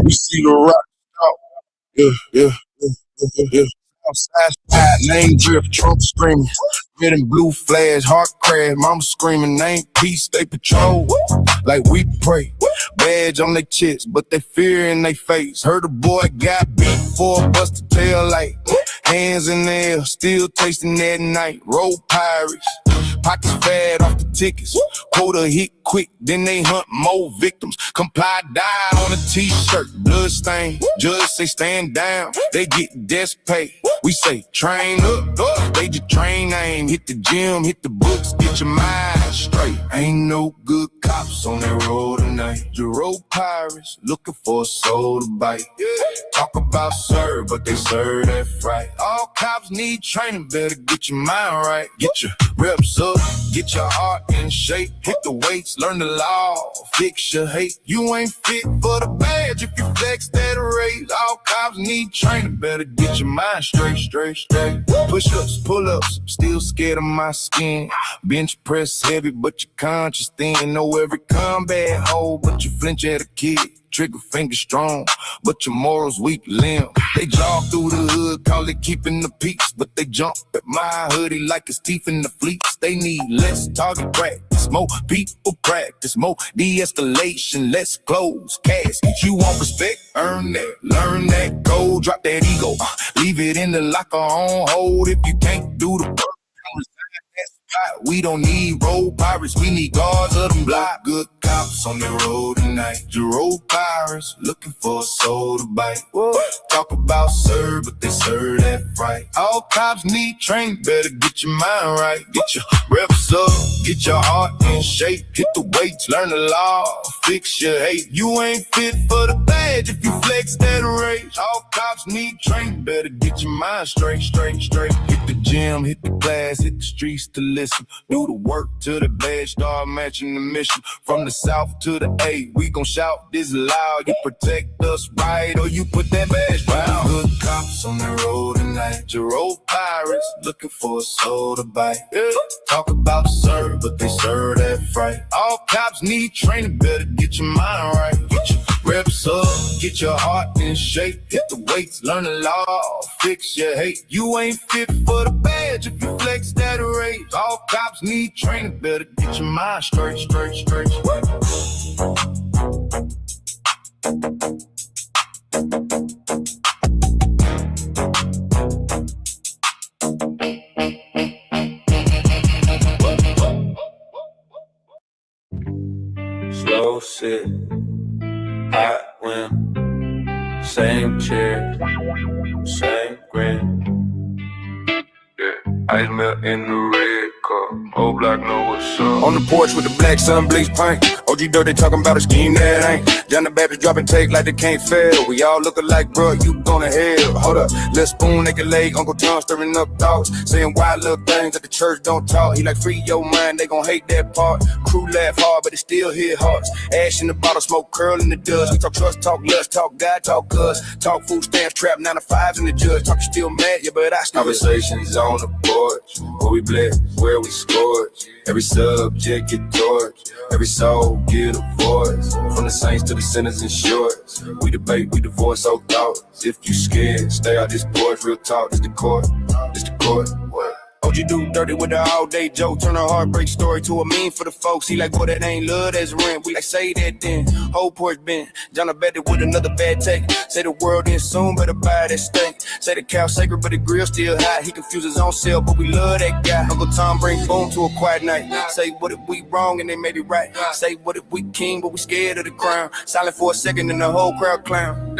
We see the rock out. Yeah, yeah, yeah. Outside, side, name drift, Trump screaming. Red and blue flash, heart crash, mama screaming, name peace, they patrol. Like we pray. Badge on their chest, but they fear in their face. Heard a boy got beat for a busted tail light. Hands in the air, still tasting that night. Roll pirates, pockets fat off the tickets. Quota hit quick, then they hunt more victims. Comply, die on a t-shirt, blood stain. Judge say stand down, they get death pay. We say train up, they just train aim. Hit the gym, hit the books, get your mind straight. Ain't no good cops on that road tonight. You road pirates, looking for a soul to bite. Talk about serve, but they serve that fright. All cops need training, better get your mind right. Get your reps up, get your heart in shape. Hit the weights, learn the law, fix your hate. You ain't fit for the badge if you flex that race. All cops need training, better get your mind straight. Push-ups, pull-ups, still scared of my skin. Bench press heavy, but your conscience thin. Know every combat hole, but you flinch at a kid. Trigger finger strong, but your morals weak limb. They jog through the hood, call it keeping the peace, but they jump at my hoodie like it's teeth in the fleets. They need less target practice, more people practice, more de-escalation, less close caskets. You want respect? Earn that, learn that, go drop that ego. Leave it in the locker on hold if you can't do the work. We don't need road pirates, we need guards of them block. Good cops on the road tonight. You road pirates, looking for a soul to bite. Talk about serve, but they serve that fright. All cops need training, better get your mind right. Get your reps up, get your heart in shape. Hit the weights, learn the law, fix your hate. You ain't fit for the badge if you flex that rage. All cops need training, better get your mind straight. Hit the gym, hit the class, hit the streets to listen. Do the work till the badge start matching the mission. From the south to the A, we gon' shout this loud. You protect us right, or you put that badge down. Good cops on the road tonight. Your road pirates looking for a soul to bite. Talk about serve, but they serve that fright. All cops need training, better get your mind right. Get your reps up, get your heart in shape. Hit the weights, learn the law, fix your hate. You ain't fit for the badge if you flex that rage. All cops need training, better get your mind straight. Slow sit, hot wind, same chair, same grin. Yeah, ice melt in the red cup. Old block know what's up. On the porch with the black sun bleach paint. OG dirt, they talking about a scheme that ain't. Down the Baptist dropping take like they can't fail. We all looking like, bro, you gonna hell. Hold up, little spoon, naked leg, Uncle Tom stirring up thoughts. Saying wild little things that the church don't talk. He like, free your mind, they gon' hate that part. Crew laugh hard, but it still hit hearts. Ash in the bottle, smoke curl in the dust. We talk trust, talk lust, talk God, talk us. Talk food stamps, trap 9 to 5s in the judge. Talk you still mad, yeah, but I still. Conversations on the porch, where we blessed, where we scorch. Every subject get torched, every soul get a voice. From the saints to the sinners and shorts, we debate, we divorce old thoughts. If you scared, stay out this porch, real talk, this the court, what? OG do dirty with the all-day joke. Turn a heartbreak story to a meme for the folks. He like, boy, that ain't love, that's rent. We like, say that then. Whole porch been. John Betty with another bad take. Say the world in soon, better buy that steak. Say the cow sacred, but the grill still hot. He confused his own self, but we love that guy. Uncle Tom bring boom to a quiet night. Say what if we wrong and they made it right. Say what if we king, but we scared of the crown. Silent for a second and the whole crowd clown.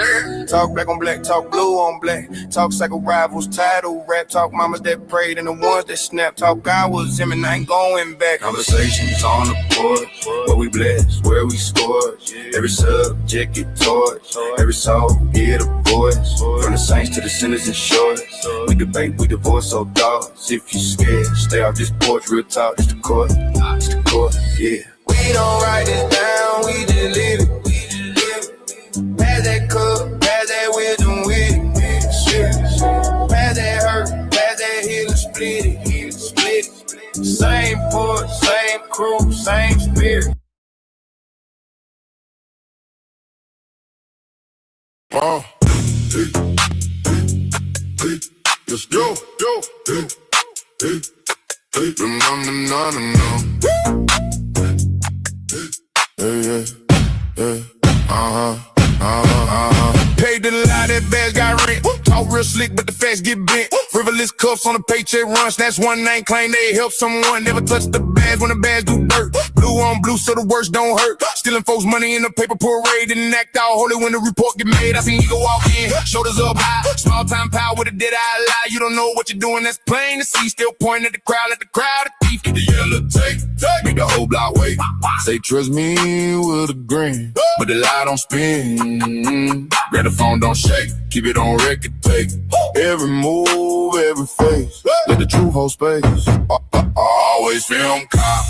Talk black on black, talk blue on black. Talk cycle rivals, title rap. Talk mamas that prayed and the ones that snap. Talk God was him and I ain't going back. Conversations on the porch, where we blessed, where we scorch. Every subject get torched, every soul get a voice. From the saints to the sinners and shorts, we debate, we divorce old thoughts. If you scared, stay off this porch, real talk, it's the court, yeah. We don't write it down, we just live it. Pass that cup, pass that wisdom with it. Pass that hurt, pass that healing, split it. Same porch, same crew, same spirit. Let's go, go. Paid the lie, that bags got rent. Talk real slick, but the facts get bent. Frivolous cuffs on the paycheck run. Snatch one name, claim they help someone. Never touch the bags when the bags do dirt. Blue on blue, so the worst don't hurt. Stealing folks' money in the paper parade. Didn't act out holy when the report get made. I seen you go walk in, shoulders up high. Small time power with a dead eye lie. You don't know what you're doing, that's plain to see. Still pointing at the crowd, let the crowd a thief. Get the yellow tape, make the whole block wait. Say trust me with a grin, but the lie don't spin. Grab the phone, don't shake. Keep it on record, take every move, every face. Let the truth hold space. Always film cop,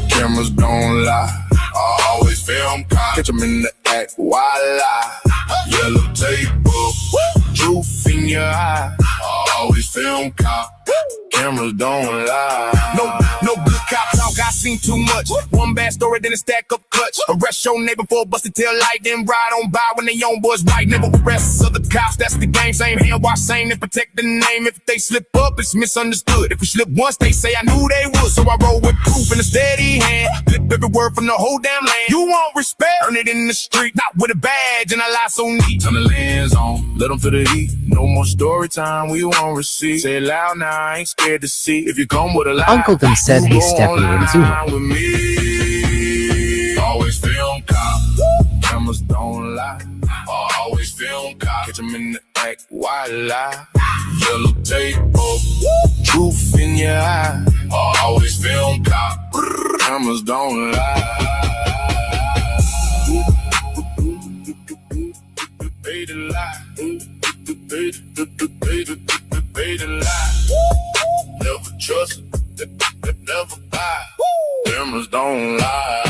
cameras don't lie. Always film cop, catch 'em in the act, why lie? Yellow tape up, truth in your eye. Always film cop, cameras don't lie. No good cop talk, I seen too much. One bad story, then a stack up clutch. Arrest your neighbor for a busted tail light, then ride on by when they own boys right. Never arrest other cops, that's the game. Same hand wash, same and protect the name. If they slip up, it's misunderstood. If we slip once, they say I knew they would. So I roll with proof in a steady hand. Flip every word from the whole damn land. You want respect, earn it in the street, not with a badge and a lie so neat. Turn the lens on, let them feel the heat. No more story time, we won't receive. Say it loud now, I ain't scared to see. If you come with a lie, Uncle Tim said he's stepping into it. with me. Always film cop, cameras don't lie. Always film cop, catch 'em in the act, why lie? Yellow tape up, truth in your eye. Always film cop, cameras don't lie. Pay the lie, pay the lie. Never trust, never buy. Cameras don't lie.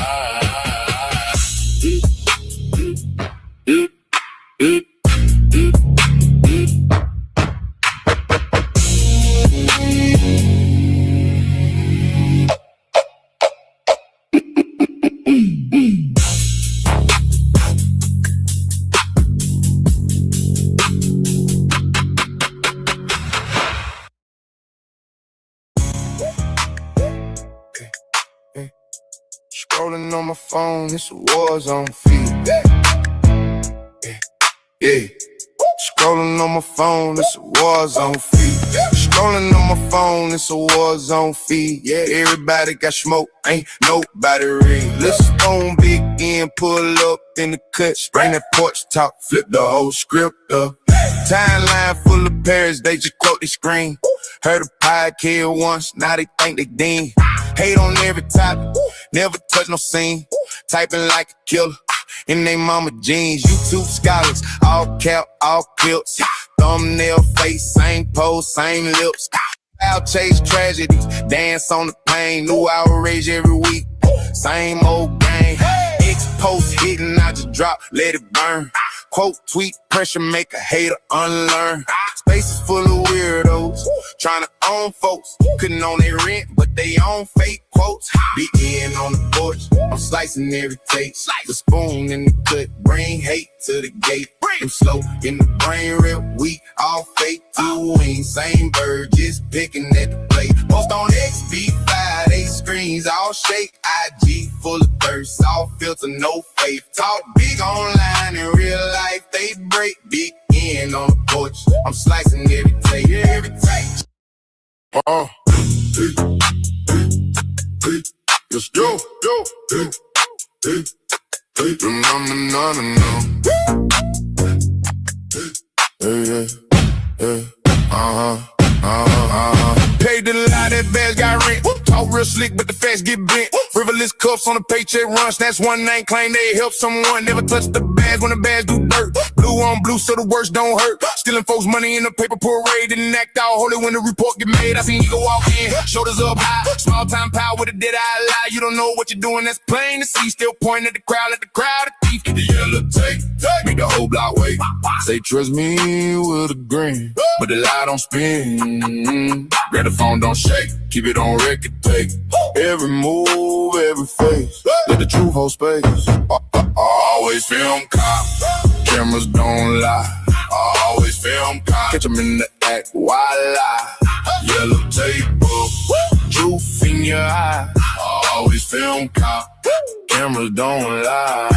Scrolling on my phone, it's a war zone feed. Yeah. Scrolling on my phone, it's a war zone feed. Scrolling on my phone, it's a war zone feed. Yeah, everybody got smoke, ain't nobody read. Let's stone big in, pull up in the cut, bring that porch talk, flip the whole script up. Timeline full of parents, they just quote the screen. Heard a podcast once, now they think they dean. Hate on every topic, never touch no scene. Typing like a killer in they mama jeans. YouTube scholars, all cap, all clips. Thumbnail face, same pose, same lips. I'll chase tragedies, dance on the pain. New outrage every week, same old game. X-post hitting, I just drop, let it burn. Quote, tweet, pressure, make a hater unlearn. Space is full of weirdos, trying to own folks. Couldn't own their rent, but they own fake quotes. Be in on the porch, I'm slicing every taste. The spoon in the cut, bring hate to the gate. I'm slow in the brain, real weak, all fake. Two wings, same bird, just picking at the plate. Post on XB5, they screens all shake. IG full of thirst, all filter, no faith. Talk big online, in real life they break. Big in on the porch, I'm slicing every tape, every tape. Let's go, go, Paid the lie, that bags got rent. Talk real slick, but the facts get bent. Frivolous cuffs on the paycheck run. Snatch one name, claim they help someone. Never touch the bags when the bags do dirt. Blue on blue, so the worst don't hurt. Stealing folks' money in the paper parade. Didn't act out holy when the report get made. I seen you go walk in, shoulders up high. Small time power with a dead eye lie. You don't know what you're doing, that's plain to see. Still pointing at the crowd, let the crowd a thief. Get the yellow tape, make the whole block wait. Say trust me with a grin, but the lie don't spin. Grab the phone, don't shake. Keep it on record, take every move, every face. Let the truth hold space. Always film cop, camera Cameras don't lie. I always film cop. Catch 'em in the act, why lie? Yellow tape up, truth in your eye. I always film cop. Cameras don't lie.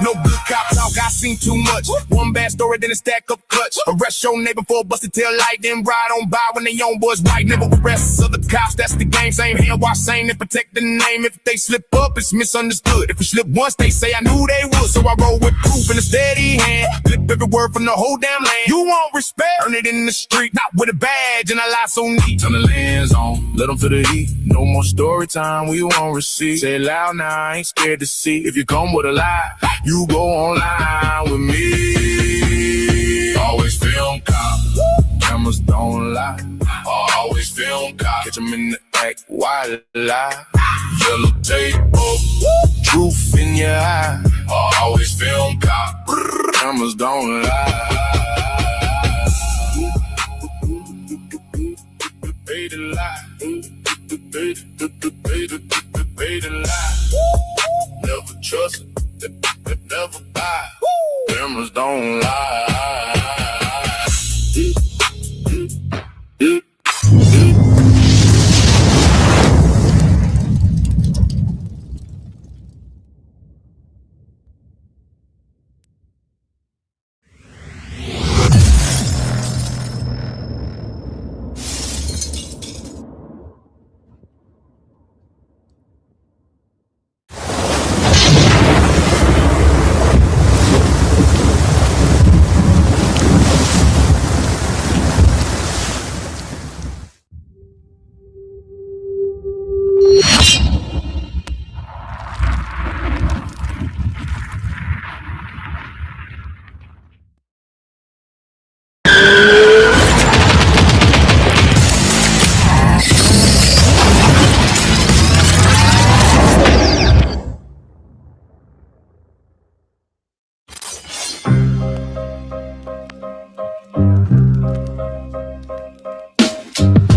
No good cop talk, I seen too much. One bad story, then a stack up clutch. Arrest your neighbor for a busted tail light, then ride on by when they own boys right. Never arrest other cops, that's the game. Same hand wash, same and protect the name. If they slip up, it's misunderstood. If we slip once, they say I knew they would. So I roll with proof in a steady hand. Flip every word from the whole damn land. You want respect, earn it in the street, not with a badge and a lie so neat. Turn the lens on, let them feel the heat. No more story time, we won't receive. Say it loud now, I ain't scared to see. If you come with a lie, you go online with me. Always film cop, cameras don't lie. Always film cop, catch 'em in the act, why lie? Yellow tape up, truth in your eye. Always film cop, cameras don't lie. Pay the lie, pay the lie. Never trust it, never buy. Cameras don't lie.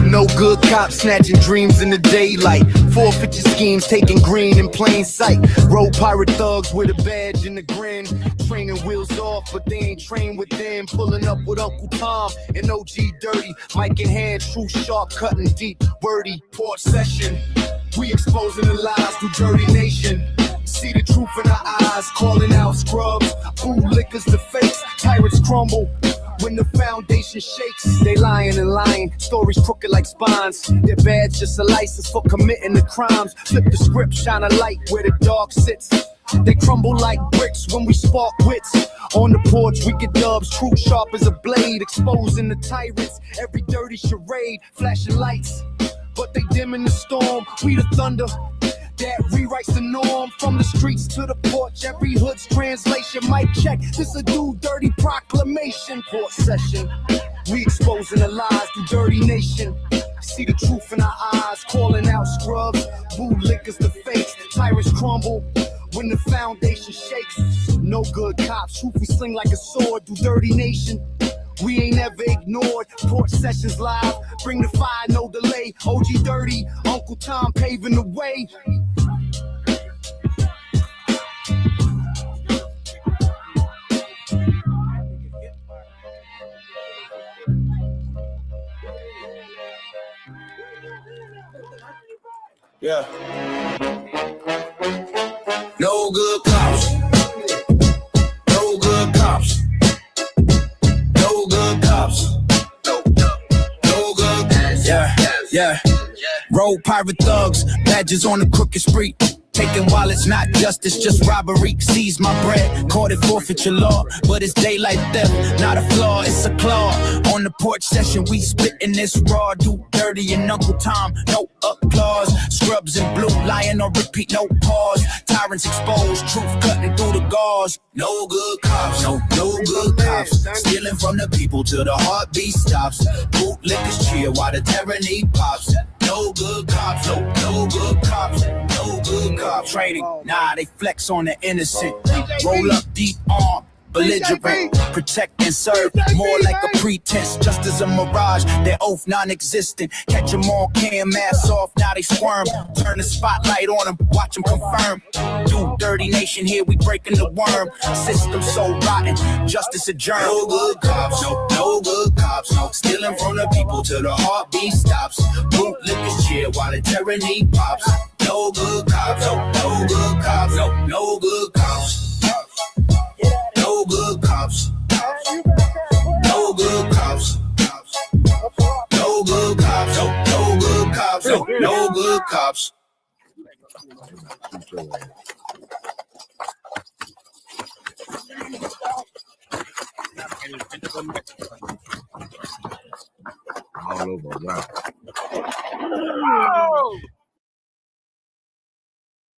No good cops snatching dreams in the daylight. Forfeiture schemes taking green in plain sight. Road pirate thugs with a badge and a grin. Training wheels off, but they ain't trained with them. Pulling up with Uncle Tom and OG Dirty. Mic in hand, true sharp, cutting deep, wordy. Port session, we exposing the lies through Dirty Nation. See the truth in our eyes, calling out scrubs. Bootlickers the fakes, tyrants crumble. When the foundation shakes, they lying and lying. Stories crooked like spines. Their badge just a license for committing the crimes. Flip the script, shine a light where the dark sits. They crumble like bricks when we spark wits. On the porch, we get dubs, true sharp as a blade. Exposing the tyrants, every dirty charade. Flashing lights, but they dim in the storm. We the thunder that rewrites the norm. From the streets to the porch, every hood's translation. Mic check, this a new dirty proclamation. Port session, we exposing the lies through Dirty Nation. See the truth in our eyes, calling out scrubs. Bootlickers the fakes, tyrants crumble when the foundation shakes. No good cops, truth we sling like a sword through Dirty Nation. We ain't ever ignored. Port sessions live, bring the fire, no delay. OG Dirty, Uncle Tom paving the way. Yeah. No good cops. No good cops. No good cops. No good cops. Yeah. Road pirate thugs, badges on the crooked street. Taking wallets, not justice, just robbery. Seize my bread, caught it forfeiture law. But it's daylight theft, not a flaw, it's a claw. On the porch session, we spitting this raw. Do Dirty and Uncle Tom, no applause. Scrubs in blue, lying on repeat, no pause. Tyrants exposed, truth cutting through the gauze. No good cops, no good cops. Stealing from the people till the heartbeat stops. Bootlickers cheer while the tyranny pops. No good cops, no good cops, no good cops. Training, nah, they flex on the innocent. Roll up deep arm, belligerent, protect and serve, more like a pretense, just as a mirage, their oath non-existent, catch them on cam, mask off, now they squirm, turn the spotlight on them, watch them confirm, do dirty nation here, we breaking the worm, system so rotten, justice adjourned. No good cops, no good cops, stealing from the people till the heartbeat stops, bootlickers cheer while the tyranny pops, no good cops, no good cops, no good cops. No good cops. No good cops. No good cops. No good cops. No good cops. All over. Wow.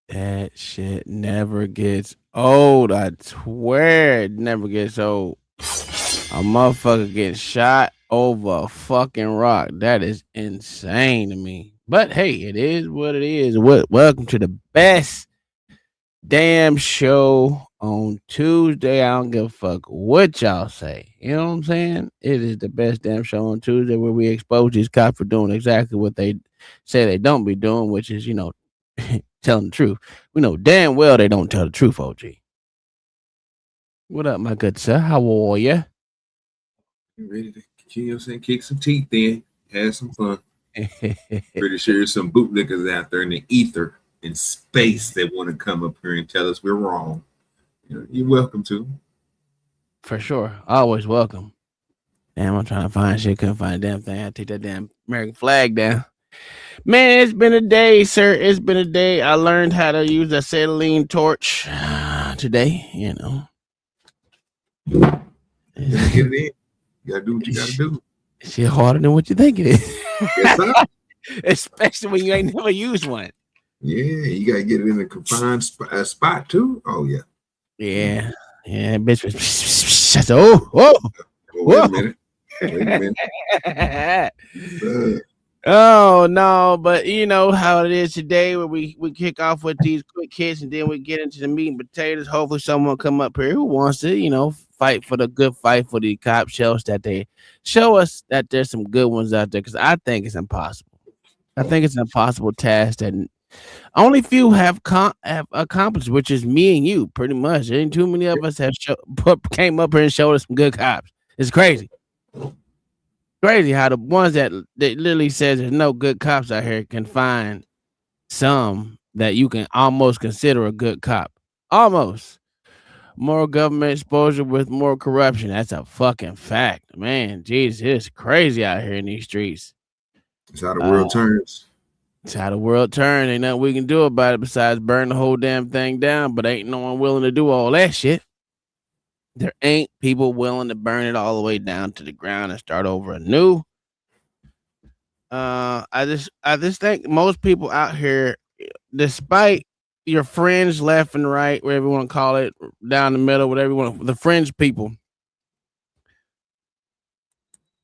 That shit never gets old. I swear it never gets old. A motherfucker getting shot over a fucking rock. That is insane to me. But hey, it is what it is. Welcome to the best damn show on Tuesday. I don't give a fuck what y'all say. You know what I'm saying? It is the best damn show on Tuesday where we expose these cops for doing exactly what they say they don't be doing, which is, telling the truth. We know damn well they don't tell the truth, OG. What up, my good sir? How are you? Ready to kick some teeth in, have some fun. Pretty sure there's some bootlickers out there in the ether, in space, that want to come up here and tell us we're wrong. You're welcome to. For sure. Always welcome. Damn, I'm trying to find shit. Couldn't find a damn thing. I take that damn American flag down. Man, it's been a day, sir. It's been a day. I learned how to use a acetylene torch today, You gotta get it in. You gotta do what you gotta do. Shit harder than what you think it is. Yes, sir. Especially when you ain't never used one. Yeah, you gotta get it in a confined spot too. Oh yeah. Yeah, bitch. Oh, Wait a minute. Oh no, but you know how it is today, where we kick off with these quick hits and then we get into the meat and potatoes. Hopefully someone come up here who wants to, fight for the good fight for the cop shells, that they show us that there's some good ones out there, because I think it's impossible. I think it's an impossible task that only few have accomplished, which is me and you, pretty much. There ain't too many of us have came up here and showed us some good cops. It's crazy. Crazy how the ones that literally says there's no good cops out here can find some that you can almost consider a good cop. Almost. More government exposure with more corruption. That's a fucking fact. Man, Jesus, it's crazy out here in these streets. It's how the world turns. It's how the world turns. Ain't nothing we can do about it besides burn the whole damn thing down, but ain't no one willing to do all that shit. There ain't people willing to burn it all the way down to the ground and start over anew. I just think most people out here, despite your fringe left and right, whatever you want to call it, down the middle, whatever you want, the fringe people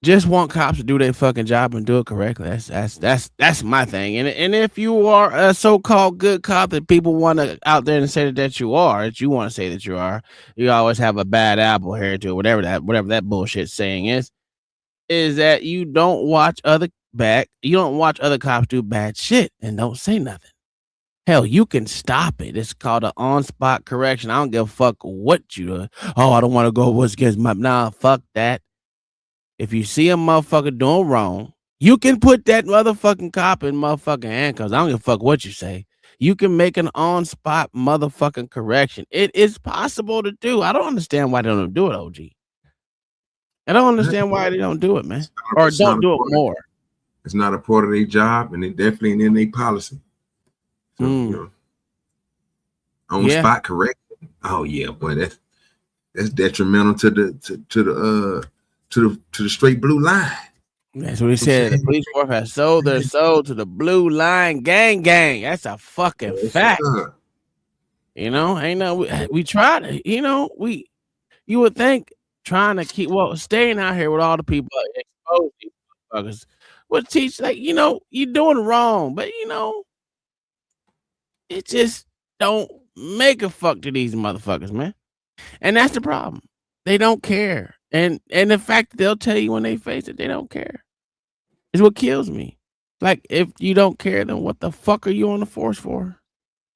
just want cops to do their fucking job and do it correctly. That's my thing. And if you are a so-called good cop that people want to out there and say that you want to say that you are, you always have a bad apple here to it, whatever that bullshit saying is that you don't watch other cops do bad shit and don't say nothing. Hell, you can stop it. It's called an on-spot correction. I don't give a fuck what you do. Oh, I don't want to go what's against my... Nah, fuck that. If you see a motherfucker doing wrong, you can put that motherfucking cop in motherfucking handcuffs. I don't give a fuck what you say. You can make an on-spot motherfucking correction. It is possible to do. I don't understand why they don't do it, OG. I don't understand why they don't do it, man. Or don't do it more. It's not a part of their job, and it definitely ain't in their policy. So, on-spot correction. Oh yeah, boy, that's detrimental to the straight blue line. That's what he said. The police force has sold their soul to the blue line gang. That's a fucking fact. Ain't no, we tried it. You would think trying to staying out here with all the people exposed these motherfuckers would teach, you're doing wrong, but it just don't make a fuck to these motherfuckers, man. And that's the problem. They don't care. And the fact that they'll tell you when they face it, they don't care. Is what kills me. Like, if you don't care, then what the fuck are you on the force for?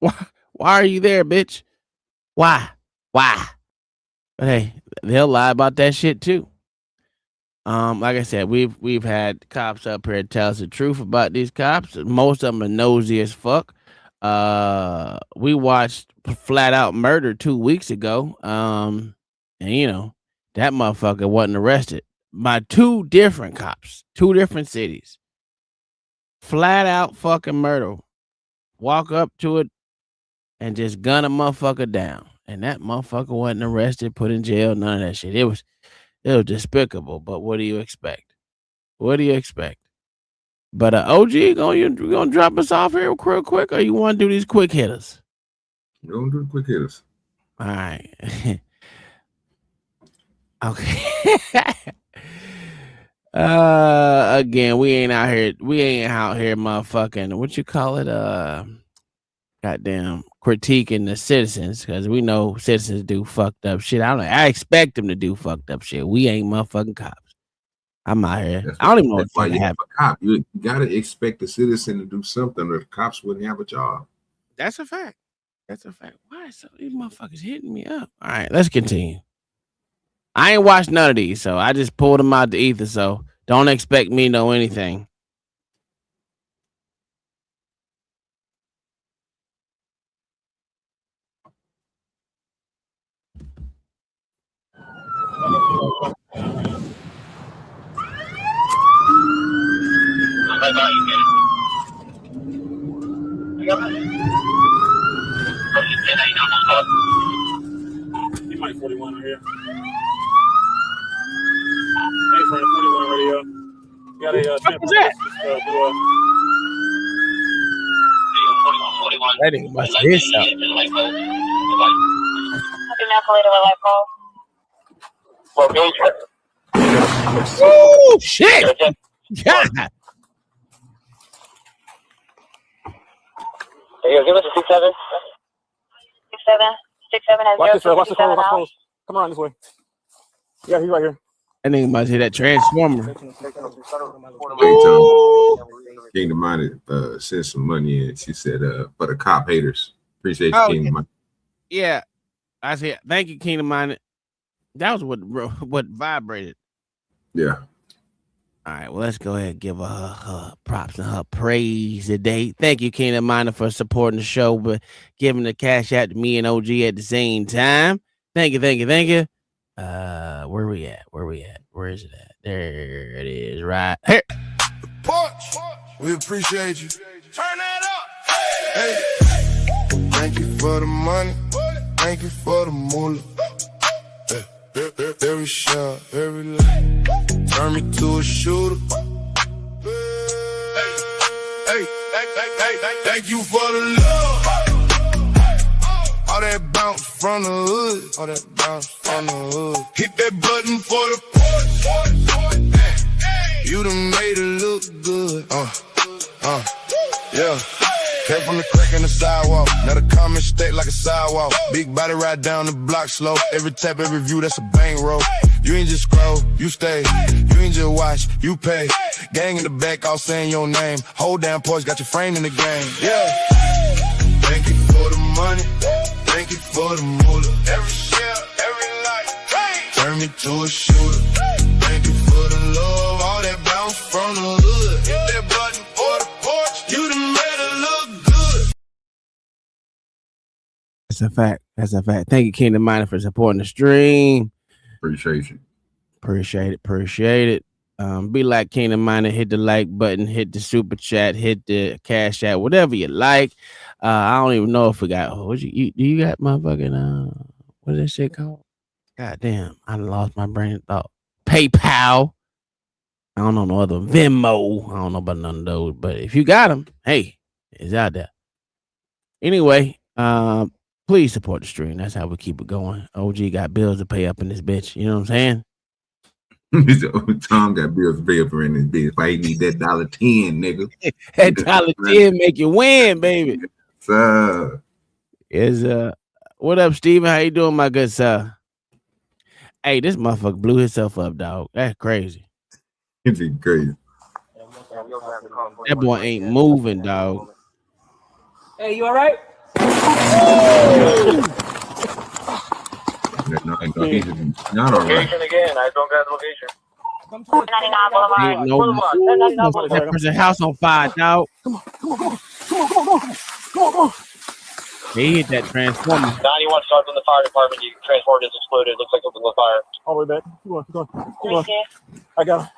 Why are you there, bitch? Why? But hey, they'll lie about that shit too. Like I said, we've had cops up here tell us the truth about these cops. Most of them are nosy as fuck. We watched Flat Out Murder 2 weeks ago. And that motherfucker wasn't arrested by 2 different cops, 2 different cities. Flat out fucking murder. Walk up to it and just gun a motherfucker down. And that motherfucker wasn't arrested, put in jail, none of that shit. It was despicable, but what do you expect? But OG, you gonna drop us off here real quick, or you want to do these quick hitters? We're gonna do the quick hitters. All right. Okay. Again, we ain't out here, motherfucking, what you call it? Goddamn critiquing the citizens, because we know citizens do fucked up shit. I expect them to do fucked up shit. We ain't motherfucking cops. I'm out here. I don't even know That's why what's you happening. have a cop. You gotta expect the citizen to do something, or the cops wouldn't have a job. That's a fact. Why is some of these motherfuckers hitting me up? All right, let's continue. I ain't watched none of these, so I just pulled them out the ether. So don't expect me to know anything. You might 41 right here. Hey, friend, 41 radio. You got a What was that? That nigga must have hit something. Oh shit! God. Hey, give us a 6-7. 6-7 has Watch this, 0 watch the 57 close, watch out. close. Come around this way. Yeah, he's right here. That nigga must hit that transformer. Kingdom Minded sent some money in. She said, for the cop haters. Appreciate you, Kingdom Minded. Yeah, I said thank you, Kingdom Minded. That was what vibrated. Yeah. All right, well, let's go ahead and give her props and her praise today. Thank you, Kingdom Minded, for supporting the show, but giving the cash out to me and OG at the same time. Thank you. Where we at? Where is it at? There it is, right here. Punch. We appreciate you. Turn that up. Hey. Thank you for the money. Thank you for the moolah. Every shot, every leg. Turn me to a shooter. Hey. Thank you for the love. All that bounce from the hood. Hit that button for the porch. You done made it look good. Yeah. Came from the crack in the sidewalk. Now the comment state like a sidewalk. Big body ride down the block slow. Every tap, every view, that's a bang roll. You ain't just scroll, you stay. You ain't just watch, you pay. Gang in the back, all saying your name. Hold down porch, got your frame in the game. Yeah. Thank you for the money. Thank you for the moolah. Every share, every light. Hey. Turn me to a shooter. Thank you for the love. All that bounce from the hood. Hit that button for the porch. You done made it look good. That's a fact. Thank you, Kingdom Minded, for supporting the stream. Appreciate you. Appreciate it. Be like Kingdom Minded, hit the like button, hit the super chat, hit the cash app, whatever you like. I don't even know if we got you got motherfucking what is that shit called? God damn, I lost my brain of thought. PayPal. I don't know no other Venmo. I don't know about none of those, but if you got them, hey, it's out there. Anyway, please support the stream. That's how we keep it going. OG got bills to pay up in this bitch. You know what I'm saying? Tom got bills to pay up in this bitch. If I need that $1.10, nigga. That $1.10 make you win, baby. Is what up, Steven? How you doing, my good sir? Hey, this motherfucker blew himself up, dog. That's crazy. It's crazy. That boy ain't moving, dog. Hey, you all right? No, he's not all right. Again, I don't got the location. Ain't no that person's house on fire, dog. Come on. He hit that transformer. 91 starts in the fire department. You transport is exploded. Looks like it was on fire. All the way back. Come on. I got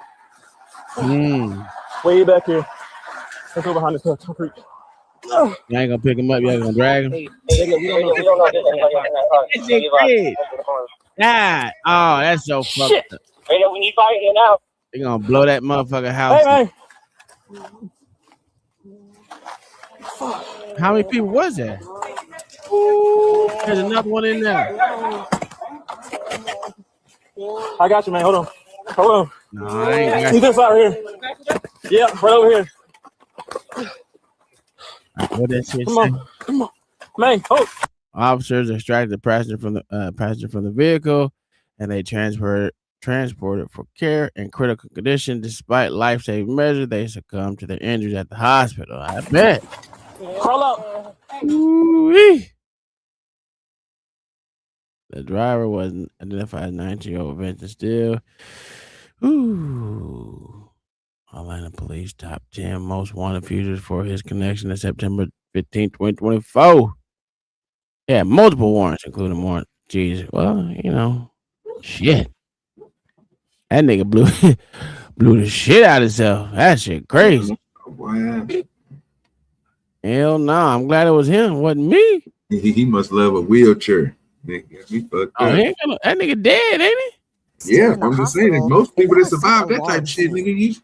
him. Way back here. Let's go behind this concrete. You ain't gonna pick him up. You ain't gonna drag him. We don't know. God. Oh, that's so fucked up. Hey, we need fire here now. They gonna blow that motherfucker house. Hey. How many people was there? There's another one in there. I got you, man. Hold on. No, I ain't got See this out here? Yeah, right over here. what that shit Come on. Man, hold. Officers extracted the passenger from the vehicle, and they transported for care in critical condition. Despite life-saving measures, they succumbed to their injuries at the hospital. I bet. Crawl up. Ooh-wee. The driver was identified as 19-year-old Vincent Steele. Ooh. Atlanta police top 10 most wanted fugitives for his connection to September 15, 2024. Yeah, multiple warrants, including warrant. Jesus. Well, shit. That nigga blew the shit out of himself. That shit crazy. Wow. Hell no. I'm glad it was him. It wasn't me. He must love a wheelchair. He fucked up. That nigga dead, ain't he? Yeah, I'm just saying. Most people that survive that type of shit, nigga,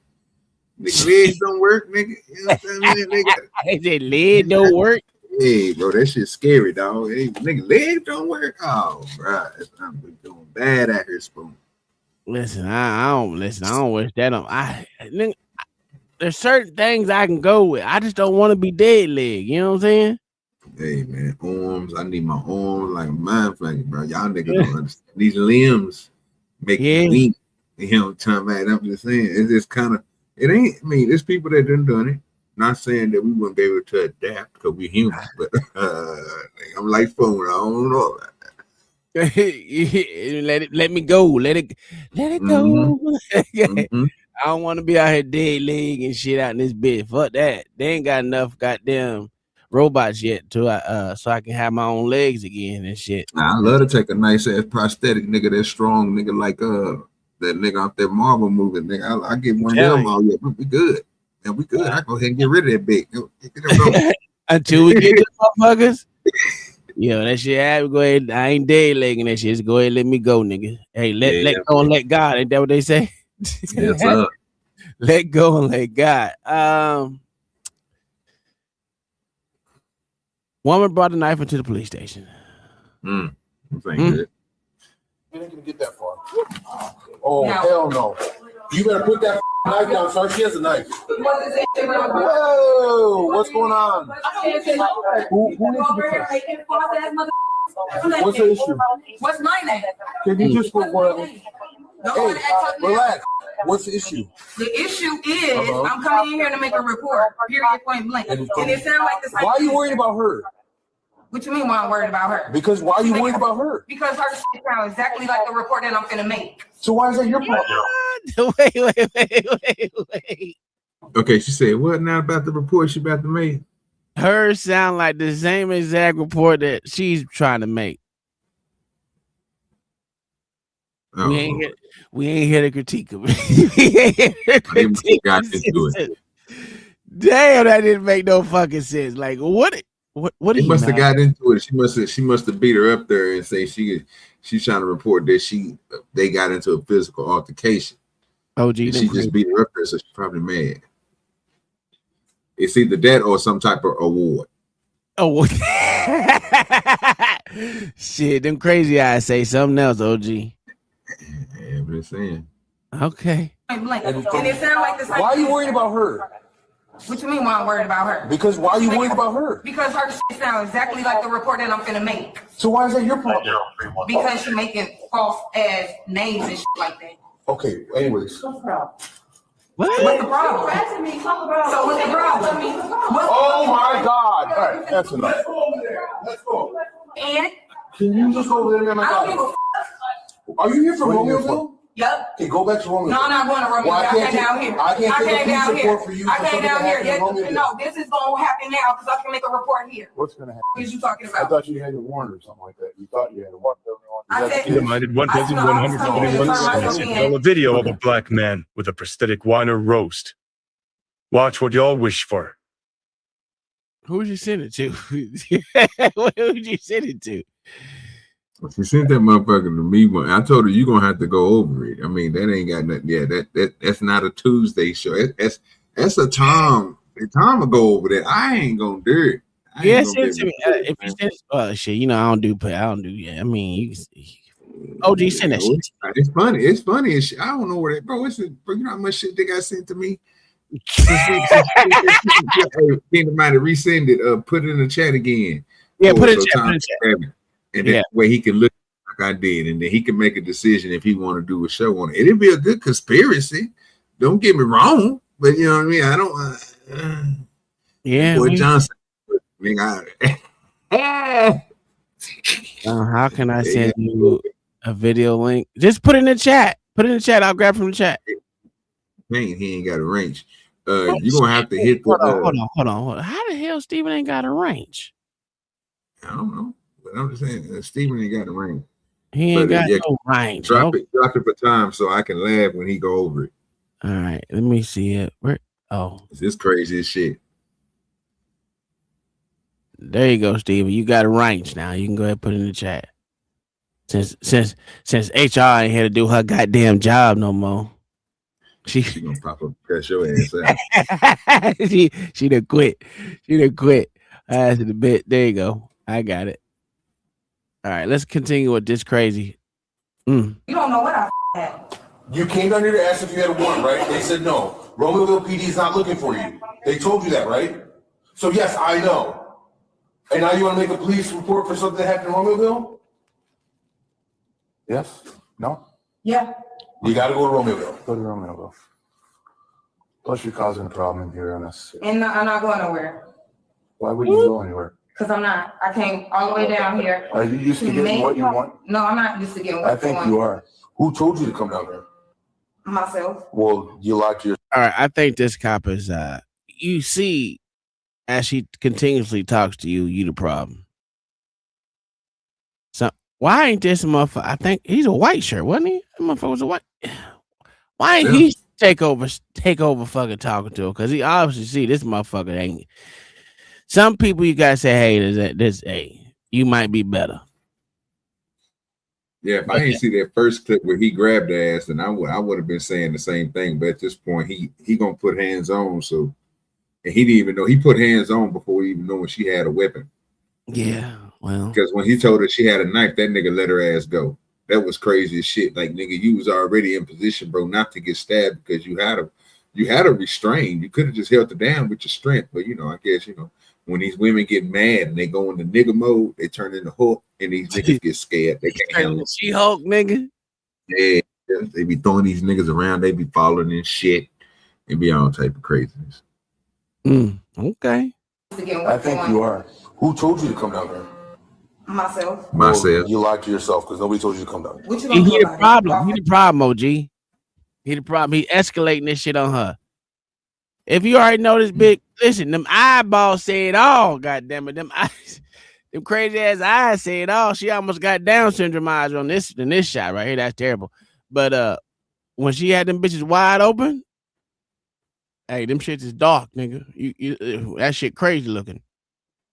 nigga legs don't work, nigga. You know what I'm saying, nigga? That leg don't work. Hey, bro, that shit's scary, dog. Hey, nigga, legs don't work. Oh, bro, I'm doing bad out here, spoon. Listen, I don't wish that on. There's certain things I can go with. I just don't want to be dead leg. You know what I'm saying? Hey, man, arms. I need my arms like a mind flanger, bro. Y'all niggas don't understand. These limbs make me weak. You know what I'm talking about? I'm just saying, it's just kind of, it ain't, I mean, there's people that done it. Not saying that we wouldn't be able to adapt because we're human, but I'm like phone. I don't know. let me go. Let it go. Mm-hmm. I don't want to be out here dead leg and shit out in this bitch. Fuck that. They ain't got enough goddamn robots yet to so I can have my own legs again and shit. Now, I love to take a nice ass prosthetic nigga that's strong, nigga like that nigga off that Marvel movie, nigga. I get one of them all yet. We good. Man, we good. I go ahead and get rid of that big. Until we get the motherfuckers. Yeah, that shit. I go ahead. I ain't dead legging that shit. Just go ahead and let me go, nigga. Hey, let go and let God. Ain't that what they say? Yes, sir. Let go and let God. Woman brought a knife into the police station. This ain't good. You ain't gonna get that far. Oh, hell no. You better put that knife down, sir. She has a knife. Whoa, what's going on? Who is the What's the issue? What's my name? Can you just put one? Hey, relax. What's the issue? The issue is I'm coming in here to make a report, period, point blank. And it sounds like the same. Why are you worried about her? What you mean why I'm worried about her? Because why are you worried about her? Because her shit sounds exactly like the report that I'm gonna make. So why is that your problem? Wait. Okay, she said, what now about the report she about to make? Hers sound like the same exact report that she's trying to make. Oh. We ain't here to critique him. Got into it. Damn, that didn't make no fucking sense. Like, what He must have got into it. She must have beat her up there and say she's trying to report that they got into a physical altercation. Oh, gee, she just beat her up there, so she's probably mad. It's either that or some type of award. Oh, shit, them crazy eyes say something else, OG. Yeah, I'm just saying. Okay. And it sounds like the same. Why are you worried about her? What you mean why I'm worried about her? Because why are you worried about her? Because her shit sounds exactly like the report that I'm gonna make. So why is that your problem? Because she's making false ass names and shit like that. Okay, anyways. What's the problem? What? What's the problem? So what's the problem? Oh my God! All right, that's enough. Let's go over there. Let's go. And Can you just go over there, man? I don't give a f. Are you here from Romeoville? Yep. Okay, go back to Romeoville. No, I'm not going to Romeoville. Well, I came down here. I can't take a police report for you. I came down here. Yes, No, this is going to happen now because I can make a report here. What's going to happen? What are you talking I about? thought you had a warrant or something like that. You thought you had a warrant. I said, Reminded 1,141 tell a video of a black man with a prosthetic whiner roast. Watch what y'all wish for. Who'd you send it to? Who'd you send it to? She sent that motherfucker to me. I told her you're gonna have to go over it. I mean, that ain't got nothing. Yeah, that's not a Tuesday show. That's a Tom. Tom will go over that. I ain't gonna do it. Yeah, send it to me. If you send it, shit, you know I don't do. Yeah, I mean, OG send that shit. It's funny. It's funny as shit. I don't know where that, bro. Bro, you know how much shit they got sent to me. Think might have resend it. Put it in the chat again. Yeah, put it in the chat. And that way he can look like I did, and then he can make a decision if he want to do a show on it. It'd be a good conspiracy. Don't get me wrong, but you know what I mean. I don't. Yeah, Boy Johnson. How can I send you a video link? Just put it in the chat. Put it in the chat. I'll grab from the chat. Man, he ain't got a range. You're gonna have to hit the. Hold on. How the hell Steven ain't got a range? I don't know. But I'm just saying, Steven ain't got a range. He ain't got no range. Drop it for time so I can laugh when he go over it. All right, let me see it. Where? Oh, this crazy as shit. There you go, Steven. You got a range now. You can go ahead and put it in the chat. Since HR ain't here to do her goddamn job no more. She gonna pop up, press your ass out. she done quit. She done quit. Ass in the bit. There you go. I got it. All right, let's continue with this crazy. You don't know what I had. You came down here to ask if you had a warrant, right? They said no. Romeoville PD is not looking for you. They told you that, right? So yes, I know. And now you want to make a police report for something that happened in Romeoville? Yes? No? Yeah. You got to go to Romeoville. Go to Romeoville. Plus, you're causing a problem here on us. And I'm not going nowhere. Why would you go anywhere? Because I'm not. I came all the way down here. Are you used to getting what you want? No, I'm not used to getting what I think you are. Who told you to come down there? Myself. Well, you locked your. All right, I think this cop is. You see, as she continuously talks to you, you the problem. So why ain't this motherfucker? I think he's a white shirt, wasn't he? That motherfucker was a white. Why ain't he take over fucking talking to her? Because he obviously see this motherfucker ain't. Some people you gotta say, hey, you might be better. Yeah, if I ain't see that first clip where he grabbed the ass, then I would have been saying the same thing. But at this point, he gonna put hands on. So, and he didn't even know he put hands on before he even knew when she had a weapon. Yeah, well, because when he told her she had a knife, that nigga let her ass go. That was crazy as shit. Like, nigga, you was already in position, bro, not to get stabbed because you had a restraint. You could have just held it down with your strength. But I guess when these women get mad and they go into nigga mode, they turn into Hulk, and these niggas get scared. They can't handle it. She-Hulk, nigga. Yeah, they be throwing these niggas around. They be following in shit and be all type of craziness. Okay. I think you are. Who told you to come down there? Myself. Myself. You lied to yourself because nobody told you to come down. What you gonna do He the problem. He the problem, OG. He the problem. He escalating this shit on her. If you already know this big, listen, them eyeballs say it all. God damn it, them eyes, them crazy ass eyes say it all. She almost got Down syndrome eyes on this shot right here. That's terrible. But when she had them bitches wide open, hey, them shits is dark, nigga. You that shit crazy looking.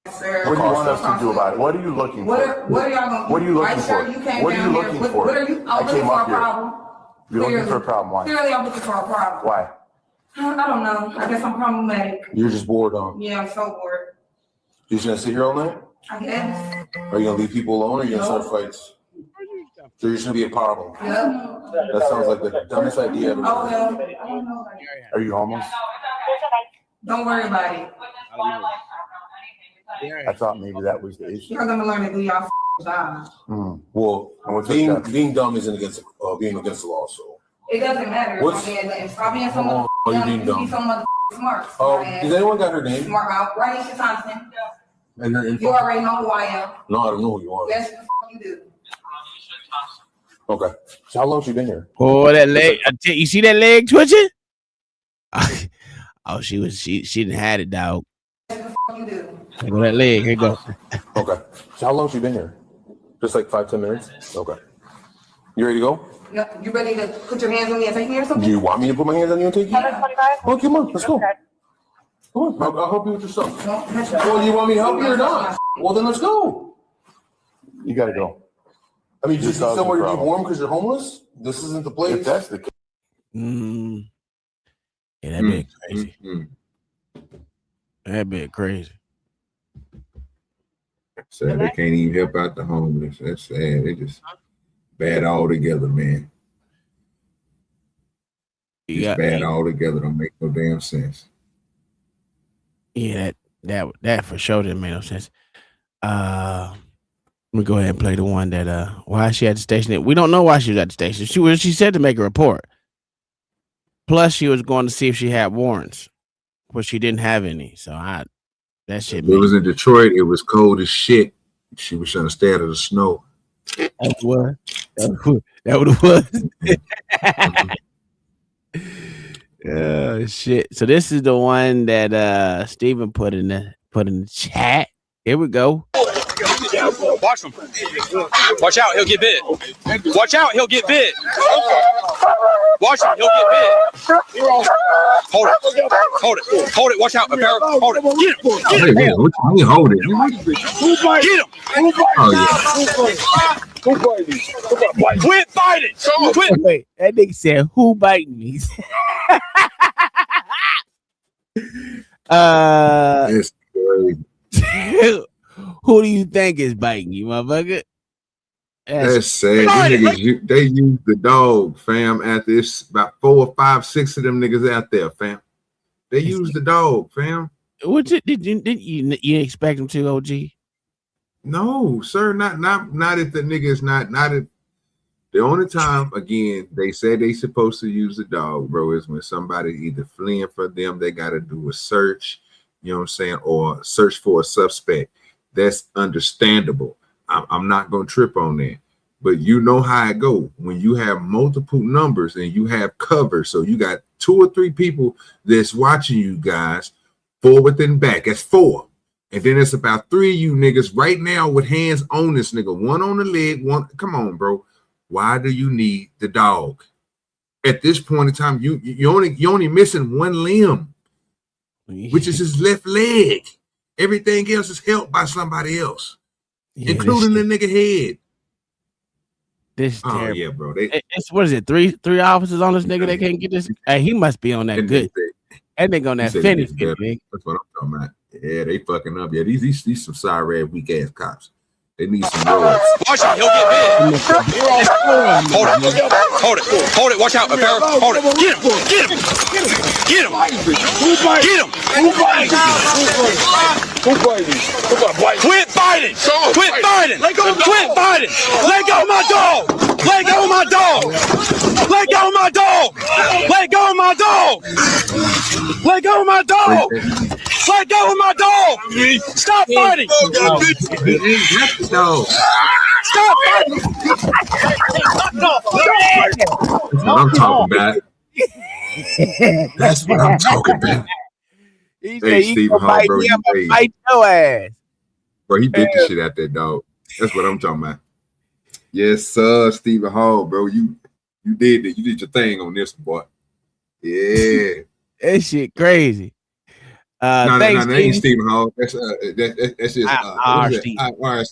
Sir, what do you want us to do about it? What are you looking for? What are y'all gonna do? What are you looking for? What are you looking for? What are you? I'm looking for a problem. You're looking for a problem. Why? Clearly, I'm looking for a problem. Why? I don't know. I guess I'm problematic. You're just bored, huh? Yeah, I'm so bored. You're just gonna sit here all night? I guess. Are you gonna leave people alone, or are you gonna start fights? So you're just gonna be a problem. Yep. That sounds like the dumbest idea ever. Oh well. I don't know. Are you homeless? Don't worry about it. I thought maybe that was the issue. Y'all gonna learn to do y'all Well, being dumb isn't against being against the law, so. It doesn't matter. Stop being so much dumb. So much smart. Has anyone got her name? Smart mouth. Ranisha Thompson. And her info? You already know who I am. No, I don't know who you are. Yes, you do. Okay. So how long she been here? Oh, that leg! You see that leg twitching? Oh, she didn't had it, dog. You do. Here go that leg. Here you go. Okay. So how long she been here? Just like 5-10 minutes? Okay. You ready to go? No, you ready to put your hands on me and take me or something? Do you want me to put my hands on you and take you? 725? Oh, come on, let's go. Come on, I'll help you with your stuff. Well, do you want me to help you or not? Well, then let's go. You gotta go. I mean, just somewhere to be warm because you're homeless? This isn't the place. If that's the case. Yeah, that bit crazy. That bit crazy. So they can't even help out the homeless. That's sad. They just bad altogether, man. It's bad altogether. Don't make no damn sense. Yeah, that for sure didn't make no sense. Let me go ahead and play the one that why she at the station. We don't know why she was at the station. She said to make a report. Plus, she was going to see if she had warrants, but she didn't have any. So that shit. If it was in Detroit, it was cold as shit. She was trying to stay out of the snow. That's what. That what it was. Shit. So this is the one that Steven put in the chat. Here we go. Watch him. Watch out, he'll get bit. Watch out, he'll get bit. Watch him, he'll get bit. Hold it. Hold it. Hold it. Watch out, hold it. Get him. Get him. Hey, what you mean hold it? Get him. Oh, yeah. Quit biting. Quit. Wait, that nigga said, "Who biting me?" It's crazy. Who do you think is biting you, motherfucker? That's sad. These niggas, they use the dog, fam. After it's about 4 or 5, 6 of them niggas out there, fam. They use the dog, fam. What didn't you expect them to, OG? No, sir. Not if the niggas not if the only time again they said they supposed to use the dog, bro, is when somebody either fleeing for them, they gotta do a search, you know what I'm saying, or search for a suspect. That's understandable. I'm not gonna trip on that. But you know how it go when you have multiple numbers and you have cover. So you got 2 or 3 people that's watching you guys forward and back. That's 4. And then it's about 3 of you niggas right now with hands on this nigga. 1 on the leg, 1. Come on, bro. Why do you need the dog? At this point in time, you only missing 1 limb, which is his left leg. Everything else is helped by somebody else, including the nigga head. This terrible. Yeah, bro. It's what is it? 3 officers on this nigga that can't get this. Hey, he must be on that good. That nigga on that finish. That's what I'm talking about. Yeah, they fucking up. Yeah, these some sorry ass weak ass cops. They need some roads. Watch out, he'll get bit. Hold it. Hold it. Hold it. Watch out, hold it. Get him. Get him. Get him. Get him. Quit biting. Quit biting. Quit biting. Let go of my dog. Let go of my dog. Let go of my dog. Let go of my dog. Let go of my dog. Let go of my dog. Stop fighting. No. Stop fighting. That's what I'm talking about. That's what I'm talking about. Hey, Stephen Hall, bro. Fight your ass. Bro, he beat the shit out that dog. That's what I'm talking about. Yes, sir, Stephen Hall, bro. You did it. You did your thing on this, boy. Yeah. That shit crazy. No, that ain't Stephen Hall. That's just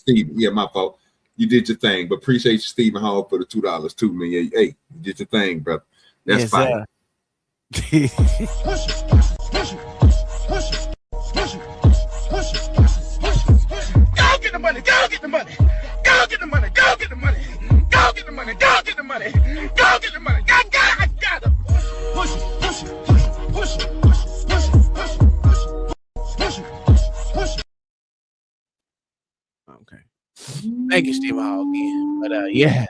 Stephen. Yeah, my fault. You did your thing, but appreciate you, Stephen Hall, for the $2 too, man. Yeah, hey, you did your thing, brother. That's fine. Go get the money. Go get the money. Go get the money. Go get the money. Go get the money. Go get the money. Go get the money. I got it. Push it. Push it. Push it. Push it. Push it. Push it. Push it. Push it. Okay. Thank you, Steve Hall again. But yeah,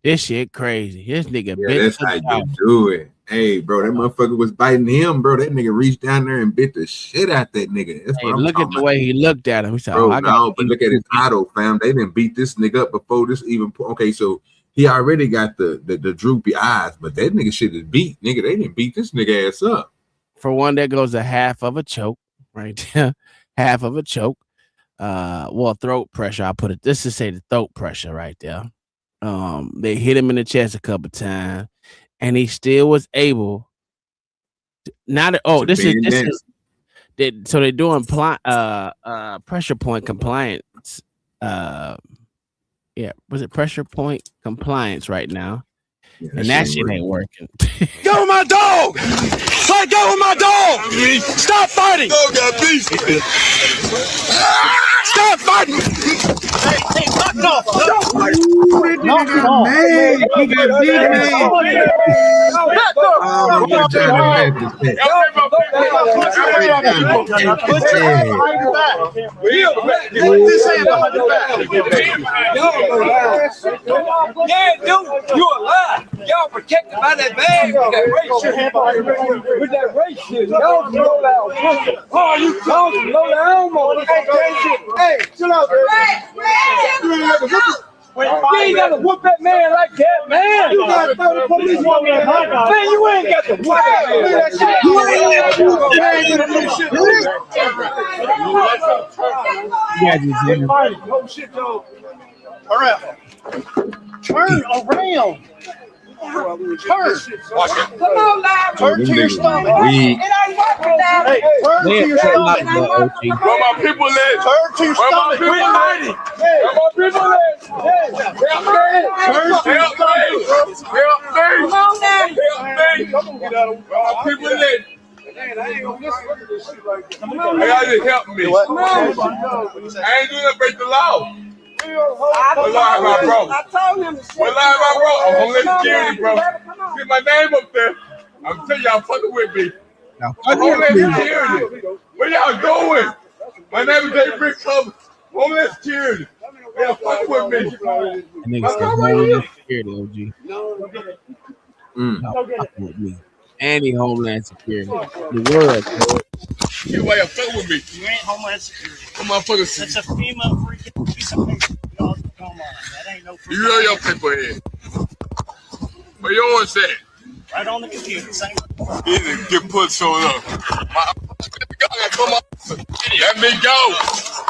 this shit crazy. This nigga Yeah, bit that's the how dog. you do it. Hey, bro, that motherfucker was biting him, bro. That nigga reached down there and bit the shit out that nigga. That's Hey, what I'm look talking at the about. way he looked at him. He said, Bro, "Oh, I got." no, but look at his auto, fam. They didn't beat this nigga up before this even. Okay, so he already got the droopy eyes, but that nigga shit is beat, nigga. They didn't beat this nigga ass up. For one, there goes a half of a choke right there. Half of a choke. Well, throat pressure. I put it. This to say the throat pressure right there. They hit him in the chest a couple times, and he still was able. Now that this is so they're doing pressure point compliance. Yeah, was it pressure point compliance right now? Yeah, and that shit ain't working. Go with my dog! Let go with my dog! Stop fighting! Dog got beef. Stop fighting! Hey, fuck no! Stop fighting! No, man, he got beat, man. Yeah, dude, you alive. Y'all protected by that bag with that race shit. Y'all slow down. Oh, you talking low down, motherfucker. Hey, chill out, man. You ain't got to whoop that man like that, man. You got to throw the police on that man. Man, you ain't got to whoop that shit. You ain't got to whoop that shit. Hurry up. Turn around. Turn. Watch it. Come on, Live. Turn to your stomach. It ain't working now. Hey, turn to your stomach. Where my people live? Turn to your stomach. Where my people live? Help me. Help me. Come on now. Help me. Where my people live? Hey, y'all just help me. I ain't doing that break the law. I told him to say, I'm homeless security, bro. Get my name up there. I'm telling y'all fucking with me. I'm homeless security. Where y'all going? My name is Dave Brick Club. Homeless security. Y'all fucking with me. Niggas homeland security, OG. With me. And he homeland security. The world. You why you fucking with me? You ain't homeland security. Come on, fuckers. It's a FEMA freaking piece of paper. No, come on. That ain't no. You know your paper here. Where yours at? Right on the computer. Same. You need to get put so up. Let me go.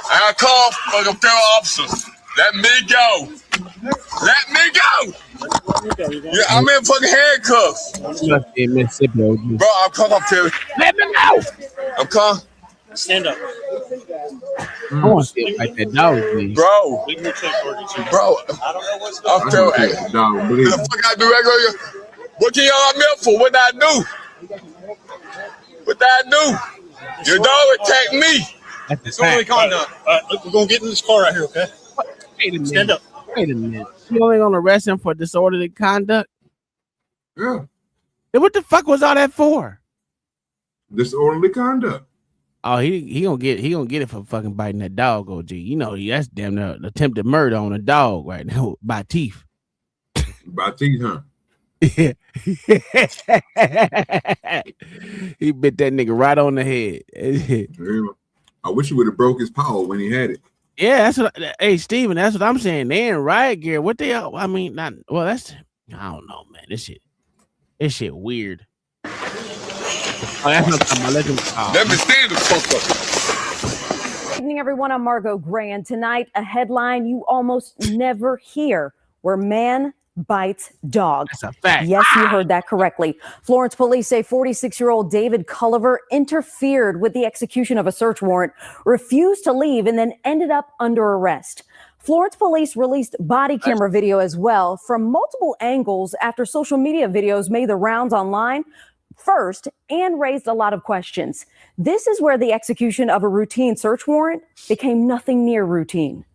I call fucking federal officers. Let me go. Let me go. Yeah, I'm in fucking handcuffs. You must be in Mississippi, OG. Bro, I'm coming up here. Let me go. I'm coming. Stand up. I want to see it like that dog, please. Bro. We can check for you. Bro. I don't know what's I'm telling you. What the fuck I do regular? What can y'all me up for? What I do? What I do? Your dog attacked me. That's disorderly conduct. We're going to get in this car right here, okay? Wait a minute. Stand up. Wait a minute. You only going to arrest him for disorderly conduct? Yeah. Then what the fuck was all that for? Disorderly conduct. Oh, he gonna get it for fucking biting that dog, OG. You know, that's damn near attempted murder on a dog right now by teeth. By teeth, huh? Yeah. He bit that nigga right on the head. I wish he would have broke his paw when he had it. Yeah, that's what. Hey, Steven, that's what I'm saying. They in riot gear. What they? I mean, not. Well, that's. I don't know, man. This shit weird. Oh, that's not talking about. Let me stand the fuck up. Good evening, everyone. I'm Margot Gray, and tonight a headline you almost never hear: where man bites dog. That's a fact. Yes, you heard that correctly. Florence police say 46-year-old David Culliver interfered with the execution of a search warrant, refused to leave, and then ended up under arrest. Florence police released body camera video as well from multiple angles after social media videos made the rounds online first and raised a lot of questions. This is where the execution of a routine search warrant became nothing near routine.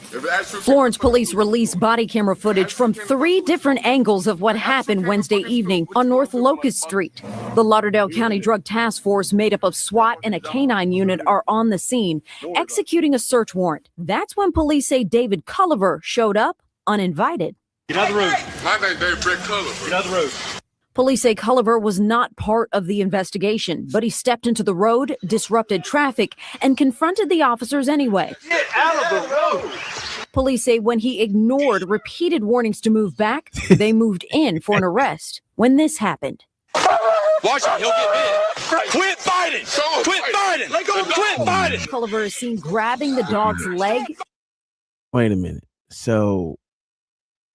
Florence police released body camera footage from 3 different angles of what happened Wednesday evening on North Locust Street. The Lauderdale County Drug Task Force, made up of SWAT and a canine unit, are on the scene, executing a search warrant. That's when police say David Culliver showed up uninvited. Get out of the road. My name's David Culliver. Get out of the road. Police say Culliver was not part of the investigation, but he stepped into the road, disrupted traffic, and confronted the officers anyway. Get out of the road. Police say when he ignored repeated warnings to move back, they moved in for an arrest. When this happened. Watch it, he'll get bit. Quit fighting! Quit fighting! Quit fighting! Culliver is seen grabbing the dog's leg. Wait a minute. So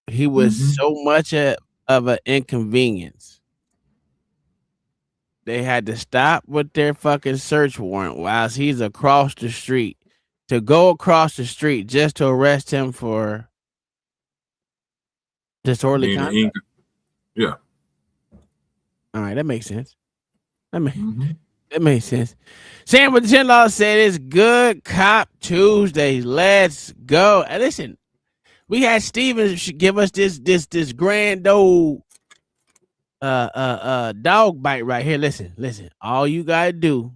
he was so much of an inconvenience. They had to stop with their fucking search warrant whilst he's across the street, to go across the street just to arrest him for disorderly conduct. Yeah. All right, that makes sense. That makes sense. Sam with the $10 said it's Good Cop Tuesday. Let's go. And listen, we had Steven give us this grand old dog bite right here. Listen. All you gotta do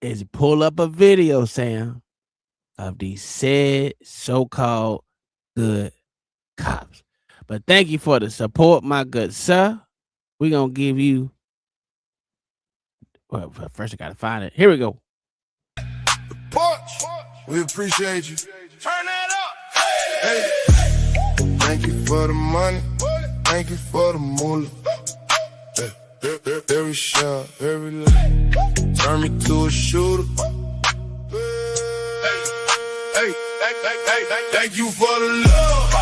is pull up a video, Sam, of these said so-called good cops. But thank you for the support, my good sir. We're gonna give you. Well, first I gotta find it. Here we go. Punch. We appreciate you. Turn that up. Hey. Thank you for the money. Thank you for the moolah. Every shot, every line. Turn me to a shooter. Hey. Thank you for the love.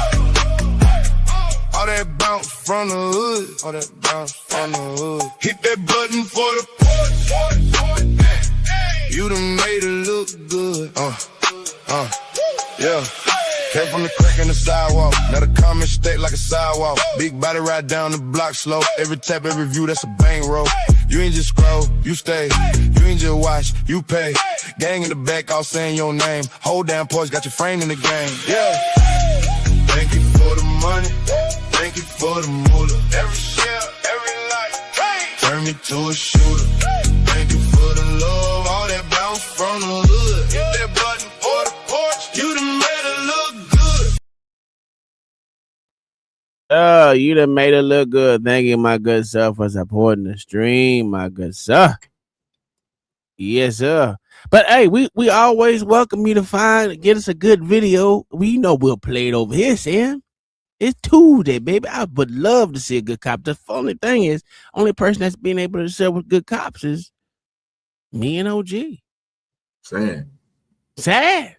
All that bounce from the hood. All that bounce from the hood. Hit that button for the porch. You done made it look good. Yeah. Came from the crack in the sidewalk. Now the comments stack like a sidewalk. Big body ride down the block slow. Every tap, every view, that's a bang roll. You ain't just scroll, you stay. You ain't just watch, you pay. Gang in the back, all saying your name. Hold down porch, got your frame in the game. Yeah. Thank you for the money. Thank you for the moolah. Every shell, every light. Turn me to a shooter. Thank you for the love. All that bounce from the hood. Hit that button for the porch. You done made it look good. Oh, you done made it look good. Thank you, my good sir, for supporting the stream, my good sir. Yes, sir. But hey, we always welcome you to get us a good video. We know we'll play it over here, Sam. It's Tuesday, baby. I would love to see a good cop. The only thing is, only person that's being able to share with good cops is me and OG. Sad.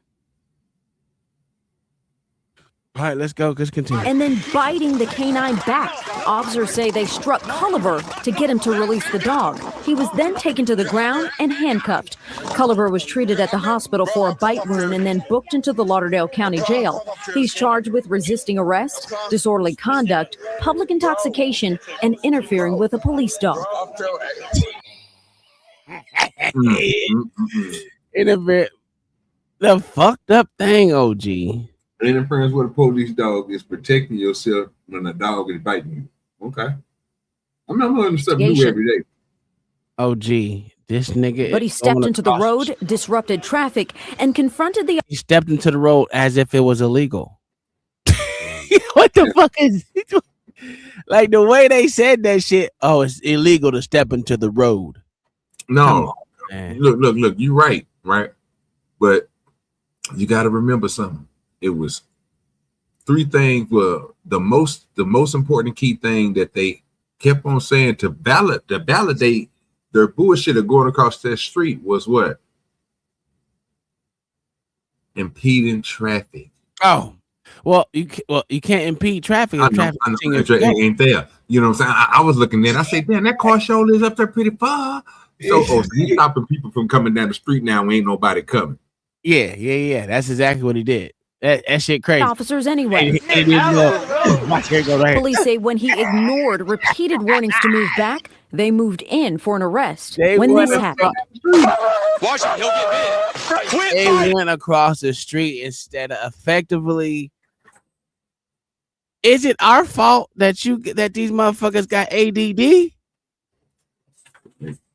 All right, let's go. Let's continue. And then biting the canine back. Officers say they struck Culliver to get him to release the dog. He was then taken to the ground and handcuffed. Culliver was treated at the hospital for a bite wound and then booked into the Lauderdale County Jail. He's charged with resisting arrest, disorderly conduct, public intoxication, and interfering with a police dog. The fucked up thing, OG. Interference with a police dog is protecting yourself when a dog is biting you. Okay. I'm not learning something new every day. OG, this nigga. But he stepped into the road, disrupted traffic, and confronted the. He stepped into the road as if it was illegal. What the fuck is it? Like the way they said that shit? Oh, it's illegal to step into the road. No, look. You're right? But you got to remember something. It was 3 things were the most important key thing that they kept on saying to validate their bullshit of going across that street was what? Impeding traffic. Oh, well, you can't impede traffic. If traffic ain't there. You know what I'm saying? I was looking at it. I said, damn, that car show is up there pretty far. So he's stopping people from coming down the street now. Ain't nobody coming. Yeah. That's exactly what he did. That shit crazy. Officers anyway. Watch, here it go right here. Police say when he ignored repeated warnings to move back, they moved in for an arrest. They When went this happened, Watch it, he'll get bit. Quit They fighting. went across the street instead of effectively. Is it our fault that these motherfuckers got ADD?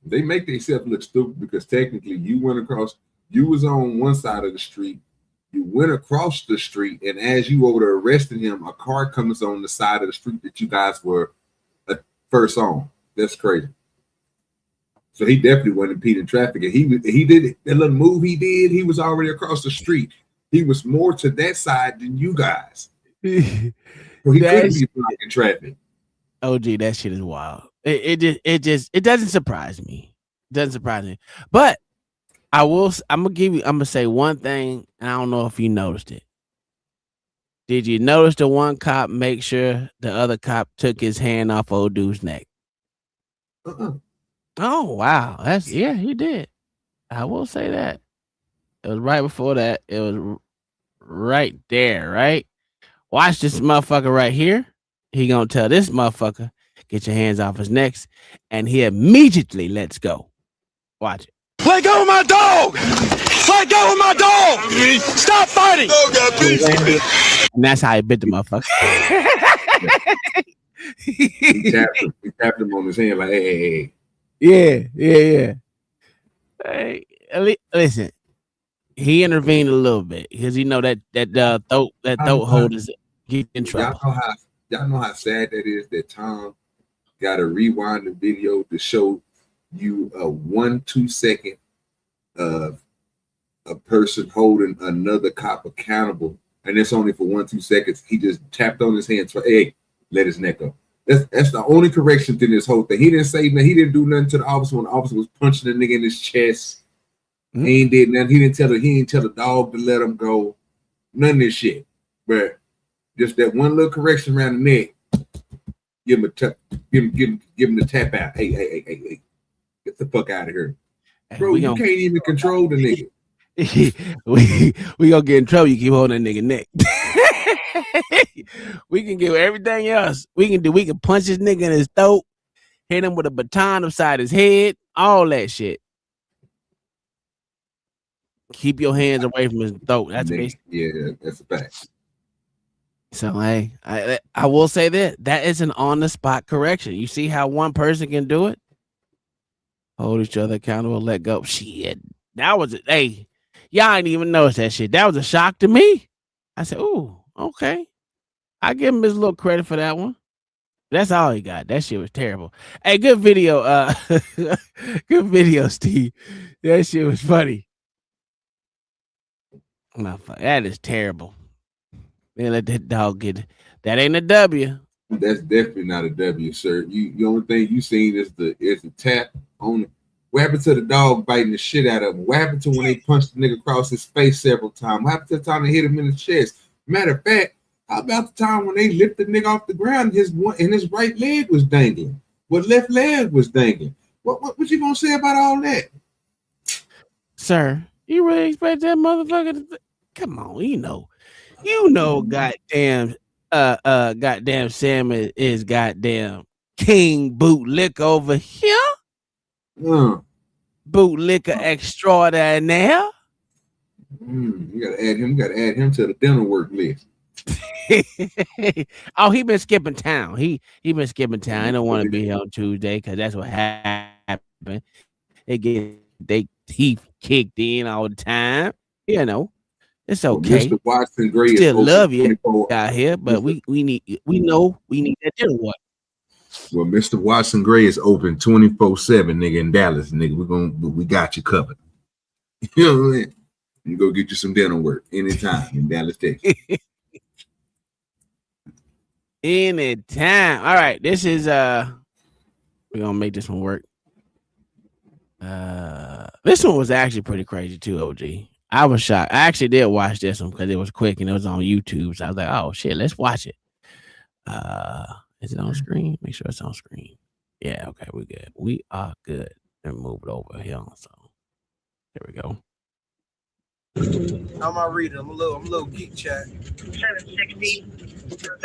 They make themselves look stupid because technically you was on one side of the street, you went across the street, and as you over there arresting him, a car comes on the side of the street that you guys were first on. That's crazy. So he definitely wasn't impeding traffic, and he did that little move he did. He was already across the street. He was more to that side than you guys. So he couldn't be blocking traffic. OG, that shit is wild. It doesn't surprise me. It doesn't surprise me. But I'm gonna say one thing, and I don't know if you noticed it. Did you notice the one cop make sure the other cop took his hand off old dude's neck? Oh wow. He did. I will say that. It was right before that. It was right there, right? Watch this motherfucker right here. He gonna tell this motherfucker, get your hands off his neck, and he immediately lets go. Watch it. Let go of my dog! Let go of my dog! Stop fighting! And that's how he bit the motherfucker. He tapped him on his hand like, hey. Yeah. Hey, listen, he intervened a little bit because you know that throat hold is get in trouble. Y'all know how sad that is that Tom got to rewind the video to show you a 1-2 second of a person holding another cop accountable, and it's only for 1-2 seconds. He just tapped on his hand for, hey, let his neck go. That's the only correction to this whole thing. He didn't say nothing. He didn't do nothing to the officer when the officer was punching the nigga in his chest. He ain't did nothing. He didn't tell the dog to let him go. None of this shit. But just that one little correction around the neck. Give him the tap out. Hey. Get the fuck out of here. Bro, you can't even control the nigga. we gonna get in trouble. You keep holding that nigga neck. We can give everything else. We can punch this nigga in his throat, hit him with a baton upside his head, all that shit. Keep your hands away from his throat. That's yeah, that's a fact. So hey, I will say that is an on the spot correction. You see how one person can do it? Hold each other accountable, let go. Shit. That was it. Hey, y'all ain't even notice that shit. That was a shock to me. I said, ooh, okay. I give him his little credit for that one. That's all he got. That shit was terrible. Hey, good video. Good video, Steve. That shit was funny. That is terrible. Man, let that dog get it. That ain't a W. That's definitely not a W, sir. The only thing you seen is the tap on it. What happened to the dog biting the shit out of him? What happened to when they punched the nigga across his face several times? What happened to the time they hit him in the chest? Matter of fact, how about the time when they lifted the nigga off the ground and his right leg was dangling? What left leg was dangling? What you gonna say about all that? Sir, you really expect that motherfucker to come on, you know, goddamn Sam is goddamn King Bootlicker over here. Bootlicker extraordinaire. You gotta add him to the dinner work list. Oh, he been skipping town. He been skipping town. I don't want to be here on Tuesday because that's what happened. They get they teeth kicked in all the time. You know, it's okay. Mr. Watson Gray still love you out here, but we need that dinner work. Well, Mr. Watson Gray is open 24/7, nigga, in Dallas, nigga. We got you covered. You know what I mean? You go get you some dental work anytime in Dallas, Texas. Anytime. All right, this is we're gonna make this one work. This one was actually pretty crazy too, OG. I was shocked. I actually did watch this one because it was quick and it was on YouTube. So I was like, oh shit, let's watch it. Is it on screen? Make sure it's on screen. Yeah, okay, we're good. We are good. And move it over here. So there we go. How am I reading? I'm a little geek chat. 760. 39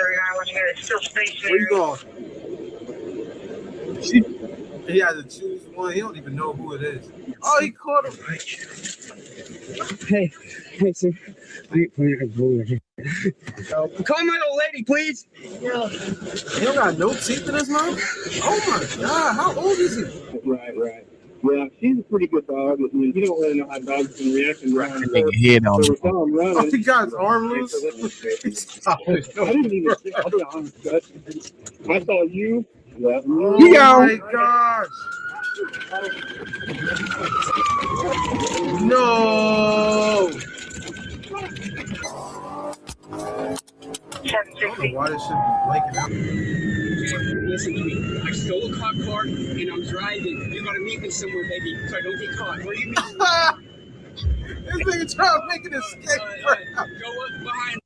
still stationary. Where you going? He has to choose one. He don't even know who it is. Oh, he caught him. Hey, sir. Call my old lady, please. Yeah. He don't got no teeth in his mouth? Oh my God, how old is he? Right. Yeah, she's a pretty good dog. You don't really know how dogs can react and run. Head on. Oh, he got his arm loose. I didn't even see. I'll be honest. I saw you. Yeah. Oh my gosh. No. I don't know why this should be blanking out. Listen to me. I stole a cop car and I'm driving. You gotta meet me somewhere, baby, so I don't get caught. Where you meet? This nigga trying to make an escape. Go up behind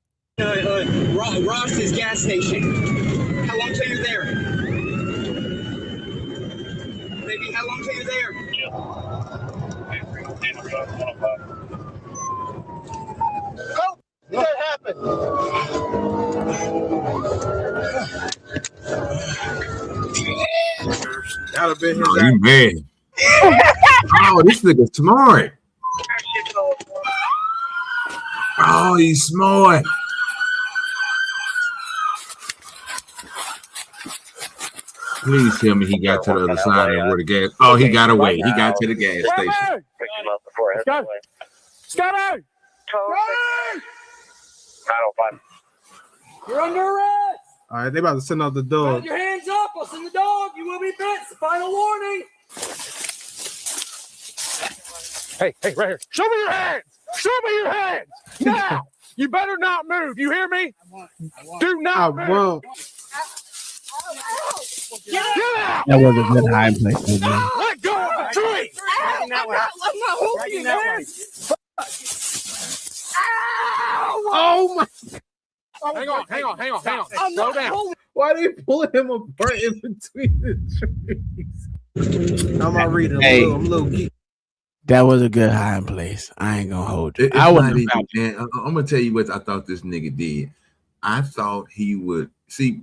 Ross's gas station. How long till you're there? Baby, how long till you're there? Oh, what happened? That'd have been his Oh, you mad. Oh, this nigga smart. Oh, he's smart. Please tell me he got to the other side of where the gas. Oh, he got away. He got to the gas station. Scotty! You're under arrest! All right, they about to send out the dog. Put your hands up! I'll send the dog! You will be bit! It's the final warning! Hey, right here. Show me your hands! Show me your hands! Now! You better not move. You hear me? Do not move. Whoa. Get out! That was a good high place. Let go of the tree! I'm not holding you, man! Oh my. Hang on. Slow down. Why they pulling him apart in between the trees? How am I reading? Hey. I'm a little geek. That was a good hiding place. I ain't gonna hold you. It's I not was even, man, I'm gonna tell you what I thought this nigga did. I thought he would see.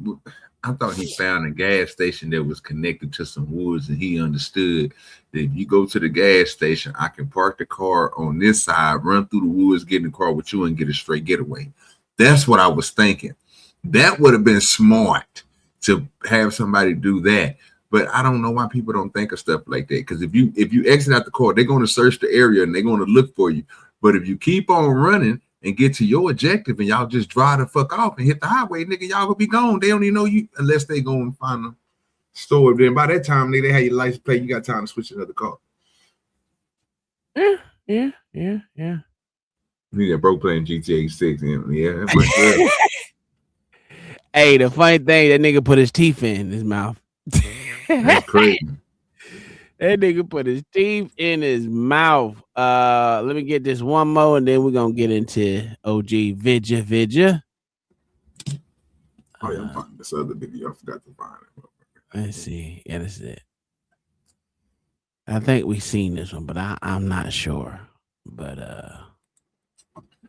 I thought he found a gas station that was connected to some woods, and he understood that if you go to the gas station, I can park the car on this side, run through the woods, get in the car with you, and get a straight getaway. That's what I was thinking. That would have been smart to have somebody do that. But I don't know why people don't think of stuff like that. Because if you exit out the car, they're going to search the area and they're going to look for you. But if you keep on running and get to your objective and y'all just drive the fuck off and hit the highway, nigga, y'all will be gone. They don't even know you unless they go and find a store. Then by that time, they have your license plate. You got time to switch another car. Yeah. Nigga broke playing GTA 6. Yeah, that's my good. Hey, the funny thing, that nigga put his teeth in his mouth. That's crazy. That nigga put his teeth in his mouth. Let me get this one more, and then we're gonna get into OG Vidya. Oh yeah, I'm finding this other video. I forgot to find it. Let's see. Yeah, this is it. I think we've seen this one, but I'm not sure. But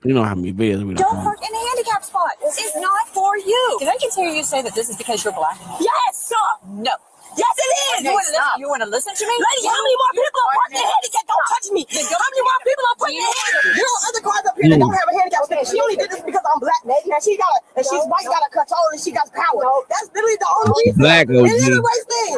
you know how many videos we don't park in a handicap spot. This is not for you. Did I just hear you say that this is because you're black? Yes. Stop. No. Yes, it is. Okay, you want to listen to me? Lady, how many more people are parking in handicap? Don't touch me. How many more people are putting in handicap? There are other cars up here that don't have a handicap stand. She only did this because I'm black, lady. And she's white, got a control, and she got power. That's literally the only reason. Black OG. It is a race thing.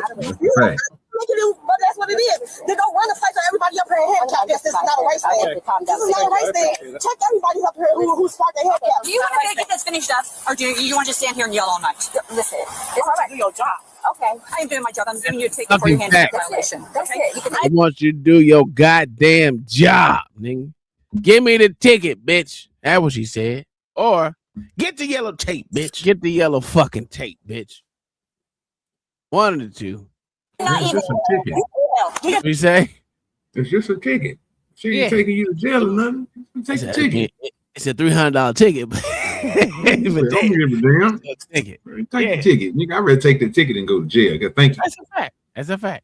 But that's what it is. They go run a fight so everybody up here in handicap. This is not a race thing. This is not a race thing. Check everybody up here who's parked in handicap. Do you want to get this finished up, or do you want to just stand here and yell all night? Listen, it's all right. Do your job. Okay, I am doing my job. I'm giving you a ticket for your handicap violation. That's it. You can. I want you to do your goddamn job, nigga. Give me the ticket, bitch. That's what she said. Or get the yellow tape, bitch. Get the yellow fucking tape, bitch. One of the two. It's just a ticket. What you say? It's just a ticket. She ain't taking you to jail or nothing. Take the ticket. It's a $300 ticket. But don't give a damn. Ticket. Take the ticket. Nigga, I'd rather take the ticket and go to jail. Thank you. That's a fact. That's a fact.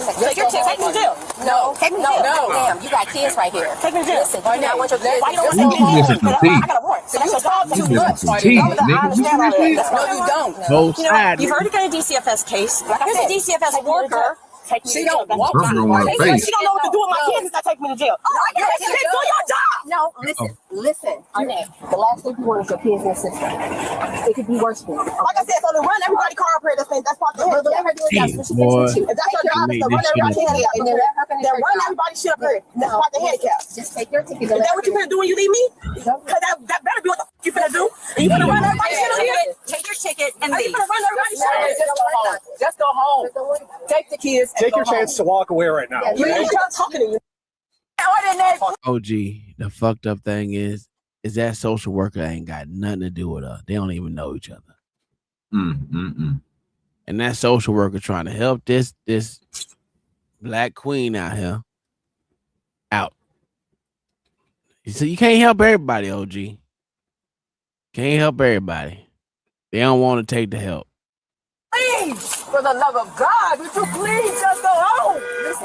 Take your ticket. Take me to jail. No. Take me to jail. No. Damn, you got kids right here. Take me to jail. Listen, you not want your kids. Why you don't want to You missing some teeth. I got a warrant. So that's your job too You much. missing some teeth, nigga. You see this shit? No, you don't. Both You know, sides. you've already got a DCFS case. Here's a DCFS worker. She don't walk Something wrong with her face. She don't know what to do with my kids if I take me to jail. Oh, I got to do your job. No, listen. The last thing you want is your kids in the system. It could be worse for you. Like I said, so to run everybody car up here, that's part of the let her do it. Boy, If that's your job, is to run everybody handicap. And then run everybody shit up here. That's part of the handicap. Just take your ticket. Is that what you finna do when you leave me? Because that better be what the fuck you finna do. And you finna run everybody shit up here? Take your ticket and leave. You finna run everybody shit up here? Just go home. Take the kids. Take your chance to walk away right now. You're not talking to you. OG, the fucked up thing is that social worker ain't got nothing to do with her. They don't even know each other. And that social worker trying to help this black queen out here out. So you can't help everybody, OG. Can't help everybody. They don't want to take the help. Please, for the love of God, would you please just go home?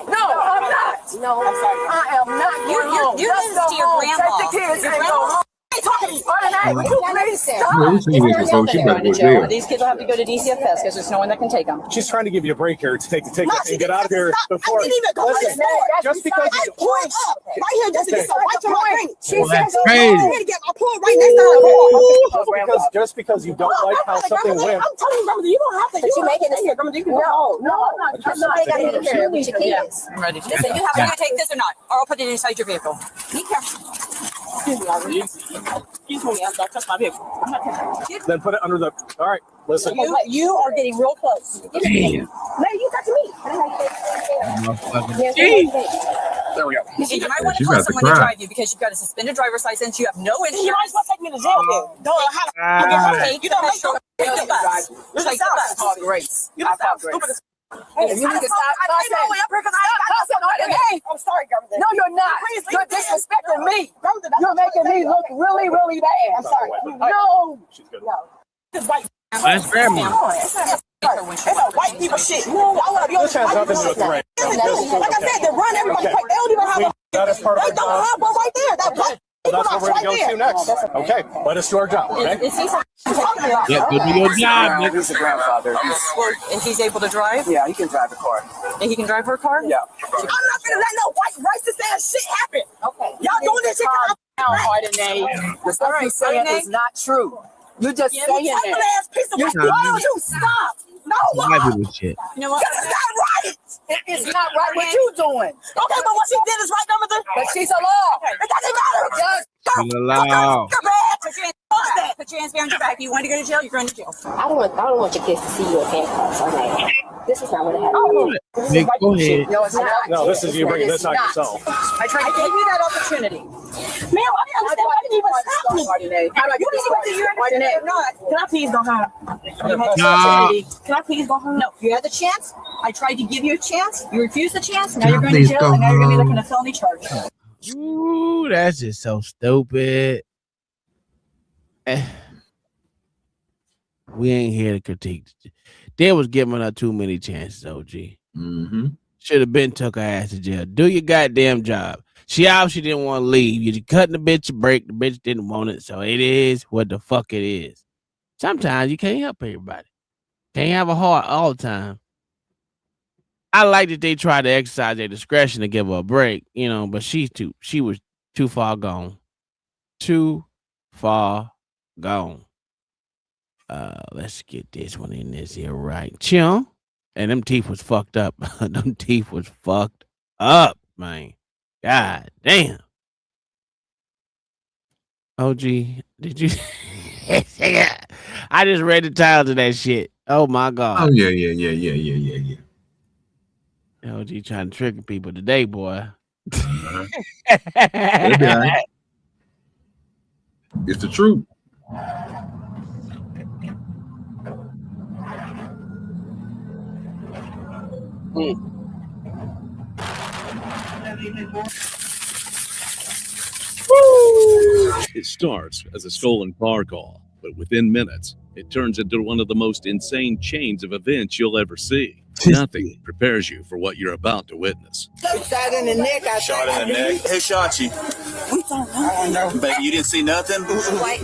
No, I'm not. No, I'm sorry. I am not going home. You listen to your grandma. Take the kids and go home. Talking would you please stop? These kids will have to go to DCFS because there's no one that can take them. She's trying to give you a break here to take the ticket and get out of here before. I didn't even go Listen, just because I pulled up right here just to get some white point. She Well, said that's crazy. I pulled right next to her. just because you don't like how something went. I'm telling you, grandmother, you don't have to. You making this here, grandmother. You can go home. No, I'm not. I'm not taking care of your kids. I'm ready. Listen, you have to take this or not, or I'll put it inside your vehicle. Be careful. Excuse me, I'm not touching my vehicle. Then put it under the. All right, listen. You are getting real close. Damn. No, you touching me. There we go. You might want to She's call about to someone to cry. drive you because you've got a suspended driver's license. You have no insurance. You might as well take me to jail. No, you don't make no take the bus. Take the bus. Grace. You don't sound stupid. Hey, you need to stop. I'm sorry, government. No, you're not. You're disrespecting me. You're making me look really, really bad. I'm sorry. No. That's grandma. It's a white people shit. I want to be on This has nothing to do with the rain. Like I said, they run everybody. They don't even have a. That is part of They our don't job. have one right there. That black. That's what we're going to go to next. Okay, let us do our job. Okay. Is he talking about? Yeah, go do your job, nigga. He's the grandfather. And he's able to drive? Yeah, he can drive the car. And he can drive her car? Yeah. I'm not gonna let no white racist ass shit happen. Okay. Y'all doing this shit? The stuff you're saying is not true. You're just saying You it. ass piece of shit. Why don't you stop? No, White people shit. You know what? That's not right. It's not right what you doing. Okay, but what she did is right, grandmother. But she's a law. It doesn't matter. Just She's a law. You're bad. Put your hands behind your back. You want to go to jail? You're going to jail. I don't want your kids to see you in handcuffs. Okay. This is not what happened. Nick, go ahead. No, it's not. No, this is you bringing this on yourself. I gave you that opportunity. Ma'am, I didn't understand why you didn't even stop me. You didn't even see what Can I please go home? Can I please go home? No, you had the chance. I tried to give you a chance. You refused the chance. Now you're going to jail, and now you're going to be looking at a felony charge. Ooh, that's just so stupid. We ain't here to critique. They was giving her too many chances, OG. Should have been took her ass to jail. Do your goddamn job. She obviously didn't want to leave. You cutting the bitch a break. The bitch didn't want it, so it is what the fuck it is. Sometimes you can't help everybody. Can't have a heart all the time. I like that they tried to exercise their discretion to give her a break, you know, but she was too far gone. Too far gone. Let's get this one in this here right. Chill. And them teeth was fucked up. Them teeth was fucked up, man. God damn. OG, did you? I just read the title of that shit. Oh my God. Oh yeah. OG trying to trick people today, boy. It'll be all right. It's the truth. It starts as a stolen car call, but within minutes, it turns into one of the most insane chains of events you'll ever see. Nothing prepares you for what you're about to witness. Shot in the neck. Shot in the neck. Who shot you? We don't know. Baby, you didn't see nothing?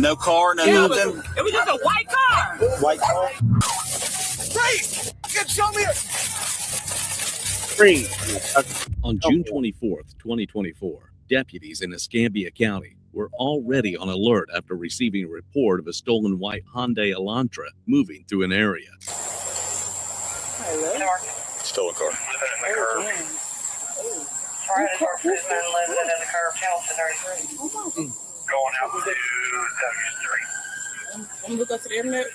No car, no nothing? It was just a white car. White car? Freeze! Show me On June 24th, 2024, deputies in Escambia County were already on alert after receiving a report of a stolen white Hyundai Elantra moving through an area. Stolen car. Going out to I'm gonna go to the internet.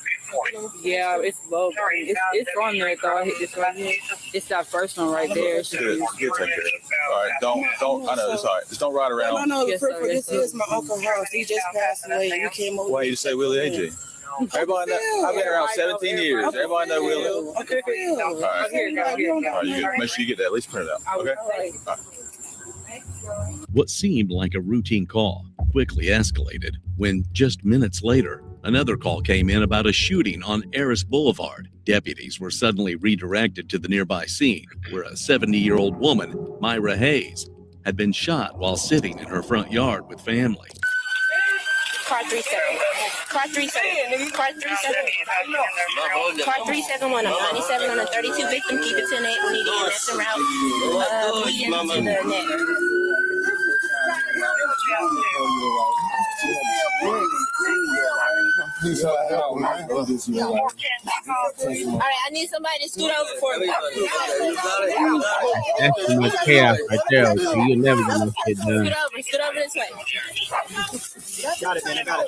Yeah, it's low. It's on there though. I hit this right here. It's that first one right there. Good, take care of it. All right, don't. I know it's all right. Just don't ride around. No, Yes, sir, this is my Uncle House. He just passed away. You came over. Why you say Willie AJ? Everybody know, I've been around 17 years. Everybody know Willie. Okay. All right. All right, you good. Make sure you get that. At least print it out. Okay. All right. What seemed like a routine call quickly escalated when just minutes later, another call came in about a shooting on Eris Boulevard. Deputies were suddenly redirected to the nearby scene where a 70-year-old woman, Myra Hayes, had been shot while sitting in her front yard with family. Car 37. Car 37. Car 37. Car 371. I'm 97 on a 32 victim. Keep it 10-8. We need to get this around. Bleeding to the neck. All right, I need somebody to scoot over for me. That's too much chaos right there. So you'll never get no shit done. Scoot over this way. Got it, man. I got it.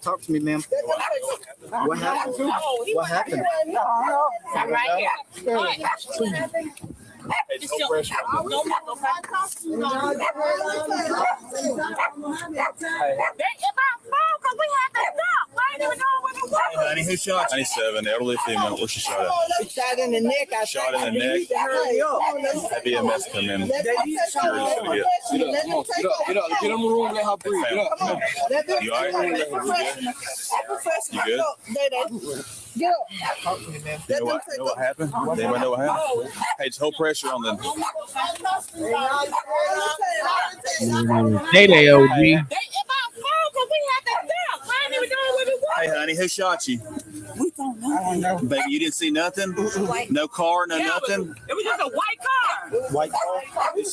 Talk to me, ma'am. What happened? What happened? I'm right here. It's no pressure. Honey, who shot you? 97, elderly female. Where's she shot at? Shot in the neck. Shot in the neck. Have EMS come in. Security's gonna get. Get up. Get in the room. Let her breathe. Get up. You all right? You good? Get up. Talk to me, man. You know what happened? Anybody know what happened? Hey, just hold pressure on the. Day, OG. Hey, honey, who shot you? We don't know. Baby, you didn't see nothing? No car, no nothing? It was just a white car. White car? All right,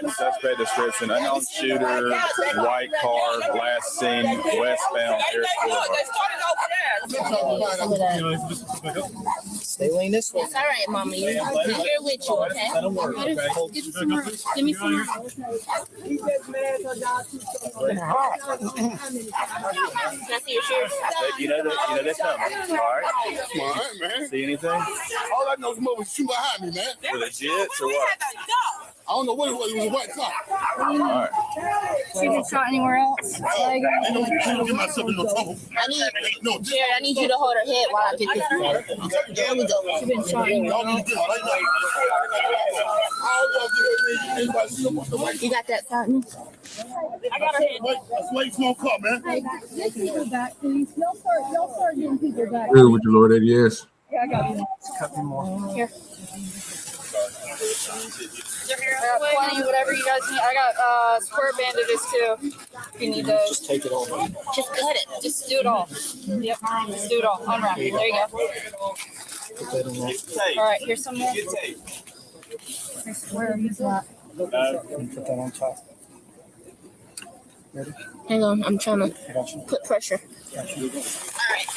suspect description, unknown shooter, white car, last seen westbound Eris Boulevard. Stay lean this way. It's all right, Mama. You're here with you, okay? Give me some more. Can I see your shirt? You know they're coming. All right. All right, man. See anything? All I know is moving shoot behind me, man. With a jet or what? I don't know what it was. It was a white car. All right. She been shot anywhere else? I don't get myself in no trouble. Jared, I need you to hold her head while I get this. There we go. She been shot anywhere else. You got that, Fountain? I got her head. That's why you won't come, man. Get people back, please. Y'all start getting people back. Good with your Lord, yes. Yeah, I got you. Cut me more. Here. 20, whatever you guys need. I got square bandages too. If you need those. Just take it all. Just cut it. Just do it all. Yep. Just do it all. Unwrap. There you go. All right. Here's some more. Where is that? Put that on top. Ready? Hang on. I'm trying to put pressure. All right.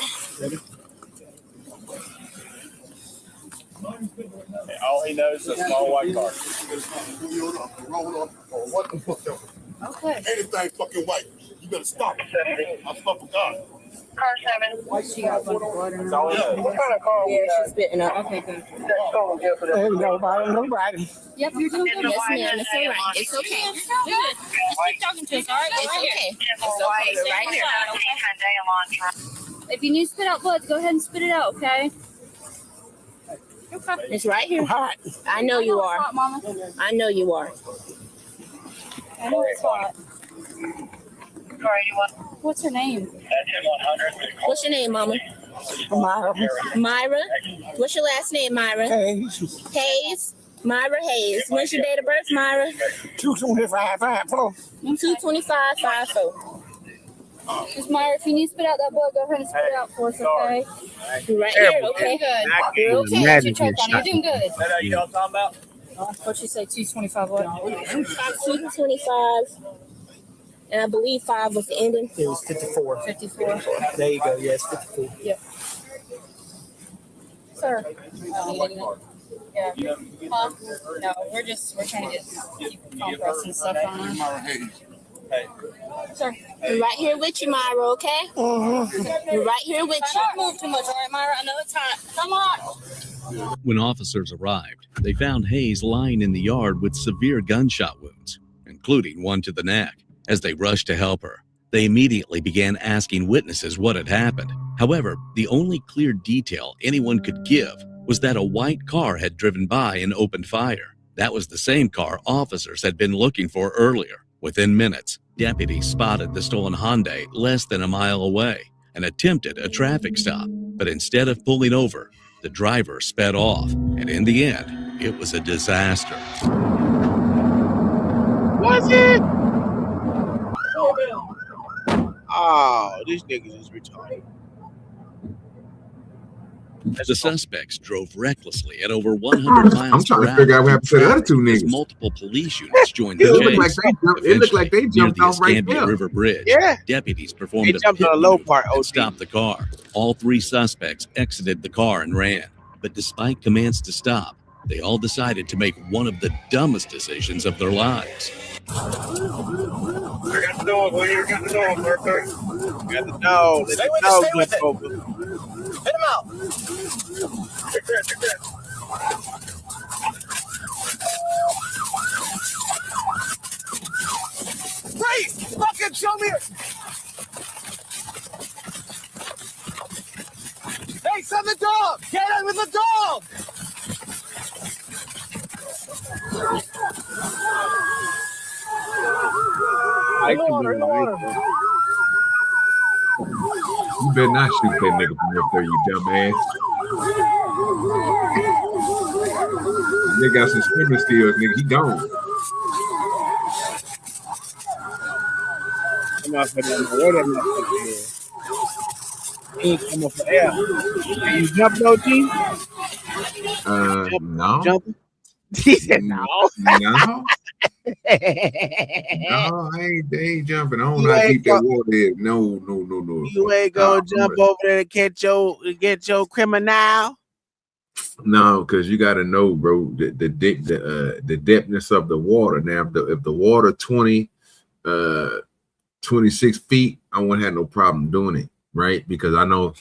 Ready? All he knows is a small white car. What the fuck? Okay. Anything fucking white. You better stop it. I swear for God. Car 7. She got a bunch of blood in her. What kind of car? Yeah, she's spitting up. Okay, good. There you go. Nobody. Yep, you're doing good. Yes, ma'am. It's all right. It's okay. Good. Just keep talking to us, all right? It's okay. It's okay. Right here. If you need to spit out blood, go ahead and spit it out, okay? It's right here. Hot. I know you are. Hot, Mama. I know you are. I know it's hot. What's her name? What's your name, Mama? Myra. Myra. What's your last name, Myra? Hayes. Hayes. Myra Hayes. When's your date of birth, Myra? 22554. 22554. Miss Myra, if you need to spit out that blood, go ahead and spit it out for us, okay? You're right here, okay? You're okay. You're okay. Choke on. You're doing good. Is that how you all talking about? What'd you say? 225 what? 225. And I believe 5 was the ending. It was 54. 54. There you go. Yes, 54. Yep. Sir. Yeah. Huh? No, we're trying to keep compress and stuff on us. Sir. We're right here with you, Myra, okay? We're right here with you. Don't move too much, all right, Myra? I know it's hot. Come on. When officers arrived, they found Hayes lying in the yard with severe gunshot wounds, including one to the neck. As they rushed to help her, they immediately began asking witnesses what had happened. However, the only clear detail anyone could give was that a white car had driven by and opened fire. That was the same car officers had been looking for earlier. Within minutes, deputies spotted the stolen Hyundai less than a mile away and attempted a traffic stop. But instead of pulling over, the driver sped off, and in the end, it was a disaster. Was it? Oh, these niggas is retarded. The suspects drove recklessly at over 100 miles I'm trying per to figure out what happened to the other two as niggas. Multiple police units joined the It looked chase. like they jumped off right Escambia there. River Bridge. Yeah. Deputies performed They a jumped pit on a low maneuver part, and OD. stopped the car. All 3 suspects exited the car and ran. But despite commands to stop, they all decided to make one of the dumbest decisions of their lives. I got the dog. Well, you got the dog, Arthur. Got the dog. Let the dog jump over. Hit him out. Check that. Please, fucking show me it. Hey, son, the dog. Get in with the dog. I In the water. You better not shoot that nigga from up there, you dumbass. Nigga got some swimming skills, nigga. He gone. Come on, for that water, motherfucker. He ain't come up for air. You jumping, OG? No. Jumping? He said no. No. No, they ain't jumping. I don't know how deep that water is. No. You ain't gonna jump over there to get your criminal. No, because you got to know, bro, the depthness of the water. Now, if the water 26 feet, I wouldn't have no problem doing it, right? Because I know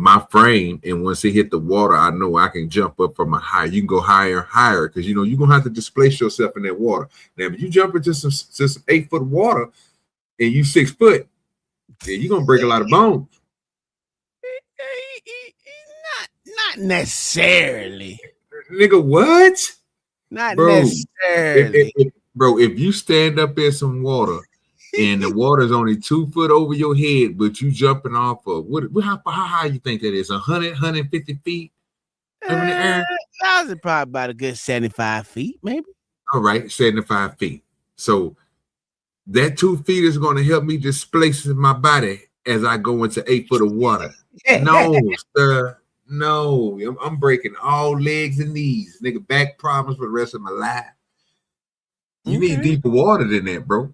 my frame, and once it hit the water, I know I can jump up from a high. You can go higher, because you're gonna have to displace yourself in that water. Now, if you jump into some 8-foot water and you 6 foot, yeah, you're gonna break a lot of bones. Not necessarily. Nigga, what? Not necessarily. If you stand up in some water and the water's only 2 foot over your head, but you jumping off of how high you think that is? 100, 150 feet in the air? That was probably about a good 75 feet, maybe. All right, 75 feet. So that 2 feet is going to help me displace my body as I go into 8 foot of water. No, sir. No, I'm breaking all legs and knees. Nigga, back problems for the rest of my life. You need deeper water than that, bro.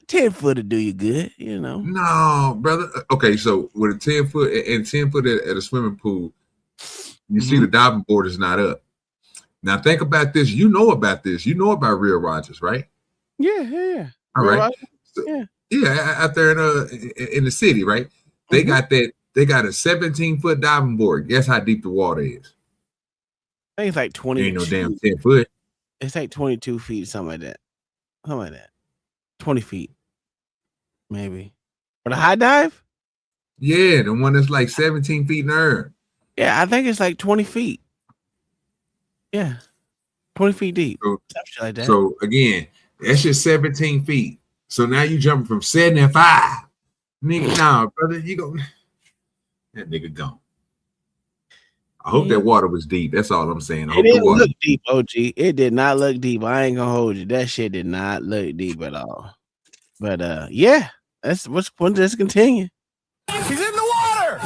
10 foot to do you good, you know. No, brother. Okay, so with a 10 foot and 10 foot at a swimming pool, you see the diving board is not up. Now think about this. You know about this. You know about Real Rogers, right? Yeah. All right. So, yeah, out there in the city, right? They got that. They got a 17-foot diving board. Guess how deep the water is? I think it's like 20. Ain't no damn 10 foot. It's like 22 feet, something like that. 20 feet, maybe. For the high dive? Yeah, the one that's like 17 feet in the air. Yeah, I think it's like 20 feet. Yeah, 20 feet deep. So, something like that. So again, that's just 17 feet. So now you jumping from 75. Nigga, nah, brother, you go. That nigga gone. I hope that water was deep. That's all I'm saying. I hope It the didn't water. look deep, OG. It did not look deep. I ain't gonna hold you. That shit did not look deep at all. But yeah, let's continue. He's in the water.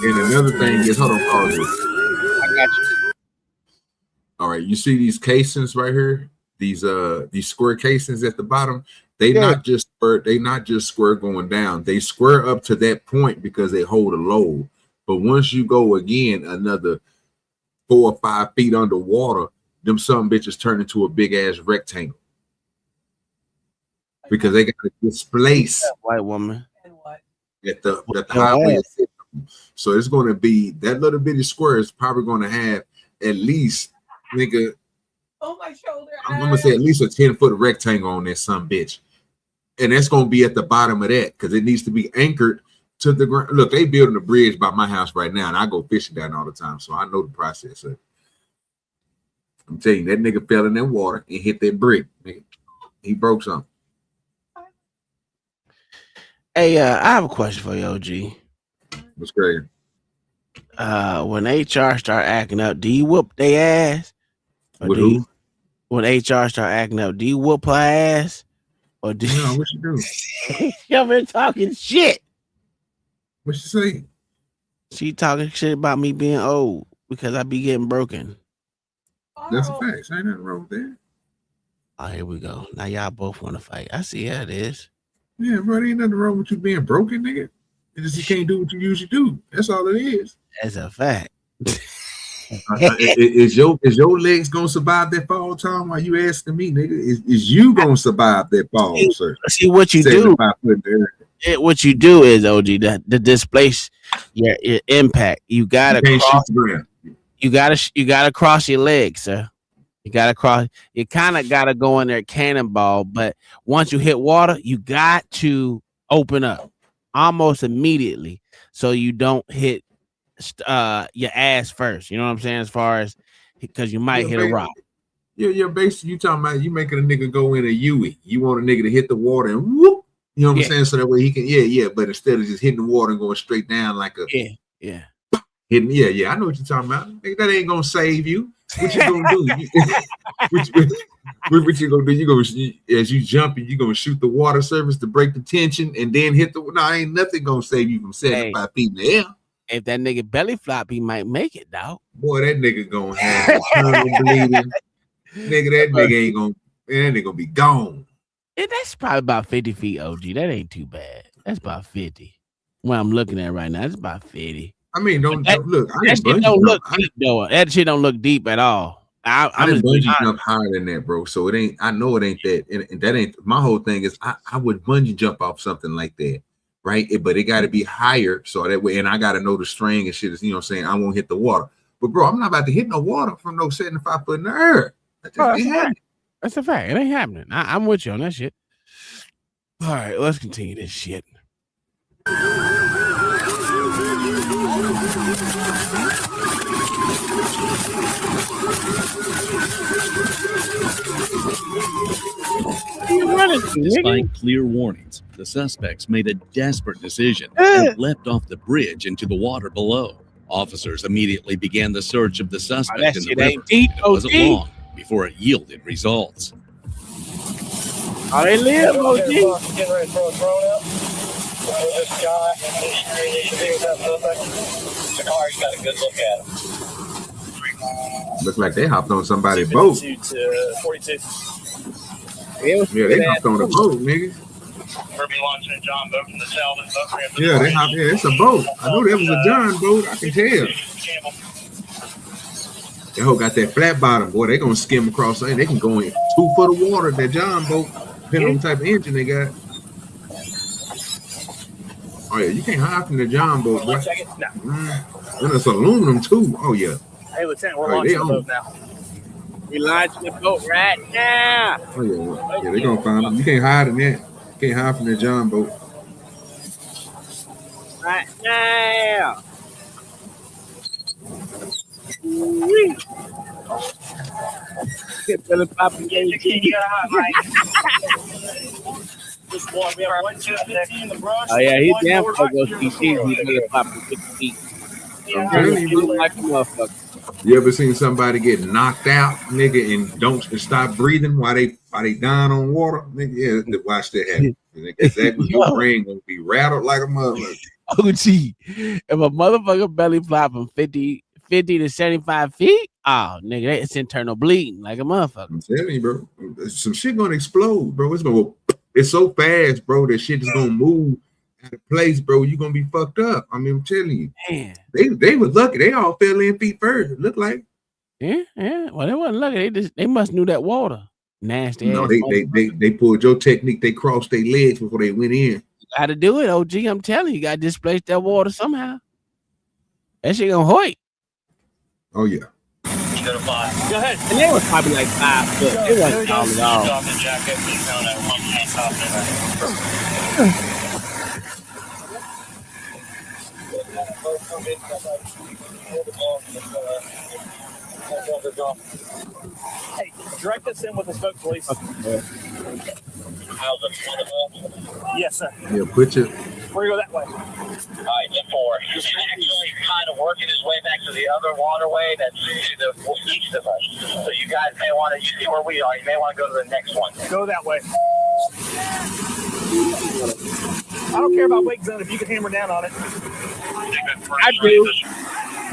And another thing is, hold on, pause this. I got you. All right, you see these casings right here? These square casings at the bottom. They not just square going down. They square up to that point because they hold a load. But once you go again another 4 or 5 feet underwater, them some bitches turn into a big ass rectangle because they got to displace that white woman that the highway is sitting on. So it's going to be that little bitty square is probably going to have at least, nigga. Oh, my shoulder. I'm gonna say at least a 10-foot rectangle on that some bitch, and that's gonna be at the bottom of that because it needs to be anchored to the ground. Look, they building a bridge by my house right now, and I go fishing down all the time, so I know the process. So I'm telling you, that nigga fell in that water and hit that brick. Nigga. He broke something. Hey, I have a question for you, OG. What's crazy? When HR start acting up, do you whoop their ass? With who? When HR start acting up, do you whoop her ass? Or do no, what you do? Y'all been talking shit. What she say? She talking shit about me being old because I be getting broken. That's a fact. Ain't nothing wrong with that. Oh, here we go. Now y'all both want to fight. I see how it is. Yeah, bro, ain't nothing wrong with you being broken, nigga. It's just you can't do what you usually do. That's all it is. That's a fact. Is your legs gonna survive that fall, Tom? Why you asking me, nigga? Is you gonna survive that fall, sir? See what you do. What you do is, OG, the displace your impact. You gotta cross. You gotta cross your legs, sir. You gotta cross. You kind of gotta go in there cannonball, but once you hit water, you got to open up almost immediately so you don't hit your ass first. You know what I'm saying? As far as because you might hit a rock. You're basically you talking about you making a nigga go in a Yui. You want a nigga to hit the water and whoop. You know what I'm saying? So that way he can but instead of just hitting the water and going straight down like a hitting I know what you're talking about. Nigga, that ain't gonna save you. What you gonna do? What you gonna do? You gonna as you jump and you gonna shoot the water surface to break the tension and then hit the ain't nothing gonna save you from 75 feet in the air. If that nigga belly flop, he might make it, dog. Boy, that nigga gonna have internal bleeding. Nigga, that nigga ain't gonna that nigga gonna be gone. Yeah, that's probably about 50 feet, OG. That ain't too bad. That's about 50. What I'm looking at right now, it's about 50. I mean, don't look. That shit don't look deep, though. That shit don't look deep at all. I didn't bungee jump higher than that, bro. So it ain't. I know it ain't that. And that ain't my whole thing. Is I would bungee jump off something like that, right? But it got to be higher so that way. And I got to know the string and shit. Is, you know what I'm saying? I won't hit the water. But bro, I'm not about to hit no water from no 75 foot in the air. That's a fact. It ain't happening. I'm with you on that shit. All right, let's continue this shit. Despite clear warnings, the suspects made a desperate decision and leapt off the bridge into the water below. Officers immediately began the search of the suspect in the river. It wasn't long before it yielded results. Oh, they live, OG. Getting ready to throw a drone out. This guy, the car's got a good look at him. Look like they hopped on somebody's boat. 42. Yeah, they hopped on the boat, nigga. We'll be launching a John boat from the Sheldon boat ramp. Yeah, they hopped. Yeah, it's a boat. I know that was a John boat. I can tell. That hoe got that flat bottom, boy. They gonna skim across. They can go in 2 foot of water. That John boat, depending on the type of engine they got. Oh yeah, you can't hide from the John boat, bro. And it's aluminum too. Oh yeah. Hey, Lieutenant, we're launching the boat now. We launching the boat right now. Oh yeah, they're gonna find them. You can't hide in that. You can't hide from that John boat. Right now. Woo-wee. Billy Poppin' gave you Oh yeah, he damn sure goes PT. He Billy Poppin' 50 feet. I'm telling you, bro. Like a motherfucker. You ever seen somebody get knocked out, nigga, and don't stop breathing while they dying on water? Nigga, yeah, watch that happen. Exactly, your brain gonna be rattled like a motherfucker. Oh gee, if a motherfucker belly flop from 50 to 75 feet, oh nigga, it's internal bleeding like a motherfucker. I'm telling you, bro, some shit gonna explode, bro. It's gonna go. It's so fast, bro. That shit is gonna move out of place, bro. You gonna be fucked up. I mean, I'm telling you. Man. They was lucky. They all fell in feet first. It looked like. Yeah. Well, they wasn't lucky. They must knew that water. Nasty. No, they pulled your technique. They crossed their legs before they went in. How to do it, OG? I'm telling you, got to displace that water somehow. That shit gonna hoit. Oh yeah. Go ahead. And they was probably like 5 foot. It wasn't tall at all. Hey, direct us in with the smoke, please. Yes, sir. Yeah, put your. We're gonna go that way. All right, 4. He's actually kind of working his way back to the other waterway that's to the east of us. So you guys may want to, you see where we are, you may want to go to the next one. Go that way. I don't care about wake zone if you can hammer down on it. I do.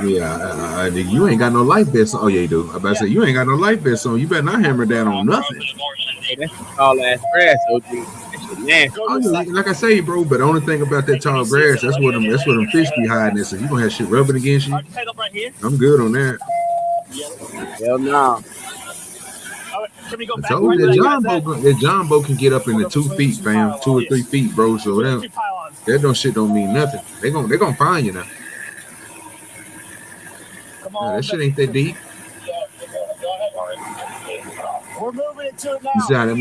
Yeah, you ain't got no life vest on. Oh yeah, you do. I about to say you ain't got no life vest on. You better not hammer down on nothing. Hey, that's some tall ass grass, OG. That shit nasty. Oh, yeah, like I say, bro. But the only thing about that tall grass, that's where them fish be hiding. It. So you gonna have shit rubbing against you. I'm good on that. Hell no. I told you that John boat can get up into 2 feet, fam, 2 or 3 feet, bro. So that shit don't mean nothing. They gonna find you now. No, that shit ain't that deep. We're moving into it now. You see how that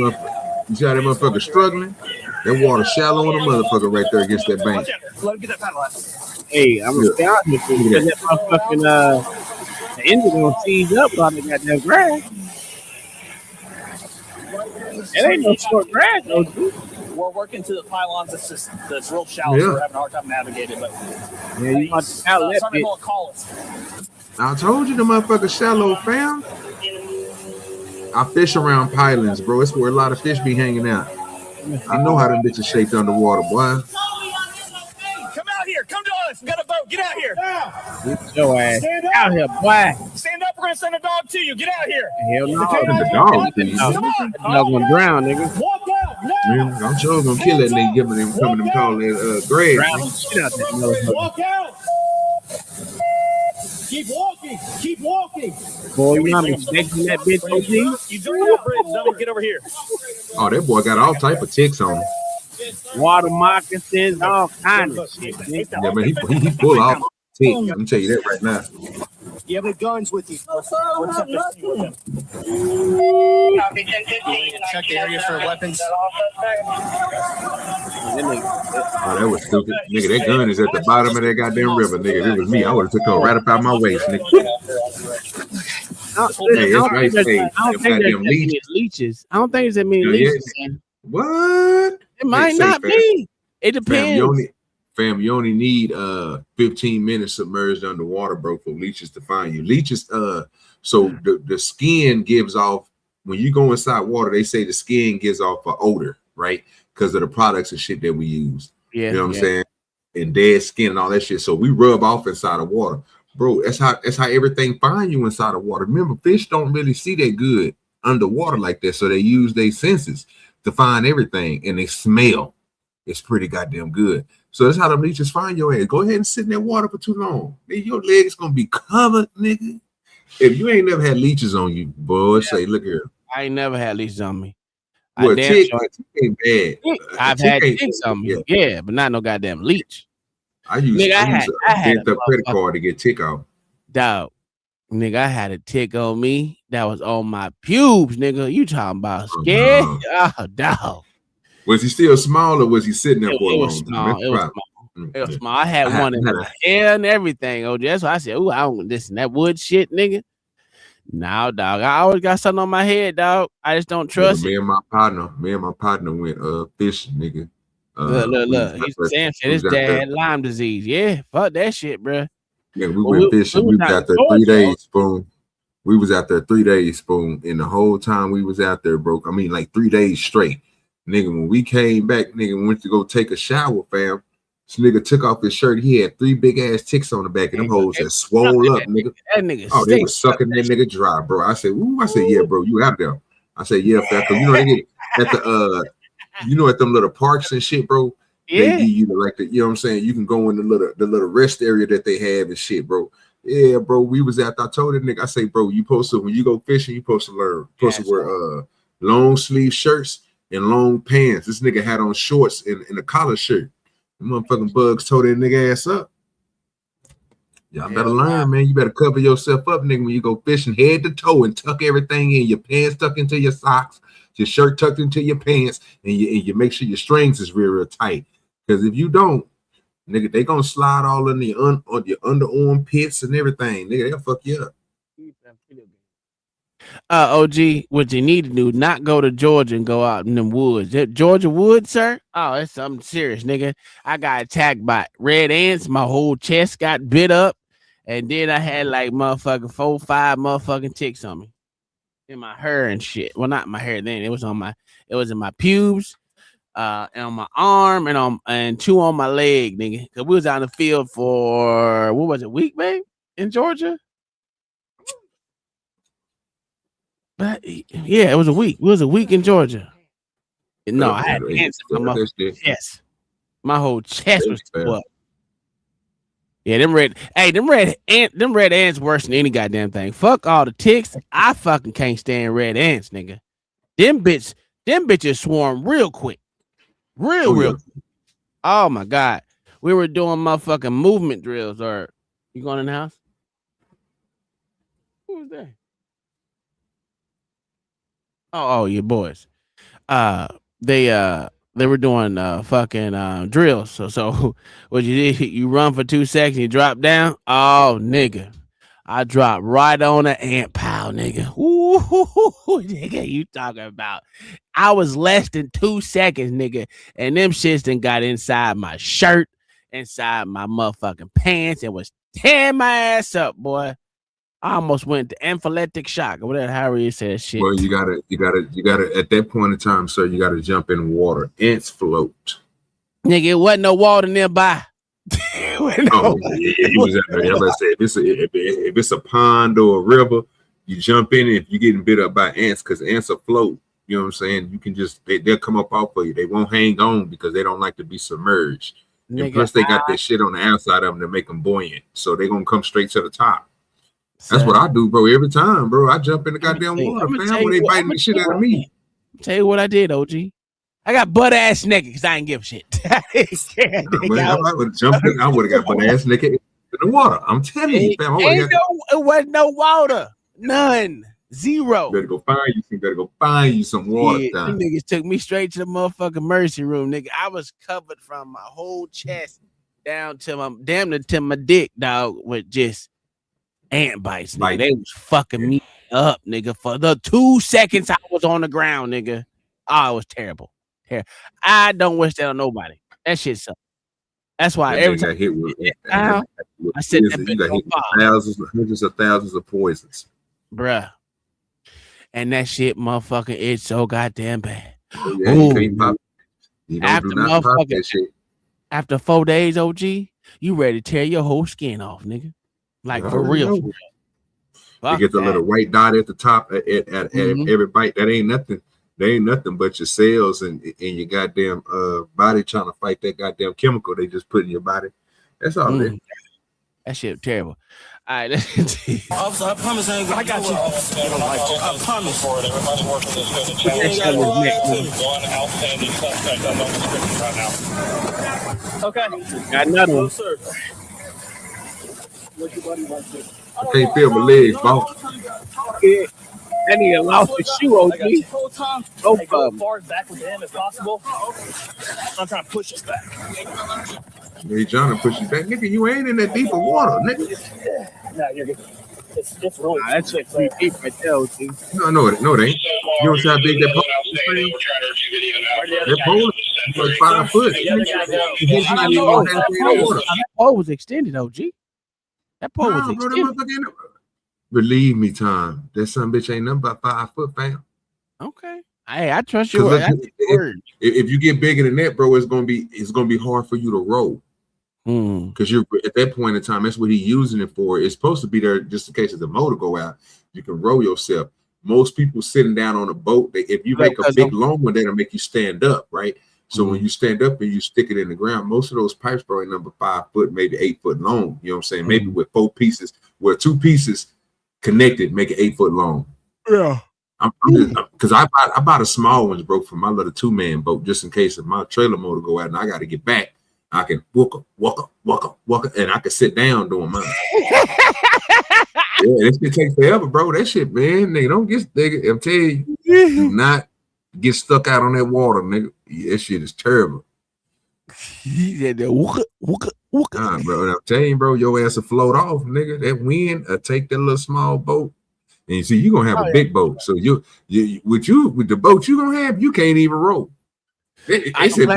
motherfucker struggling? That water shallow on the motherfucker right there against that bank. Let him get that paddle out. Hey, I'm gonna be honest with you. That motherfucking the engine gonna seize up on the goddamn grass. It ain't no short grass, though, dude. We're working to the pylons. It's just that's real shallow, so we're having a hard time navigating. But yeah, you want to outlet it. I told you the motherfucker shallow, fam. I fish around pylons, bro. It's where a lot of fish be hanging out. I know how them bitches shaped underwater, boy. Come out here. Come to us. We got a boat. Get out here. Get your ass out here, boy. Stand up. We're going to send a dog to you. Get out here. Hell no. The dog, that dog gonna drown, nigga. Walk out. Man, I'm sure gonna kill that nigga, giving him coming to call that Greg. Walk out. Keep walking. Keep walking. Boy, you know I'm expecting that bitch, OG. You join that bridge. Don't get over here. Oh, that boy got all type of ticks on him. Water moccasins, all kinds of shit. Nigga. Yeah, man, he pull off ticks. I'm gonna tell you that right now. You have any guns with you? What's up? Check the area for weapons. Oh, that was stupid. Nigga, that gun is at the bottom of that goddamn river, nigga. If it was me, I would have took her right up out my waist, nigga. I don't think there's leeches. I don't think there's that many leeches. What? It might not be. It depends. Fam, you only need 15 minutes submerged underwater, bro, for leeches to find you. Leeches, so the skin gives off, when you go inside water, they say the skin gives off an odor, right? Because of the products and shit that we use. Yeah. You know what I'm saying? And dead skin and all that shit. So we rub off inside of water. Bro, that's how everything find you inside of water. Remember, fish don't really see that good underwater like that. So they use their senses to find everything, and they smell. It's pretty goddamn good. So that's how the leeches find your ass. Go ahead and sit in that water for too long. Man, your legs gonna be covered, nigga. If you ain't never had leeches on you, boy, say, look here. I ain't never had leeches on me. Well, tick ain't bad. I've had ticks on me, yeah, but not no goddamn leech. I use a bent up credit card to get tick off. Dog, Nigga, I had a tick on me that was on my pubes, nigga. You talking about scared? Oh, dog. Was he still small or was he sitting there for a It was long time? small. That's It was right. small. It was small. I had one in my hair and everything. Oh, that's why I said, "Ooh, I don't listen that wood shit, nigga." Now, dog, I always got something on my head, dog. I just don't trust me and my partner went fishing, nigga. Look. He's Sam said his dad had Lyme disease. Yeah, fuck that shit, bro. Yeah, we went fishing. We was out there 3 days, boom. We was out there 3 days, boom. And the whole time we was out there, bro. I mean, like 3 days straight. Nigga, when we came back, nigga, went to go take a shower, fam. This nigga took off his shirt. He had 3 big ass ticks on the back, and them hoes that swole up, nigga. That nigga they was sucking that nigga dry, bro. I said, ooh, yeah, bro, you out there. I said, yeah, fam. Cause you know they get at the at them little parks and shit, bro. Yeah. They, you know, like the, you know what I'm saying? You can go in the little rest area that they have and shit, bro. Yeah, bro. We was out. I told that nigga, I say, bro, you supposed to, when you go fishing, you supposed to wear long sleeve shirts and long pants. This nigga had on shorts and a collar shirt. The motherfucking bugs tore that nigga ass up. Y'all better learn, man. You better cover yourself up, nigga, when you go fishing, head to toe, and tuck everything in. Your pants tucked into your socks, your shirt tucked into your pants, and you make sure your strings is real tight. Because if you don't, nigga, they gonna slide all in the on your underarm pits and everything. Nigga, they'll fuck you up. OG, what you need to do, not go to Georgia and go out in them woods. Georgia woods, sir? Oh, that's something serious, nigga. I got attacked by red ants. My whole chest got bit up. And then I had like motherfucking 4 or 5 motherfucking ticks on me. In my hair and shit. Well, not my hair then. It was in my pubes, and on my arm, and 2 on my leg, nigga. Cause we was out in the field for what was it, week, babe? In Georgia? But yeah, it was a week. It was a week in Georgia. No, I had ants in my chest. My whole chest was tore up. Yeah, them red ants worse than any goddamn thing. Fuck all the ticks. I fucking can't stand red ants, nigga. Them bitches swarm real quick. Real quick. Oh my god. We were doing motherfucking movement drills. Or you going in the house? Who was that? Oh, your boys. They were doing fucking drills. So what you did, you run for 2 seconds, you drop down. Oh, nigga. I dropped right on an ant pile, nigga. Ooh, nigga, you talking about? I was less than 2 seconds, nigga, and them shits done got inside my shirt, inside my motherfucking pants, and was tearing my ass up, boy. I almost went to anaphylactic shock or whatever, however you say that shit. Well, you gotta at that point in time, sir, you gotta jump in water. Ants float. Nigga, it wasn't no water nearby. He was out there. Like I said, if it's a pond or a river, you jump in. If you're getting bit up by ants, because ants are float, you know what I'm saying? You can just they'll come up off of you. They won't hang on because they don't like to be submerged. Nigga, and plus, they got that shit on the outside of them to make them buoyant, so they're gonna come straight to the top. That's what I do, bro. Every time, bro, I jump in the goddamn water, fam, when they biting the shit out of me. Tell you what I did, OG. I got butt ass naked because I didn't give a shit. I would have jumped in. I would have got butt ass naked in the water. I'm telling you, fam. It wasn't no water. None. Zero. You better go find you some water. Yeah, them niggas took me straight to the motherfucking mercy room, nigga. I was covered from my whole chest down to my damn near to my dick, dog, with just ant bites, nigga. They was fucking me up, nigga, for the 2 seconds I was on the ground, nigga. Oh, it was terrible. I don't wish that on nobody. That shit sucks. That's why every time I said that you got hit with hundreds of thousands of poisons, bruh. And that shit, motherfucking, it's so goddamn bad. Oh, yeah, you can't pop. You don't do not pop that shit. After 4 days, OG, you ready to tear your whole skin off, nigga. Like for real. You get the little white dot at the top at every bite. That ain't nothing. They ain't nothing but your cells and your goddamn body trying to fight that goddamn chemical they just put in your body. That's all it is. That shit terrible. All right, let's see. Officer, I promise I ain't gonna. I got you. I promise. Everybody working this good. One outstanding suspect up on the description right now. Okay. Got another one. Sir. What's your buddy like to? Can't feel my legs, boss. Yeah. That nigga lost his shoe, OG. Both Hey, go of as them. far back with him as possible. I'm trying to push us back. He trying to push you back, nigga. You ain't in that deeper water, nigga. No, you're good. It's really Nah, that's pretty deep right there, OG. No, it ain't. You don't see how big that pole is? That pole is like 5 foot. He's not even on halfway in the water. That pole was extended, OG. That pole was Nah, bro, that extended. motherfucker ain't. Believe me, Tom. That son bitch ain't nothing but 5 foot, fam. Okay. Hey, I trust you. If you get bigger than that, bro, it's gonna be hard for you to roll. Because you're at that point in time, that's what he's using it for. It's supposed to be there just in case the motor go out. You can roll yourself. Most people sitting down on a boat, if you make a big long one, that'll make you stand up, right? So when you stand up and you stick it in the ground, most of those pipes probably number 5 foot, maybe 8 foot long. You know what I'm saying? Maybe with 4 pieces, where 2 pieces connected make it 8 foot long. Yeah. Because I bought a small ones, bro, for my little 2-man boat, just in case if my trailer motor go out and I got to get back, I can walk up, and I can sit down doing mine. Yeah, this shit takes forever, bro. That shit, man, they don't get, I'm telling you, do not get stuck out on that water, nigga. Yeah, that shit is terrible. He said that Nah, bro, I'm telling you, bro, your ass will float off, nigga. That wind will take that little small boat. And you see, you're gonna have a big boat. So you with the boat you gonna have, you can't even row. They said,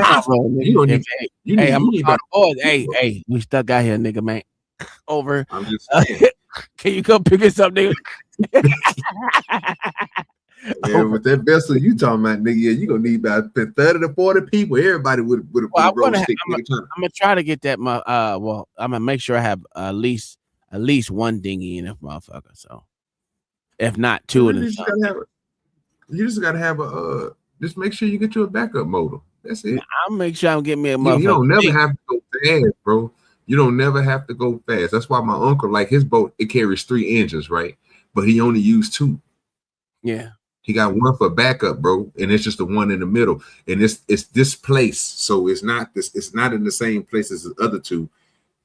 hey, we stuck out here, nigga, man. Over. I'm just saying. Can you come pick us up, nigga? Man, with that vessel you talking about, nigga, yeah, you gonna need about 30 to 40 people. Everybody with a row stick. I'm gonna try to get that. I'm gonna make sure I have at least one dinghy in this motherfucker. So, if not 2 of them, you just gotta have a. Just make sure you get you a backup motor. That's it. I'll make sure I'm getting me a motherfucker. You don't never have to go fast, bro. You don't never have to go fast. That's why my uncle, like his boat, it carries 3 engines, right? But he only used 2. Yeah. He got 1 for backup, bro, and it's just the one in the middle. And it's displaced, so it's not in the same place as the other 2.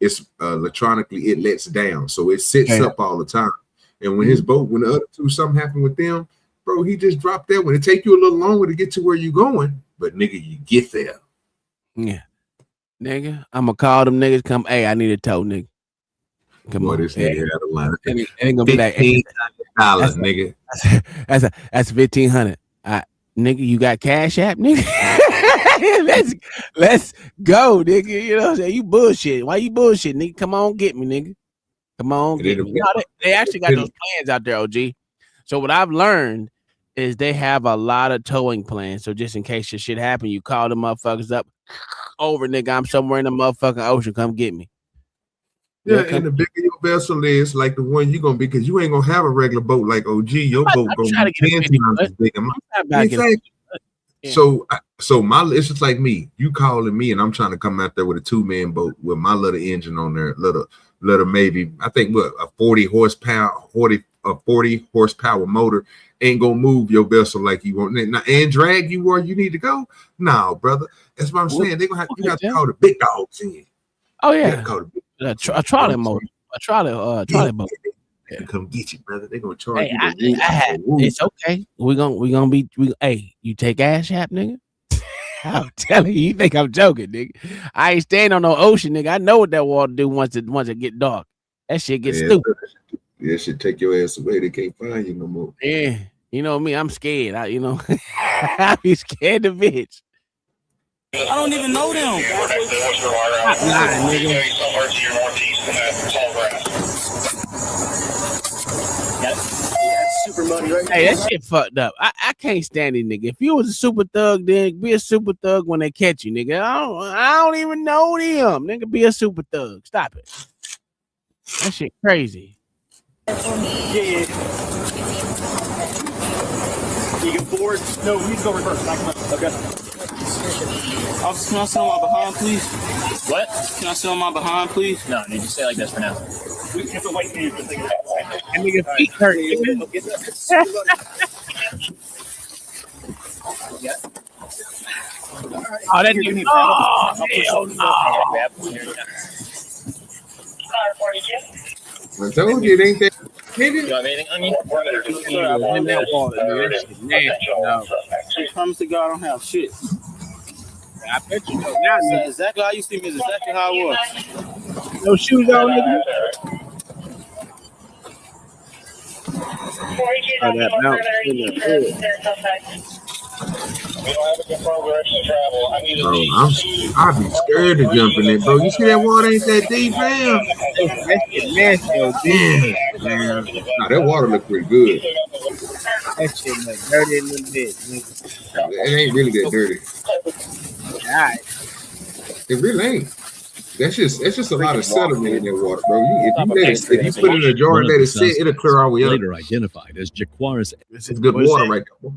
It's electronically it lets down, so it sits up all the time. And when his boat, when the other 2, something happened with them, bro, he just dropped that one. It take you a little longer to get to where you going, but nigga, you get there. Yeah, nigga, I'm gonna call them niggas. Come, hey, I need a tow, nigga. Come on, this nigga out of line. Ain't gonna be like $1,500, nigga. That's $1,500. Nigga, you got Cash App, nigga? let's go, nigga. You know what I'm saying? You bullshit. Why you bullshit, nigga? Come on, get me, nigga. Come on, get me. No, they actually got those plans out there, OG. So what I've learned is they have a lot of towing plans. So just in case your shit happen, you call the motherfuckers up. Over, nigga. I'm somewhere in the motherfucking ocean. Come get me. Yeah, and the bigger your vessel is, like the one you're gonna be, because you ain't gonna have a regular boat like OG. Your boat gonna be 10 times as big. Exactly. Yeah. So it's just like me. You calling me, and I'm trying to come out there with a 2-man boat with my little engine on there, little maybe I think what a 40 horsepower motor ain't gonna move your vessel like you want and drag you where you need to go. No, brother. That's what I'm saying. They're gonna have you got to call the big dogs in. Oh yeah, a trolley motor, a trolley boat. Come get you, brother. They're gonna charge you. It's okay. We gonna be. Hey, you take Cash App, nigga. I'm telling you, you think I'm joking, nigga? I ain't staying on no ocean, nigga. I know what that water do once it get dark. That shit gets stupid. Yeah, shit take your ass away. They can't find you no more. Yeah, you know me. I'm scared. I be scared to bitch. I don't even know them. Super money, right? Hey, that shit fucked up. I can't stand it, nigga. If you was a super thug, then be a super thug when they catch you, nigga. I don't even know them, nigga. Be a super thug. Stop it. That shit crazy. Yeah. You get bored? No, we need to go reverse. Okay. Officer, can I sit on my behind, please? What? Can I sit on my behind, please? No, dude, just stay like this for now. We have to wait for you to think about it. That nigga feet hurt. Oh, that nigga. I told you it ain't that nigga. You want anything on you? In that water, nigga. That shit nasty, dog. I promise to God I don't have shit. I bet you know now, nigga. Exactly how you see me is exactly how I was. No shoes on, nigga. Oh, that bounce in the We don't have a confirmed direction to travel. I need to leave. I'd be scared to jump in it, bro. You see that water ain't that deep, man? That shit nasty, though, Yeah, man. Nah, that water look pretty good. That shit look dirty in the bit, nigga. It ain't really that dirty. Alright. It really ain't. That's just a lot of sediment in that water, bro. If you put it in a jar and let it sit, it'll clear all the way up. Later identified as Jaquaris. It's good water right there.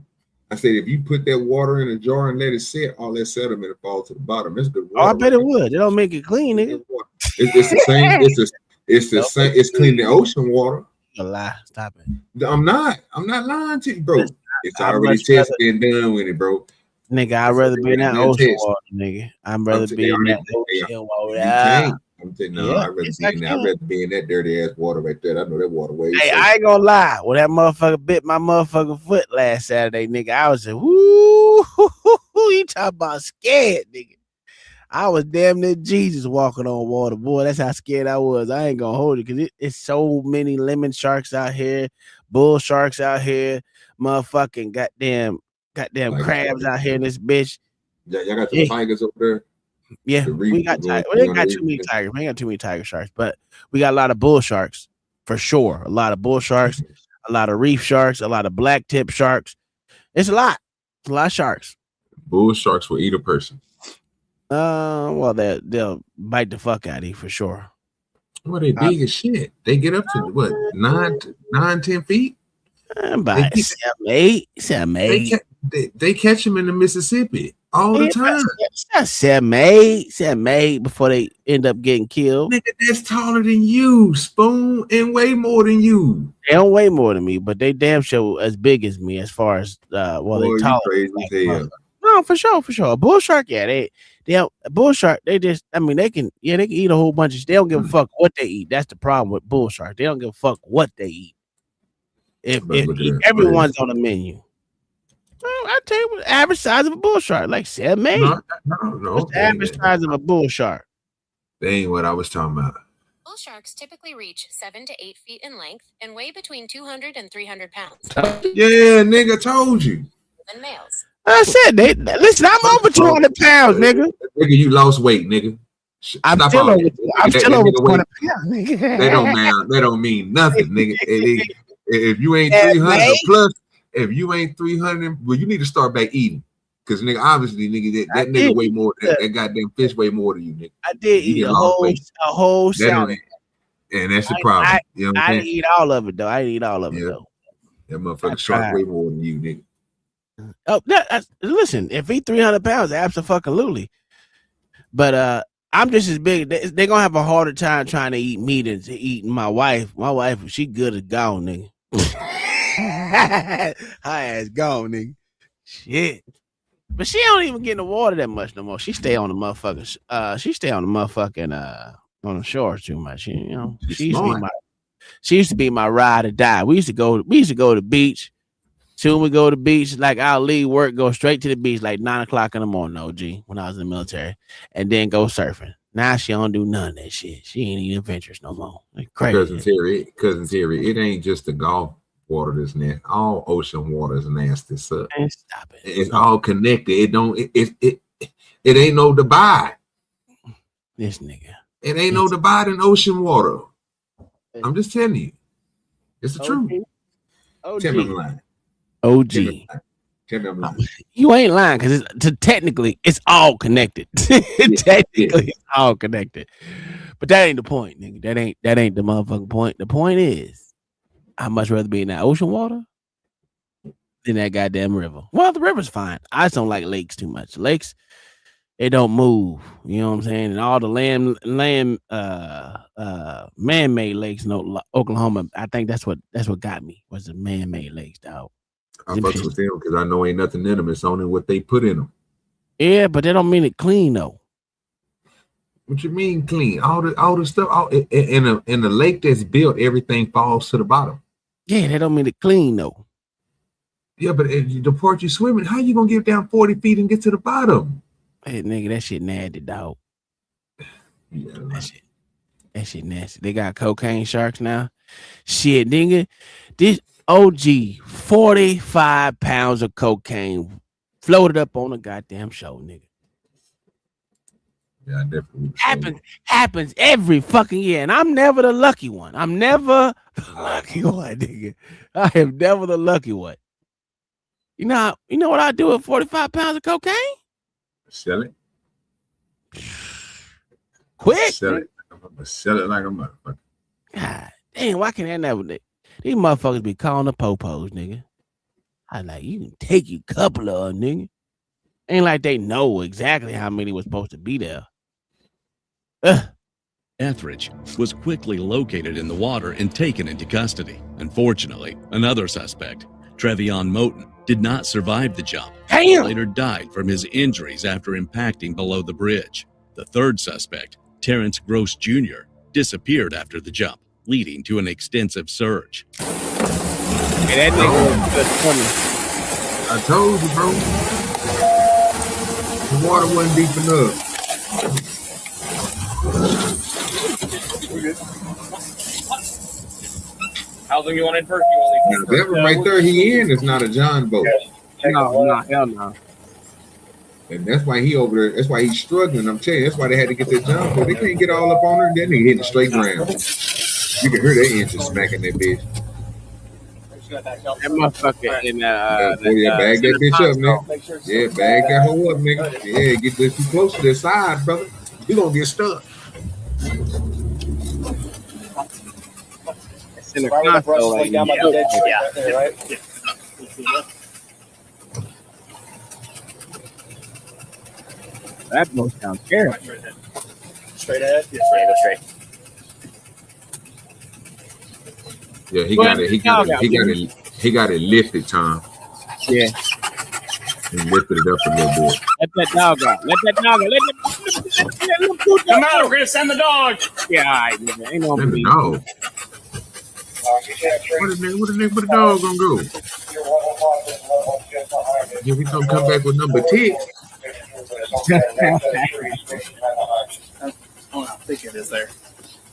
I said if you put that water in a jar and let it sit, all that sediment will fall to the bottom. It's good water. Oh, I bet it would. They don't make it clean, nigga. It's the same. It's the same. It's clean the ocean water. A lie. Stop it. I'm not lying to you, bro. It's already tested and done with it, bro. Nigga, I'd rather be in that ocean water, nigga. I'd rather be in that ocean water. I'm saying, no, I'd rather be in that dirty ass water right there. I know that water way. Hey, I ain't gonna lie. When that motherfucker bit my motherfucking foot last Saturday, nigga, I was like, whoo, you talking about scared, nigga. I was damn near Jesus walking on water, boy. That's how scared I was. I ain't gonna hold it because it's so many lemon sharks out here, bull sharks out here, motherfucking goddamn crabs out here in this bitch. Yeah, y'all got the tigers over there. Yeah, we got tigers. We ain't got too many tigers. We ain't got too many tiger sharks, but we got a lot of bull sharks for sure. A lot of bull sharks, a lot of reef sharks, a lot of black tip sharks. It's a lot. It's a lot of sharks. Bull sharks will eat a person. Well, they'll bite the fuck out of you for sure. Well, they big as shit. They get up to what 9-10 feet. About 7, 8. They catch them in the Mississippi all the time. That's 7, 8 before they end up getting killed. Nigga, that's taller than you, Spoon, and way more than you. They don't weigh more than me, but they damn sure as big as me as far as they taller. No, for sure. A bull shark, yeah, a bull shark. They just, I mean, they can eat a whole bunch of. They don't give a fuck what they eat. That's the problem with bull shark. They don't give a fuck what they eat. If everyone's on the menu. Well, I tell you what, average size of a bull shark, like 7, 8. No. What's the average size of a bull shark? That ain't what I was talking about. Bull sharks typically reach 7 to 8 feet in length and weigh between 200 and 300 pounds. Yeah, nigga, told you. And males. I said, listen, I'm over 200 pounds, nigga. Nigga, you lost weight, nigga. I'm still over 200 pounds, nigga. They don't mean nothing, nigga. If you ain't 300 plus, if you ain't 300, well, you need to start back eating. Because, nigga, obviously, nigga, that nigga weigh more. That goddamn fish weigh more than you, nigga. I did eat a whole salad. And that's the problem. You know what I didn't eat all of it, though. Though. That motherfucker shark way more than you, nigga. Oh, listen, if he 300 pounds, absolutely. But I'm just as big. They're gonna have a harder time trying to eat meat than eating my wife. My wife, she good as gone, nigga. Her ass gone, nigga. Shit. But she don't even get in the water that much no more. She stay on the motherfuckers. On the shore too much. She used to be my ride or die. We used to go to the beach. Soon we go to the beach, like I'll leave work, go straight to the beach like 9 o'clock in the morning, OG, when I was in the military, and then go surfing. Now she don't do none of that shit. She ain't even adventurous no more. Like crazy. Cousin Terry, it ain't just the Gulf water that's nasty. All ocean water is nasty. So stop it. It's all connected. It ain't no divide. This nigga. It ain't no divide in ocean water. I'm just telling you. It's the truth. Tell me I'm lying. OG. You ain't lying because technically it's all connected. Technically it's all connected. But that ain't the point, nigga. That ain't the motherfucking point. The point is I'd much rather be in that ocean water than that goddamn river. Well, the river's fine. I just don't like lakes too much. Lakes, they don't move. You know what I'm saying? And all the man-made lakes in Oklahoma, I think that's what got me was the man-made lakes, dog. I fucks with them because I know ain't nothing in them. It's only what they put in them. Yeah, but they don't mean it clean though. What you mean clean? All the stuff in the lake that's built, everything falls to the bottom. Yeah, that don't mean it clean though. Yeah, but if the part you swimming, how you gonna get down 40 feet and get to the bottom? Hey, nigga, that shit nasty, dog. Yeah, that shit nasty. They got cocaine sharks now. Shit, nigga. This OG 45 pounds of cocaine floated up on a goddamn show, nigga. Yeah, I definitely happens every fucking year, and I'm never the lucky one. I'm never the lucky one, nigga. I am never the lucky one. You know what I do with 45 pounds of cocaine? Sell it. Quick. Sell it like a motherfucker. God damn, why can't that never? These motherfuckers be calling the popos, nigga. I like, you can take you a couple of them, nigga. Ain't like they know exactly how many was supposed to be there. Etheridge was quickly located in the water and taken into custody. Unfortunately, another suspect, Trevion Moten, did not survive the jump. He later died from his injuries after impacting below the bridge. The third suspect, Terrence Gross Jr., disappeared after the jump, leading to an extensive search. Hey, that nigga was funny. I told you, bro. The water wasn't deep enough. How long you want in first? You want That one right there, he in is not a John boat. No, hell no. And that's why he over there. That's why he's struggling. I'm telling you, that's why they had to get that John boat. They can't get all up on her. Then they hitting the straight ground. You can hear that engine smacking that bitch. That motherfucker in bag that bitch up, nigga. Yeah, bag that hoe up, nigga. Yeah, get this too close to the side, brother. You gonna get stuck. In the console, like, that boat sounds scary. Straight ahead? Yeah, go straight. Yeah, he got it lifted, Tom. Yeah. He lifted it up a little bit. Let that dog out. Let that dog out. Come out, we're gonna send the dog. Yeah, all right, nigga. Ain't no Send the dog. Where the dog gonna go? Yeah, we gonna come back with number 10. I think it is there.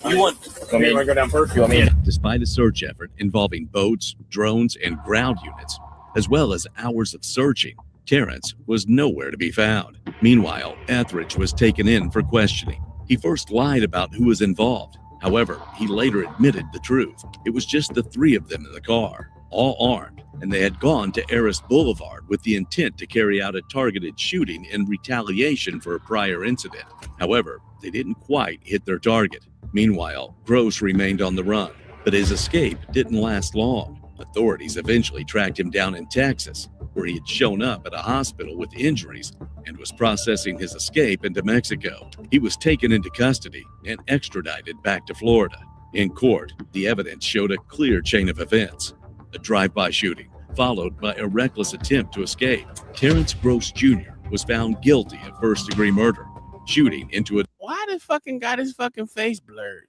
You want to go down first? You want me? Despite a search effort involving boats, drones, and ground units, as well as hours of searching, Tyrants was nowhere to be found. Meanwhile, Etheridge was taken in for questioning. He first lied about who was involved. However, he later admitted the truth. It was just the three of them in the car, all armed, and they had gone to Eris Boulevard with the intent to carry out a targeted shooting in retaliation for a prior incident. However, they didn't quite hit their target. Meanwhile, Gross remained on the run, but his escape didn't last long. Authorities eventually tracked him down in Texas, where he had shown up at a hospital with injuries and was processing his escape into Mexico. He was taken into custody and extradited back to Florida. In court, the evidence showed a clear chain of events. A drive-by shooting, followed by a reckless attempt to escape. Terrence Gross Jr. was found guilty of first-degree murder, shooting into a... Why the fucking got his fucking face blurred?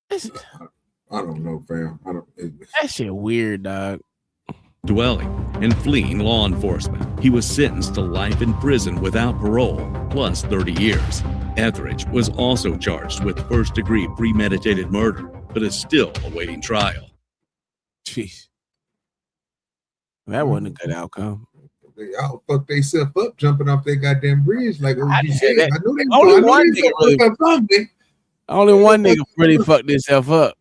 I don't know, fam. That shit weird, dog. Dwelling and fleeing law enforcement. He was sentenced to life in prison without parole, plus 30 years. Etheridge was also charged with first-degree premeditated murder, but is still awaiting trial. Jeez. That wasn't a good outcome. They all fucked themselves up jumping off that goddamn bridge like OG said. I know they Only one nigga really fucked himself up.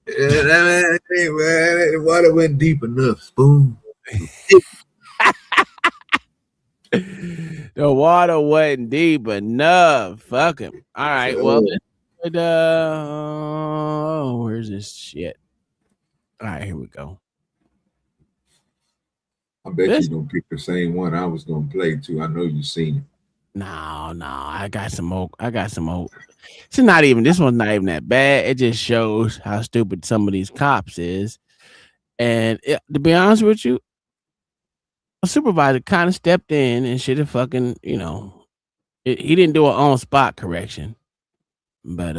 Yeah, the water wasn't deep enough. Spoon. The water wasn't deep enough. Fuck him. All right. Well, where's this shit? All right, here we go. I bet you don't pick the same one I was gonna play too. I know you've seen it. No, I got some more. It's not even, this one's not even that bad. It just shows how stupid some of these cops is. And to be honest with you, a supervisor kind of stepped in and should have fucking, he didn't do an on-spot correction. But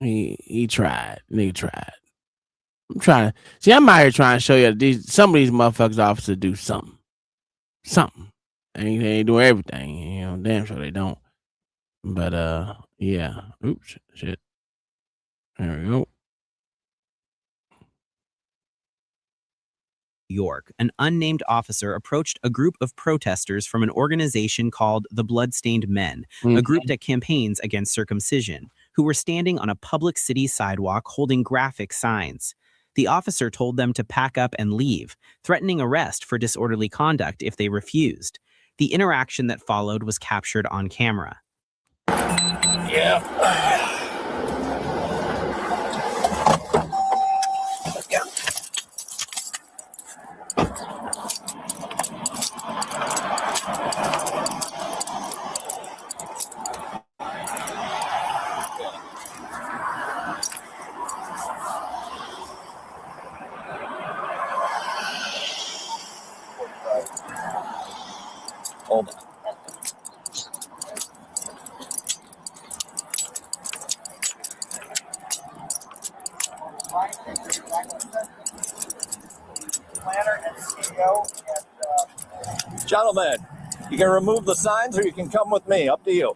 he tried. Nigga tried. I'm trying to see. I'm out here trying to show you that some of these motherfuckers officers do something. They ain't doing everything. You know, damn sure they don't. But yeah. Oops, shit. There we go. York, an unnamed officer approached a group of protesters from an organization called the Bloodstained Men, a group that campaigns against circumcision, who were standing on a public city sidewalk holding graphic signs. The officer told them to pack up and leave, threatening arrest for disorderly conduct if they refused. The interaction that followed was captured on camera. Yeah. Let's go. Hold on. Planner and CEO and gentlemen, you can remove the signs or you can come with me. Up to you.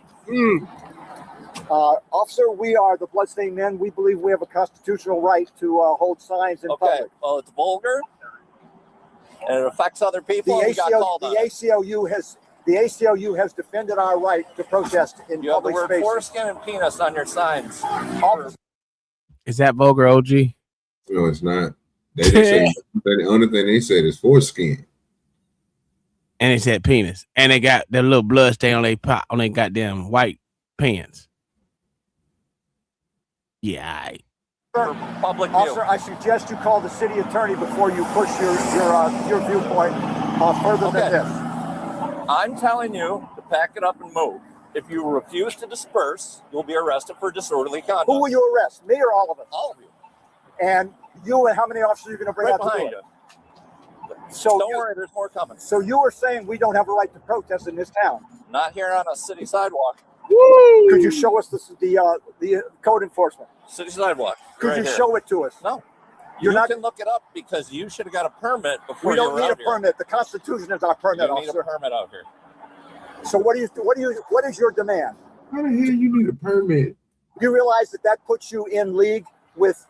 Officer, we are the Bloodstained Men. We believe we have a constitutional right to hold signs in public. Well, it's vulgar and it affects other people. The ACLU, ACLU has defended our right to protest in you have the public word spaces. foreskin and penis on your signs. Is that vulgar, OG? No, it's not. They didn't say the only thing they said is foreskin. And they said penis. And they got that little blood stain on their goddamn white pants. Yeah. Public view. Officer, I suggest you call the city attorney before you push your viewpoint further than this. I'm telling you to pack it up and move. If you refuse to disperse, you'll be arrested for disorderly conduct. Who will you arrest? Me or all of us? All of you. And you and how many officers are you going to bring Right out to do behind it? you. So don't worry, there's more coming. So you are saying we don't have a right to protest in this town? Not here on a city sidewalk. Woo! Could you show us the code enforcement? City sidewalk. Could right you here. show it to us? No. You can look it up because you should have got a permit before We don't you need were a permit. The Constitution is our permit, You need officer. a permit out here. So what is your demand? How the hell you need a permit? You realize that puts you in league with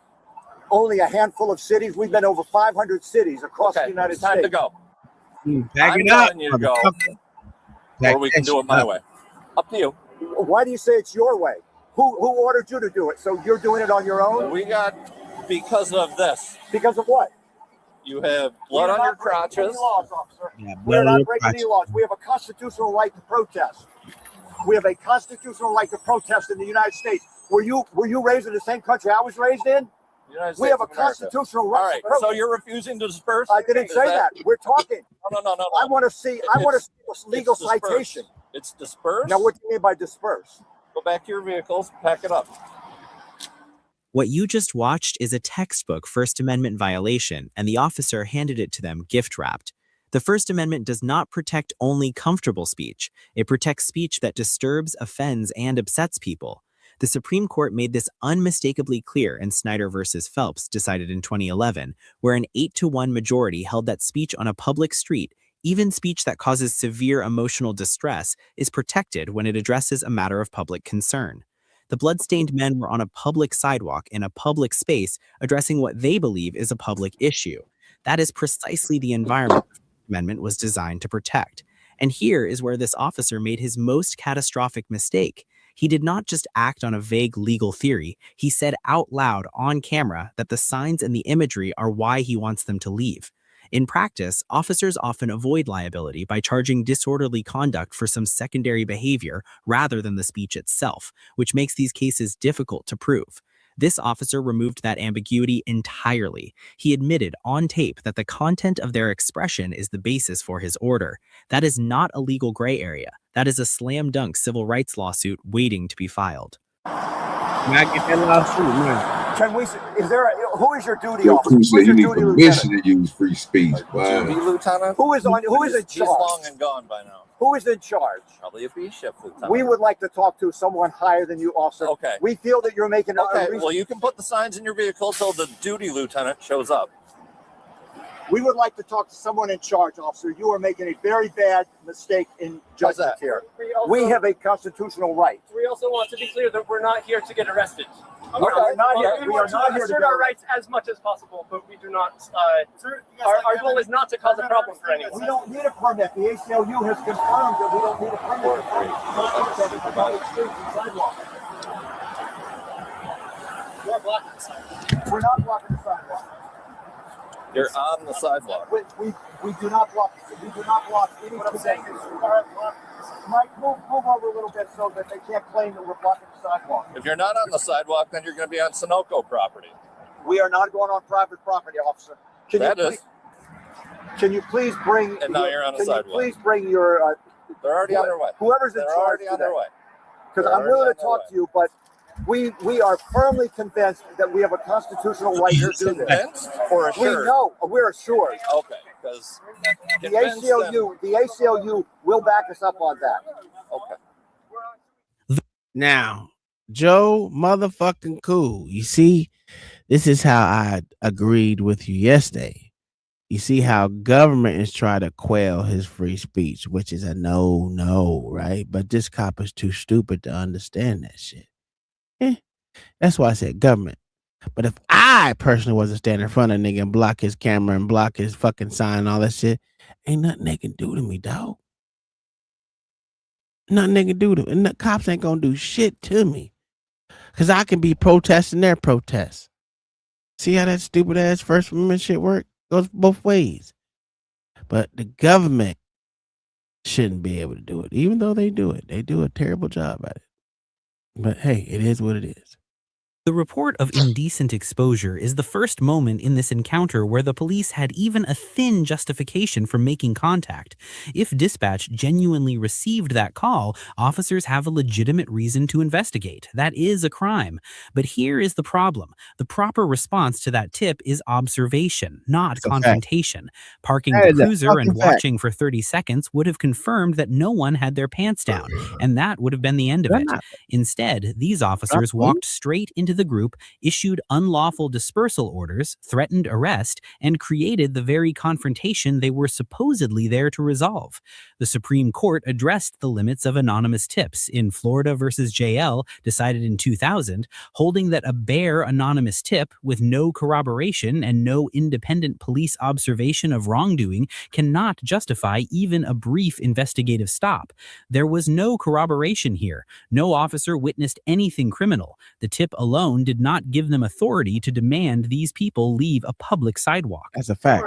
only a handful of cities? We've been over 500 cities across the United it's time States. to go. Back I'm it up. telling you to go, or we can do it my way. Up to you. Why do you say it's your way? Who ordered you to do it? So you're doing it on your own? Because of this. Because of what? You have blood on your crotches. Laws, officer. Yeah, We're blood on not your breaking any crotches. laws. We have a constitutional right to protest. We have a constitutional right to protest in the United States. Were you raised in the same country I was raised in? United We States have a of America. constitutional right All to right, protest. so you're refusing to disperse? I didn't say that. We're talking. No. I want to see a legal It's disperse. citation. It's disperse? Now, what do you mean by disperse? Go back to your vehicles, pack it up. What you just watched is a textbook First Amendment violation, and the officer handed it to them gift-wrapped. The First Amendment does not protect only comfortable speech. It protects speech that disturbs, offends, and upsets people. The Supreme Court made this unmistakably clear in Snyder versus Phelps, decided in 2011, where an 8-1 majority held that speech on a public street, even speech that causes severe emotional distress, is protected when it addresses a matter of public concern. The Bloodstained Men were on a public sidewalk in a public space addressing what they believe is a public issue. That is precisely the environment the First Amendment was designed to protect. And here is where this officer made his most catastrophic mistake. He did not just act on a vague legal theory. He said out loud on camera that the signs and the imagery are why he wants them to leave. In practice, officers often avoid liability by charging disorderly conduct for some secondary behavior rather than the speech itself, which makes these cases difficult to prove. This officer removed that ambiguity entirely. He admitted on tape that the content of their expression is the basis for his order. That is not a legal gray area. That is a slam dunk civil rights lawsuit waiting to be filed. Can I get that lawsuit, man? Can we? Is there? Who is your duty Your officer? crew said Who's you your need duty permission lieutenant? to use free speech. Duty Wow. lieutenant. Who is on? Who is in He's charge? long and gone by now. Who is in charge? Probably a B shift lieutenant. We would like to talk to someone higher than you, officer. Okay. We feel that you're making. Okay. Well, you can put the signs in your vehicle till the duty lieutenant shows up. We would like to talk to someone in charge, officer. You are making a very bad mistake in judgment here. We have a constitutional right. We also want to be clear that we're not here to get arrested. We're not here. We We are want not to here to assert get our rights as much as possible, but we do not. Our goal is not to cause a problem for anyone. We don't need a permit. The ACLU has confirmed that we don't need a permit. We're blocking the sidewalk. We're not blocking the sidewalk. You're on the sidewalk. We do not block. We do not block any. What I'm saying is, Mike, move over a little bit so that they can't claim that we're blocking the sidewalk. If you're not on the sidewalk, then you're going to be on Sunoco property. We are not going on private property, officer. Can you please bring? And now you're on the sidewalk. Please bring your. They're already on their way. Whoever's in They're charge already on their way. Because I'm willing to talk to you, but we are firmly convinced that we have a constitutional right to do this. Convinced or assured? We know. We're assured. Okay, because The ACLU will back us up on that. Okay. Now, Joe motherfucking Cool. You see, this is how I agreed with you yesterday. You see how government is trying to quell his free speech, which is a no, right? But this cop is too stupid to understand that shit. That's why I said government. But if I personally was to stand in front of a nigga and block his camera and block his fucking sign and all that shit, ain't nothing they can do to me, dog. Nothing they can do to me. And the cops ain't gonna do shit to me. Because I can be protesting their protests. See how that stupid ass First Amendment shit work? Goes both ways. But the government shouldn't be able to do it, even though they do it. They do a terrible job at it. But hey, it is what it is. The report of indecent exposure is the first moment in this encounter where the police had even a thin justification for making contact. If dispatch genuinely received that call, officers have a legitimate reason to investigate. That is a crime. But here is the problem. The proper response to that tip is observation, not confrontation. Parking the cruiser and watching for 30 seconds would have confirmed that no one had their pants down, and that would have been the end of it. Instead, these officers walked straight into the group, issued unlawful dispersal orders, threatened arrest, and created the very confrontation they were supposedly there to resolve. The Supreme Court addressed the limits of anonymous tips in Florida versus JL, decided in 2000, holding that a bare anonymous tip with no corroboration and no independent police observation of wrongdoing cannot justify even a brief investigative stop. There was no corroboration here. No officer witnessed anything criminal. The tip alone did not give them authority to demand these people leave a public sidewalk. That's a fact.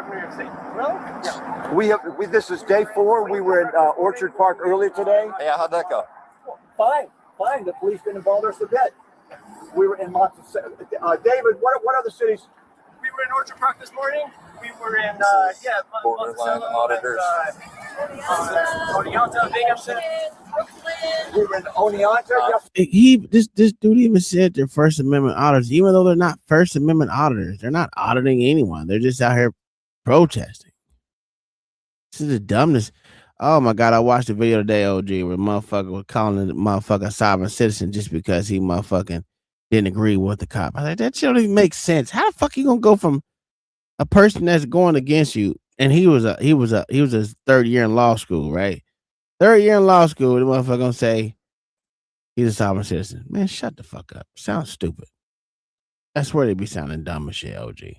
This is day 4. We were in Orchard Park earlier today. Yeah, how'd that go? Fine. The police didn't bother us a bit. We were in lots of David, what other cities? We were in Orchard Park this morning. We were in borderline auditors. Oneonta, Binghamton. We were in Oneonta. This dude even said they're First Amendment auditors, even though they're not First Amendment auditors. They're not auditing anyone. They're just out here protesting. This is the dumbness. Oh my God, I watched a video today, OG, where a motherfucker was calling the motherfucker a sovereign citizen just because he motherfucking didn't agree with the cop. I was like, that shit don't even make sense. How the fuck you gonna go from a person that's going against you, and he was his third year in law school, right? Third year in law school, the motherfucker gonna say he's a sovereign citizen. Man, shut the fuck up. Sounds stupid. That's where they be sounding dumb as shit, OG.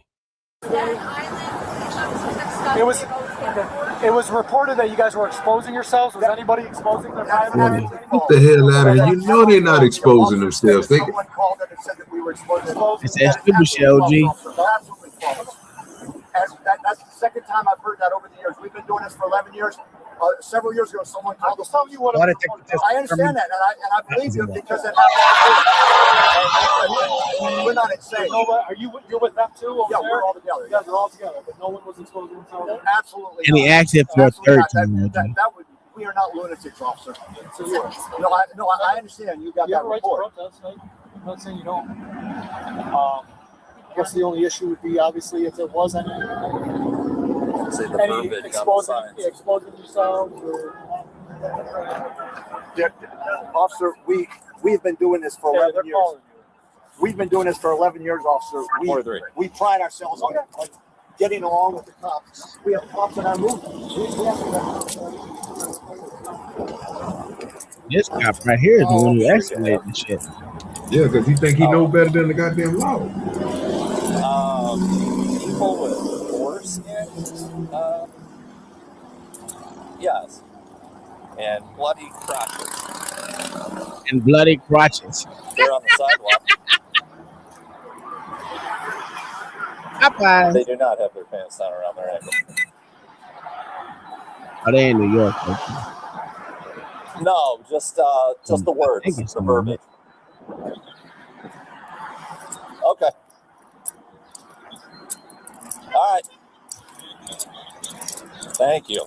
It was reported that you guys were exposing yourselves. Was anybody exposing their private? Get the hell out of here. You know they're not exposing themselves. They Someone called and said that we were exposed. It's that stupid shit, OG. Absolutely false. That's the second time I've heard that over the years. We've been doing this for 11 years. Several years ago, someone called us. I understand that, and I believe you because it happened. We're not insane. You're with them too? Yeah, we're all together. You guys are all together, but no one was exposing themselves. Absolutely. And he asked it for a third time. We are not lunatics, officer. No, I understand. You got that right report. to protest. I'm not saying you don't. guess the only issue would be obviously if there was any verbiage exploding yourself. Officer, we've been doing this for 11 years. We've been doing this for 11 years, officer. We pride ourselves on getting along with the cops. We have cops in our movement. This cop right here is the one who escalated the shit. Yeah, because he think he know better than the goddamn law. People with foreskin, yes, and bloody crotches. And bloody crotches. They're on the sidewalk. Popeyes. They do not have their pants down around their ankles. Are they in New York? No, just the words, the verbiage. Okay. All right. Thank you.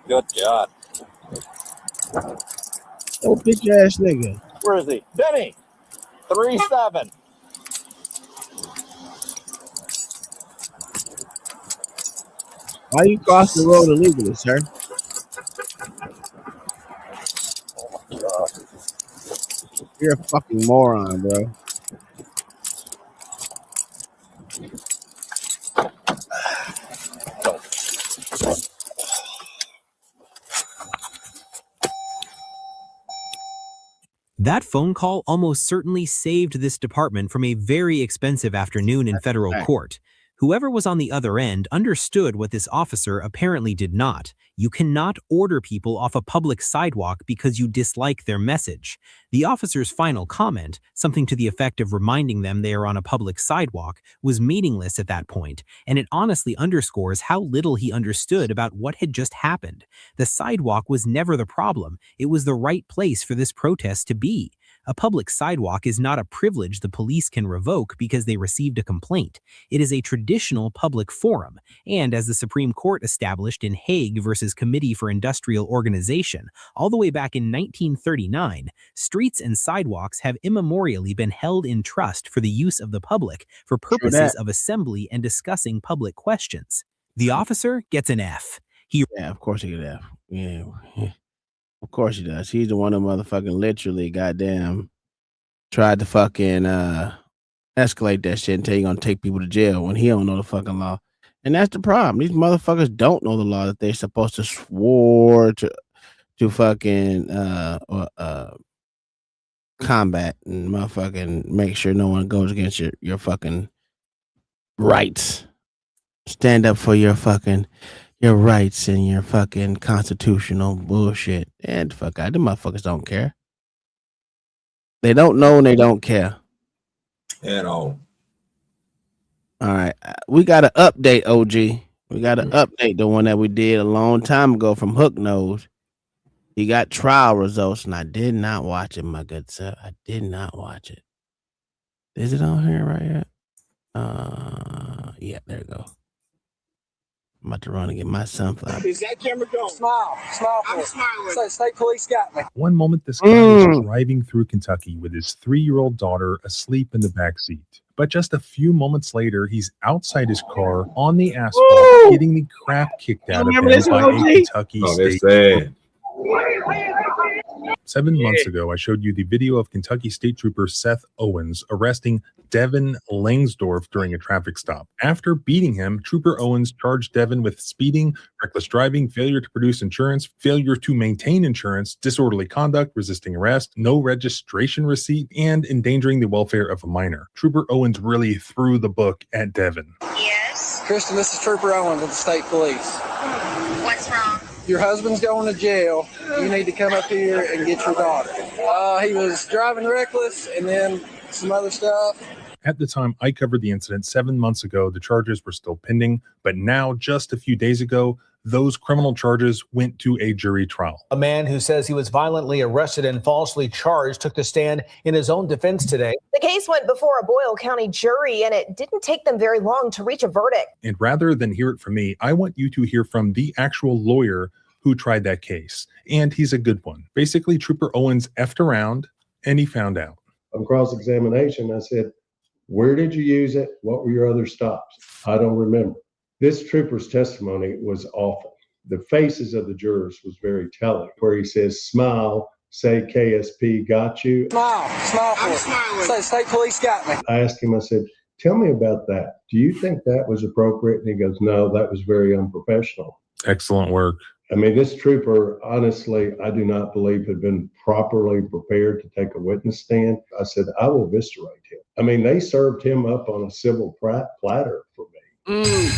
Good God. Oh, bitch ass nigga. Where is he? Benny. 3-7. Why you cross the road illegally, sir? Oh my God. You're a fucking moron, bro. That phone call almost certainly saved this department from a very expensive afternoon in federal court. Whoever was on the other end understood what this officer apparently did not. You cannot order people off a public sidewalk because you dislike their message. The officer's final comment, something to the effect of reminding them they are on a public sidewalk, was meaningless at that point, and it honestly underscores how little he understood about what had just happened. The sidewalk was never the problem. It was the right place for this protest to be. A public sidewalk is not a privilege the police can revoke because they received a complaint. It is a traditional public forum, and as the Supreme Court established in Hague versus Committee for Industrial Organization, all the way back in 1939, streets and sidewalks have immemorially been held in trust for the use of the public for purposes of assembly and discussing public questions. The officer gets an F. Yeah, of course he get an F. Yeah. Of course he does. He's the one that motherfucking literally goddamn tried to fucking escalate that shit and tell you gonna take people to jail when he don't know the fucking law. And that's the problem. These motherfuckers don't know the law that they're supposed to swore to fucking combat and motherfucking make sure no one goes against your fucking rights. Stand up for your rights and your fucking constitutional bullshit. And the fuck out. Them motherfuckers don't care. They don't know and they don't care. At all. All right. We got to update, OG. We got to update the one that we did a long time ago from Hook Nose. He got trial results, and I did not watch it, my good sir. I did not watch it. Is it on here right yet? Yeah, there you go. I'm about to run and get my sunflower. Is that camera going? Smile. I'm smiling. So state police got me. One moment, this guy is driving through Kentucky with his 3-year-old daughter asleep in the back seat. But just a few moments later, he's outside his car on the asphalt, getting the crap kicked out of him by a Kentucky state. Sad. 7 months ago, I showed you the video of Kentucky State Trooper Seth Owens arresting Devin Langsdorf during a traffic stop. After beating him, Trooper Owens charged Devin with speeding, reckless driving, failure to produce insurance, failure to maintain insurance, disorderly conduct, resisting arrest, no registration receipt, and endangering the welfare of a minor. Trooper Owens really threw the book at Devin. Yes. Kristen, this is Trooper Owens of the state police. What's wrong? Your husband's going to jail. You need to come up here and get your daughter. He was driving reckless and then some other stuff. At the time I covered the incident 7 months ago, the charges were still pending, but now, just a few days ago, those criminal charges went to a jury trial. A man who says he was violently arrested and falsely charged took the stand in his own defense today. The case went before a Boyle County jury, and it didn't take them very long to reach a verdict. And rather than hear it from me, I want you to hear from the actual lawyer who tried that case. And he's a good one. Basically, Trooper Owens effed around, and he found out. On cross-examination, I said, Where did you use it? What were your other stops? I don't remember. This trooper's testimony was awful. The faces of the jurors was very telling, where he says, smile, say KSP got you. Smile for it. Say state police got me. I asked him, I said, tell me about that. Do you think that was appropriate? And he goes, no, that was very unprofessional. Excellent work. I mean, this trooper, honestly, I do not believe had been properly prepared to take a witness stand. I said, I will eviscerate him. I mean, they served him up on a civil platter for me.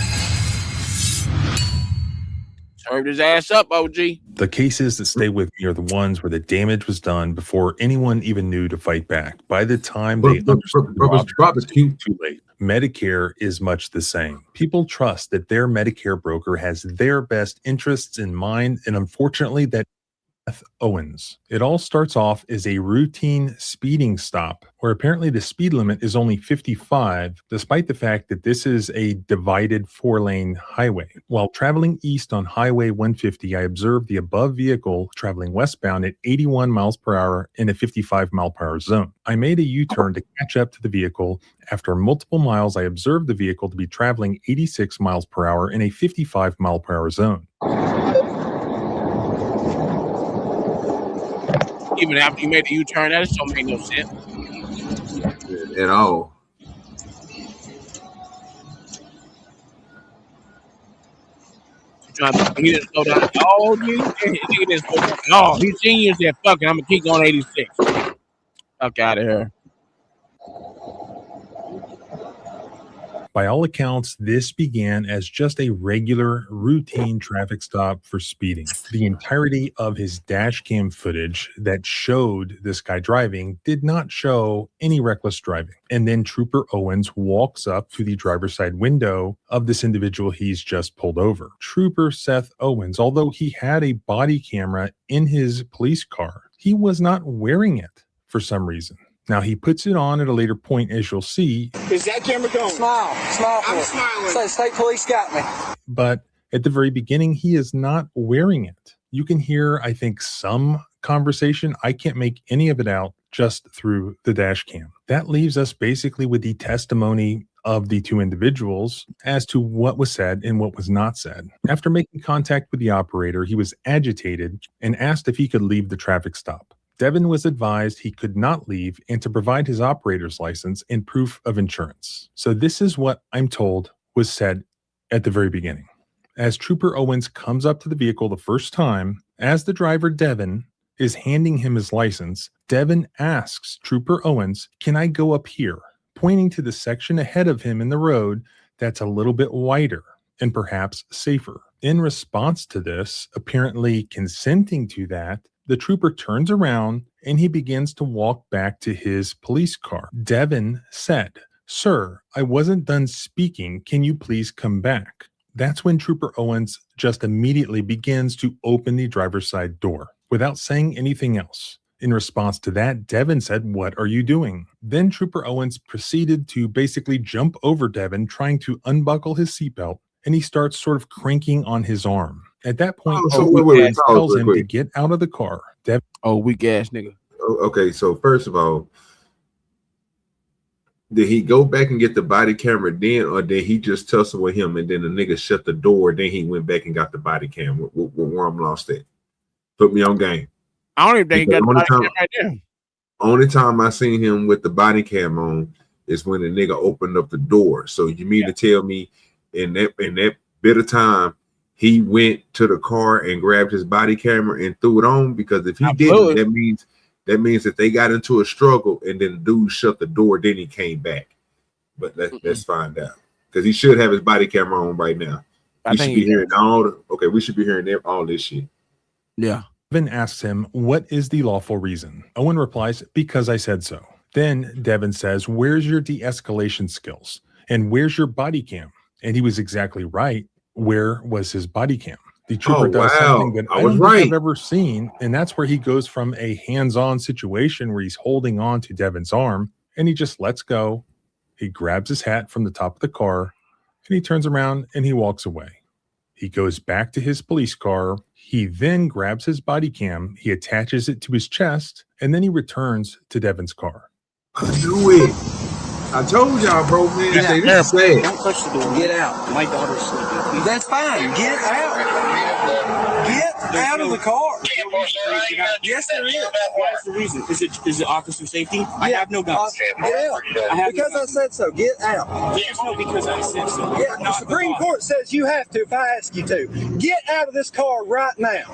Served his ass up, OG. The cases that stay with me are the ones where the damage was done before anyone even knew to fight back. By the time they understood too late. Medicare is much the same. People trust that their Medicare broker has their best interests in mind, and unfortunately, that Owens. It all starts off as a routine speeding stop, where apparently the speed limit is only 55, despite the fact that this is a divided 4-lane highway. While traveling east on Highway 150, I observed the above vehicle traveling westbound at 81 miles per hour in a 55 mile per hour zone. I made a U-turn to catch up to the vehicle. After multiple miles, I observed the vehicle to be traveling 86 miles per hour in a 55 mile per hour zone. Even after you made the U-turn, that just don't make no sense at all. He didn't slow down. Oh, he didn't slow down. No, he's senior. Said, "Fuck it, I'm gonna keep going 86." Fuck out of here. By all accounts, this began as just a regular routine traffic stop for speeding. The entirety of his dash cam footage that showed this guy driving did not show any reckless driving. And then Trooper Owens walks up to the driver's side window of this individual he's just pulled over. Trooper Seth Owens, although he had a body camera in his police car, he was not wearing it for some reason. Now, he puts it on at a later point, as you'll see. Is that camera going? Smile for I'm it. smiling. Say state police got me. But at the very beginning, he is not wearing it. You can hear, I think, some conversation. I can't make any of it out just through the dash cam. That leaves us basically with the testimony of the two individuals as to what was said and what was not said. After making contact with the operator, he was agitated and asked if he could leave the traffic stop. Devin was advised he could not leave and to provide his operator's license and proof of insurance. So this is what I'm told was said at the very beginning. As Trooper Owens comes up to the vehicle the first time, as the driver, Devin, is handing him his license, Devin asks Trooper Owens, "Can I go up here?" pointing to the section ahead of him in the road that's a little bit wider and perhaps safer. In response to this, apparently consenting to that, the trooper turns around and he begins to walk back to his police car. Devin said, "Sir, I wasn't done speaking. Can you please come back?" That's when Trooper Owens just immediately begins to open the driver's side door without saying anything else. In response to that, Devin said, "What are you doing?" Then Trooper Owens proceeded to basically jump over Devin, trying to unbuckle his seatbelt, and he starts sort of cranking on his arm. At that point, Owens tells him to get out of the car. Weak ass nigga. Okay, so first of all, did he go back and get the body camera then, or did he just tussle with him and then the nigga shut the door, then he went back and got the body camera? Where I'm lost at? Put me on game. I don't even think he got the body cam right there. Only time I seen him with the body cam on is when the nigga opened up the door. So you mean to tell me in that bit of time, he went to the car and grabbed his body camera and threw it on? Because if he didn't, that means that they got into a struggle and then the dude shut the door, then he came back. But let's find out. Because he should have his body camera on right now. We should be hearing all this shit. Yeah. Devin asks him, "What is the lawful reason?" Owen replies, "Because I said so." Then Devin says, "Where's your de-escalation skills? And where's your body cam?" And he was exactly right. Where was his body cam? The trooper does something that I don't think I've ever seen, and that's where he goes from a hands-on situation where he's holding on to Devin's arm, and he just lets go. He grabs his hat from the top of the car, and he turns around and he walks away. He goes back to his police car. He then grabs his body cam, he attaches it to his chest, and then he returns to Devin's car. I knew it. I told y'all, bro, man. Get Say, out. this is sad. Don't touch the door. Get out. My daughter's sleeping. That's fine. Get out. Get out of the car. Yes, there is. What's the reason? Is it officer safety? I have no guns. Get out. Because I said so. Get out. There's no because I said so. Yeah, the Supreme Court says you have to if I ask you to. Get out of this car right now.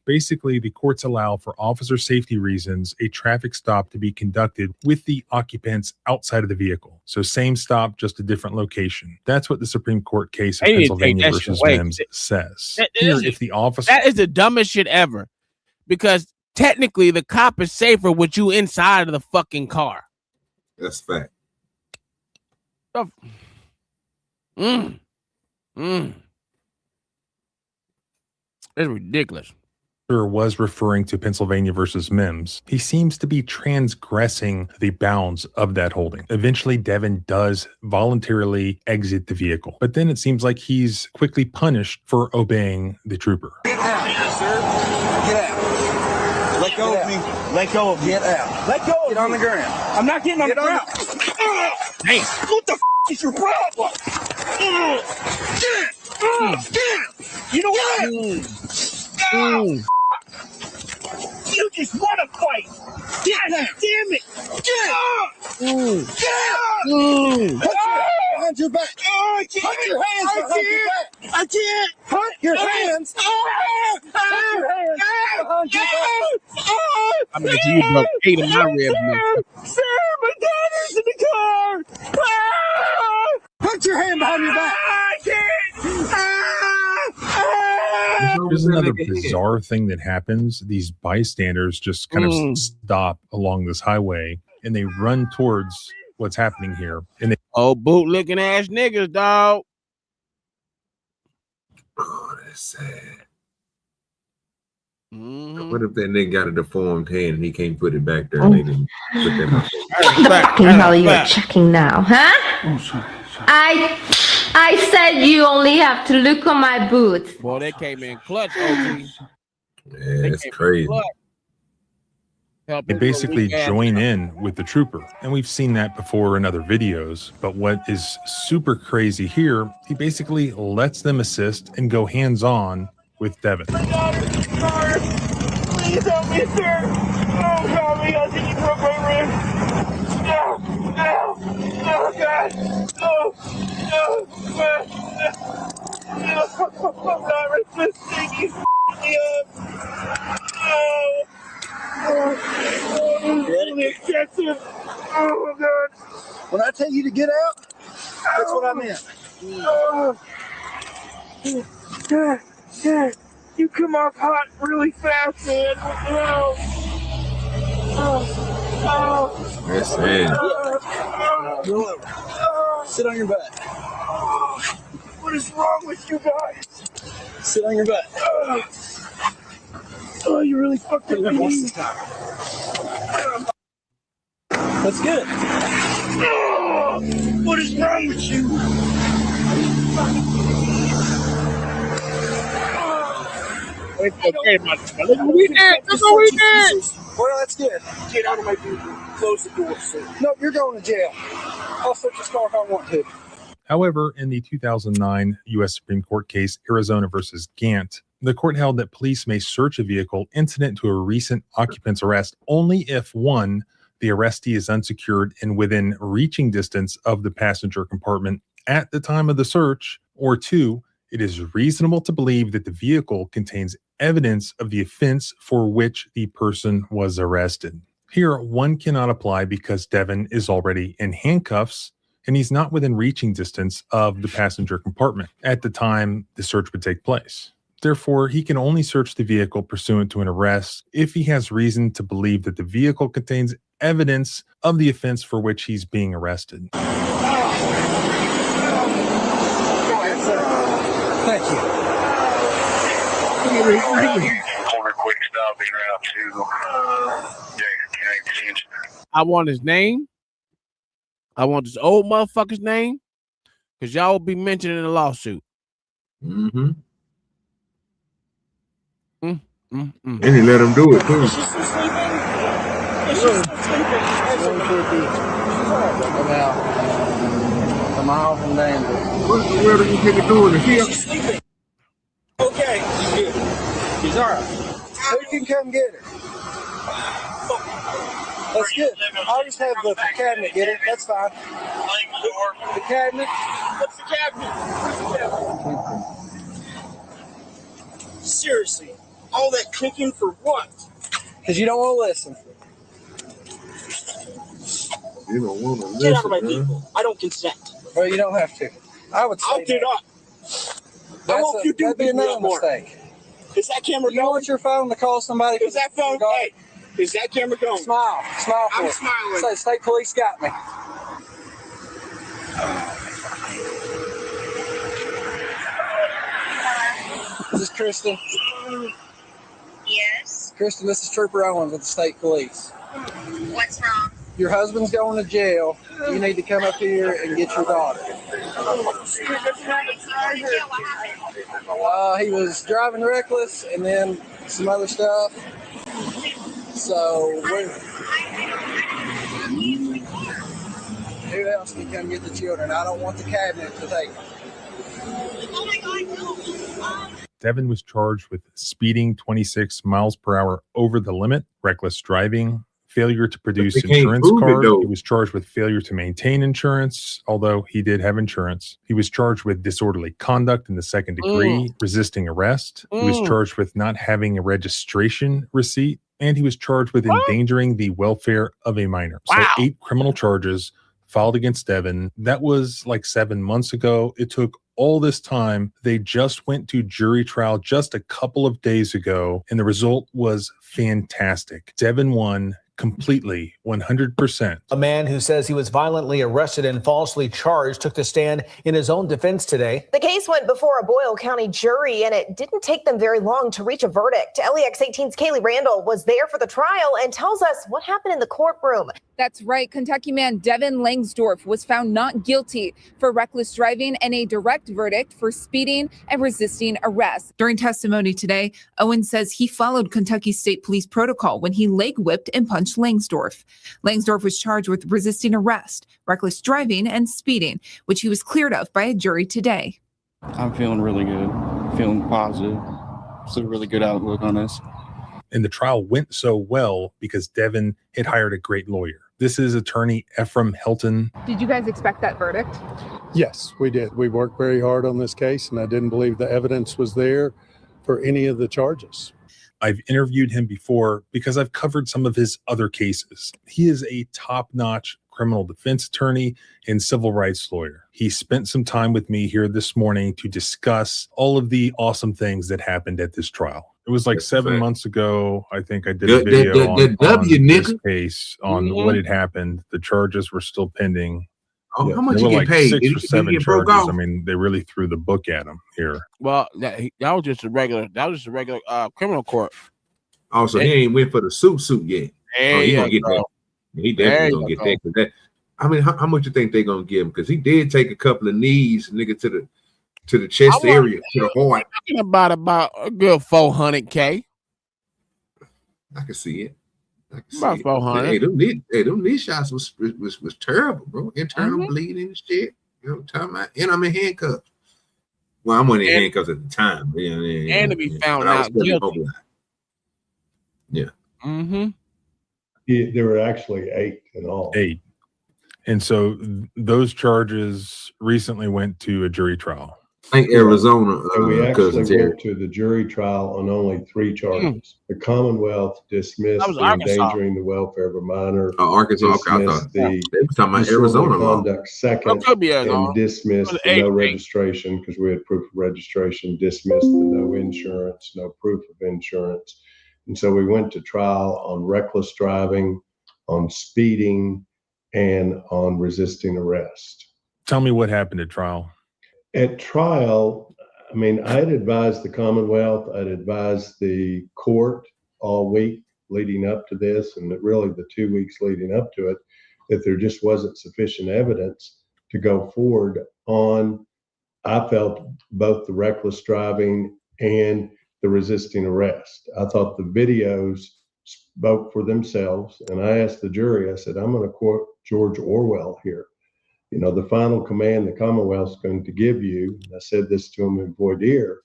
Basically, the courts allow for officer safety reasons a traffic stop to be conducted with the occupants outside of the vehicle. So same stop, just a different location. That's what the Supreme Court case of Pennsylvania versus Mims says. If the officer... That is the dumbest shit ever. Because technically, the cop is safer with you inside of the fucking car. That's fact. It's ridiculous. Was referring to Pennsylvania versus Mims. He seems to be transgressing the bounds of that holding. Eventually, Devin does voluntarily exit the vehicle, but then it seems like he's quickly punished for obeying the trooper. Get out, sir. Get out. Let go of me. Let go of me. Get out. Let go of me. Get on the ground. I'm not getting on the ground. Damn. What the is your problem? You know what? You just want to fight. Damn it. Behind your back. Put your hands behind your back. I can't. Put your hands. Put your hands behind your back. I'm gonna you broke 8 of my ribs. Sir, my daughter's in the car. Put your hand behind your back. I can't. There's another bizarre thing that happens. These bystanders just kind of stop along this highway and they run towards what's happening here. And they bootlicking ass niggas, dog. Oh, that's sad. What if that nigga got a deformed hand and he can't put it back there? And they didn't put that What the fucking hell are you checking now, huh? Oh, sorry. I said you only have to look on my boots. Boy, they came in clutch, OG. Yeah, it's crazy. They basically join in with the trooper. And we've seen that before in other videos. But what is super crazy here, he basically lets them assist and go hands-on with Devin. My daughter's in the car. Please help me, sir. Oh, God, my God, you broke my rib. No, God. I'm not resisting. He's me up. Really excessive. Oh, God. When I tell you to get out, that's what I meant. You come off hot really fast, man. That's sad. Sit on your butt. What is wrong with you guys? Sit on your butt. Oh, you really fucked up my knee. That's good. What is wrong with you? Okay, look what we did. Look what we did. Well, that's good. Get out of my vehicle. Close the door, sir. No, you're going to jail. I'll search this car if I want to. However, in the 2009 U.S. Supreme Court case, Arizona versus Gant, the court held that police may search a vehicle incident to a recent occupant's arrest only if, 1, the arrestee is unsecured and within reaching distance of the passenger compartment at the time of the search, or 2, it is reasonable to believe that the vehicle contains evidence of the offense for which the person was arrested. Here, 1 cannot apply because Devin is already in handcuffs and he's not within reaching distance of the passenger compartment at the time the search would take place. Therefore, he can only search the vehicle pursuant to an arrest if he has reason to believe that the vehicle contains evidence of the offense for which he's being arrested. Thank you. Corner quick stop in route to extension. I want his name. I want this old motherfucker's name, because y'all will be mentioned in the lawsuit. And he let him do it too. About a mile from Danville. What the world are you nigga doing here? Okay, he's good. He's all right. Who can come get it? That's good. I'll just have the cabinet get it. That's fine. The cabinet? What's the cabinet? Seriously, all that kicking for what? Because you don't want to listen. You don't want to listen. Get out of my vehicle. I don't consent. Well, you don't have to. I would say I'll get up. I hope you do that'd be beat me another up more. mistake. Is that camera You going? want your phone to call somebody? Is that phone? Hey, is that camera going? Smile. Smile for I'm it. smiling. Say, state police got me. Is this Kristen? Yes. Kristen, this is Trooper Owens with the state police. What's wrong? Your husband's going to jail. You need to come up here and get your daughter. He was driving reckless and then some other stuff. So, who else can come get the children? I don't want the cabinet to take them. Devin was charged with speeding 26 miles per hour over the limit, reckless driving, failure to produce insurance card. He was charged with failure to maintain insurance, although he did have insurance. He was charged with disorderly conduct in the second degree, resisting arrest. He was charged with not having a registration receipt, and he was charged with endangering the welfare of a minor. So 8 criminal charges filed against Devin. That was like 7 months ago. It took all this time. They just went to jury trial just a couple of days ago, and the result was fantastic. Devin won completely, 100%. A man who says he was violently arrested and falsely charged took the stand in his own defense today. The case went before a Boyle County jury, and it didn't take them very long to reach a verdict. LEX 18's Kaylee Randall was there for the trial and tells us what happened in the courtroom. That's right. Kentucky man Devin Langsdorf was found not guilty for reckless driving and a direct verdict for speeding and resisting arrest. During testimony today, Owen says he followed Kentucky State Police protocol when he leg whipped and punched Langsdorf. Langsdorf was charged with resisting arrest, reckless driving, and speeding, which he was cleared of by a jury today. I'm feeling really good, feeling positive. It's a really good outlook on this. And the trial went so well because Devin had hired a great lawyer. This is attorney Ephraim Helton. Did you guys expect that verdict? Yes, we did. We worked very hard on this case, and I didn't believe the evidence was there for any of the charges. I've interviewed him before because I've covered some of his other cases. He is a top-notch criminal defense attorney and civil rights lawyer. He spent some time with me here this morning to discuss all of the awesome things that happened at this trial. It was like 7 months ago. I think I did a video on this case on what had happened. The charges were still pending. Oh, how much there you were get like paid? 6 or 7 charges. Off? I mean, they really threw the book at him here. Well, that was just a regular. That was just a regular criminal court. Oh, so he ain't went for the suit yet. Hey, oh, he gonna get that. He definitely gonna get that. 'Cause that. I mean, how much you think they gonna give him? Because he did take a couple of knees, nigga, to the chest area, to the heart. Talking about a good $400K. I can see it. About 400. Hey, them knee shots was terrible, bro. Internal bleeding and shit. You know what I'm talking about? And I'm in handcuffs. Well, I'm in handcuffs at the time. And to be found out guilty. Yeah. Mm-hmm. There were actually 8 in all. 8. And so those charges recently went to a jury trial. I think Arizona. So we actually went to the jury trial on only 3 charges. The Commonwealth dismissed the endangering the welfare of a minor. Arkansas. They were talking about Arizona conduct second, and dismissed the no registration because we had proof of registration. Dismissed the no insurance, no proof of insurance, and so we went to trial on reckless driving, on speeding, and on resisting arrest. Tell me what happened at trial. At trial, I mean, I'd advised the Commonwealth, I'd advised the court all week leading up to this, and really the 2 weeks leading up to it, that there just wasn't sufficient evidence to go forward on, I felt, both the reckless driving and the resisting arrest. I thought the videos spoke for themselves. And I asked the jury, I said, I'm going to quote George Orwell here. You know, the final command the Commonwealth's going to give you, and I said this to them in voir dire,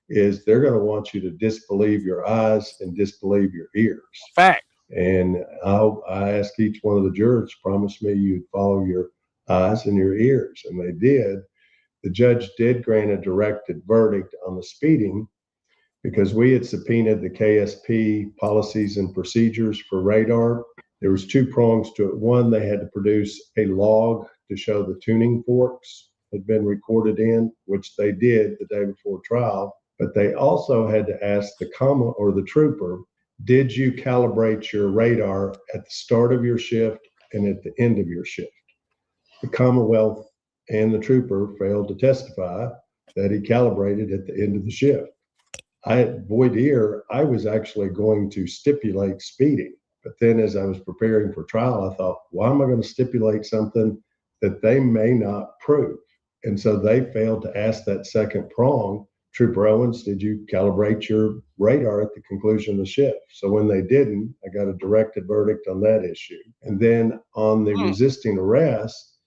is they're going to want you to disbelieve your eyes and disbelieve your ears. Fact. And I asked each one of the jurors, promise me you'd follow your eyes and your ears. And they did. The judge did grant a directed verdict on the speeding because we had subpoenaed the KSP policies and procedures for radar. There was two prongs to it. One, they had to produce a log to show the tuning forks had been recorded in, which they did the day before trial. But they also had to ask the trooper, did you calibrate your radar at the start of your shift and at the end of your shift? The Commonwealth and the trooper failed to testify that he calibrated at the end of the shift. At voir dire, I was actually going to stipulate speeding. But then as I was preparing for trial, I thought, why am I going to stipulate something that they may not prove? And so they failed to ask that second prong. Trooper Owens, did you calibrate your radar at the conclusion of the shift? So when they didn't, I got a directed verdict on that issue. And then on the resisting arrest,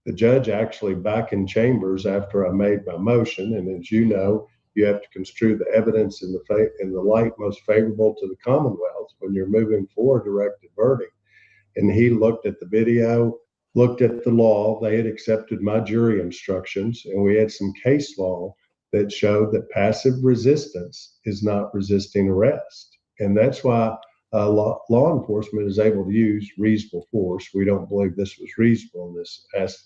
the judge actually back in chambers after I made my motion. And as you know, you have to construe the evidence in the light most favorable to the Commonwealth when you're moving for a directed verdict. And he looked at the video, looked at the law. They had accepted my jury instructions, and we had some case law that showed that passive resistance is not resisting arrest. And that's why law enforcement is able to use reasonable force. We don't believe this was reasonable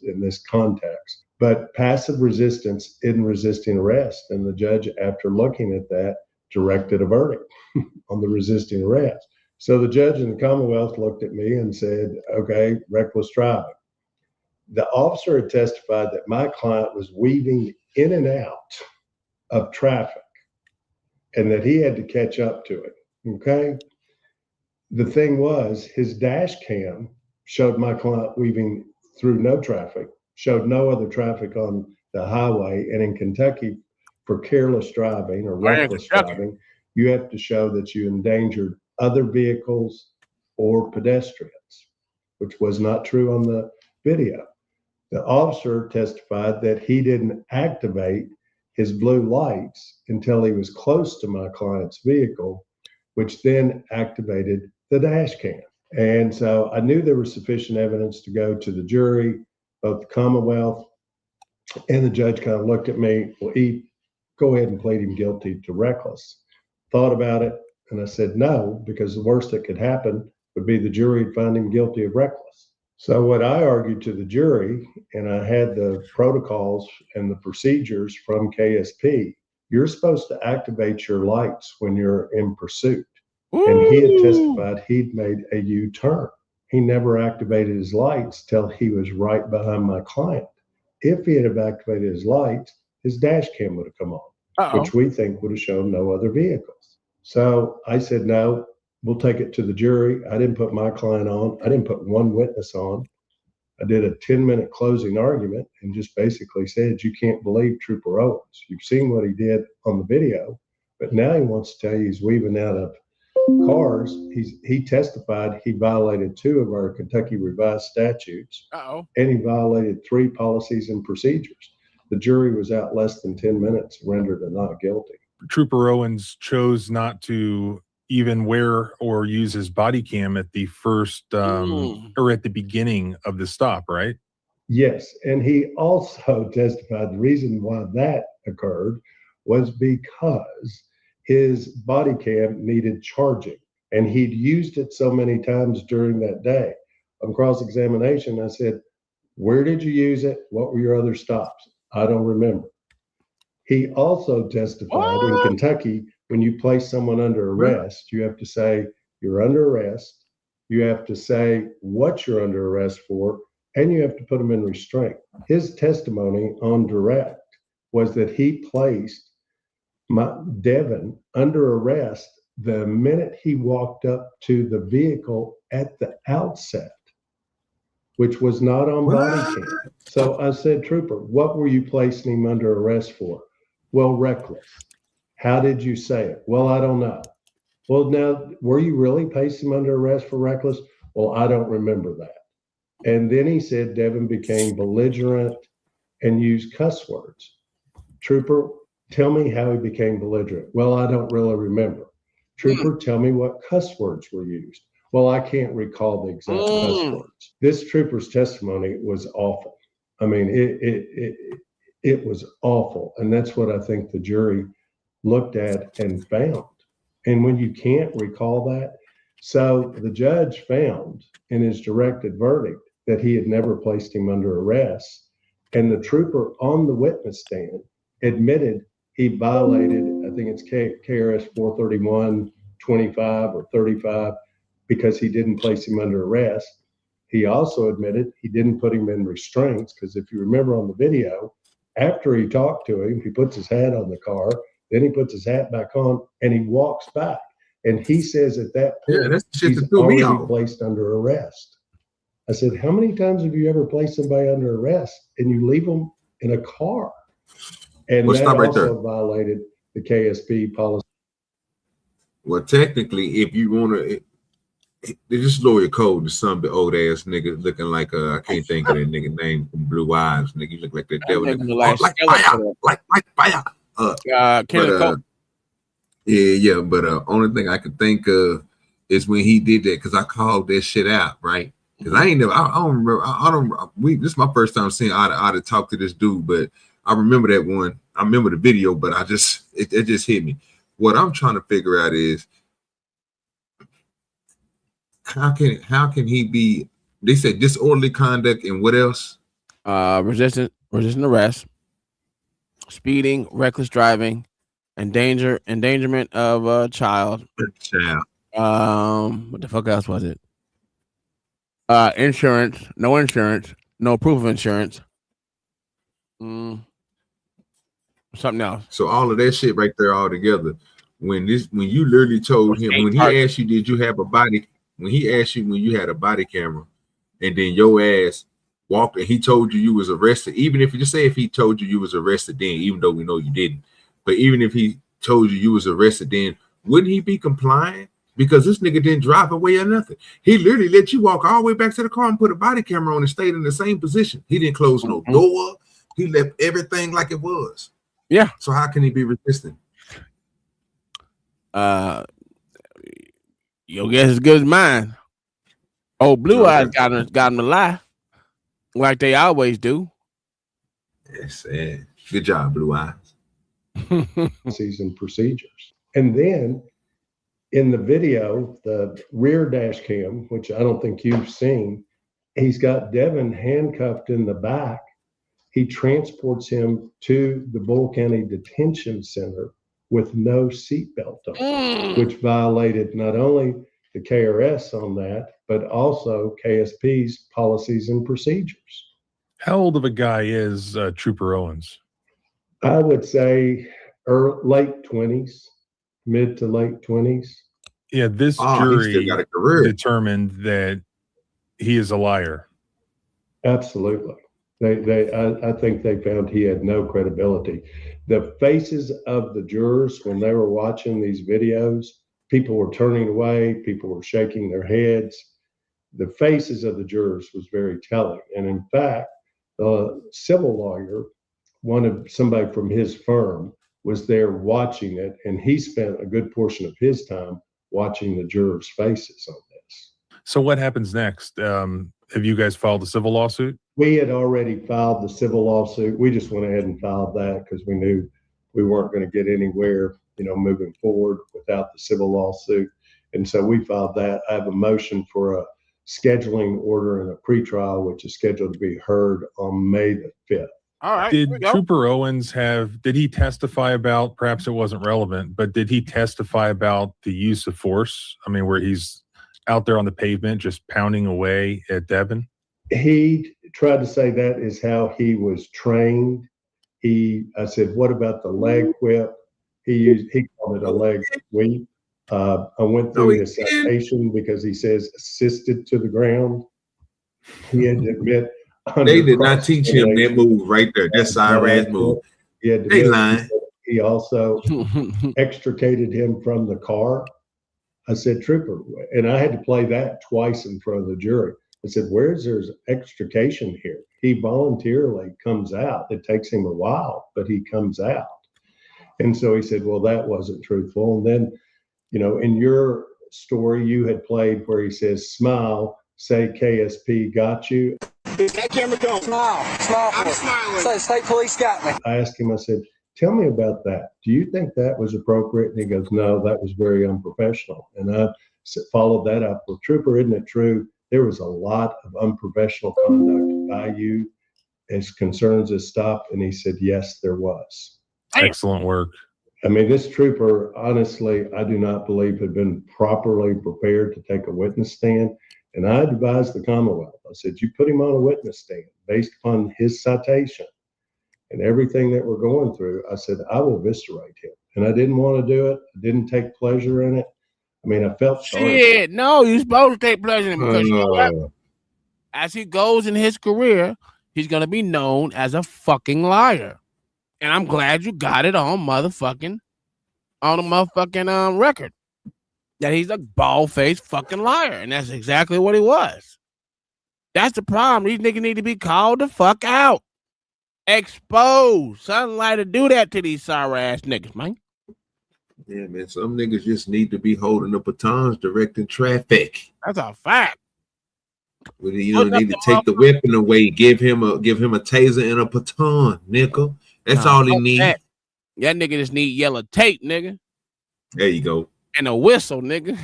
in this context. But passive resistance isn't resisting arrest. And the judge, after looking at that, directed a verdict on the resisting arrest. So the judge in the Commonwealth looked at me and said, okay, reckless driving. The officer had testified that my client was weaving in and out of traffic and that he had to catch up to it. Okay. The thing was, his dash cam showed my client weaving through no traffic, showed no other traffic on the highway. And in Kentucky, for careless driving or reckless driving, you have to show that you endangered other vehicles or pedestrians, which was not true on the video. The officer testified that he didn't activate his blue lights until he was close to my client's vehicle, which then activated the dash cam. And so I knew there was sufficient evidence to go to the jury, both the Commonwealth and the judge kind of looked at me, well, go ahead and plead him guilty to reckless. Thought about it, and I said no, because the worst that could happen would be the jury would find him guilty of reckless. So what I argued to the jury, and I had the protocols and the procedures from KSP, you're supposed to activate your lights when you're in pursuit. Ooh. And he had testified he'd made a U-turn. He never activated his lights till he was right behind my client. If he had activated his lights, his dash cam would have come on, which we think would have shown no other vehicles. So I said, no, we'll take it to the jury. I didn't put my client on. I didn't put one witness on. I did a 10-minute closing argument and just basically said, you can't believe Trooper Owens. You've seen what he did on the video, but now he wants to tell you he's weaving out of cars. He testified he violated 2 of our Kentucky revised statutes, and he violated 3 policies and procedures. The jury was out less than 10 minutes, rendered a not guilty. Trooper Owens chose not to even wear or use his body cam at the first or at the beginning of the stop, right? Yes. And he also testified the reason why that occurred was because his body cam needed charging, and he'd used it so many times during that day. On cross-examination, I said, where did you use it? What were your other stops? I don't remember. He also testified in Kentucky, when you place someone under arrest, you have to say you're under arrest, you have to say what you're under arrest for, and you have to put them in restraint. His testimony on direct was that he placed Devin under arrest the minute he walked up to the vehicle at the outset, which was not on body cam. So I said, Trooper, what were you placing him under arrest for? Well, reckless. How did you say it? Well, I don't know. Well, now, were you really placing him under arrest for reckless? Well, I don't remember that. And then he said Devin became belligerent and used cuss words. Trooper, tell me how he became belligerent. Well, I don't really remember. Trooper, tell me what cuss words were used. Well, I can't recall the exact cuss words. This trooper's testimony was awful. I mean, it was awful. And that's what I think the jury looked at and found. And when you can't recall that, so the judge found in his directed verdict that he had never placed him under arrest. And the trooper on the witness stand admitted he violated, I think it's KRS 431-25 or 35, because he didn't place him under arrest. He also admitted he didn't put him in restraints, because if you remember on the video, after he talked to him, he puts his hat on the car, then he puts his hat back on, and he walks back. And he says at that point, he's already placed under arrest. I said, how many times have you ever placed somebody under arrest and you leave them in a car? And that also violated the KSP policy. Well, technically, if you want to, they just lower your code to some the old ass nigga looking like I can't think of that nigga name from Blue Eyes. Nigga, you look like that devil. Like fire. Yeah, but only thing I could think of is when he did that, because I called that shit out, right? Because I ain't never, I don't remember. This is my first time seeing Otter talk to this dude, but I remember that one. I remember the video, but it just hit me. What I'm trying to figure out is how can he be? They said disorderly conduct and what else? Resisting arrest, speeding, reckless driving, endangerment of a child. What the fuck else was it? Insurance, no proof of insurance. Something else. So all of that shit right there all together. When you literally told him, when he asked you, did you have a body? When he asked you when you had a body camera, and then your ass walked and he told you was arrested. Even if you just say if he told you was arrested then, even though we know you didn't, but even if he told you was arrested then, wouldn't he be compliant? Because this nigga didn't drive away or nothing. He literally let you walk all the way back to the car and put a body camera on and stayed in the same position. He didn't close no door. He left everything like it was. Yeah. So how can he be resisting? Your guess is good as mine. Oh, Blue Eyes got him to lie, like they always do. Yes, good job, Blue Eyes. And procedures. And then in the video, the rear dash cam, which I don't think you've seen, he's got Devin handcuffed in the back. He transports him to the Bull County Detention Center with no seatbelt on, which violated not only the KRS on that, but also KSP's policies and procedures. How old of a guy is Trooper Owens? I would say late 20s, mid to late 20s. Yeah, this jury determined that he is a liar. Absolutely. I think they found he had no credibility. The faces of the jurors when they were watching these videos, people were turning away, people were shaking their heads. The faces of the jurors was very telling. And in fact, the civil lawyer, somebody from his firm, was there watching it, and he spent a good portion of his time watching the jurors' faces on this. So what happens next? Have you guys filed a civil lawsuit? We had already filed the civil lawsuit. We just went ahead and filed that because we knew we weren't going to get anywhere, moving forward without the civil lawsuit. And so we filed that. I have a motion for a scheduling order and a pretrial, which is scheduled to be heard on May the 5th. All right. Did Trooper Owens did he testify about, perhaps it wasn't relevant, but did he testify about the use of force? I mean, where he's out there on the pavement just pounding away at Devin? He tried to say that is how he was trained. I said, what about the leg whip? He called it a leg sweep. I went through his citation because he says assisted to the ground. He had to admit. They did not teach him that move right there. That siren move. They lying. He also extricated him from the car I said, Trooper, and I had to play that twice in front of the jury. I said, where's there's extrication here? He voluntarily comes out. It takes him a while, but he comes out. And so he said, well, that wasn't truthful. And then, you know, in your story, you had played where he says, smile, say KSP got you. That camera going. Smile. Smile. I'm smiling. Say, state police got me. I asked him, I said, tell me about that. Do you think that was appropriate? And he goes, no, that was very unprofessional. And I followed that up. Well, Trooper, isn't it true? There was a lot of unprofessional conduct by you as concerns this stop. And he said, yes, there was. Excellent work. I mean, this trooper, honestly, I do not believe had been properly prepared to take a witness stand. And I advised the Commonwealth. I said, you put him on a witness stand based upon his citation and everything that we're going through. I said, I will eviscerate him. And I didn't want to do it. I didn't take pleasure in it. I mean, I felt sorry. Shit, no, you're supposed to take pleasure in it because you know what? As he goes in his career, he's going to be known as a fucking liar. And I'm glad you got it on the motherfucking record that he's a bald-faced fucking liar. And that's exactly what he was. That's the problem. These niggas need to be called the fuck out. Exposed. Something like to do that to these sorry ass niggas, man. Yeah, man. Some niggas just need to be holding the batons, directing traffic. That's a fact. Well, you don't need to take the weapon away. Give him a taser and a baton, nickel. That's all he needs. That nigga just need yellow tape, nigga. There you go. And a whistle, nigga.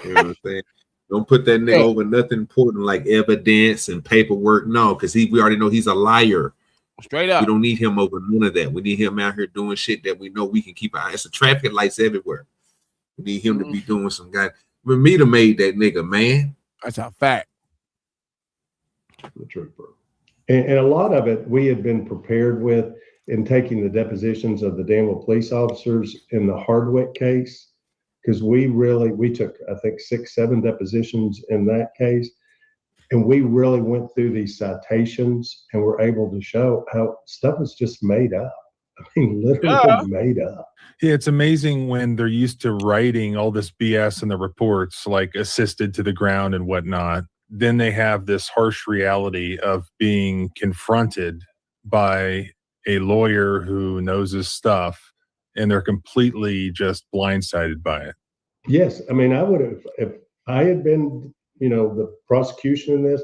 You know what I'm saying? Don't put that nigga over nothing important like evidence and paperwork. No, because we already know he's a liar. Straight up. We don't need him over none of that. We need him out here doing shit that we know we can keep our eyes. It's the traffic lights everywhere. We need him to be doing some guy. But me to made that nigga, man. That's a fact. The trooper. And a lot of it we had been prepared with in taking the depositions of the Danville police officers in the Hardwick case, because we took, I think, 6-7 depositions in that case. And we really went through these citations and were able to show how stuff was just made up. I mean, literally made up. Yeah, it's amazing when they're used to writing all this BS in the reports, like assisted to the ground and whatnot. Then they have this harsh reality of being confronted by a lawyer who knows his stuff, and they're completely just blindsided by it. Yes. I mean, I would have, if I had been, you know, the prosecution in this,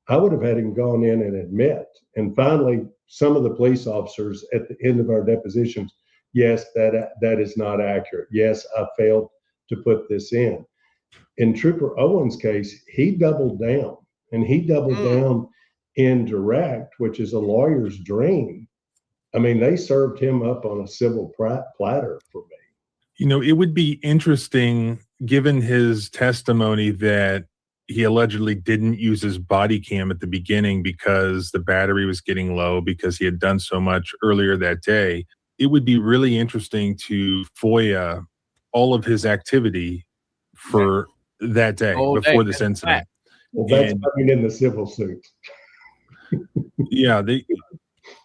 I would have had him gone in and admit. And finally, some of the police officers at the end of our depositions, yes, that is not accurate. Yes, I failed to put this in. In Trooper Owen's case, he doubled down, and he doubled down in direct, which is a lawyer's dream. I mean, they served him up on a civil platter for me. You know, it would be interesting, given his testimony, that he allegedly didn't use his body cam at the beginning because the battery was getting low because he had done so much earlier that day. It would be really interesting to FOIA all of his activity for that day before this incident. Well, that's coming in the civil suit. Yeah,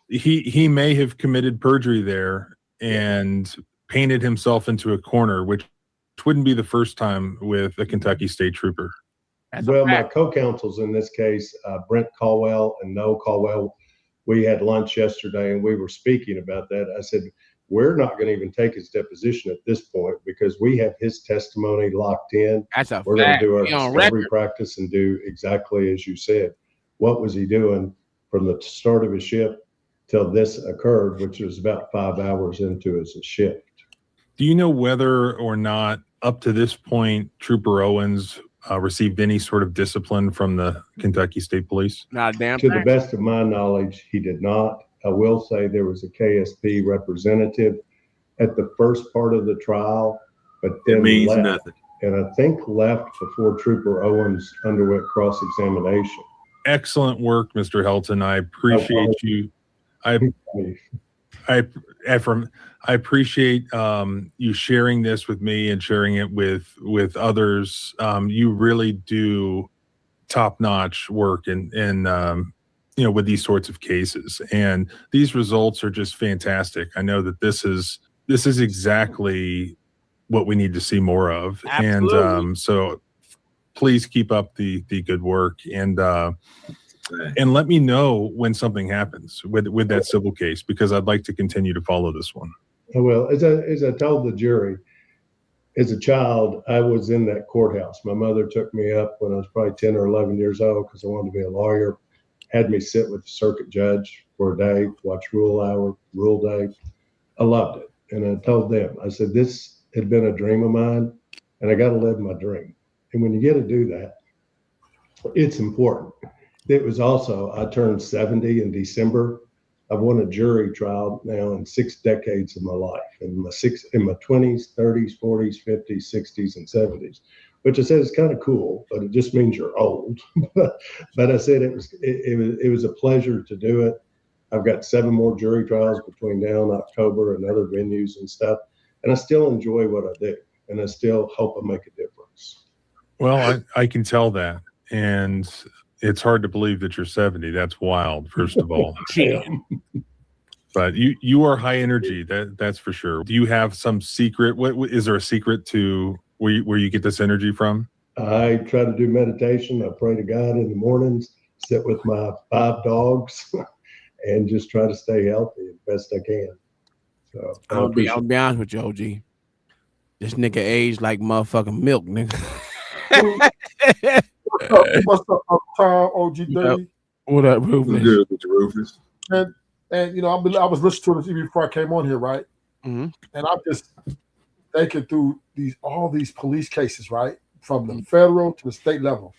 he may have committed perjury there and painted himself into a corner, which wouldn't be the first time with a Kentucky State Trooper. Well, my co-counsels in this case, Brent Caldwell and Noel Caldwell, we had lunch yesterday and we were speaking about that. I said, we're not going to even take his deposition at this point because we have his testimony locked in. We're going to do our discovery practice and do exactly as you said. What was he doing from the start of his shift till this occurred, which was about 5 hours into his shift? Do you know whether or not up to this point, Trooper Owens received any sort of discipline from the Kentucky State Police? Not a damn thing. To the best of my knowledge, he did not. I will say there was a KSP representative at the first part of the trial, but then left, nothing. And I think left before Trooper Owens underwent cross-examination. Excellent work, Mr. Helton. I appreciate you. I appreciate you sharing this with me and sharing it with others. You really do top-notch work in with these sorts of cases, and these results are just fantastic. I know that this is exactly what we need to see more of. Absolutely. And so please keep up the good work, and let me know when something happens with that civil case, because I'd like to continue to follow this one. Well, as I told the jury, as a child, I was in that courthouse. My mother took me up when I was probably 10 or 11 years old because I wanted to be a lawyer, had me sit with the circuit judge for a day, watch rule day. I loved it. And I told them, I said, this had been a dream of mine, and I got to live my dream. And when you get to do that, it's important. It was also, I turned 70 in December. I've won a jury trial now in 6 decades of my life, in my 20s, 30s, 40s, 50s, 60s, and 70s, which I said is kind of cool, but it just means you're old. But I said it was a pleasure to do it. I've got 7 more jury trials between now and October and other venues and stuff, and I still enjoy what I do, and I still hope I make a difference. Well, I can tell that, and it's hard to believe that you're 70. That's wild, first of all. But you are high energy. That's for sure. Do you have some secret? What is there a secret to where you get this energy from? I try to do meditation. I pray to God in the mornings, sit with my 5 dogs, and just try to stay healthy as best I can. So I'll be honest with you, OG. This nigga aged like motherfucking milk, nigga. What's up, Tom? OG Dave. What up, Rufus? Good with your Rufus. And you know, I was listening to this before I came on here, right? Mm-hmm. And I'm just thinking through all these police cases, right, from the federal to the state level,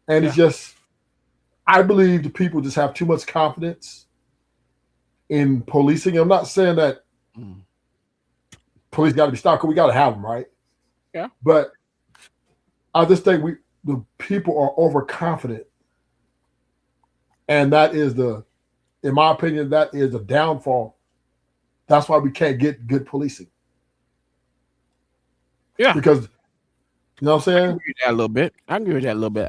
and it's just, I believe the people just have too much confidence in policing. I'm not saying that police got to be stopped, because we got to have them, right? Yeah. But I just think the people are overconfident, and that is in my opinion, that is the downfall. That's why we can't get good policing. Yeah, because you know what I'm saying. I can agree with that a little bit.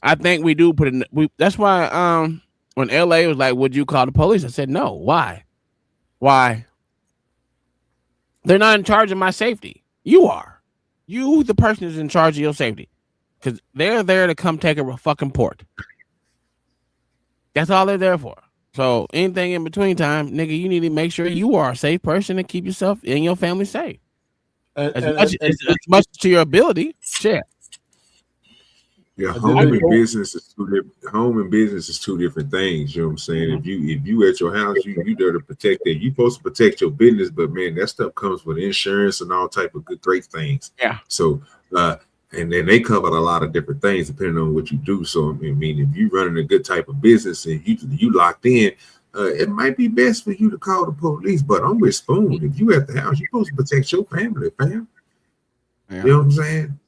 I think we do put in. That's why when LA was like, "Would you call the police?" I said, "No." Why? Why? They're not in charge of my safety. You are. You, the person, is in charge of your safety, because they're there to come take a fucking port. That's all they're there for. So anything in between time, nigga, you need to make sure you are a safe person and keep yourself and your family safe. As much to your ability. Shit. Yeah, home and business is two different things. You know what I'm saying? Mm-hmm. If you at your house, you there to protect it. You supposed to protect your business, but man, that stuff comes with insurance and all type of great things. Yeah. So and then they cover a lot of different things depending on what you do. So I mean, if you running a good type of business and you locked in, it might be best for you to call the police. But I'm with Spoon. If you at the house, you're supposed to protect your family, fam. Yeah. You know what I'm saying?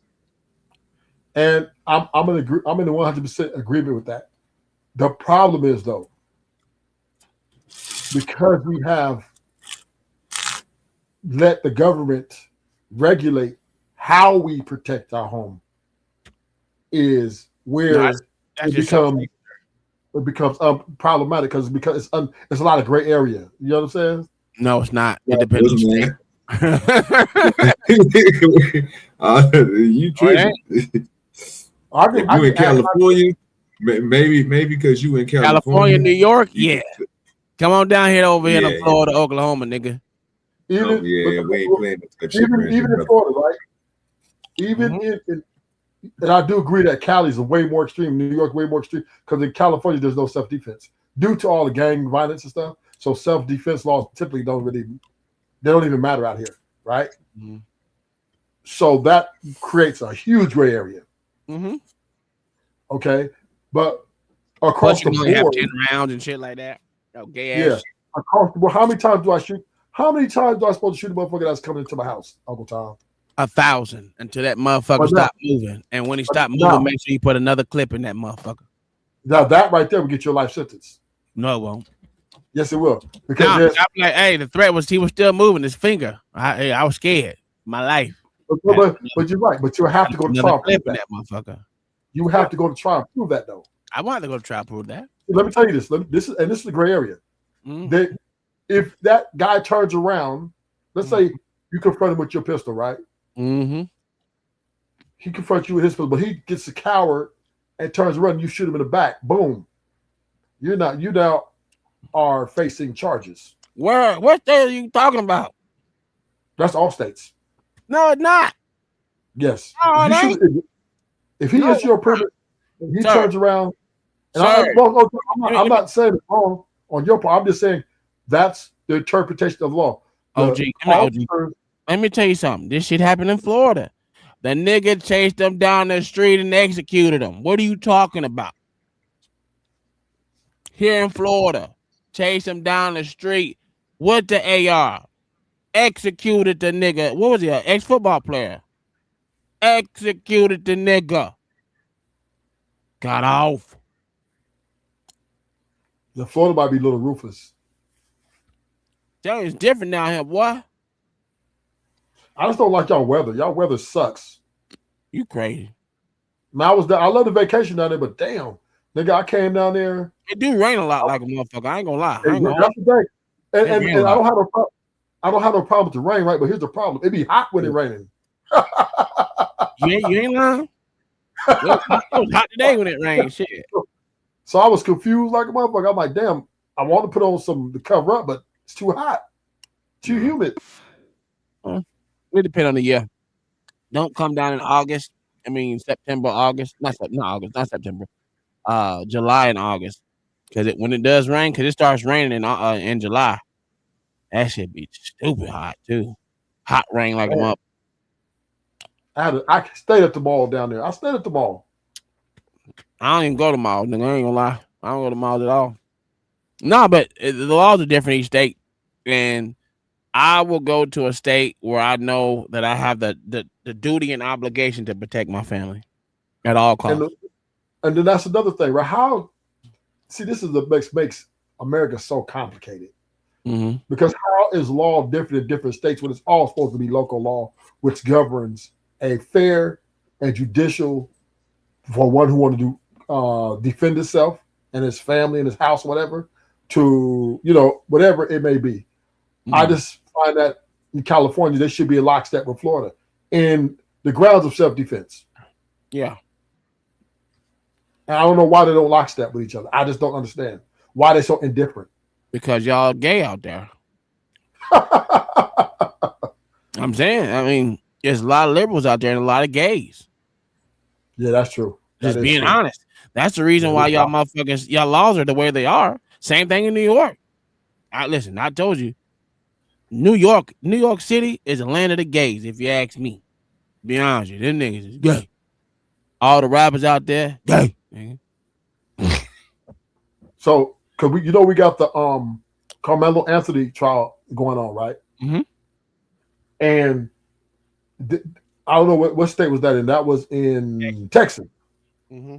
And I'm in the 100% agreement with that. The problem is, though, because we have let the government regulate how we protect our home, is where it becomes problematic, because it's a lot of gray area. You know what I'm saying? No, it's not. It depends on the state. You tripping. If you in California, maybe because you in California, New York, yeah. Come on down here over here to Florida, Oklahoma, nigga. We ain't playing even in Florida, right? Even in and I do agree that Cali's way more extreme, New York way more extreme, because in California there's no self-defense due to all the gang violence and stuff. So self-defense laws typically don't even matter out here, right? Mm-hmm. So that creates a huge gray area. Mm-hmm. Okay, but across the board, have 10 rounds and shit like that. Oh, gay ass. Yeah, across the board. How many times do I shoot? How many times do I supposed to shoot a motherfucker that's coming into my house, Uncle Tom? 1,000 until that motherfucker stop moving. And when he stop moving, make sure you put another clip in that motherfucker. Now that right there will get your life sentence. No, it won't. Yes, it will. Because I'm like, hey, the threat was he was still moving his finger. I was scared. My life. But you're right. But you have to go to trial. That motherfucker. You have to go to trial and prove that, though. I want to go to trial and prove that. Let me tell you this. This is the gray area. Mm-hmm. If that guy turns around, let's say You confront him with your pistol, right? Mm-hmm. He confronts you with his pistol, but he gets a coward and turns around and you shoot him in the back. Boom. You now are facing charges. What state are you talking about? That's all states. No, it's not. Yes. No, If he hits your permit, and he turns around, and I'm not saying it's wrong on your part. I'm just saying that's the interpretation of the law. OG, let me tell you something. This shit happened in Florida. The nigga chased them down the street and executed them. What are you talking about? Here in Florida, chased him down the street with the AR. Executed the nigga. What was he? An ex-football player. Executed the nigga. Got off. The Florida might be a little ruthless. It's different down here, boy. I just don't like y'all weather. Y'all weather sucks. You crazy. Man, I love the vacation down there, but damn, nigga, I came down there. It do rain a lot like a motherfucker. I ain't gonna lie. That's the thing. And I don't have no problem. I don't have no problem with the rain, right? But here's the problem: it be hot when it's raining. You ain't lying. It was hot today when it rained. Shit. So I was confused like a motherfucker. I'm like, damn, I want to put on some to cover up, but it's too hot, too humid. It depends on the year. Don't come down in August. I mean September, August, not September. July and August, because when it does rain, because it starts raining in July, that should be stupid hot too. Hot rain like a month. I stayed at the mall down there. I stayed at the mall. I don't even go to malls, nigga. I ain't gonna lie. I don't go to malls at all. No, but the laws are different each state, and I will go to a state where I know that I have the duty and obligation to protect my family at all costs. And then that's another thing, right? This is the makes America so complicated. Mm-hmm. Because how is law different in different states when it's all supposed to be local law, which governs a fair and judicial for one who want to do defend himself and his family and his house, whatever, to whatever it may be. Mm-hmm. I just find that in California they should be in lockstep with Florida in the grounds of self-defense. Yeah. And I don't know why they don't lockstep with each other. I just don't understand why they're so indifferent. Because y'all gay out there. I'm saying, I mean, there's a lot of liberals out there and a lot of gays. Yeah, that's true. Just being honest. That's the reason why y'all motherfuckers, y'all laws are the way they are. Same thing in New York. Listen, I told you, New York City is a land of the gays, if you ask me. Be honest with you, them niggas is gay. All the rappers out there, gay. So, cause we got the Carmelo Anthony trial going on, right? Mm-hmm. And I don't know what state was that in. That was in Texas, mm-hmm.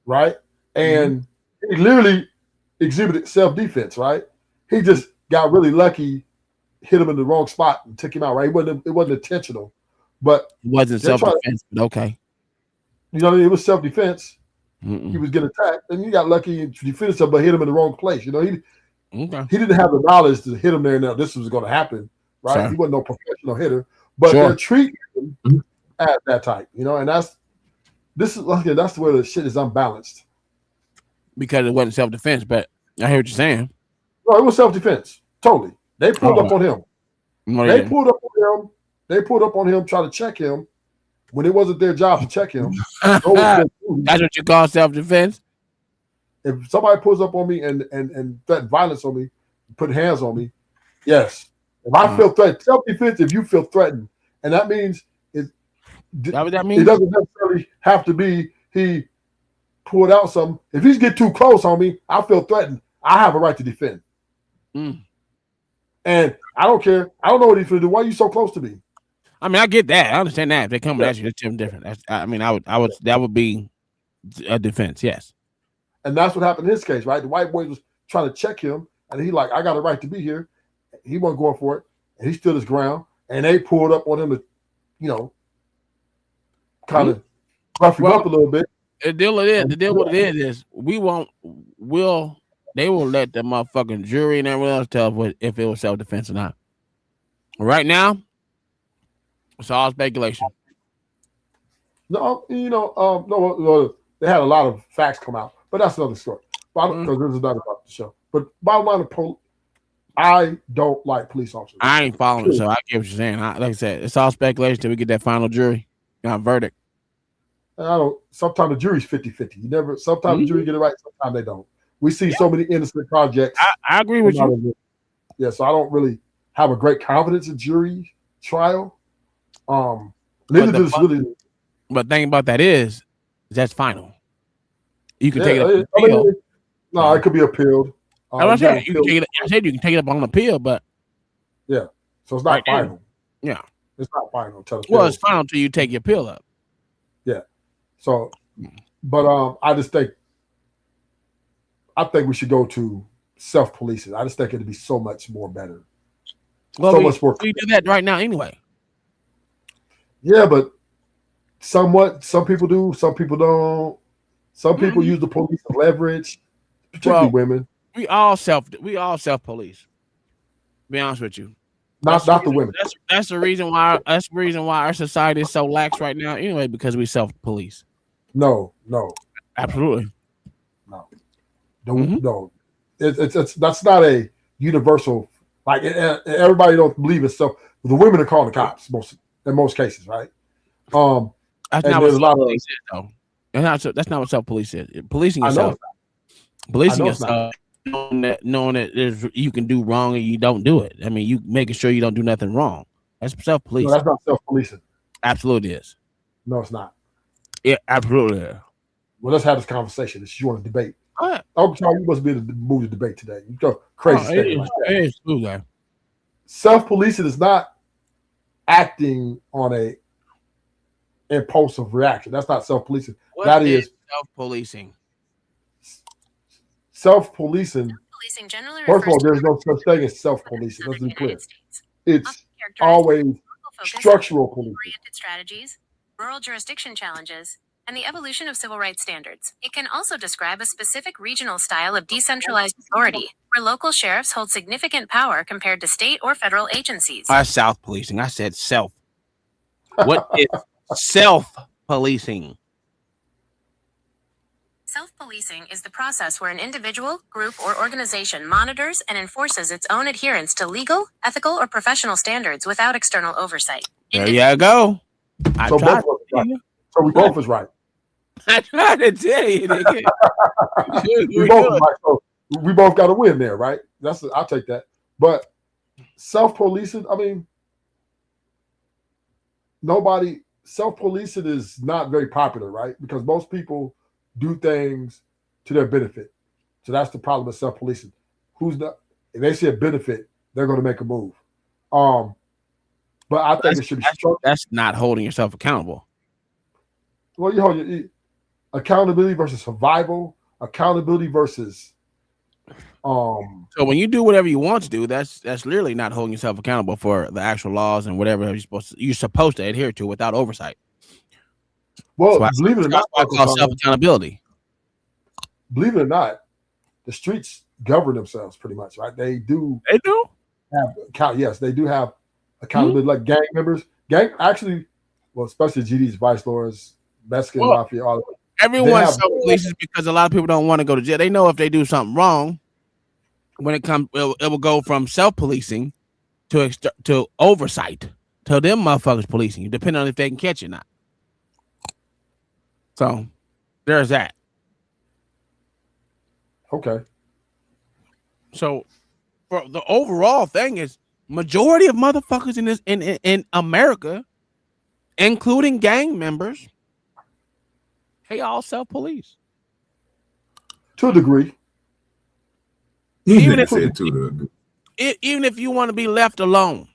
right? And he literally exhibited self-defense, right? He just got really lucky, hit him in the wrong spot and took him out, right? It wasn't intentional, but it wasn't self-defense, but okay. It was self-defense. Mm-mm. He was getting attacked, and he got lucky and defended himself, but hit him in the wrong place. He didn't have the knowledge to hit him there. Now this was going to happen, right? Sure. He wasn't no professional hitter, but they're treating him as that type, and that's where the shit is unbalanced. Because it wasn't self-defense, but I hear what you're saying. No, it was self-defense. Totally. They pulled up on him. They pulled up on him, trying to check him when it wasn't their job to check him. That's what you call self-defense? If somebody pulls up on me and threaten violence on me, put hands on me, yes. If I feel threatened, self-defense, if you feel threatened, and that means it doesn't necessarily have to be he pulled out something. If he's get too close on me, I feel threatened. I have a right to defend. And I don't care. I don't know what he's going to do. Why are you so close to me? I mean, I get that. I understand that. If they come at you, that's different. That would be a defense, yes. And that's what happened in his case, right? The white boy was trying to check him, and he I got a right to be here. He wasn't going for it, and he stood his ground. And they pulled up on him to, kind of rough him up a little bit. The deal with it is they will let the motherfucking jury and everyone else tell if it was self-defense or not. Right now, It's all speculation. No, no, they had a lot of facts come out, but that's another story. Because there's another about the show. But bottom line, I don't like police officers. I ain't following it, so I get what you're saying. Like I said, it's all speculation till we get that final jury verdict. Sometimes the jury's 50-50. Sometimes the jury get it right, sometimes they don't. We see so many innocent projects. I agree with you. Yeah, so I don't really have a great confidence in jury trial. But the thing about that is that's final. You can take it up on appeal. No, it could be appealed. I said you can take it up on appeal, but yeah, so it's not final. Yeah, it's not final. It's final until you take your appeal up. Yeah. So, but I think we should go to self-policing. I just think it'd be so much more better. Well, much more. We do that right now anyway. Yeah, but somewhat. Some people do. Some people don't. Some people use the police as leverage, particularly women. We all self-police. Be honest with you. Not the women. That's the reason why. That's the reason why our society is so lax right now. Anyway, because we self-police. No. Absolutely. No. No. It's that's not a universal. Like everybody don't believe in stuff. The women are calling the cops in most cases, right? That's not what self-police is, though. That's not what self-police is. Policing yourself. Policing yourself. Knowing that you can do wrong and you don't do it. I mean, you making sure you don't do nothing wrong. That's self-policing. No, that's not self-policing. Absolutely is. No, it's not. Yeah, absolutely is. Well, let's have this conversation. If you want to debate. All right. Oh, you must be in the mood to debate today. You go crazy. Self-policing is not acting on a impulsive reaction. That's not self-policing. That is self-policing. Self-policing. First of all, there's no such thing as self-policing. Let's be clear. It's always structural policing. Strategies, rural jurisdiction challenges, and the evolution of civil rights standards. It can also describe a specific regional style of decentralized authority, where local sheriffs hold significant power compared to state or federal agencies. Self-policing. I said self. What is self-policing? Self-policing is the process where an individual, group, or organization monitors and enforces its own adherence to legal, ethical, or professional standards without external oversight. There you go. So we both was right. I tried to tell you, nigga. we both got to win there, right? I'll take that. But self-policing, I mean, self-policing is not very popular, right? Because most people do things to their benefit. So that's the problem with self-policing. If they see a benefit, they're going to make a move. But I think it should be structured. That's not holding yourself accountable. Well, you hold accountability versus survival, accountability versus So when you do whatever you want to do, that's literally not holding yourself accountable for the actual laws and whatever you're supposed to adhere to without oversight. Well, believe it or not, self-accountability. Believe it or not, the streets govern themselves pretty much, right? They do. They do have yes, they do have accountability, like gang members. Especially GDs, vice lords, Mexican mafia, all of it. Everyone self-polices because a lot of people don't want to go to jail. They know if they do something wrong, when it comes, it will go from self-policing to oversight to them motherfuckers policing you, depending on if they can catch you or not. So there's that. Okay. So for the overall thing is majority of motherfuckers in America, including gang members, they all self-police. To a degree. Even if you want to be left alone.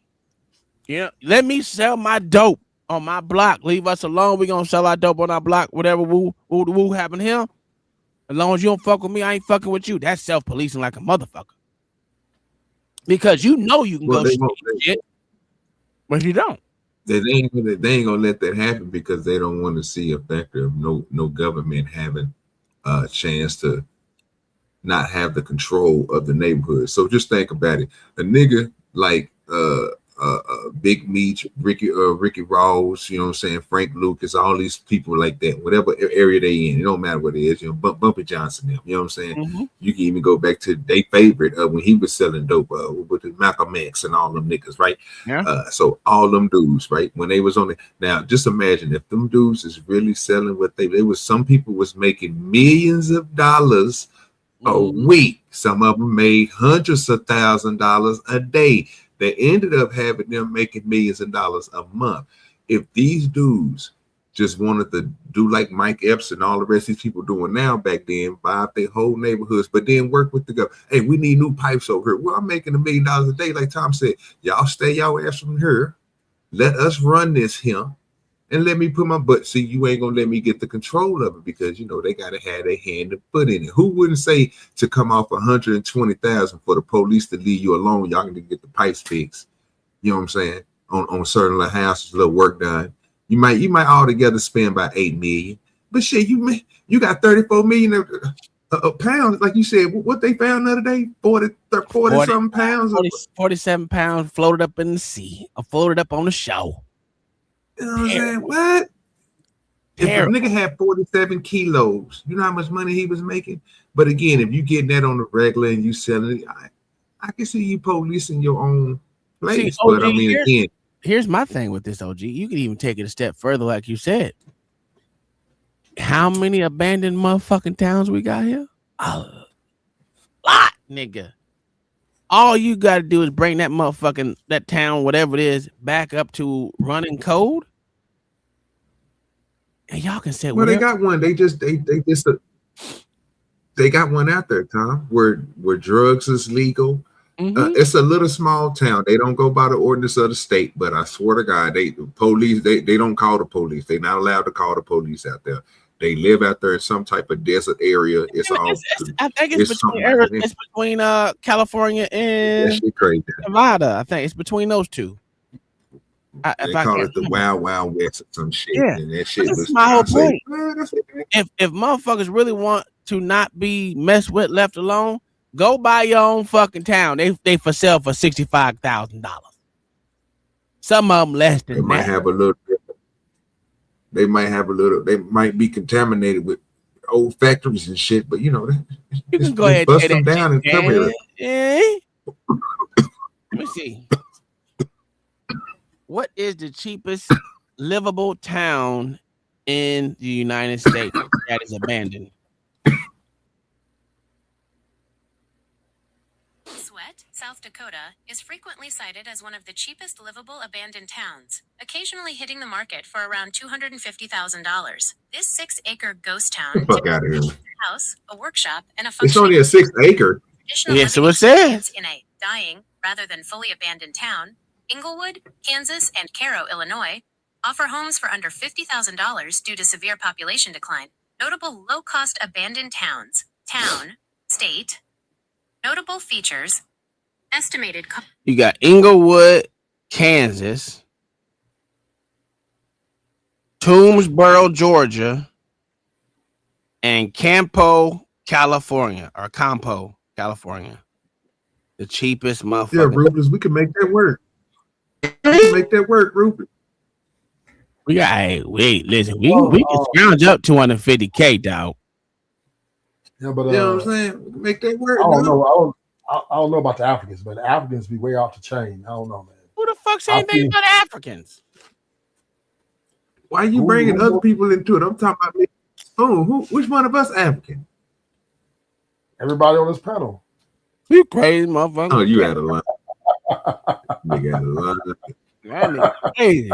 Let me sell my dope on my block. Leave us alone. We're going to sell our dope on our block. Whatever woo happen here. As long as you don't fuck with me, I ain't fucking with you. That's self-policing like a motherfucker. Because you know you can go shit, but you don't. They ain't gonna let that happen because they don't want to see a factor of no government having a chance to not have the control of the neighborhood. So just think about it. A nigga like Big Meech, Ricky Rawls, you know what I'm saying, Frank Lucas, all these people like that, whatever area they in, it don't matter what it is, you know, Bumpy Johnson, them, you know what I'm saying. Mm-hmm. You can even go back to their favorite when he was selling dope with the Malcolm X and all them niggas, right? Yeah. So all them dudes, right, when they was on it. Now, just imagine if them dudes is really selling what they was. Some people was making millions of dollars a week. Some of them made hundreds of $1,000s a day. They ended up having them making millions of dollars a month. If these dudes just wanted to do like Mike Epps and all the rest of these people doing now back then, buy up their whole neighborhoods, but then work with the government. Hey, we need new pipes over here. Well, I'm making $1 million a day, like Tom said. Y'all stay y'all ass from here. Let us run this here. And let me put my butt. See, you ain't gonna let me get the control of it because you know they gotta have their hand and foot in it. Who wouldn't say to come off 120,000 for the police to leave you alone? Y'all can get the pipes fixed. You know what I'm saying? On certain little houses, little work done. You might altogether spend about 8 million. But shit, you got 34 million pounds, like you said. What they found the other day? 40 something pounds. 47 pounds floated up in the sea, or floated up on the shore. You know what I'm saying? What? If a nigga had 47 kilos, you know how much money he was making? But again, if you getting that on the regular and you selling it, I can see you policing your own place. See, OG, but I mean, again, here's my thing with this, OG. You can even take it a step further, like you said. How many abandoned motherfucking towns we got here? A lot, nigga. All you got to do is bring that town, whatever it is, back up to running code, and y'all can say, well, they got one. They got one out there, Tom, where drugs is legal. It's a little small town. They don't go by the ordinance of the state, but I swear to God, the police they don't call the police. They're not allowed to call the police out there. They live out there in some type of desert area. I think it's between California and Nevada. I think it's between those two. They call it the Wild Wild West or some shit. Yeah, and that shit was my whole point. If motherfuckers really want to not be messed with, left alone, go buy your own fucking town. They for sale for $65,000. Some of them less than that. Might have a little. They might have a little. They might be contaminated with old factories and shit, but you know, you can go ahead and bust them down and cover it. Let me see. What is the cheapest livable town in the United States that is abandoned? Sweat, South Dakota, is frequently cited as one of the cheapest livable abandoned towns, occasionally hitting the market for around $250,000. This 6-acre ghost town Fuck out of here. a house, a workshop, and a It's only a 6 acre. Yes, so it says. In a dying rather than fully abandoned town, Inglewood, Kansas, and Cairo, Illinois, offer homes for under $50,000 due to severe population decline. Notable low-cost abandoned towns. Town, state. Notable features. Estimated. You got Inglewood, Kansas, Toomsboro, Georgia, and Campo, California. The cheapest motherfucker. Yeah, Rufus, we can make that work. We can make that work, Rufus. We got. Hey, wait, listen. We can scrounge up $250K, dog. Yeah, but you know what I'm saying? We can make that work. I don't know. I don't know about the Africans, but the Africans be way off the chain. I don't know, man. Who the fuck saying anything about Africans? Why are you bringing other people into it? I'm talking about me. Oh, which one of us African? Everybody on this panel. You crazy motherfucker. Oh, you had a line. Nigga had a line. That nigga crazy.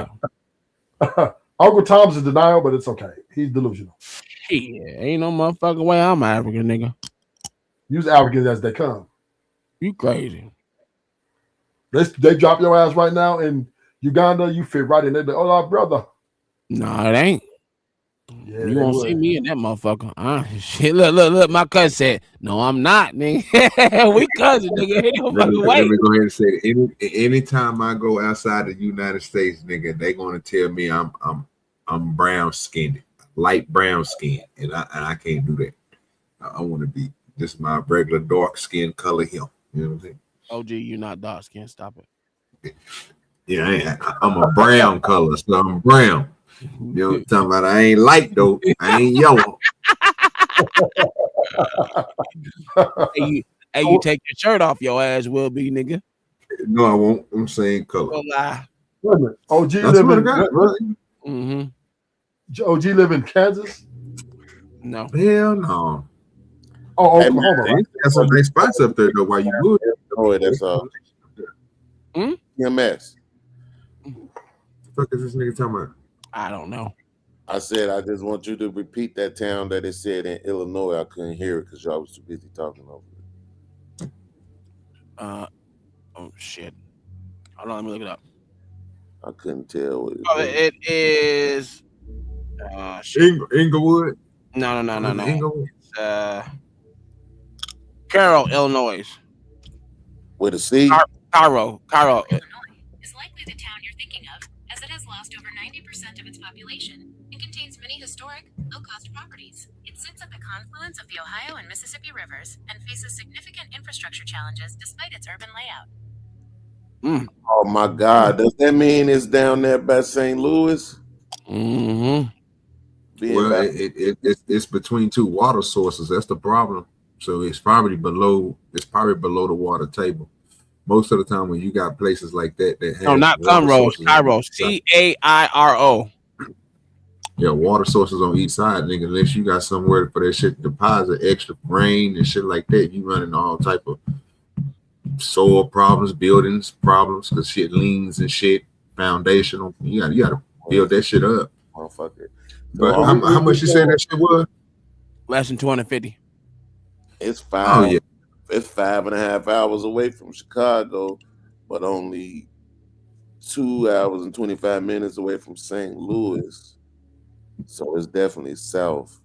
Uncle Tom's in denial, but it's okay. He's delusional. Yeah, ain't no motherfucking way I'm African, nigga. Use Africans as they come. You crazy. They drop your ass right now in Uganda, you fit right in there. Oh, brother. No, it ain't. Yeah, you won't see me in that motherfucker. Shit, look. My cousin said, "No, I'm not, nigga. We cousins, nigga. Ain't no fucking way." Let me go ahead and say, anytime I go outside the United States, nigga, they gonna tell me I'm brown skinned, light brown skin, and I can't do that. I want to be just my regular dark skin color here. You know what I'm saying? OG, you're not dark skinned. Stop it. Yeah, I'm a brown color, so I'm brown. You know what I'm talking about? I ain't light though. I ain't yellow. Hey, you take your shirt off, your ass will be, nigga. No, I won't. I'm saying color. Don't lie. Wait a minute. OG That's live what I in got, bro. OG live in Kansas? No. Hell no. Oh, Hey, hold on. They got some nice spots up there though. While you move, that's EMS. the fuck is this nigga talking about? I don't know. I said I just want you to repeat that town that it said in Illinois. I couldn't hear it because y'all was too busy talking over it. Oh shit. Hold on, let me look it up. I couldn't tell what it is. Inglewood. No. Inglewood. It's, Carroll, Illinois. With a C? Cairo. Is likely the town you're thinking of, as it has lost over 90% of its population and contains many historic, low-cost properties. It sits at the confluence of the Ohio and Mississippi rivers and faces significant infrastructure challenges despite its urban layout. Oh my God! Does that mean it's down there by St. Louis? Well, it's between two water sources. That's the problem. So it's probably below the water table. Most of the time when you got places like that have not Conroe, Cairo. Cairo. Yeah, water sources on each side, nigga. Unless you got somewhere for that shit to deposit extra rain and shit like that, you running all type of soil problems, buildings problems, because shit leans and shit, foundational. You gotta build that shit up. Motherfucker. But how much you say that shit was? Less than 250. It's 5. Oh yeah. It's 5.5 hours away from Chicago, but only 2 hours and 25 minutes away from St. Louis. So it's definitely south.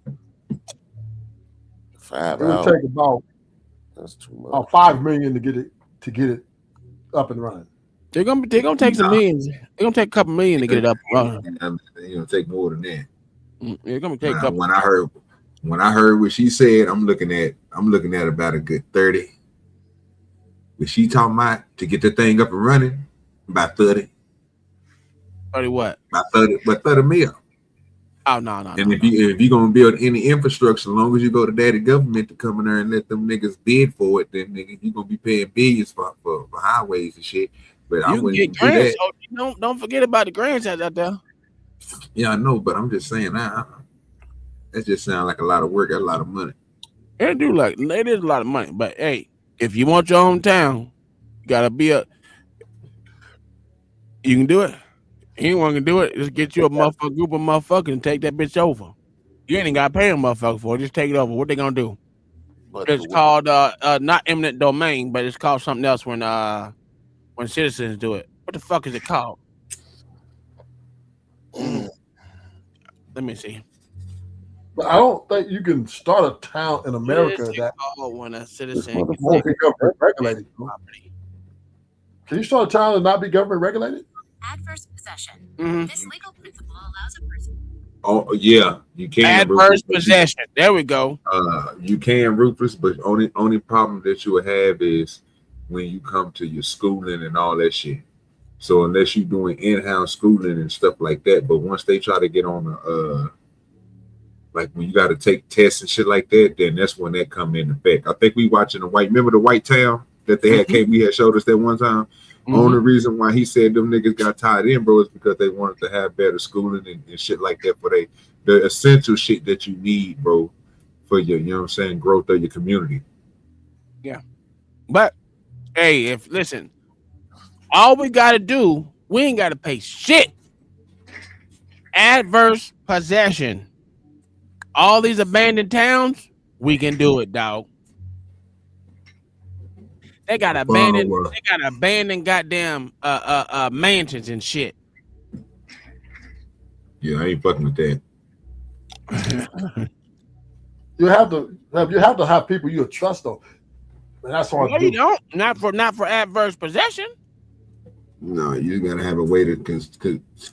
5 It would hours. take about That's too much. about $5 million to get it up and running. They're gonna take some millions. They're gonna take a couple million to get it up and running. They're gonna take more than that. They're gonna take a couple. When I heard what she said, I'm looking at about a good 30. But she talking about to get the thing up and running, about 30. 30 what? About 30 mil. Oh no. And if you're gonna build any infrastructure, as long as you go to daddy government to come in there and let them niggas bid for it, then nigga, you're gonna be paying billions for highways and shit. But I You can wouldn't get do grants. that. Don't forget about the grants out there. Yeah, I know, but I'm just saying that just sounds like a lot of work, a lot of money. It is a lot of money, but hey, if you want your hometown, you gotta be you can do it. Anyone can do it. Just get you a group of motherfuckers and take that bitch over. You ain't got to pay a motherfucker for it. Just take it over. What they gonna do? It's called not eminent domain, but it's called something else when citizens do it. What the fuck is it called? Let me see. But I don't think you can start a town in America that when a citizen won't be government regulated. Can you start a town and not be government regulated? Adverse possession. Mm-hmm. This legal principle allows a person. Oh yeah, you can. Adverse possession. There we go. You can, Rufus, but only problem that you would have is when you come to your schooling and all that shit. So unless you're doing in-house schooling and stuff like that, but once they try to get on the like when you got to take tests and shit like that, then that's when that come in effect. I think we watching remember the White Town that they had KB had showed us that one time. Mm-hmm. Only reason why he said them niggas got tied in, bro, is because they wanted to have better schooling and shit like that for the essential shit that you need, bro, for your, you know what I'm saying, growth of your community. Yeah. But hey, listen, all we gotta do, we ain't gotta pay shit. Adverse possession. All these abandoned towns, we can do it, dog. They got abandoned goddamn mansions and shit. Yeah, I ain't fucking with that. You have to have people you trust though. And that's hard to do. You don't. Not for adverse possession. No, you gotta have a way to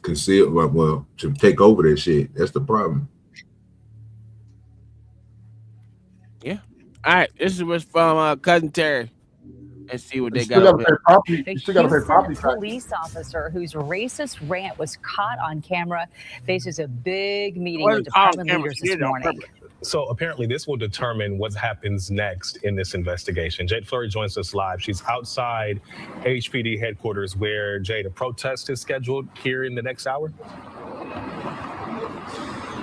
conceal, well, to take over that shit. That's the problem. Yeah. All right. This was from cousin Terry. Let's see what they You still got. got to pay property. The You still got to pay property Houston tax. police officer whose racist rant was caught on camera faces a big meeting with Wasn't caught on department camera. leaders She this did it on morning. purpose. So apparently this will determine what happens next in this investigation. Jade Fleury joins us live. She's outside HPD headquarters where, Jade, a protest is scheduled here in the next hour.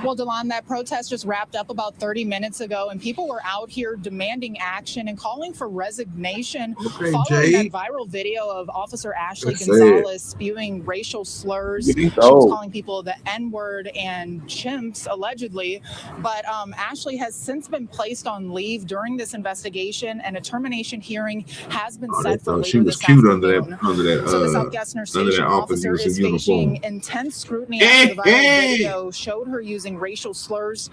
Well, Delon, that protest just wrapped up about 30 minutes ago, and people were out here demanding action and calling for resignation following Jade. that viral video of Officer Ashley That's Gonzalez spewing racial slurs. She was calling people the N-word and chimps, allegedly. But Ashley has since been placed on leave during this investigation, and a termination hearing has been set for later She was this cute afternoon. under that. So the South Gessner Station officer is uniform. facing intense scrutiny after the viral video showed her using racial slurs.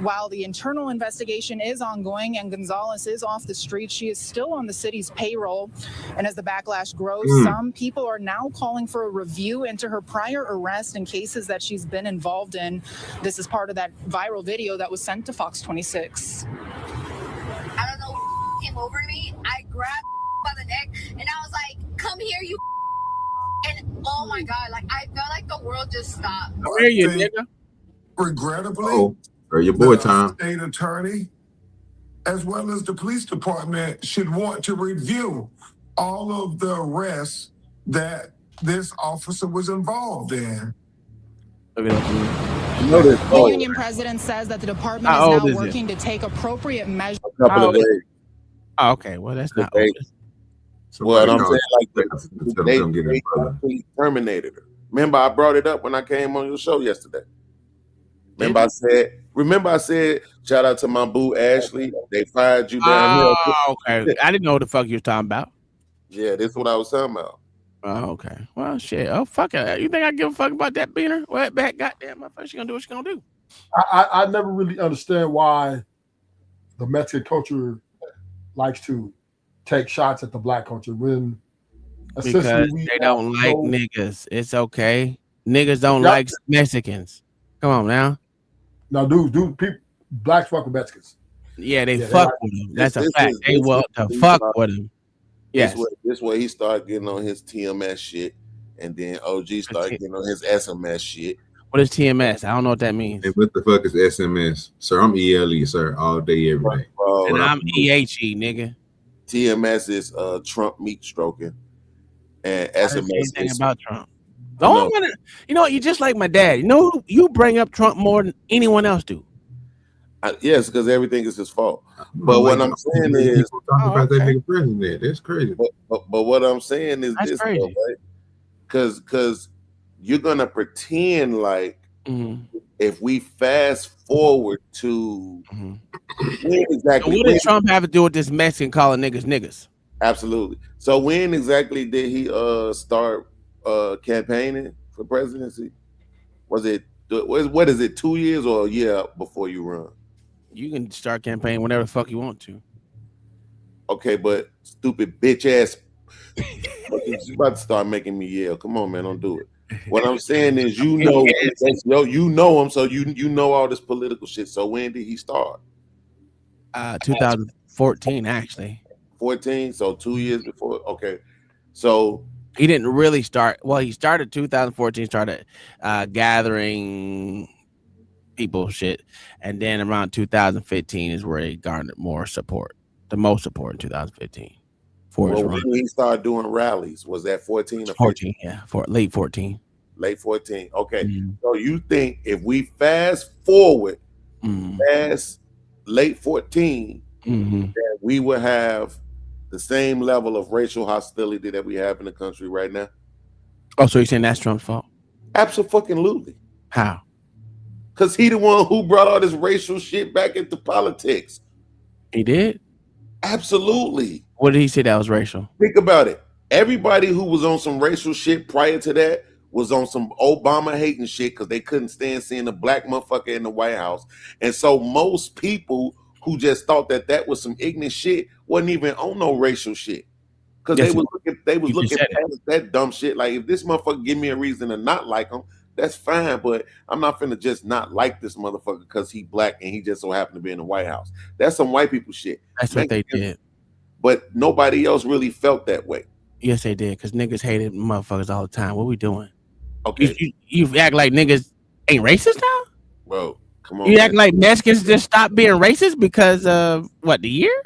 While the internal investigation is ongoing and Gonzalez is off the street, she is still on the city's payroll. And as the backlash grows, some people are now calling for a review into her prior arrest and cases that she's been involved in. This is part of that viral video that was sent to Fox 26. I don't know who came over me. I grabbed by the neck and I was like, come here, you. And oh my God, like I felt like the world just stopped. Where are you, nigga? Regrettably, or your boy the Tom. state attorney, as well as the police department, should want to review all of the arrests that this officer was involved in. The union president says that the department is How old now is it? working to take appropriate measures. Couple of days. Oh, okay. Well, that's not They- old. Well, I'm saying like they come get his brother. actually terminated her. Remember, I brought it up when I came on your show yesterday. Remember I said, shout out to my boo Ashley. They fired you down here. Oh, okay. I didn't know what the fuck you was talking about. Yeah, this is what I was talking about. Oh, okay. Well, shit. Oh, fuck it. You think I give a fuck about that beaner? Well, back, goddamn, motherfucker. She gonna do what she gonna do. I never really understand why the Mexican culture likes to take shots at the black culture when Because essentially they don't like niggas. It's okay. Niggas don't like Mexicans. Come on now. No, dude, people, blacks fuck with Mexicans. Yeah, they Yeah, fuck they- with him. That's a This fact. is- They this want is- to fuck with him. Yes. This way he started getting on his TMS shit, and then OG started getting on his SMS shit. What is TMS? I don't know what that means. And what the fuck is SMS? Sir, I'm ELE, sir, all day, every day. And I'm EHE, nigga. TMS is Trump meat stroking, and I didn't say SMS anything is about Trump. You know what? You're just like my dad. You know, you bring up Trump more than anyone else do. Yes, because everything is his fault. But what I'm saying is, talking about that nigga president. That's crazy. But what I'm saying is That's this, crazy. though, right? Because you're gonna pretend like if we fast forward to when So exactly what does Trump have to do with this Mexican calling niggas niggas? Absolutely. So when exactly did he start campaigning for presidency? Was it what is it, 2 years or a year before you run? You can start campaigning whenever the fuck you want to. Okay, but stupid bitch ass. You about to start making me yell. Come on, man, don't do it. What I'm saying is, you know him, so you know all this political shit. So when did he start? 2014, actually. 14, so 2 years before. Okay, so He didn't really start. Well, he started 2014, started gathering people shit. And then around 2015 is where he garnered more support, the most support in 2015. when he started doing rallies, was that 14 or 14, yeah, late 14. Late 14. Okay. So you think if we fast forward past late 14, that we would have the same level of racial hostility that we have in the country right now? Oh, so you're saying that's Trump's fault? Absolutely. How? Because he the one who brought all this racial shit back into politics. He did? Absolutely. What did he say that was racial? Think about it. Everybody who was on some racial shit prior to that was on some Obama hating shit because they couldn't stand seeing a black motherfucker in the White House. And so most people who just thought that that was some ignorant shit wasn't even on no racial shit. Because Yes, they was you looking just said past that dumb shit. Like, if this motherfucker give me a reason to not like him, that's fine. But I'm not finna just not like this motherfucker because he black and he just so happened to be in the White House. That's some white people shit. That's what they did. but nobody else really felt that way. Yes, they did, because niggas hated motherfuckers all the time. What we doing? Okay, You act like niggas ain't racist now? bro, come on. You man. act like Mexicans just stopped being racist because of what, the year?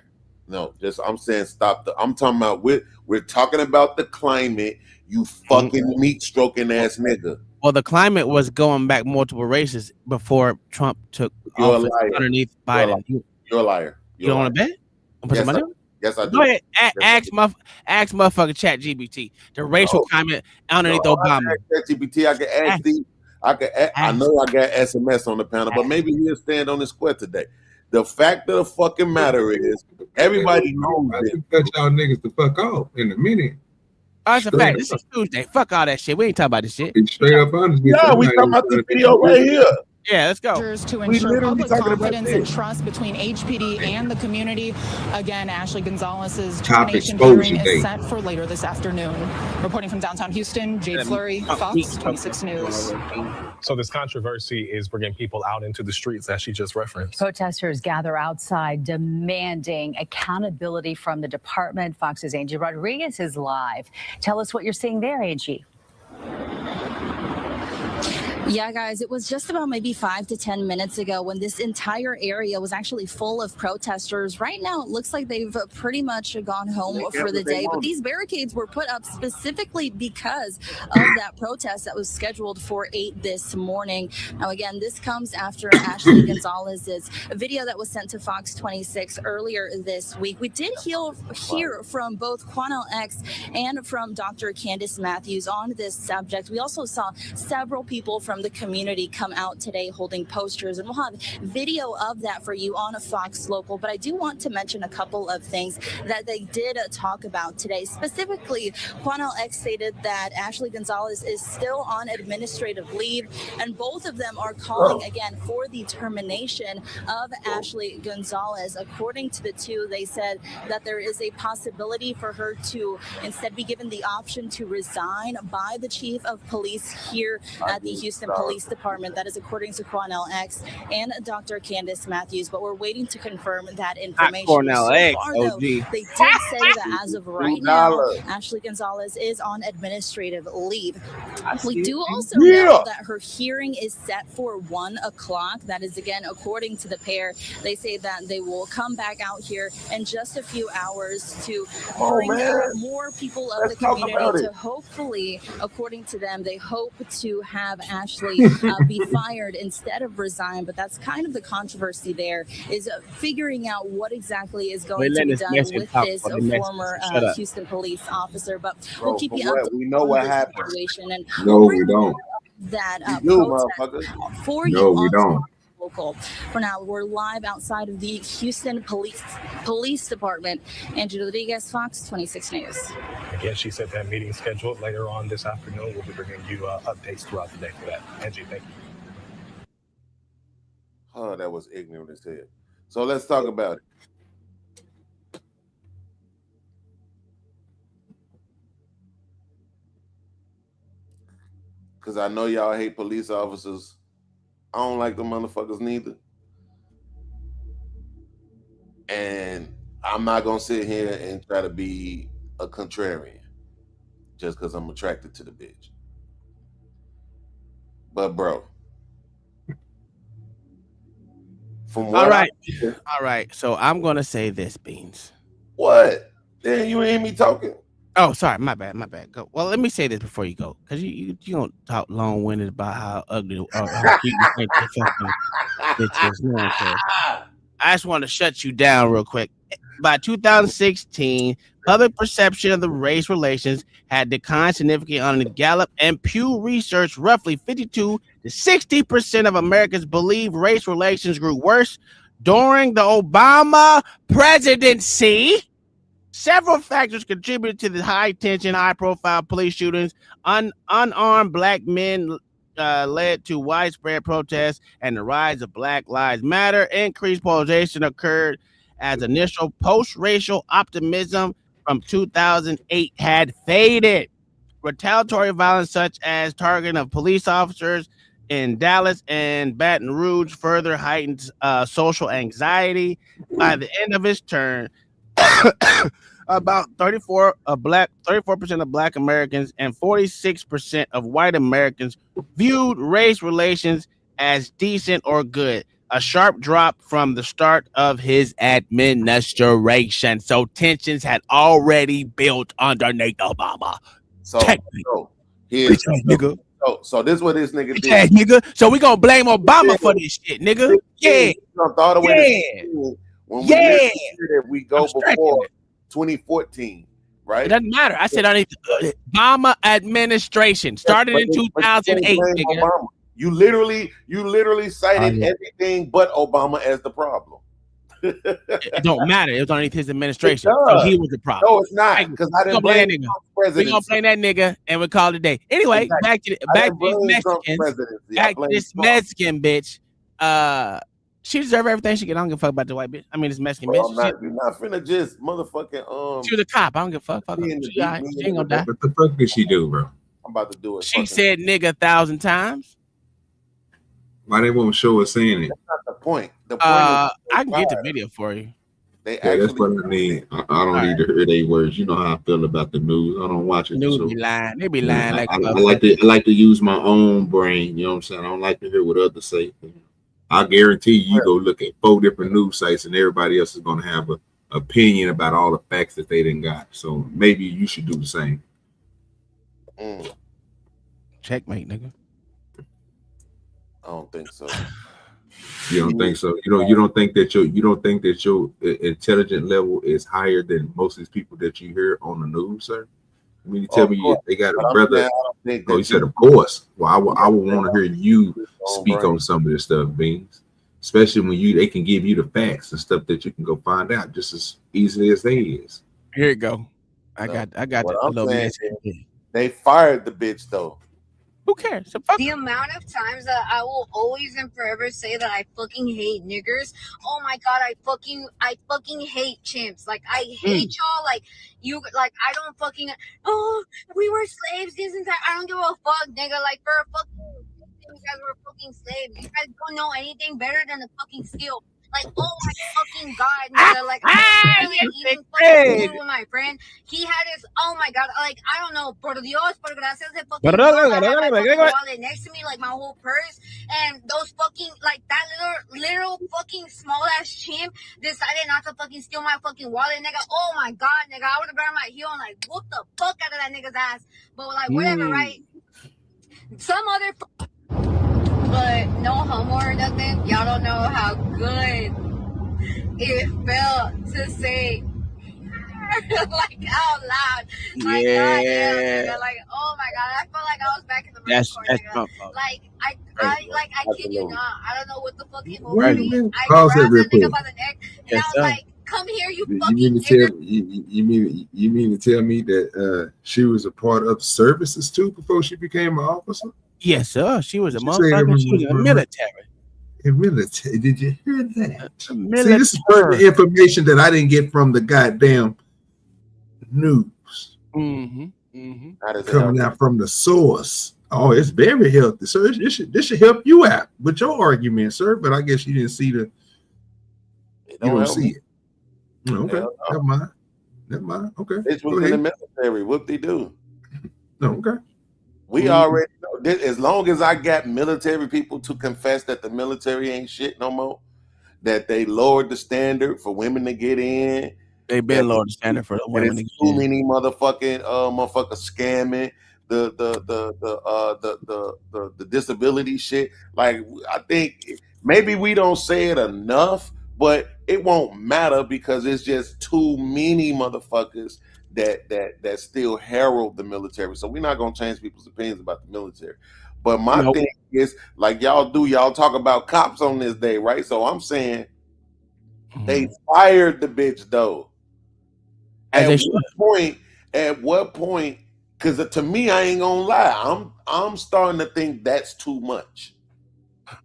No, just I'm saying stop. I'm talking about we're talking about the climate. You fucking meat stroking ass nigga. Well, the climate was going back multiple races before Trump took You're a office liar. underneath Biden. You're a liar. You don't want to bet? Yes, I do. Go ahead, ask motherfucking ChatGPT the racial climate underneath Obama. ChatGPT, I can ask these. I know I got SMS on the panel, but maybe he'll stand on the square today. The fact of the fucking matter is, everybody knows I this. can cut y'all niggas the fuck off in a minute. Oh, it's a fact. This is Tuesday. Fuck all that shit. We ain't talking about this shit. It's straight up honest. Yeah, we talking about this video right here. Yeah, let's go. To ensure public confidence and trust between HPD and the community. Again, Ashley Gonzalez's termination hearing is set for later this afternoon. Reporting from downtown Houston, Jade Fleury, Fox 26 News. So this controversy is bringing people out into the streets, as she just referenced. Protesters gather outside demanding accountability from the department. Fox's Angie Rodriguez is live. Tell us what you're seeing there, Angie. Yeah, guys, it was just about maybe 5 to 10 minutes ago when this entire area was actually full of protesters. Right now, it looks like they've pretty much gone home for the day. But these barricades were put up specifically because of that protest that was scheduled for 8 this morning. Now, again, this comes after Ashley Gonzalez's video that was sent to Fox 26 earlier this week. We did hear from both Quanell X and from Dr. Candace Matthews on this subject. We also saw several people from the community come out today holding posters, and we'll have video of that for you on a Fox Local. But I do want to mention a couple of things that they did talk about today. Specifically, Quanell X stated that Ashley Gonzalez is still on administrative leave, and both of them are calling again for the termination of Ashley Gonzalez. According to the two, they said that there is a possibility for her to instead be given the option to resign by the chief of police here at the Houston Police Department. That is according to Quanell X and Dr. Candace Matthews, but we're waiting to confirm that information. Quanell X, so far, though, they did say that as of right now, Ashley Gonzalez is on administrative leave. We do also know that her hearing is set for 1 o'clock. That is, again, according to the pair. They say that they will come back out here in just a few hours to bring more people of the community to hopefully, according to them, they hope to have Ashley be fired instead of resign. But that's kind of the controversy there, is figuring out what exactly is going to be done with this former Houston police officer. But we'll keep you updated. We know what happened. And No, we don't. That protest for you. No, we don't. Local. For now, we're live outside of the Houston Police Department. Angie Rodriguez, Fox 26 News. Again, she said that meeting scheduled later on this afternoon. We'll be bringing you updates throughout the day for that. Angie, thank you. Oh, that was ignorant as hell. So let's talk about it. Because I know y'all hate police officers. I don't like the motherfuckers neither. And I'm not going to sit here and try to be a contrarian just because I'm attracted to the bitch. But, bro. From what All right. So I'm going to say this, Beans. What? Damn, you ain't hear me talking. Oh, sorry. My bad. Go. Well, let me say this before you go, because you don't talk long-winded about how ugly or how cute you think the fucking bitch is. No one cares. I just want to shut you down real quick. By 2016, public perception of the race relations had declined significantly on the Gallup and Pew Research. Roughly 52 to 60% of Americans believe race relations grew worse during the Obama presidency. Several factors contributed to the high-tension, high-profile police shootings. Unarmed black men led to widespread protests and the rise of Black Lives Matter. Increased polarization occurred as initial post-racial optimism from 2008 had faded. Retaliatory violence such as targeting of police officers in Dallas and Baton Rouge further heightened social anxiety. By the end of his term, about 34% of black Americans and 46% of white Americans viewed race relations as decent or good. A sharp drop from the start of his administration. So tensions had already built underneath Obama. So here's nigga. So this is what this nigga did. Yeah, nigga. So we gonna blame Obama for this shit, nigga. Yeah. When we go before 2014, right? It doesn't matter. I said underneath Obama administration started in 2008. Nigga. You literally cited everything but Obama as the problem. It don't matter. It was underneath his administration. So he was the problem. No, it's not. Because I didn't blame that nigga. We're gonna blame that nigga and we call it a day. Anyway, back to these Mexicans. Back to this Mexican bitch. She deserves everything she get. I don't give a fuck about the white bitch. I mean, this Mexican bitch. You're not finna just motherfucking She was a cop. I don't give a fuck. Fuck her. She ain't gonna die. What the fuck did she do, bro? I'm about to do it. She said nigga 1,000 times. Why they won't show us saying it? That's not the point. The point I can get the video for you. That's what I need. I don't need to hear their words. You know how I feel about the news. I don't watch it. News be lying. They be lying like I like to use my own brain. You know what I'm saying? I don't like to hear what others say. I guarantee you go look at 4 different news sites and everybody else is going to have an opinion about all the facts that they didn't got. So maybe you should do the same. Checkmate, nigga. I don't think so. You don't think so? You don't think that your intelligent level is higher than most of these people that you hear on the news, sir? I mean, you tell me they got a brother. Oh, you said, of course. Well, I would want to hear you speak on some of this stuff, Beans. Especially when they can give you the facts and stuff that you can go find out just as easily as they is. Here you go. I got a little bit. They fired the bitch though. Who cares? The amount of times that I will always and forever say that I fucking hate niggers. Oh my god, I fucking hate chimps. Like I hate y'all. Like you, like I don't fucking. Oh, we were slaves this entire. I don't give a fuck, nigga. Like for a fucking, you guys were fucking slaves. You guys don't know anything better than the fucking steel. Like, oh my fucking god, nigga. Like, I was eating fucking food with my friend. He had his, oh my god, like, I don't know, por Dios, por gracias, I had my fucking wallet next to me, like my whole purse, and those fucking, like, that little fucking small ass chimp decided not to fucking steal my fucking wallet, nigga. Oh my god, nigga, I would have grabbed my heel and, like, whooped the fuck out of that nigga's ass. But, like, whatever, right? Some other but no homo or nothing. Y'all don't know how good it felt to say like out loud. Like, yeah. God, like, oh my god, I felt like I was back in the Marine Corps. That's like I kid you not. I don't know what the fuck came over Wait a me. minute. I Pause grabbed that real that nigga quick. by the neck and I was like, come here, you You fucking mean to tell you mean to tell me that she was a part of services too before she became an officer? Yes, sir. She was a motherfucker. She was in the military. In military. Did you hear that? See, Military. this is pertinent information that I didn't get from the goddamn news. Coming out from the source. Oh, it's very healthy. So this should help you out with your argument, sir. But I guess you didn't see you don't see it. Okay. Never mind. Okay. It was in the military. Whoop de do. Okay. We already know this, as long as I got military people to confess that the military ain't shit no more, that they lowered the standard for women to get in. They've been lowered the standard for the women to get in. Too many motherfuckers scamming the disability shit. Like I think maybe we don't say it enough, but it won't matter because it's just too many motherfuckers that still herald the military. So we're not gonna change people's opinions about the military. But my thing is, like y'all talk about cops on this day, right? So I'm saying they fired the bitch though. At what point? Because to me, I ain't gonna lie, I'm starting to think that's too much.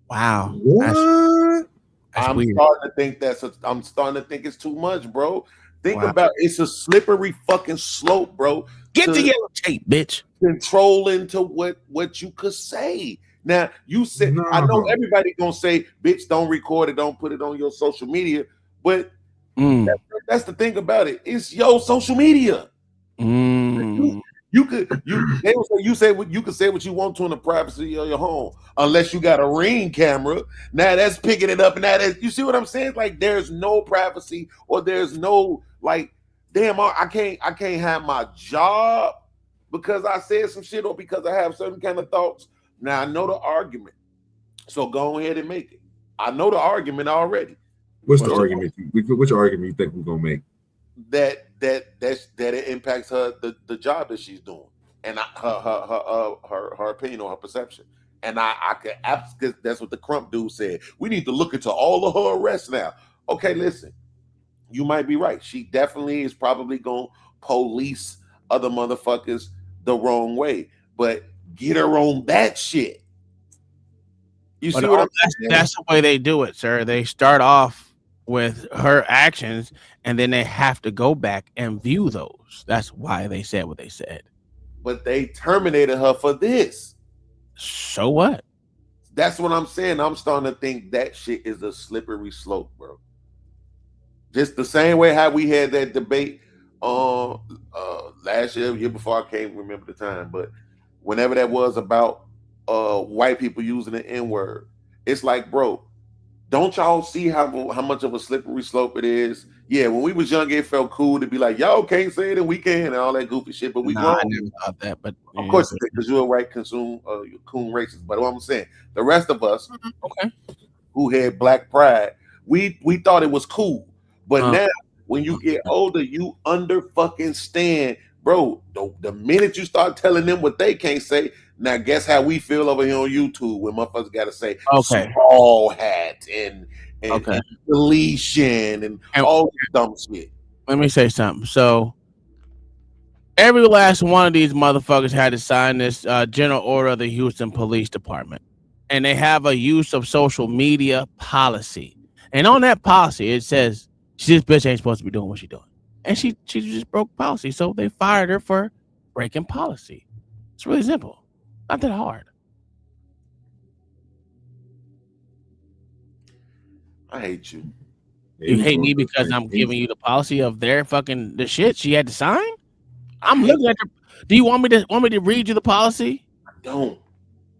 Wow. What? I'm starting to think it's too much, bro. Think about it's a slippery fucking slope, bro. Get the yellow tape, bitch. Control into what you could say. Now you said I know everybody gonna say, bitch, don't record it, don't put it on your social media, but that That's the thing about it. It's your social media. You could say what you want to in the privacy of your home, unless you got a Ring camera. Now that's picking it up, and you see what I'm saying? Like there's no privacy, or there's no like, damn, I can't have my job because I said some shit or because I have certain kind of thoughts. Now I know the argument, so go ahead and make it. I know the argument already. What's the argument? Which argument you think we're gonna make? That it impacts her the job that she's doing, and her opinion or her perception. And I could because that's what the Crump dude said. We need to look into all of her arrests now. Okay, listen, you might be right. She definitely is probably gonna police other motherfuckers the wrong way, but get her on that shit. You see what I'm saying? That's the way they do it, sir. They start off with her actions, and then they have to go back and view those. That's why they said what they said. But they terminated her for this. So what? That's what I'm saying. I'm starting to think that shit is a slippery slope, bro. Just the same way how we had that debate last year before, I can't remember the time, but whenever that was about white people using the N-word, it's like, bro, don't y'all see how much of a slippery slope it is? Yeah, when we was young, it felt cool to be like, y'all can't say it and we can, and all that goofy shit. But we grown. I never thought that, but of course, because you're a white coon racist. But what I'm saying, the rest of us, who had black pride, we thought it was cool. But now, when you get older, you under fucking stand, bro. The minute you start telling them what they can't say, now guess how we feel over here on YouTube when motherfuckers got to say small hat and deletion and all this dumb shit. Let me say something. So every last one of these motherfuckers had to sign this general order of the Houston Police Department, and they have a use of social media policy. And on that policy, it says this bitch ain't supposed to be doing what she's doing, and she just broke policy, so they fired her for breaking policy. It's really simple. Not that hard. I hate you. You hate me because I'm giving you the policy of their fucking the shit she had to sign? I'm looking at her. Do you want me to read you the policy? I don't.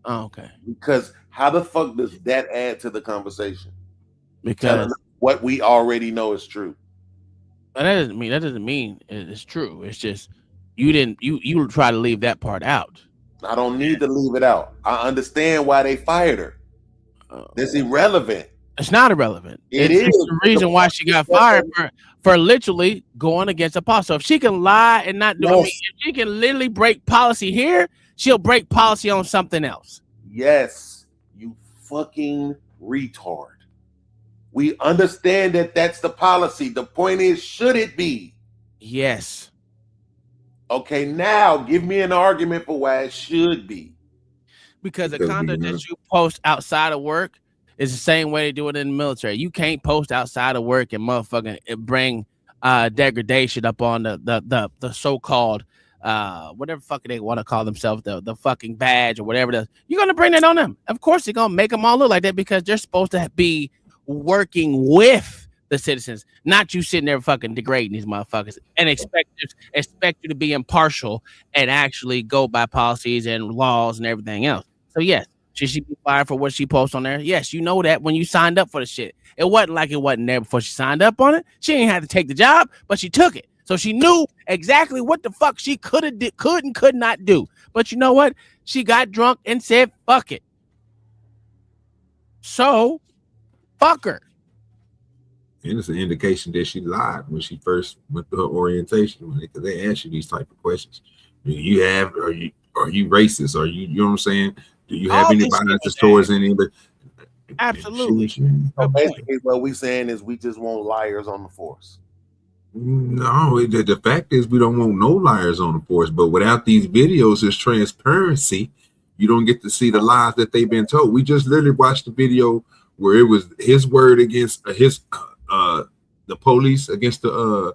Oh, okay. Because how the fuck does that add to the conversation? Because what we already know is true. But that doesn't mean it's true. It's just you try to leave that part out. I don't need to leave it out. I understand why they fired her. That's irrelevant. It's not irrelevant. It's the reason why she got fired for literally going against a policy. So if she can lie and not do it, if she can literally break policy here, she'll break policy on something else. Yes, you fucking retard. We understand that that's the policy. The point is, should it be? Yes. Okay, now give me an argument for why it should be. Because the conduct that you post outside of work is the same way they do it in the military. You can't post outside of work and motherfucking bring degradation up on the so-called whatever fucking they want to call themselves, the fucking badge or whatever it is. You're gonna bring that on them. Of course, you're gonna make them all look like that because they're supposed to be working with the citizens, not you sitting there fucking degrading these motherfuckers and expect you to be impartial and actually go by policies and laws and everything else. So yes, should she be fired for what she posts on there? Yes, you know that when you signed up for the shit. It wasn't like it wasn't there before she signed up on it. She ain't had to take the job, but she took it. So she knew exactly what the fuck she could and could not do. But you know what? She got drunk and said, fuck it. So, fuck her. And it's an indication that she lied when she first went to her orientation, because they ask you these type of questions. Are you racist? Are you know what I'm saying? Do you have anybody at the stores? Anybody? Absolutely. So basically, what we're saying is we just want liars on the force. No, the fact is we don't want no liars on the force. But without these videos, there's transparency. You don't get to see the lies that they've been told. We just literally watched the video where it was his word against the police against the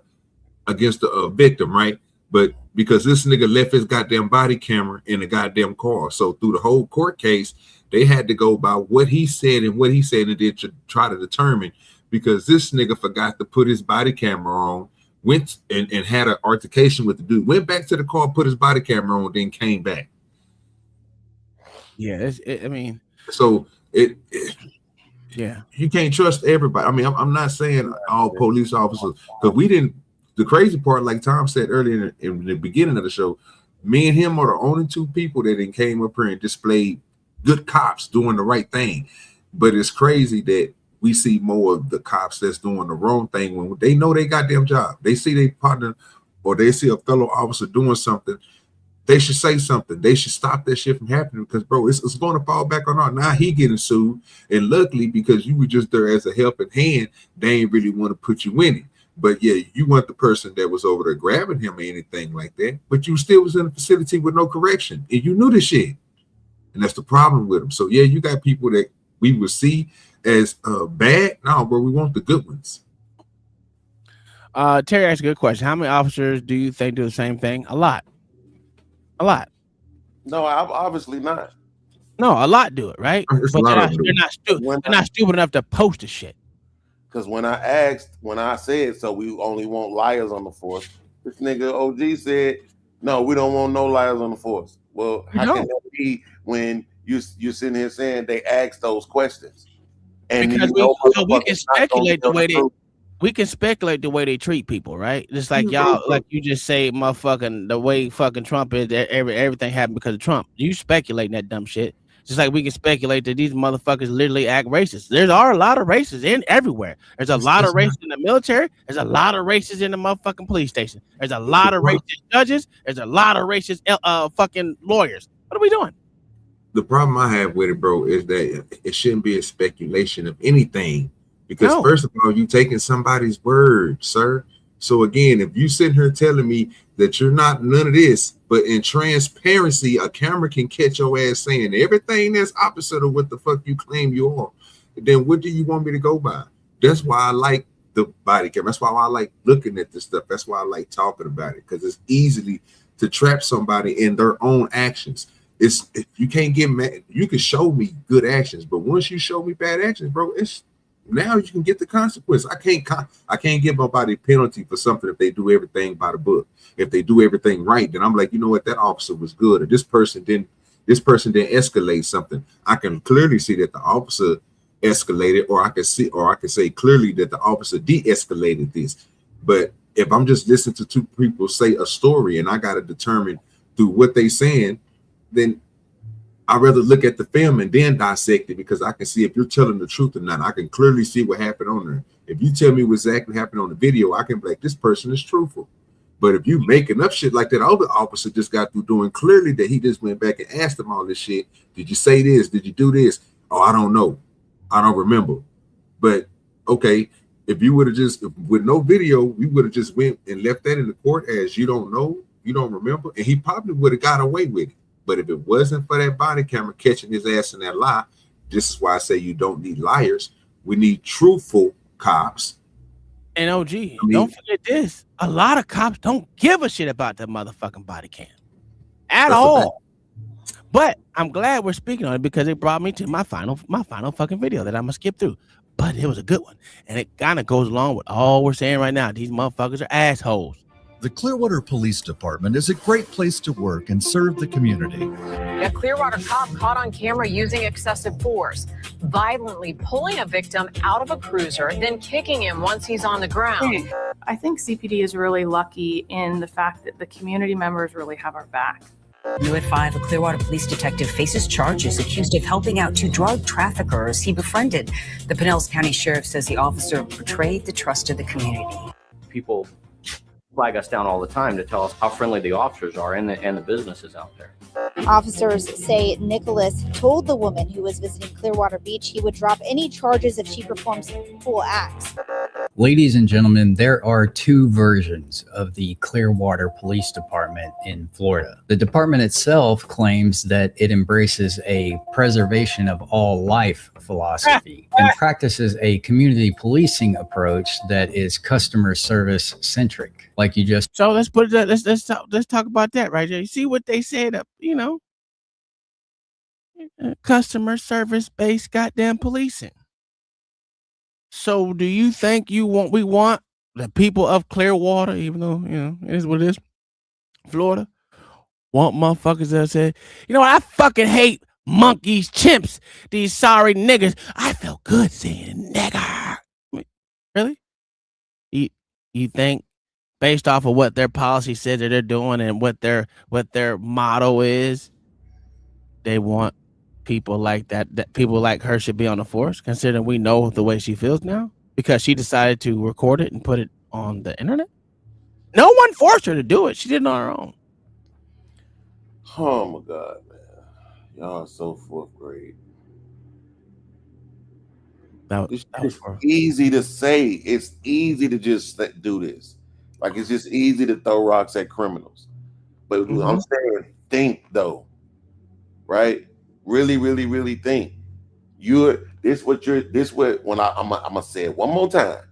victim, right? But because this nigga left his goddamn body camera in the goddamn car, so through the whole court case, they had to go by what he said and what he said and did to try to determine. because this nigga forgot to put his body camera on, went and had an altercation with the dude, went back to the car, put his body camera on, then came back. Yeah, so yeah, you can't trust everybody. I mean, I'm not saying all police officers, because we didn't. The crazy part, like Tom said earlier in the beginning of the show, me and him are the only two people that then came up here and displayed good cops doing the right thing. But it's crazy that we see more of the cops that's doing the wrong thing when they know they goddamn job. They see their partner or they see a fellow officer doing something. They should say something. They should stop that shit from happening, because, bro, it's going to fall back on us. Now he getting sued, and luckily, because you were just there as a helping hand, they ain't really want to put you in it. But yeah, you weren't the person that was over there grabbing him or anything like that, but you still was in the facility with no correction, and you knew the shit. And that's the problem with them. So yeah, you got people that we would see as bad. No, bro, we want the good ones. Terry asked a good question. How many officers do you think do the same thing? A lot. No, I'm obviously not. No, a lot do it, right? It's But a lot they're not stupid enough to post the shit. Because when I said, so we only want liars on the force, this nigga OG said, no, we don't want no liars on the force. Well, how can that be when you're sitting here saying they ask those questions? And Because we can speculate the way they treat people, right? Just like y'all, like you just say, motherfucking the way fucking Trump is, everything happened because of Trump. You speculating that dumb shit. Just like we can speculate that these motherfuckers literally act racist. There are a lot of racists everywhere. There's a lot of racists in the military. There's a lot of racists in the motherfucking police station. There's a lot of racist judges. There's a lot of racist fucking lawyers. What are we doing? The problem I have with it, bro, is that it shouldn't be a speculation of anything, because first of all, you taking somebody's word, sir. So again, if you sitting here telling me that you're not none of this, but in transparency, a camera can catch your ass saying everything that's opposite of what the fuck you claim you are, then what do you want me to go by? That's why I like the body camera. That's why I like looking at this stuff. That's why I like talking about it, because it's easily to trap somebody in their own actions. You can't get mad. You can show me good actions, but once you show me bad actions, bro, it's now you can get the consequence. I can't give nobody penalty for something if they do everything by the book. If they do everything right, then I'm like, you know what, that officer was good, or this person didn't escalate something. I can clearly see that the officer escalated, or I can say clearly that the officer de-escalated this. But if I'm just listening to two people say a story and I got to determine through what they saying, then I'd rather look at the film and then dissect it, because I can see if you're telling the truth or not. I can clearly see what happened on there. If you tell me what exactly happened on the video, I can be like, this person is truthful. But if you making up shit like that other officer just got through doing, clearly that he just went back and asked him all this shit. Did you say this? Did you do this? Oh, I don't know. I don't remember. But okay, if you would have just, with no video, we would have just went and left that in the court as you don't know, you don't remember, and he probably would have got away with it. But if it wasn't for that body camera catching his ass in that lie, this is why I say you don't need liars. We need truthful cops. And OG, don't forget this. A lot of cops don't give a shit about the motherfucking body cam at all. But I'm glad we're speaking on it, because it brought me to my final fucking video that I'm gonna skip through. But it was a good one. And it kind of goes along with all we're saying right now. These motherfuckers are assholes. The Clearwater Police Department is a great place to work and serve the community. A Clearwater cop caught on camera using excessive force, violently pulling a victim out of a cruiser, then kicking him once he's on the ground. I think CPD is really lucky in the fact that the community members really have our back. New at 5, a Clearwater police detective faces charges accused of helping out two drug traffickers he befriended. The Pinellas County Sheriff says the officer betrayed the trust of the community. People flag us down all the time to tell us how friendly the officers are and the businesses out there. Officers say Nicholas told the woman who was visiting Clearwater Beach he would drop any charges if she performs cool acts. Ladies and gentlemen, there are two versions of the Clearwater Police Department in Florida. The department itself claims that it embraces a preservation of all life philosophy and practices a community policing approach that is customer service centric. Like you just So let's put it. Let's talk about that right there. You see what they said? Customer service based goddamn policing. So do you think we want the people of Clearwater, even though, it is what it is, Florida, want motherfuckers that say, you know what, I fucking hate monkeys, chimps, these sorry niggas. I felt good saying nigger. Really? You think based off of what their policy says that they're doing and what their motto is, they want people like that people like her should be on the force, considering we know the way she feels now because she decided to record it and put it on the internet? No one forced her to do it. She did it on her own. Oh my God, man. Y'all are so fourth grade. It's easy to say. It's easy to just do this. Like, it's just easy to throw rocks at criminals. But I'm saying, think though, right? Really, really, really think. When I'm gonna say it one more time.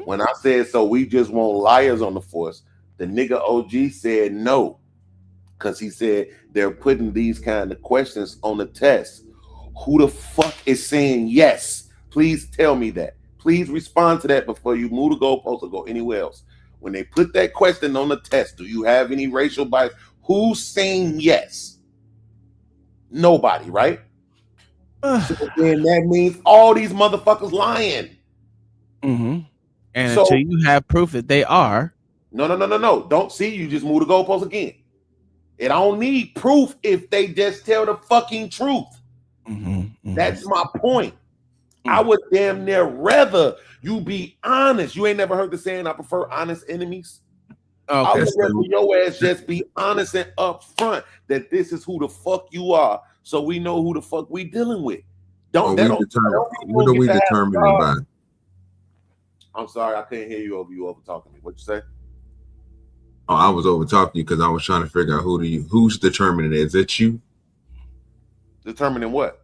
When I said, so we just want liars on the force, the nigga OG said no. Because he said they're putting these kind of questions on the test. Who the fuck is saying yes? Please tell me that. Please respond to that before you move the goalpost or go anywhere else. When they put that question on the test, do you have any racial bias? Who's saying yes? Nobody, right? So then that means all these motherfuckers lying. And until you have proof that they are. No. Don't see, you just move the goalpost again. It don't need proof if they just tell the fucking truth. That's my point. I would damn near rather you be honest. You ain't never heard the saying, I prefer honest enemies. I would rather your ass just be honest and upfront that this is who the fuck you are, so we know who the fuck we dealing with. What are we determining by? I'm sorry, I couldn't hear you over talking me. What'd you say? Oh, I was over talking you because I was trying to figure out who's determining it. Is it you? Determining what?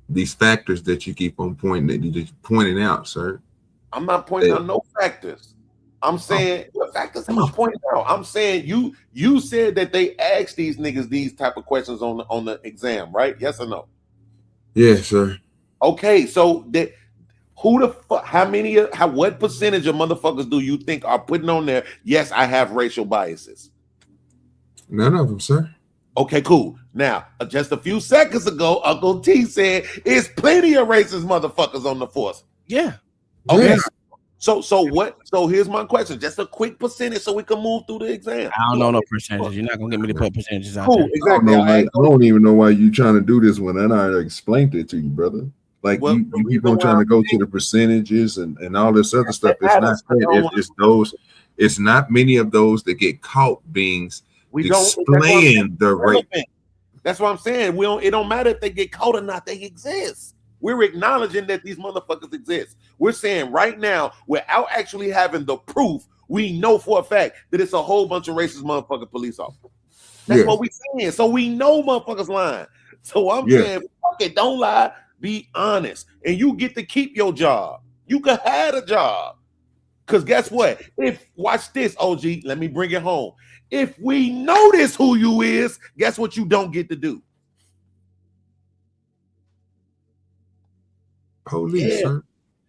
These factors that you keep on pointing out, sir. I'm not pointing out no factors. I'm saying what factors am I pointing out? I'm saying you said that they asked these niggas these type of questions on the exam, right? Yes or no? Yes, sir. Okay, so that who the fuck? What percentage of motherfuckers do you think are putting on there? Yes, I have racial biases. None of them, sir. Okay, cool. Now, just a few seconds ago, Uncle T said it's plenty of racist motherfuckers on the force. Yeah. Okay. Yes. So what? So here's my question. Just a quick percentage so we can move through the exam. I don't know no percentages. You're not gonna get me to put percentages out Cool, there. exactly. I don't even know why you trying to do this when I explained it to you, brother. Like, you keep on trying to go to the percentages and all this other stuff. It's not that. It's not many of those that get caught being displaying the rape. That's what I'm saying. It don't matter if they get caught or not, they exist. We're acknowledging that these motherfuckers exist. We're saying right now, without actually having the proof, we know for a fact that it's a whole bunch of racist motherfucking police officers. That's what we're saying. So we know motherfuckers lying. So I'm saying, fuck it, don't lie, be honest. And you get to keep your job. You can have a job. Because guess what? Watch this, OG, let me bring it home. If we notice who you is, guess what you don't get to do? Police, sir.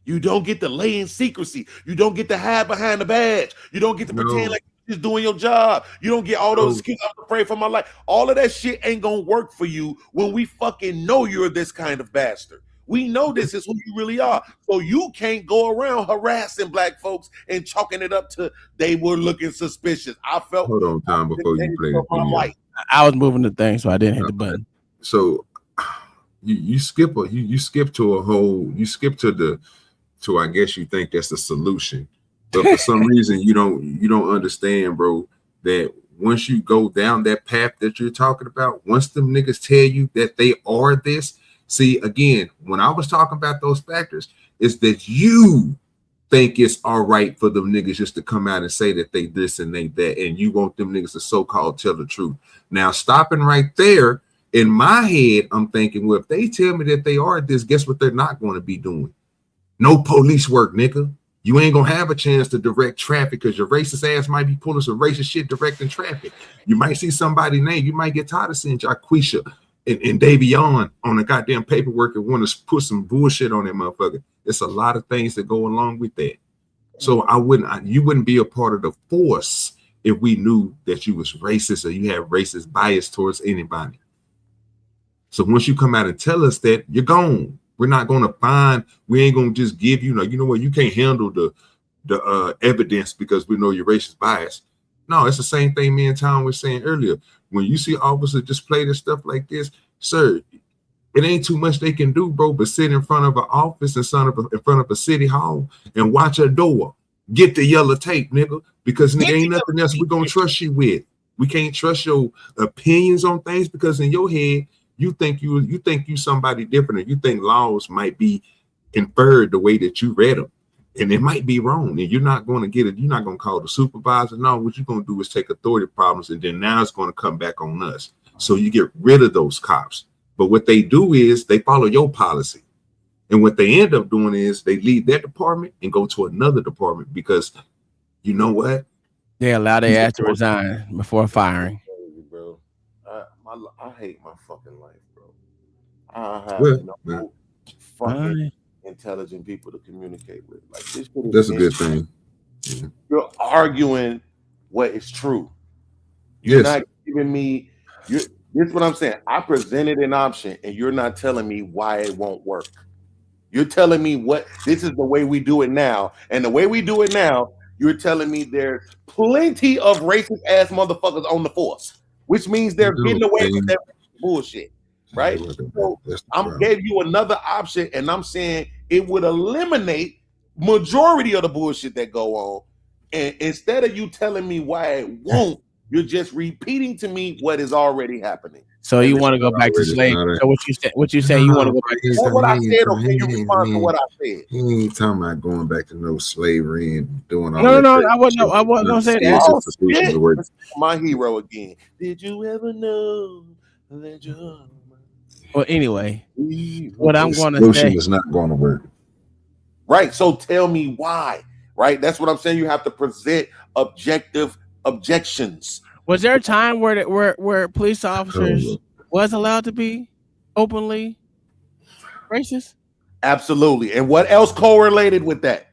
You don't get to lay in secrecy. You don't get to hide behind the badge. You don't get to pretend like you're just doing your job. You don't get all those excuses. I'm afraid for my life. All of that shit ain't gonna work for you when we fucking know you're this kind of bastard. We know this is who you really are. So you can't go around harassing black folks and chalking it up to they were looking suspicious. I felt. Hold on, Tom, before you play the video. I was moving the thing, so I didn't hit the button. So you skip to I guess you think that's the solution, but for some reason you don't understand, bro, that once you go down that path that you're talking about, once them niggas tell you that they are this, see, again, when I was talking about those factors, is that you think it's all right for them niggas just to come out and say that they this and they that, and you want them niggas to so-called tell the truth. Now, stopping right there, in my head, I'm thinking, well, if they tell me that they are this, guess what they're not going to be doing? No police work, nigga. You ain't going to have a chance to direct traffic because your racist ass might be pulling some racist shit directing traffic. You might see somebody's name. You might get tired of seeing Jaquisha and Davion on the goddamn paperwork and want to put some bullshit on that motherfucker. It's a lot of things that go along with that. So you wouldn't be a part of the force if we knew that you was racist or you had racist bias towards anybody. So once you come out and tell us that, you're gone. We're not going to we ain't going to just give you know what, you can't handle the evidence because we know your racist bias. No, it's the same thing me and Tom was saying earlier. When you see officers display this stuff like this, sir, it ain't too much they can do, bro, but sit in front of an office in front of a city hall and watch a door. Get the yellow tape, nigga, because nigga ain't nothing else we're going to trust you with. We can't trust your opinions on things because in your head, you think you somebody different, or you think laws might be inferred the way that you read them. And it might be wrong, and you're not going to get it. You're not going to call the supervisor. No, what you're going to do is take authority problems, and then now it's going to come back on us. So you get rid of those cops. But what they do is they follow your policy. And what they end up doing is they leave that department and go to another department because you know what? They allow their ass to resign before firing. Bro, I hate my fucking life, bro. I have no fucking intelligent people to communicate with. Like this. That's a good thing. Yeah. You're arguing what is true. You're not giving me. This is what I'm saying. I presented an option, and you're not telling me why it won't work. You're telling me this is the way we do it now, and the way we do it now, you're telling me there's plenty of racist ass motherfuckers on the force, which means they're getting away with that bullshit. Right? So I'm gave you another option, and I'm saying it would eliminate majority of the bullshit that go on. And instead of you telling me why it won't, you're just repeating to me what is already happening. So you want to go back to slavery? So what you say? You want to go back to slavery? What I said, or can you respond to what I said? He ain't talking about going back to no slavery and doing all that. No, I wasn't gonna say that. My hero again. Did you ever know that you're... Well, anyway, what I'm going to say is not going to work. Right. So tell me why. Right. That's what I'm saying. You have to present objective objections. Was there a time where police officers was allowed to be openly racist? Absolutely. And what else correlated with that?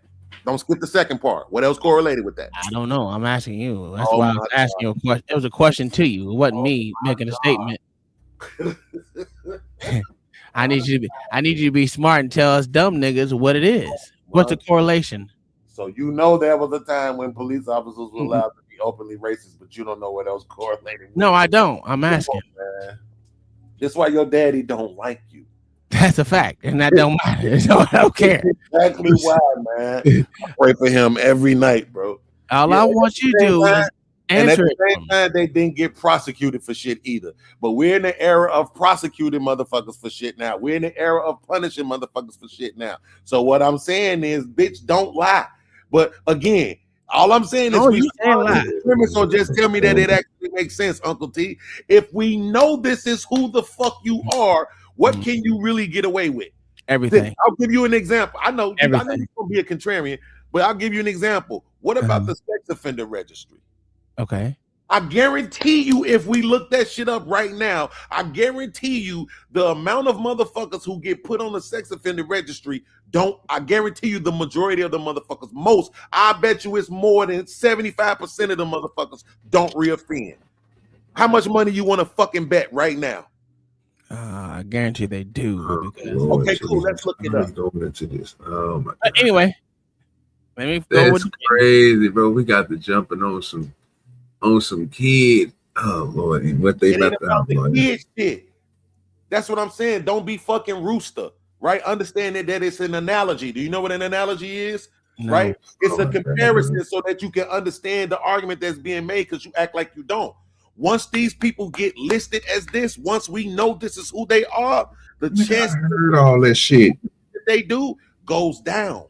Don't skip the second part. What else correlated with that? I don't know. I'm asking you. That's why I was asking you a question. It was a question to you. It wasn't me making a statement. I need you to be smart and tell us dumb niggas what it is. What's the correlation? So you know there was a time when police officers were allowed to be openly racist, but you don't know what else correlated with. No, I don't. I'm asking. That's why your daddy don't like you. That's a fact, and that don't matter. So I don't care. Exactly why, man. I pray for him every night, bro. All I want you to do is and at the same time, they didn't get prosecuted for shit either. But we're in the era of prosecuting motherfuckers for shit now. We're in the era of punishing motherfuckers for shit now. So what I'm saying is, bitch, don't lie. But again, all I'm saying is we lie. So just tell me that it actually makes sense, Uncle T. If we know this is who the fuck you are, what can you really get away with? Everything. I'll give you an example. I know you're going to be a contrarian, but I'll give you an example. What about the sex offender registry? Okay. I guarantee you, if we look that shit up right now, I guarantee you the amount of motherfuckers who get put on the sex offender registry I guarantee you the majority of the motherfuckers, I bet you it's more than 75% of the motherfuckers don't reoffend. How much money you want to fucking bet right now? I guarantee they do. Okay, cool. Let's look it up. Going into this. Oh my God. Anyway, let me go. That's crazy, bro. We got to jumping on some kid. Oh Lord, and what they about the kid shit. That's what I'm saying. Don't be fucking rooster, right? Understand that it's an analogy. Do you know what an analogy is? No. Right? It's a comparison so that you can understand the argument that's being made because you act like you don't. Once these people get listed as this, once we know this is who they are, the chance I heard all that shit that they do goes down.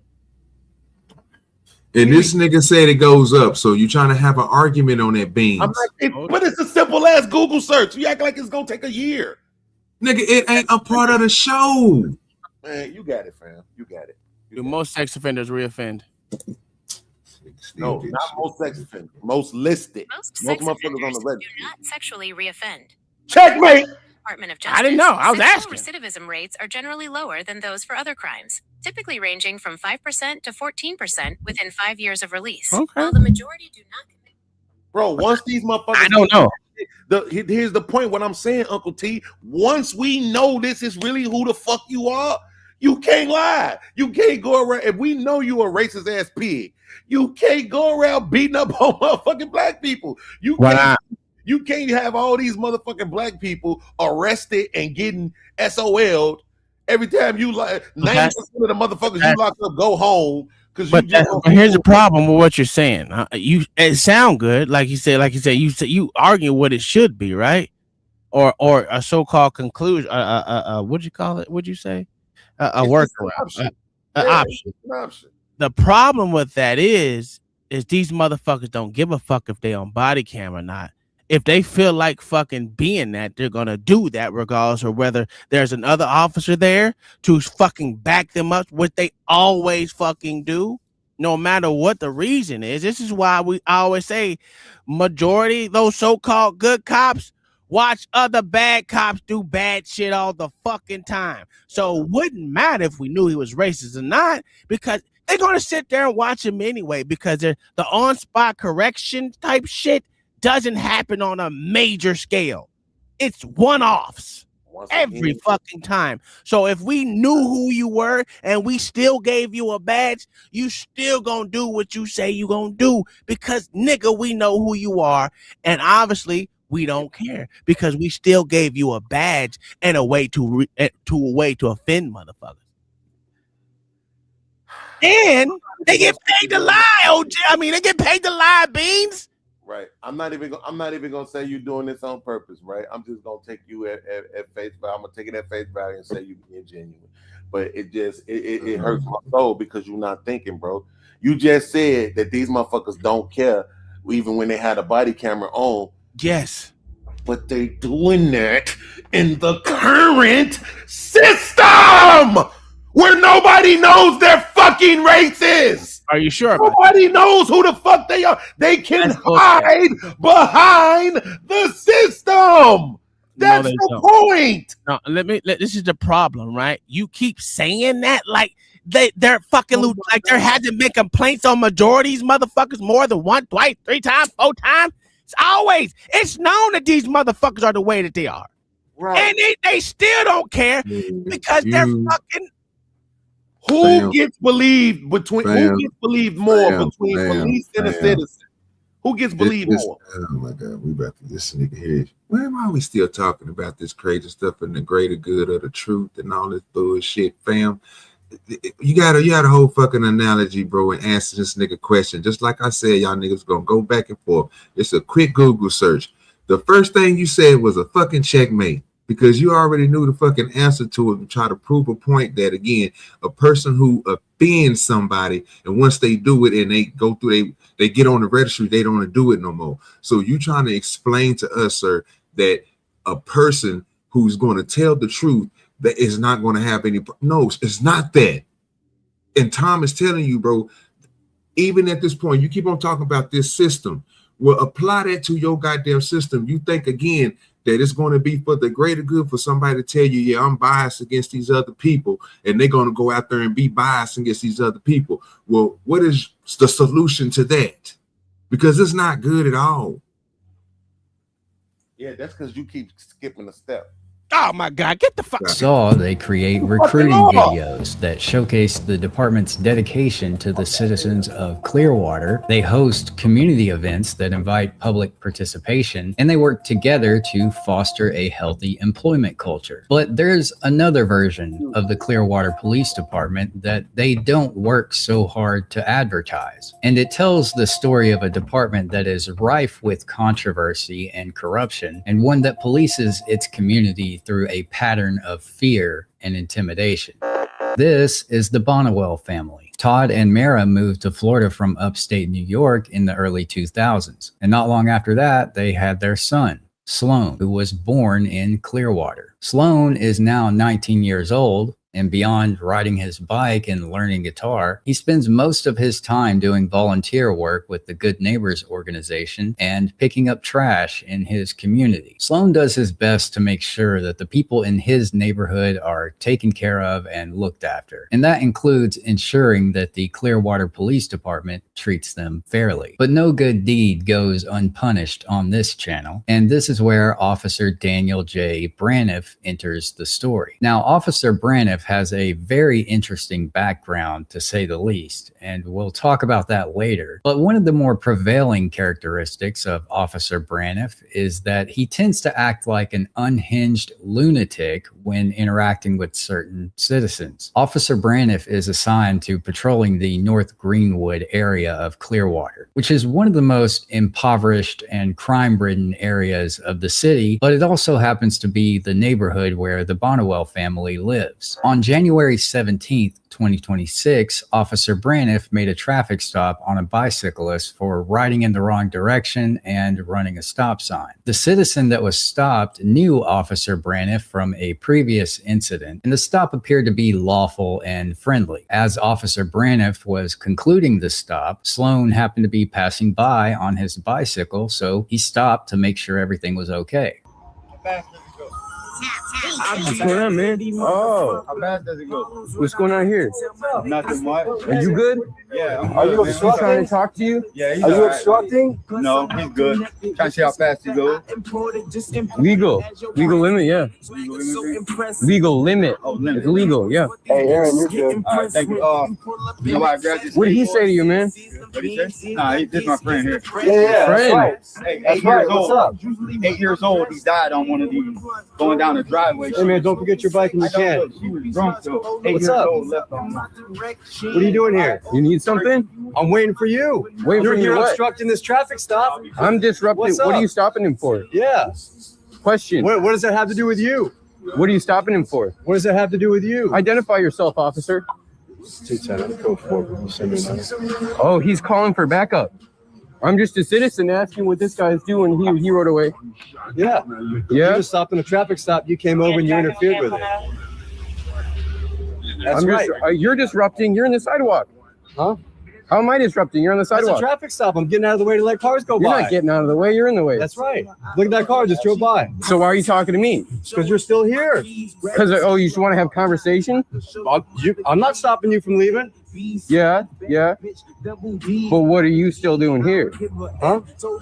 And this nigga said it goes up, so you trying to have an argument on that beans. But it's a simple ass Google search. You act like it's gonna take a year. Nigga, it ain't a part of the show. Man, you got it, fam. You got it. Do most sex offenders reoffend? No, not most sex offenders. Most listed. Most sex offenders do not sexually reoffend. Checkmate. Department of Justice, I didn't know. I was sexual asking. recidivism rates are generally lower than those for other crimes, typically ranging from 5% to 14% within 5 years of release. Okay. While the majority do not commit. Bro, once these motherfuckers, I don't know. Here's the point. What I'm saying, Uncle T. Once we know this is really who the fuck you are, you can't lie. You can't go around. If we know you a racist ass pig, you can't go around beating up on motherfucking black people. You can't have all these motherfucking black people arrested and getting SOL'd every time you like 90% of the motherfuckers you lock up go home. But here's the problem with what you're saying. It sound good, like you said. You argue what it should be, right? Or a so-called conclusion. What'd you call it? What'd you say? A workaround. Option. The problem with that is these motherfuckers don't give a fuck if they on body cam or not. If they feel like fucking being that, they're gonna do that regardless of whether there's another officer there to fucking back them up, which they always fucking do, no matter what the reason is. This is why we always say majority, those so-called good cops, watch other bad cops do bad shit all the fucking time. So it wouldn't matter if we knew he was racist or not, because they're gonna sit there and watch him anyway, because the on-spot correction type shit doesn't happen on a major scale. It's one-offs every fucking time. So if we knew who you were and we still gave you a badge, you still gonna do what you say you gonna do, because nigga, we know who you are, and obviously we don't care because we still gave you a badge and a way to offend motherfuckers. And they get paid to lie, OG. I mean, they get paid to lie, Beans. Right. I'm not even gonna say you're doing this on purpose, right? I'm just gonna take you at face value. I'm gonna take it at face value and say you're being genuine. But it hurts my soul because you're not thinking, bro. You just said that these motherfuckers don't care even when they had a body camera on. Yes. But they doing that in the current system where nobody knows their fucking race is. Are you sure? Nobody knows who the fuck they are. They can hide behind the system. That's the point. No, this is the problem, right? You keep saying that like they're fucking like there hasn't been complaints on majorities, motherfuckers, more than once, twice, 3 times, 4 times. It's known that these motherfuckers are the way that they are. Right. And they still don't care because they're fucking. Who gets believed more between police and a citizen? Who gets believed more? Oh my God, we about to this nigga here. Why are we still talking about this crazy stuff and the greater good of the truth and all this bullshit, fam? You got a whole fucking analogy, bro, and answer this nigga question. Just like I said, y'all niggas gonna go back and forth. It's a quick Google search. The first thing you said was a fucking checkmate, because you already knew the fucking answer to it and try to prove a point that, again, a person who offends somebody, and once they do it and they go through, they get on the registry, they don't want to do it no more. So you trying to explain to us, sir, that a person who's going to tell the truth that is not going to have any, no, it's not that. And Tom is telling you, bro, even at this point, you keep on talking about this system. Well, apply that to your goddamn system. You think, again, that it's going to be for the greater good for somebody to tell you, yeah, I'm biased against these other people, and they're going to go out there and be biased against these other people. Well, what is the solution to that? Because it's not good at all. Yeah, that's because you keep skipping a step. Oh my God, get the fuck. They create recruiting videos that showcase the department's dedication to the citizens of Clearwater. They host community events that invite public participation, and they work together to foster a healthy employment culture. But there's another version of the Clearwater Police Department that they don't work so hard to advertise. And it tells the story of a department that is rife with controversy and corruption, and one that polices its community through a pattern of fear and intimidation. This is the Bonnewell family. Todd and Mara moved to Florida from upstate New York in the early 2000s. And not long after that, they had their son, Sloan, who was born in Clearwater. Sloan is now 19 years old, And beyond riding his bike and learning guitar, he spends most of his time doing volunteer work with the Good Neighbors organization and picking up trash in his community. Sloan does his best to make sure that the people in his neighborhood are taken care of and looked after. And that includes ensuring that the Clearwater Police Department treats them fairly. But no good deed goes unpunished on this channel. And this is where Officer Daniel J. Braniff enters the story. Now, Officer Braniff has a very interesting background, to say the least, and we'll talk about that later. But one of the more prevailing characteristics of Officer Braniff is that he tends to act like an unhinged lunatic when interacting with certain citizens. Officer Braniff is assigned to patrolling the North Greenwood area of Clearwater, which is one of the most impoverished and crime-ridden areas of the city, but it also happens to be the neighborhood where the Bonnewell family lives. On January 17th, 2026, Officer Braniff made a traffic stop on a bicyclist for riding in the wrong direction and running a stop sign. The citizen that was stopped knew Officer Braniff from a previous incident, and the stop appeared to be lawful and friendly. As Officer Braniff was concluding the stop, Sloan happened to be passing by on his bicycle, so he stopped to make sure everything was okay. What's going on, man? Oh, how bad does it go? What's going on here? Nothing much. Are you good? Yeah. Are you obstructing? He's trying to talk to you? Yeah. Are you obstructing? No, he's good. Trying to see how fast he goes. Legal limit, yeah. Legal limit. Oh, limit. It's legal, yeah. Hey, Aaron, you're good. All right, thank you. What did he say to you, man? What did he say? Nah, he's just my friend here. Yeah, friend. That's right. Hey, 8 years old. What's up? 8 years old. He died on one of these going down the driveway. Hey, man, don't forget your bike in your can. He was drunk though. 8 What's years up? old left on. What are you doing here? You need something? I'm waiting for you. You're here what? obstructing this traffic stop. I'm disrupting. What's What up? are you stopping him for? Yeah. Question. What does that have to do with you? What are you stopping him for? What does that have to do with you? Identify yourself, officer. Oh, he's calling for backup. I'm just a citizen asking what this guy is doing. He rode away. Yeah. Yeah. You just stopped in a traffic stop. You came over and you interfered with it. That's right. You're disrupting. You're in the sidewalk. Huh? How am I disrupting? You're on the That's sidewalk. a traffic stop. I'm getting out of the way to let cars go You're by. not getting out of the way. You're in the way. That's right. Look at that car just drove by. So why are you talking to me? Because you're still here. Because you just want to have conversation? I'm not stopping you from leaving. Yeah. But what are you still doing here? Huh?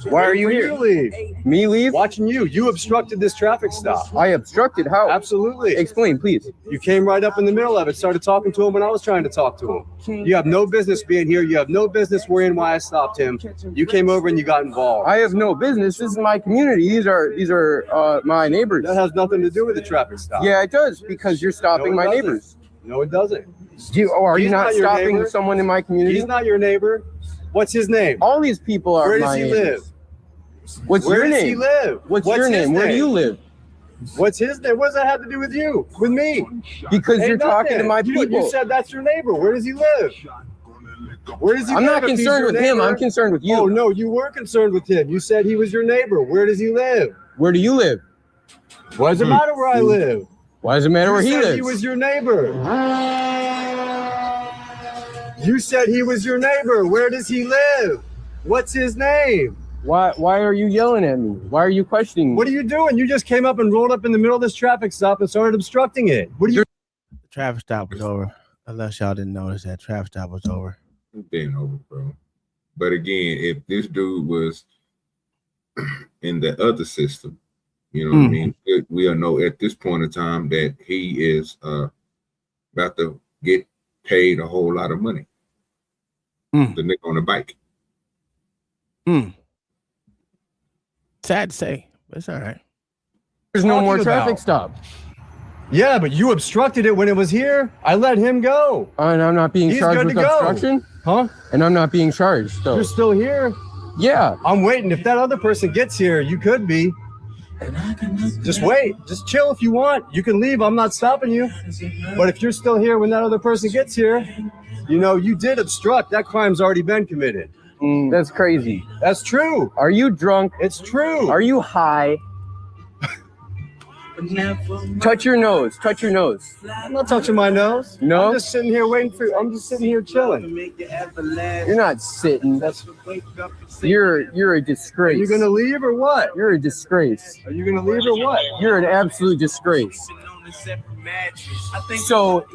Why are you here? Leave. Me leave? Watching you. You obstructed this traffic stop. I obstructed? How? Absolutely. Explain, please. You came right up in the middle of it, started talking to him when I was trying to talk to him. You have no business being here. You have no business worrying why I stopped him. You came over and you got involved. I have no business. This is my community. These are my neighbors. That has nothing to do with the traffic stop. Yeah, it does, because you're stopping my neighbors. No, it doesn't. Are you not your stopping neighbor. someone in my community? He's not your neighbor. What's his name? All these people are Where my does he neighbors. live? What's Where your does name? he live? What's your his name? Where do you live? What's his name? What does that have to do with you? With me? Because Ain't you're talking to nothing. my people. You said that's your neighbor. Where does he live? Where does he I'm live? not If he's concerned your with him. neighbor- I'm concerned with you. Oh, no, you were concerned with him. You said he was your neighbor. Where does he live? Where do you live? Why does it matter where I live? Why does it matter where he You said lives? he was your neighbor. You said he was your neighbor. Where does he live? What's his name? Why are you yelling at me? Why are you questioning me? What are you doing? You just came up and rolled up in the middle of this traffic stop and started obstructing it. What are you? The traffic stop was over. Unless y'all didn't notice that traffic stop was over. It's been over, bro. But again, if this dude was in the other system, you know what I mean? We'll know at this point in time that he is about to get paid a whole lot of money. The nigga on the bike. Sad to say, but it's all right. There's no more traffic stop. Yeah, but you obstructed it when it was here. I let him go. And I'm not being He's charged good with to go. obstruction? Huh? And I'm not being charged, though. You're still here? Yeah. I'm waiting. If that other person gets here, you could be. Just wait. Just chill if you want. You can leave. I'm not stopping you. But if you're still here when that other person gets here, you know, you did obstruct. That crime's already been committed. That's crazy. That's true. Are you drunk? It's true. Are you high? Touch your nose. Touch your nose. I'm not touching my nose. No? I'm just sitting here waiting for you. I'm just sitting here chilling. You're not sitting. You're a disgrace. Are you gonna leave or what? You're a disgrace. Are you gonna leave or what? You're an absolute disgrace. So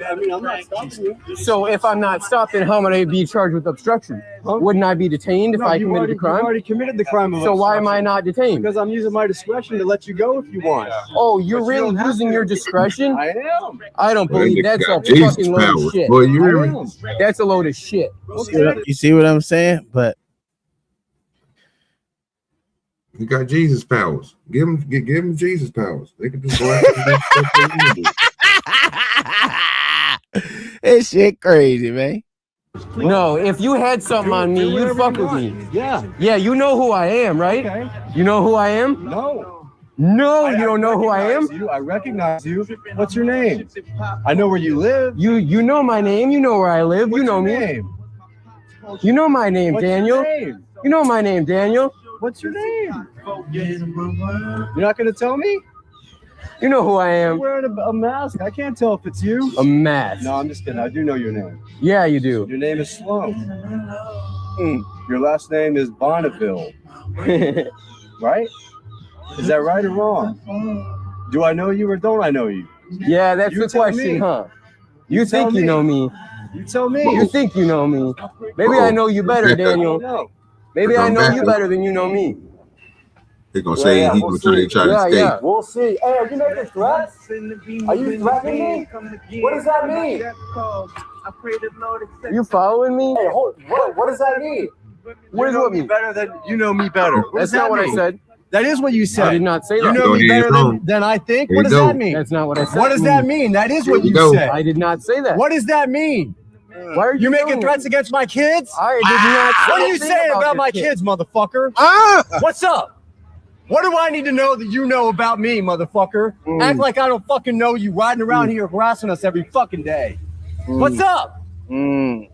I mean, I'm not stopping you. So if I'm not stopped, then how am I be charged with obstruction? Wouldn't I be detained if I committed the crime? You already committed the crime. So why am I not detained? Because I'm using my discretion to let you go if you want. Oh, you're really using your discretion? I am. I don't believe that's a Jesus fucking load power. of shit. Boy, you hear me? That's a load of shit. Okay. You see what I'm saying? But You got Jesus powers. Give him Jesus powers. They can just go out and do stuff they wanna do. this shit crazy, man. No, if you had something on me, you'd fuck with me. Yeah. Yeah, you know who I am, right? Okay. You know who I am? No. No, you don't know who I am? I recognize you. What's your name? I know where you live. You know my name. You know where I live. You know me. Name? You know my name, What's Daniel. Your name? You know my name, Daniel. What's your name? You're not gonna tell me? You know who I You're am. wearing a mask. I can't tell if it's you. A mask. No, I'm just kidding. I do know your name. Yeah, you do. Your name is Sloan. Your last name is Bonneville. Right? Is that right or wrong? Do I know you or don't I know you? Yeah, that's You the tell question, me. huh? You You think tell you me. know me. You tell me. You think you know me. Maybe I know you better, Daniel. No. Maybe I know you better than you know me. They're gonna say Yeah, he's we'll gonna see. try to Yeah, escape. yeah. We'll see. Hey, are you making threats? Are you threatening me? What does that mean? You following me? Hey, what does that mean? What does You know what me mean? better than you know me better. What That's does that not what I mean? said. That is what you said. I did not say You that. know Go me ahead, better go. than I think. There What you does go. that mean? That's not what I said. What does that mean? That is what There you you go. said. I did not say that. What does that mean? Why are You making doing threats against my kids? I did not say What are you anything saying about your my kid. kids, motherfucker? Ah! What's up? What do I need to know that you know about me, motherfucker? Act like I don't fucking know you riding around here harassing us every fucking day. What's up? Am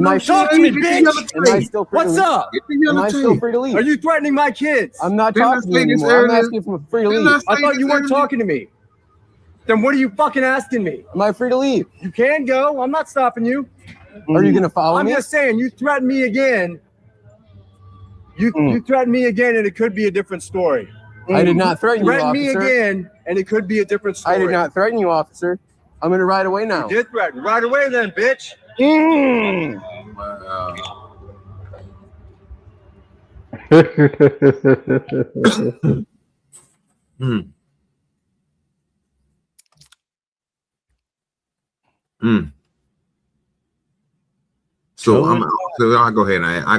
I Talk to me, free- bitch. Am I still free to What's leave? up? Am I still free to leave? Are you threatening my kids? I'm not Didn't I talking to you say this anymore. I'm earlier? asking for free to Didn't leave. I thought you weren't talking to me. Then what are you fucking asking me? Am I free to leave? You can go. I'm not stopping you. Are you gonna follow I'm me? just saying, you threaten me again. You threaten me again, and it could be a different story. I did not threaten you, Threaten me officer. again, and it could be a different story. I did not threaten you, officer. I'm gonna ride away now. You did threaten. Right away, then, bitch. So I'll go ahead and ask. I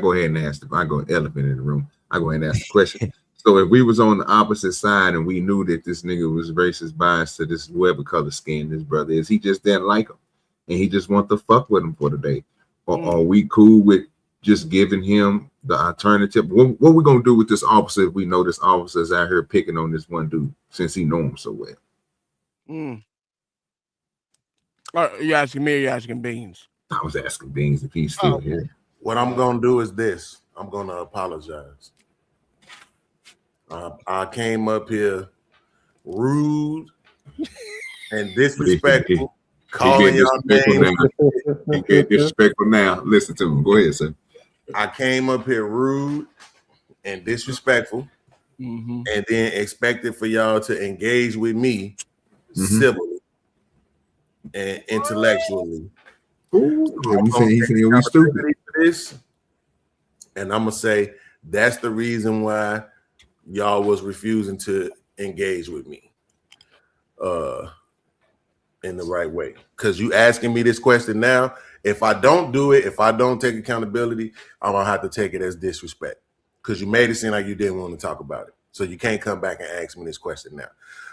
go elephant in the room. I go ahead and ask the question. So if we was on the opposite side and we knew that this nigga was racist biased to this whatever color skin this brother is, he just didn't like him and he just want to fuck with him for the day. Or are we cool with just giving him the alternative? What we gonna do with this officer if we know this officer is out here picking on this one dude since he know him so well? You asking me or you asking Beans? I was asking Beans if he's still here. What I'm gonna do is this. I'm gonna apologize. I came up here rude and disrespectful, calling y'all names. He get disrespectful now. Listen to him. Go ahead, sir. I came up here rude and disrespectful, and then expected for y'all to engage with me civilly and intellectually. He said we stupid. This, and I'm gonna say that's the reason why y'all was refusing to engage with me in the right way. Because you asking me this question now. If I don't do it, if I don't take accountability, I'm gonna have to take it as disrespect. Because you made it seem like you didn't want to talk about it. So you can't come back and ask me this question now.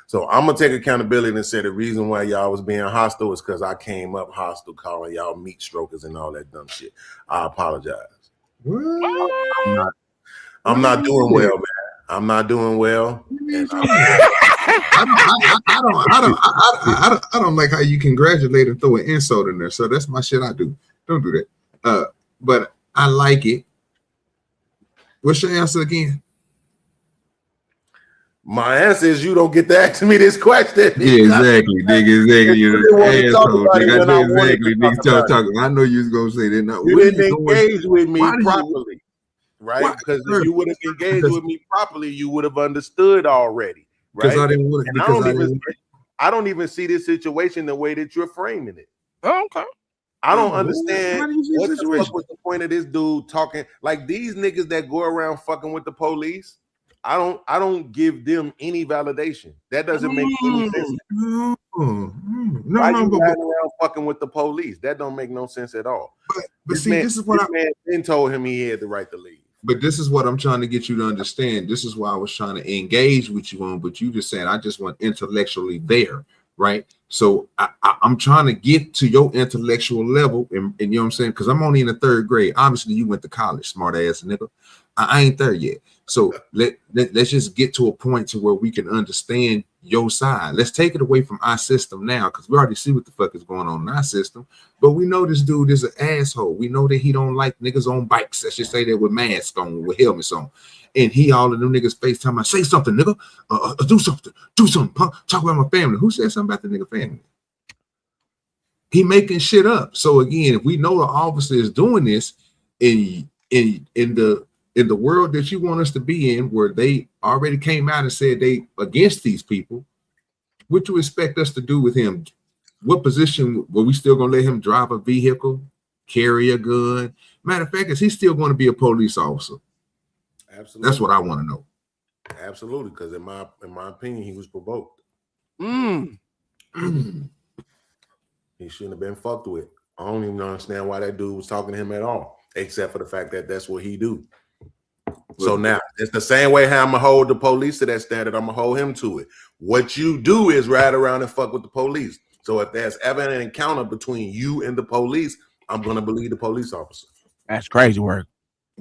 So I'm gonna take accountability and say the reason why y'all was being hostile is because I came up hostile, calling y'all meat strokers and all that dumb shit. I apologize. I'm not doing well, man. I'm not doing well. I don't like how you congratulate and throw an insult in there. So that's my shit I do. Don't do that. But I like it. What's your answer again? My answer is you don't get to ask me this question. Yeah, exactly, nigga. Exactly. You're an asshole, nigga. I know exactly, nigga. I know you was gonna say that. Now, You didn't engage with me Why do you- properly, right? Why- Because if you would have engaged with me properly, you would have understood already, right? Because I didn't want And I don't even see this situation the way that you're framing it. Oh, okay. I don't Why do understand you see what this the fuck situation? was the point of this dude talking like these niggas that go around fucking with the police. I don't give them any validation. That doesn't make any sense. No, Why you riding around fucking with the police? That don't make no sense at all. But see, this is what man then told him he had the right to leave. But this is what I'm trying to get you to understand. This is why I was trying to engage with you on, but you just said I just want intellectually there, right? So I'm trying to get to your intellectual level, and you know what I'm saying? Because I'm only in the 3rd grade. Obviously, you went to college, smart ass nigga. I ain't there yet. So let's just get to a point to where we can understand your side. Let's take it away from our system now, because we already see what the fuck is going on in our system. But we know this dude is an asshole. We know that he don't like niggas on bikes. Let's just say that with masks on, with helmets on. And he all of them niggas FaceTime about, say something, nigga. Do something. Talk about my family. Who said something about the nigga family? He making shit up. So again, if we know the officer is doing this in the world that you want us to be in, where they already came out and said they against these people, what you expect us to do with him? What position were we still gonna let him drive a vehicle, carry a gun? Matter of fact, is he still going to be a police officer? Absolutely. That's what I want to know. Absolutely, because in my opinion, he was provoked. He shouldn't have been fucked with. I don't even understand why that dude was talking to him at all, except for the fact that that's what he do. So now it's the same way how I'm gonna hold the police to that standard. I'm gonna hold him to it. What you do is ride around and fuck with the police. So if there's ever an encounter between you and the police, I'm gonna believe the police officer. That's crazy work.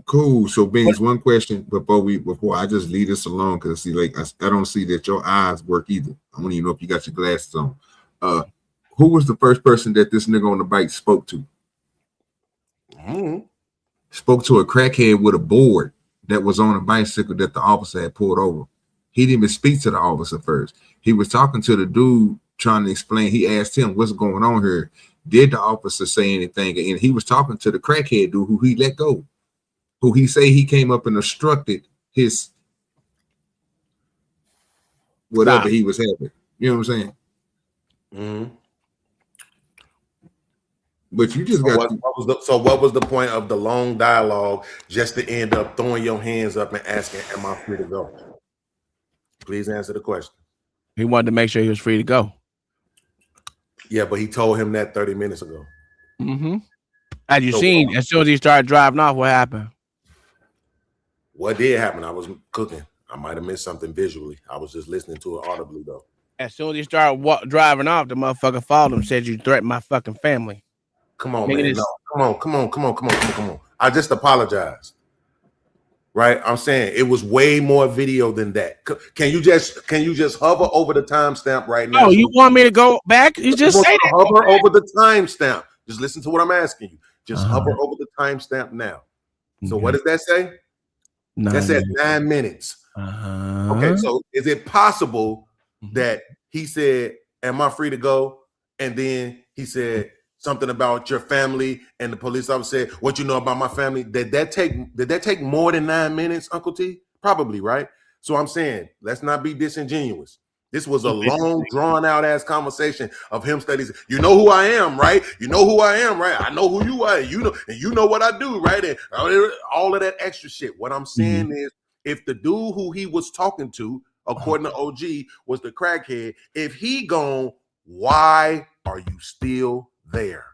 Cool. So Beans, one question before I just leave this alone, because see, like I don't see that your eyes work either. I don't even know if you got your glasses on. Who was the first person that this nigga on the bike spoke to? Spoke to a crackhead with a board that was on a bicycle that the officer had pulled over. He didn't even speak to the officer first. He was talking to the dude trying to explain. He asked him, what's going on here? Did the officer say anything? And he was talking to the crackhead dude who he let go, who he say he came up and obstructed his whatever he was having. You know what I'm saying? But you just got what was the point of the long dialogue just to end up throwing your hands up and asking, am I free to go? Please answer the question. He wanted to make sure he was free to go. Yeah, but he told him that 30 minutes ago. As you seen, as soon as he started driving off, what happened? What did happen? I was cooking. I might have missed something visually. I was just listening to it audibly though. As soon as he started driving off, the motherfucker followed him, said you threatened my fucking family. Come on, man. No, come on. I just apologized. Right? I'm saying it was way more video than that. Can you just hover over the timestamp right now? Oh, you want me to go back? You just say that. Hover over the timestamp. Just listen to what I'm asking you. Just hover over the timestamp now. So what does that say? That says 9 minutes. Okay, so is it possible that he said, am I free to go? And then he said something about your family, and the police officer said, what you know about my family? Did that take more than 9 minutes, Uncle T? Probably, right? So I'm saying, let's not be disingenuous. This was a long, drawn-out ass conversation of him studies. You know who I am, right? You know who I am, right? I know who you are. You know, and you know what I do, right? And all of that extra shit. What I'm saying is, if the dude who he was talking to, according to OG, was the crackhead, if he gone, why are you still there?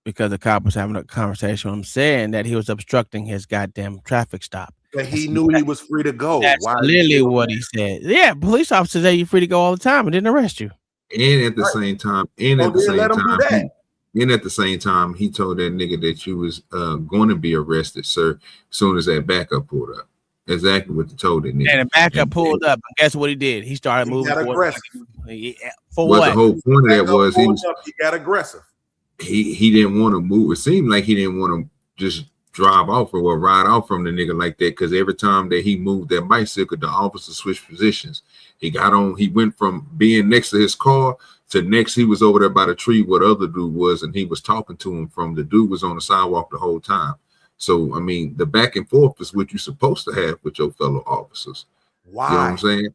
Because the cop was having a conversation with him, saying that he was obstructing his goddamn traffic stop. But he knew he was free to go. That's literally what he said. Yeah, police officers say you're free to go all the time and didn't arrest you. And at the same time, at the same time, he told that nigga that you was going to be arrested, sir, as soon as that backup pulled up. Exactly what they told that nigga. And the backup pulled up. And guess what he did? He started moving forward. For what? What? The whole point of that was he got aggressive. He didn't want to move. It seemed like he didn't want to just drive off or ride off from the nigga like that, because every time that he moved that bicycle, the officer switched positions. He went from being next to his car to next. He was over there by the tree where the other dude was, and he was talking to him from the dude was on the sidewalk the whole time. So I mean, the back and forth is what you're supposed to have with your fellow officers. Why? You know what I'm saying?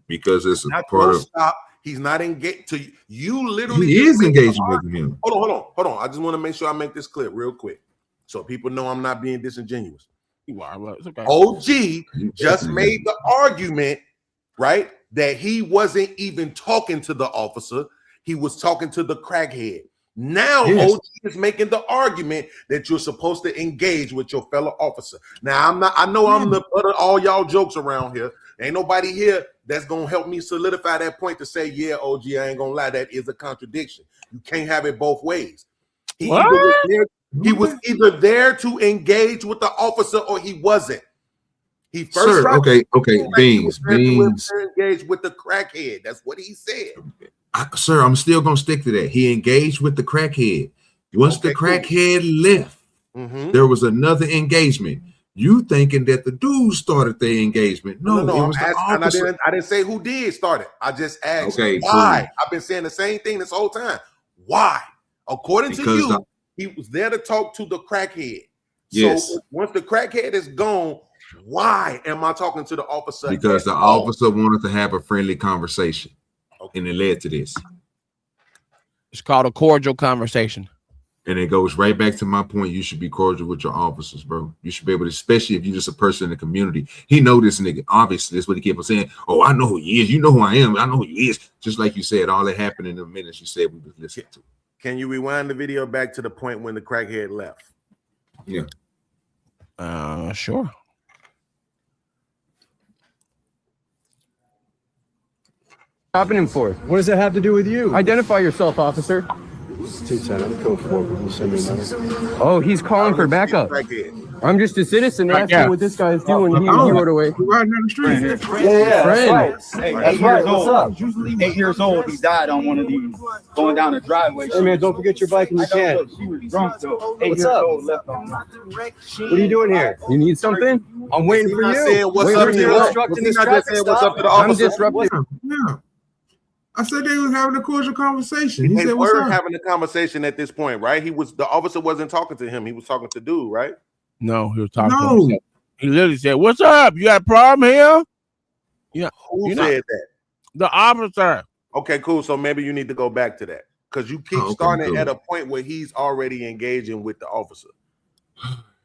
Because it's not a part of. Stop. He's not engaged to you. Literally, He is engaging with him. Hold on. I just want to make sure I make this clear real quick, so people know I'm not being disingenuous. You are, but it's okay. OG just made the argument, right, that he wasn't even talking to the officer. He was talking to the crackhead. Now OG is making the argument that you're supposed to engage with your fellow officer. Now I know I'm the butt of all y'all jokes around here. Ain't nobody here that's gonna help me solidify that point to say, yeah, OG, I ain't gonna lie, that is a contradiction. You can't have it both ways. He was either there to engage with the officer or he wasn't. He first beans. Engaged with the crackhead. That's what he said. Sir, I'm still gonna stick to that. He engaged with the crackhead. Once the crackhead left, there was another engagement. You thinking that the dude started the engagement? No, it was the officer. I didn't say who did start it. I just asked why. Cool. I've been saying the same thing this whole time. Why? According to you, he was there to talk to the crackhead. Yes. So once the crackhead is gone, why am I talking to the officer? Because the officer wanted to have a friendly conversation. And it led to this. It's called a cordial conversation. And it goes right back to my point. You should be cordial with your officers, bro. You should be able to, especially if you're just a person in the community. He know this nigga. Obviously, that's what he kept on saying. Oh, I know who he is. You know who I am. I know who he is. Just like you said, all that happened in the minutes you said we was listening to. Can you rewind the video back to the point when the crackhead left? Yeah. Sure. Stopping him for? What does that have to do with you? Identify yourself, officer. 210, I'm code 4. Oh, he's calling for backup. I'm just a citizen asking what this guy's doing. He rode away. Right down the street. Yeah, friend. Hey, that's right. What's up? 8 years old. He died on one of these going down the driveway. Hey man, don't forget your bike in your can. She was drunk though. 8 years old left on. What are you doing here? You need something? I'm waiting for you. What's up? Obstructing this traffic stop. I'm disrupting. Yeah. I said they was having a cordial conversation. He said, "What's up?" Having a conversation at this point, right? The officer wasn't talking to him. He was talking to dude, right? No, he was talking to himself. He literally said, "What's up? You got a problem here?" Yeah. Who said that? The officer. Okay, cool. So maybe you need to go back to that because you keep starting at a point where he's already engaging with the officer.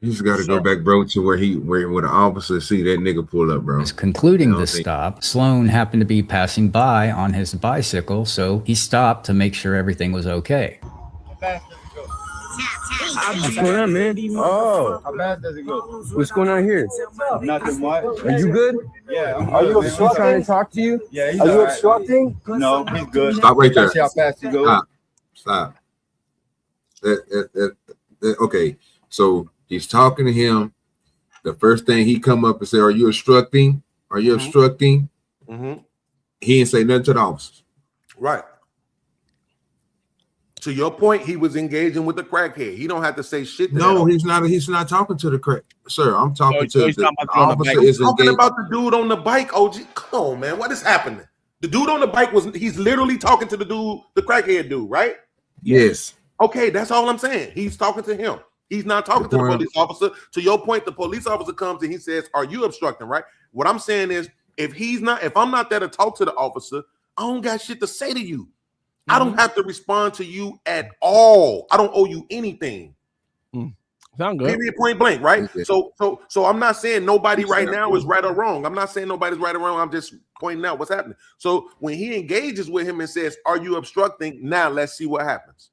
You just got to go back, bro, to where the officer see that nigga pull up, bro. Concluding the stop, Sloan happened to be passing by on his bicycle, so he stopped to make sure everything was okay. What's going on, man? Oh, how bad does it go? What's going on here? Nothing much. Are you good? Yeah. Are you obstructing? He's trying to talk to you? Yeah. Are you obstructing? No, he's good. Stop right there. See how fast he goes. Stop. Okay, so he's talking to him. The first thing he come up and say, "Are you obstructing? Are you obstructing?" He didn't say nothing to the officers. Right. To your point, he was engaging with the crackhead. He don't have to say shit. No, he's not. He's not talking to the crack. Sir, I'm talking to the officer. He's talking about the dude on the bike. OG, come on, man. What is happening? The dude on the bike he's literally talking to the dude, the crackhead dude, right? Yes. Okay, that's all I'm saying. He's talking to him. He's not talking to the police officer. To your point, the police officer comes and he says, "Are you obstructing?" Right? What I'm saying is, if I'm not there to talk to the officer, I don't got shit to say to you. I don't have to respond to you at all. I don't owe you anything. Sound good. Period, point blank, right? So I'm not saying nobody right now is right or wrong. I'm not saying nobody's right or wrong. I'm just pointing out what's happening. So when he engages with him and says, "Are you obstructing?" Now let's see what happens.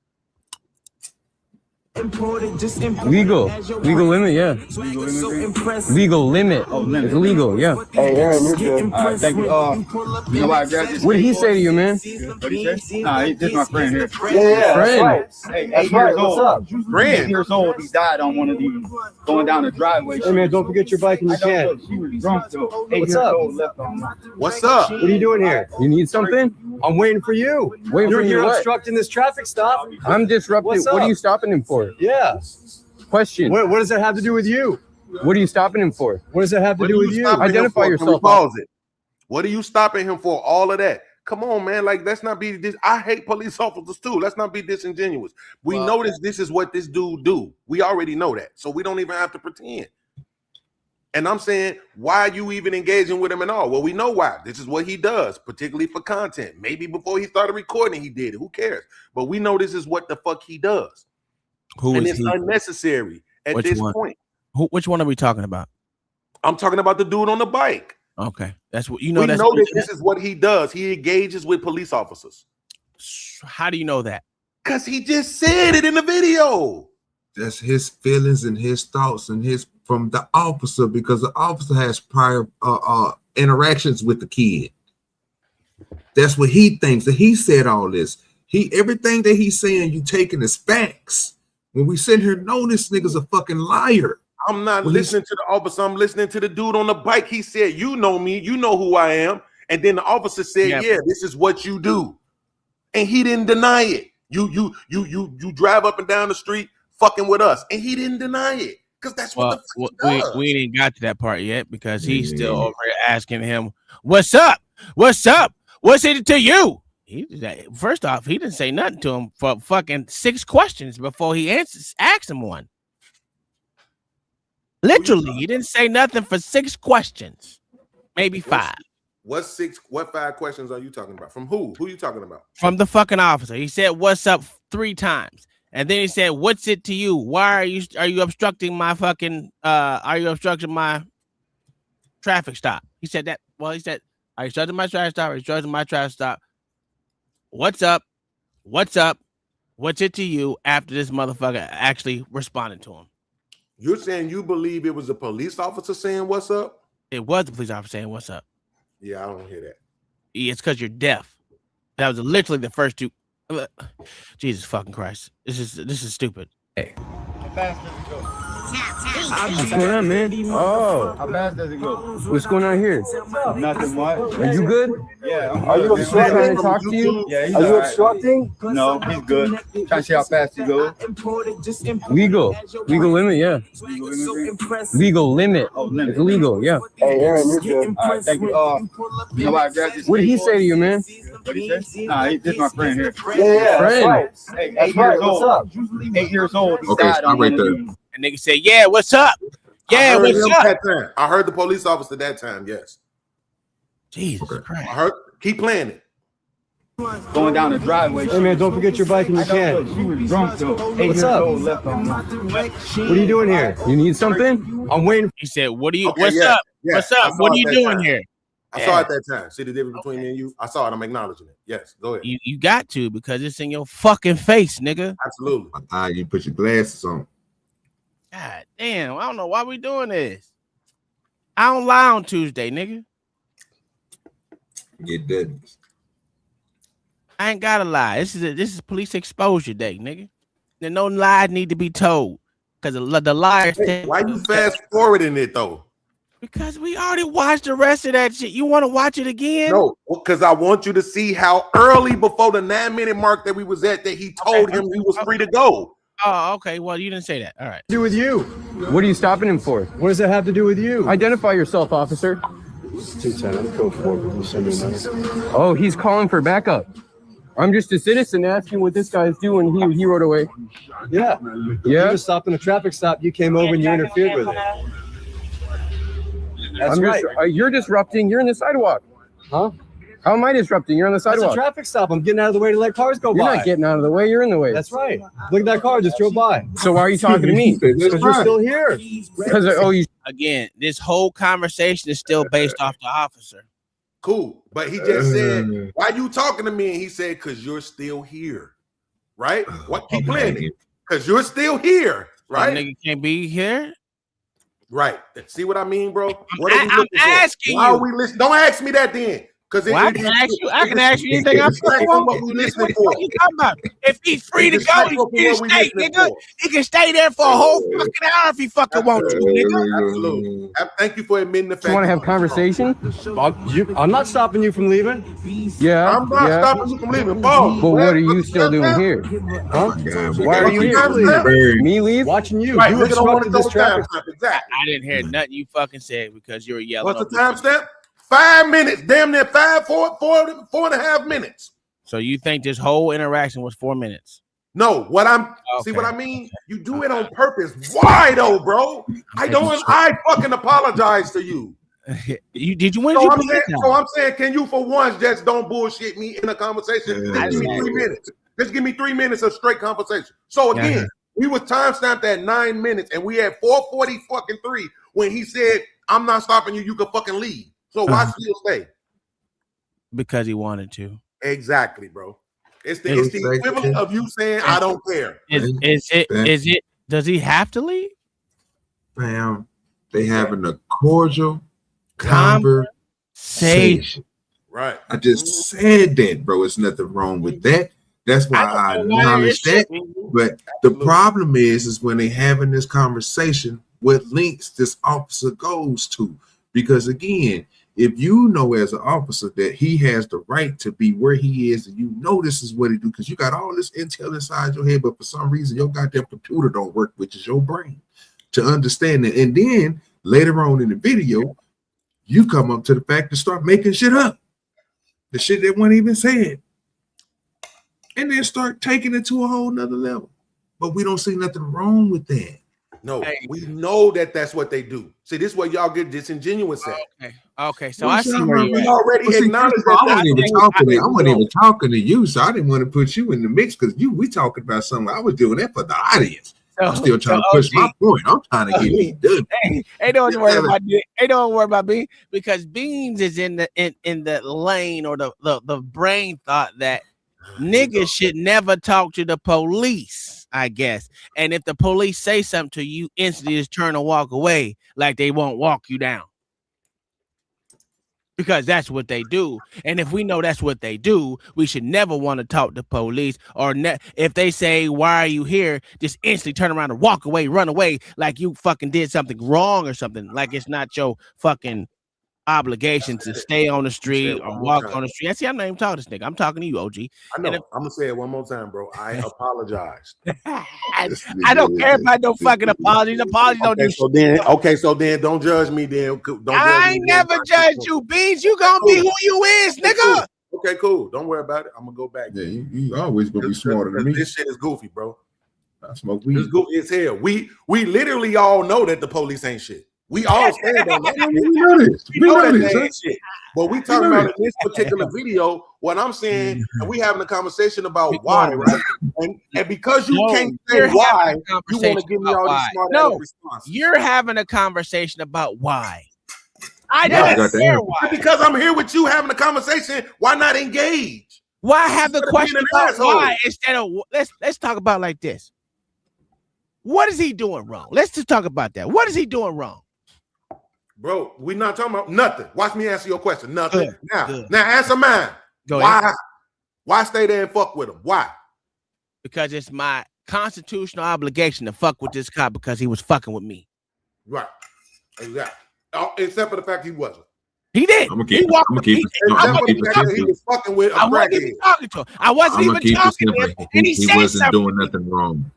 Legal limit, yeah. Legal limit. It's legal, yeah. Hey, Aaron, you're good. All right, thank you. You know why I grabbed this? What did he say to you, man? What did he say? Nah, he's just my friend here. Yeah, friend. Right. Hey, 8 years old. What's up? Friend. 8 years old. He died on one of these going down the driveway. Hey man, don't forget your bike in your can. She was drunk though. 8 years old left on. What's up? What are you doing here? You need something? I'm waiting for you. Waiting for you You're what? obstructing this traffic stop. I'm disrupting. What are you stopping him for? Yeah. Question. What does that have to do with you? What are you stopping him for? What does that have to do with you? Identify yourself. Pause it. What are you stopping him for? All of that. Come on, man. Like, let's not be this. I hate police officers too. Let's not be disingenuous. We know this is what this dude do. We already know that. So we don't even have to pretend. And I'm saying, why are you even engaging with him at all? Well, we know why. This is what he does, particularly for content. Maybe before he started recording, he did it. Who cares? But we know this is what the fuck he does. And it's unnecessary at this point. Which one are we talking about? I'm talking about the dude on the bike. Okay, that's what you know. We know that this is what he does. He engages with police officers. How do you know that? Because he just said it in the video. That's his feelings and his thoughts and his from the officer, because the officer has prior interactions with the kid. That's what he thinks. That he said all this. Everything that he's saying, you taking as facts. When we sit here, know this nigga's a fucking liar. I'm not listening to the officer. I'm listening to the dude on the bike. He said, "You know me. You know who I am." And then the officer said, "Yeah, this is what you do," and he didn't deny it. You drive up and down the street fucking with us, and he didn't deny it because that's what the fuck he does. We didn't got to that part yet because he's still over here asking him, "What's up? What's up? What's it to you?" First off, he didn't say nothing to him for fucking 6 questions before he asked him one. Literally, he didn't say nothing for 6 questions, maybe 5. What 5 questions are you talking about? From who? Who are you talking about? From the fucking officer. He said, "What's up?" 3 times, and then he said, "What's it to you? Why are you obstructing my fucking? Are you obstructing my traffic stop?" He said that. Well, he said, "Are you obstructing my traffic stop? Are you obstructing my traffic stop? What's up? What's up? What's it to you?" After this motherfucker actually responded to him. You're saying you believe it was a police officer saying "What's up"? It was the police officer saying "What's up." Yeah, I don't hear that. It's because you're deaf. That was literally the first 2. Jesus fucking Christ! This is stupid. Hey. What's going on, man? Oh, how fast does it go? What's going on here? Nothing much. Are you good? Yeah. Are you trying to talk to you? Yeah. Are you obstructing? No, he's good. Trying to see how fast he goes. Legal limit, yeah. Legal limit. Oh, limit. It's legal, yeah. Hey, Aaron, you're good. All right, thank you. What did he say to you, man? What did he say? Nah, this is my friend here. Yeah, friend. Right. Hey, 8 years old. What's up? 8 years old. Okay, stop right there. And nigga said, "Yeah, what's up? Yeah, what's up?" That time. I heard the police officer that time. Yes. Jesus Christ. I heard. Keep playing it. Going down the driveway. Hey man, don't forget your bike in your can. She was drunk though. What's up? What are you doing here? You need something? I'm waiting. He said, "What are you? What's up? What's up? What are you doing here?" I saw it that time. See the difference between me and you? I saw it. I'm acknowledging it. Yes, go ahead. You got to, because it's in your fucking face, nigga. Absolutely. You put your glasses on. God damn, I don't know why we doing this. I don't lie on Tuesday, nigga. Get that. I ain't gotta lie. This is police exposure day, nigga. There no lies need to be told, because the liars. Why you fast forwarding it though? Because we already watched the rest of that shit. You want to watch it again? No, because I want you to see how early before the 9-minute mark that we was at that he told him he was free to go. Oh, okay. Well, you didn't say that. All right. Do with you? What are you stopping him for? What does that have to do with you? Identify yourself, officer. 210. I'm code 4. Oh, he's calling for backup. I'm just a citizen asking what this guy's doing. He rode away. Yeah. You were stopping a traffic stop. You came over and you interfered with it. That's right. You're disrupting. You're in the sidewalk. Huh? How am I disrupting? You're on the sidewalk. That's a traffic stop. I'm getting out of the way to let cars go by. You're not getting out of the way. You're in the way. That's right. Look at that car just drove by. So why are you talking to me? Because you're still here. Because again, this whole conversation is still based off the officer. Cool. But he just said, "Why you talking to me?" And he said, "Because you're still here." Right? What? Keep playing it. Because you're still here. Right? Nigga can't be here. Right. See what I mean, bro? I'm asking Why you. are we listening? Don't ask me that then. Because I can ask you anything I want. What we listening for? What you talking about? If he's free to go, he's free to stay, nigga. He can stay there for a whole fucking hour if he fucking wants to, nigga. Absolutely. Thank you for admitting the fact. You want to have conversation? I'm not stopping you from leaving. Yeah. I'm not stopping you from leaving. Paul. But what are you still doing here? Huh? Why are you here? Me leave? Watching you. Right, You nigga don't want to obstructed know this the traffic. timestamp. Exactly. I didn't hear nothing you fucking said because you were yelling. What's the timestamp? 5 minutes. Damn near 4.5 minutes. So you think this whole interaction was 4 minutes? No, see what I mean? You do it on purpose. Why though, bro? I fucking apologize to you. Did you win? So I'm saying, can you for once just don't bullshit me in a conversation? Just give me 3 minutes. Just give me 3 minutes of straight conversation. So again, we was timestamped at 9 minutes and we had 4:40 fucking 3 when he said, I'm not stopping you, you can fucking leave. So why still stay? Because he wanted to. Exactly, bro. It's the equivalent of you saying I don't care. Is it? Does he have to leave? Fam, they having a cordial Conversation. Right. I just said that, bro. It's nothing wrong with that. That's why I acknowledge that. But the problem is when they having this conversation, what links this officer goes to. Because again, if you know as an officer that he has the right to be where he is, and you know this is what he do, because you got all this intel inside your head, but for some reason your goddamn computer don't work, which is your brain, to understand it. And then later on in the video, you come up to the fact to start making shit up, the shit that wasn't even said, and then start taking it to a whole nother level. But we don't see nothing wrong with that. No, we know that that's what they do. See, this is where y'all get disingenuous at. Okay. So I see where we already acknowledged that. I wasn't even talking to you, so I didn't want to put you in the mix because we talking about something. I was doing that for the audience. I'm still trying to push my point. I'm trying to get me done. Hey, don't worry about me. Hey, don't worry about me because Beans is in the lane or the brain thought that niggas should never talk to the police, I guess. And if the police say something to you, instantly just turn and walk away like they won't walk you down. Because that's what they do. And if we know that's what they do, we should never want to talk to police or if they say, why are you here? Just instantly turn around and walk away, run away like you fucking did something wrong or something. Like it's not your fucking obligation to stay on the street or walk on the street. See, I'm not even talking to this nigga. I'm talking to you, OG. I know. I'm gonna say it one more time, bro. I apologize. I don't care about no fucking apologies. Apologies don't do shit. So then don't judge me then. I ain't never judged you, Beans. You gonna be who you is, nigga. Okay, cool. Don't worry about it. I'm gonna go back. Yeah, you always gonna be smarter than me. This shit is goofy, bro. I smoke weed. It's goofy as hell. We literally all know that the police ain't shit. We all stand on that. We know that they ain't shit. But we talking about in this particular video, what I'm saying, and we having a conversation about why, right? And because you can't say why, you want to give me all these smart responses. You're having a conversation about why. I don't care why. Because I'm here with you having a conversation. Why not engage? Why have the question about why instead of let's talk about like this. What is he doing wrong? Let's just talk about that. What is he doing wrong? Bro, we're not talking about nothing. Watch me answer your question. Nothing. Now answer mine. Why stay there and fuck with him? Why? Because it's my constitutional obligation to fuck with this cop because he was fucking with me. Right. Exactly. Except for the fact he wasn't. He did. I'm gonna keep it. He was fucking with a I wasn't even talking to him. I wasn't even talking to him. And he wasn't something. doing nothing wrong.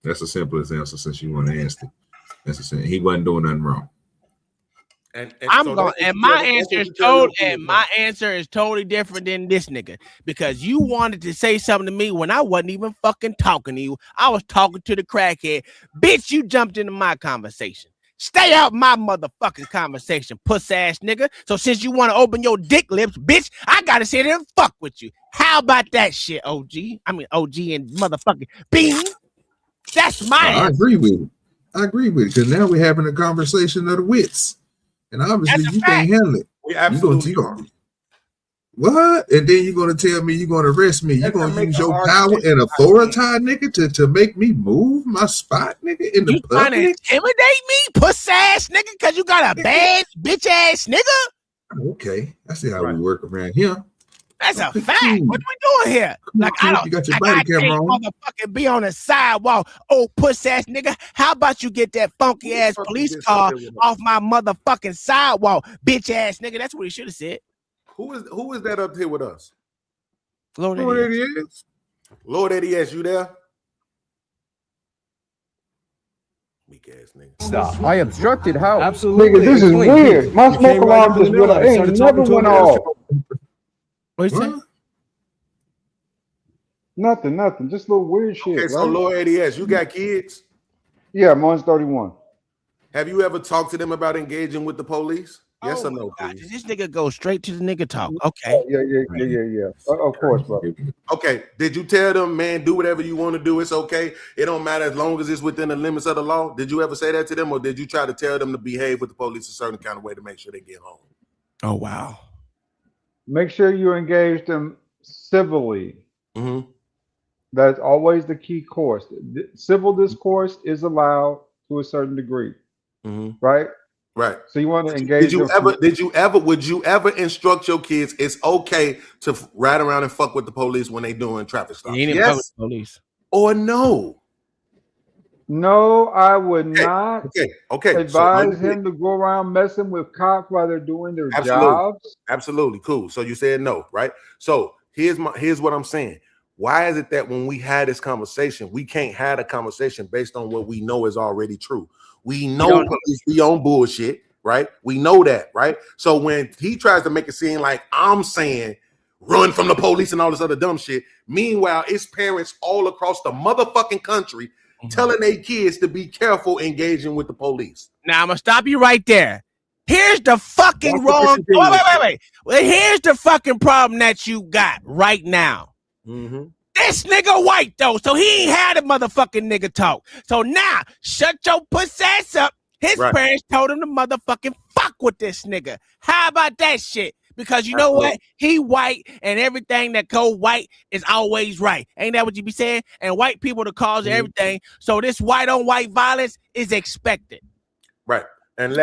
That's the simplest answer since you want to ask it. That's the same. He wasn't doing nothing wrong. My answer is totally different than this nigga because you wanted to say something to me when I wasn't even fucking talking to you. I was talking to the crackhead. Bitch, you jumped into my conversation. Stay out my motherfucking conversation, puss ass nigga. So since you want to open your dick lips, bitch, I gotta sit there and fuck with you. How about that shit, OG? I mean OG and motherfucking Bean. That's my answer. I agree with it. Because now we're having a conversation of the wits. And obviously you can't handle it. We absolutely are. What? And then you're going to tell me you're going to arrest me. You're going to use your power and authority, nigga, to make me move my spot, nigga, in the public? You trying to intimidate me, puss ass nigga, because you got a bad bitch ass nigga? Okay, I see how we work around here. That's a fact. What we doing here? Like I don't. You got your Like, body I camera can't on. motherfucking be on the sidewalk. Oh, puss ass nigga. How about you get that funky ass police car off my motherfucking sidewalk, bitch ass nigga? That's what he should have said. Who is that up here with us? Lord Eddie is. Lord Eddie S, you there? Weak ass nigga. Stop. I obstructed. How? Absolutely. Nigga, this is weird. My You smoke came right alarm up in the just middle went and off. started Ain't talking never to went him. off. What you say? Nothing. Just a little weird shit. Okay, so Lord Eddie S, you got kids? Yeah, mine's 31. Have you ever talked to them about engaging with the police? Yes or no, please? This nigga go straight to the nigga talk. Okay. Yeah. Of course, bro. Okay. Did you tell them, man, do whatever you want to do? It's okay. It don't matter as long as it's within the limits of the law. Did you ever say that to them, or did you try to tell them to behave with the police a certain kind of way to make sure they get home? Oh wow. Make sure you engage them civilly. Mm-hmm. That's always the key course. Civil discourse is allowed to a certain degree, right? Right. So you want to engage. Would you ever instruct your kids it's okay to ride around and fuck with the police when they doing traffic stops? Yes. Police. Or no? No, I would not. Okay. Advise him to go around messing with cops while they're doing their jobs. Absolutely. Cool. So you said no, right? So here's what I'm saying. Why is it that when we had this conversation, we can't have a conversation based on what we know is already true? We know police be on bullshit, right? We know that, right? So when he tries to make it seem like I'm saying run from the police and all this other dumb shit, meanwhile, it's parents all across the motherfucking country telling their kids to be careful engaging with the police. Now I'm gonna stop you right there. Here's the fucking wrong. Wait. Well, here's the fucking problem that you got right now. This nigga white though, so he ain't had a motherfucking nigga talk. So now, shut your puss ass up. His parents told him to motherfucking fuck with this nigga. How about that shit? Because you know what? He white and everything that go white is always right. Ain't that what you be saying? And white people the cause of everything. So this white on white violence is expected. Right. And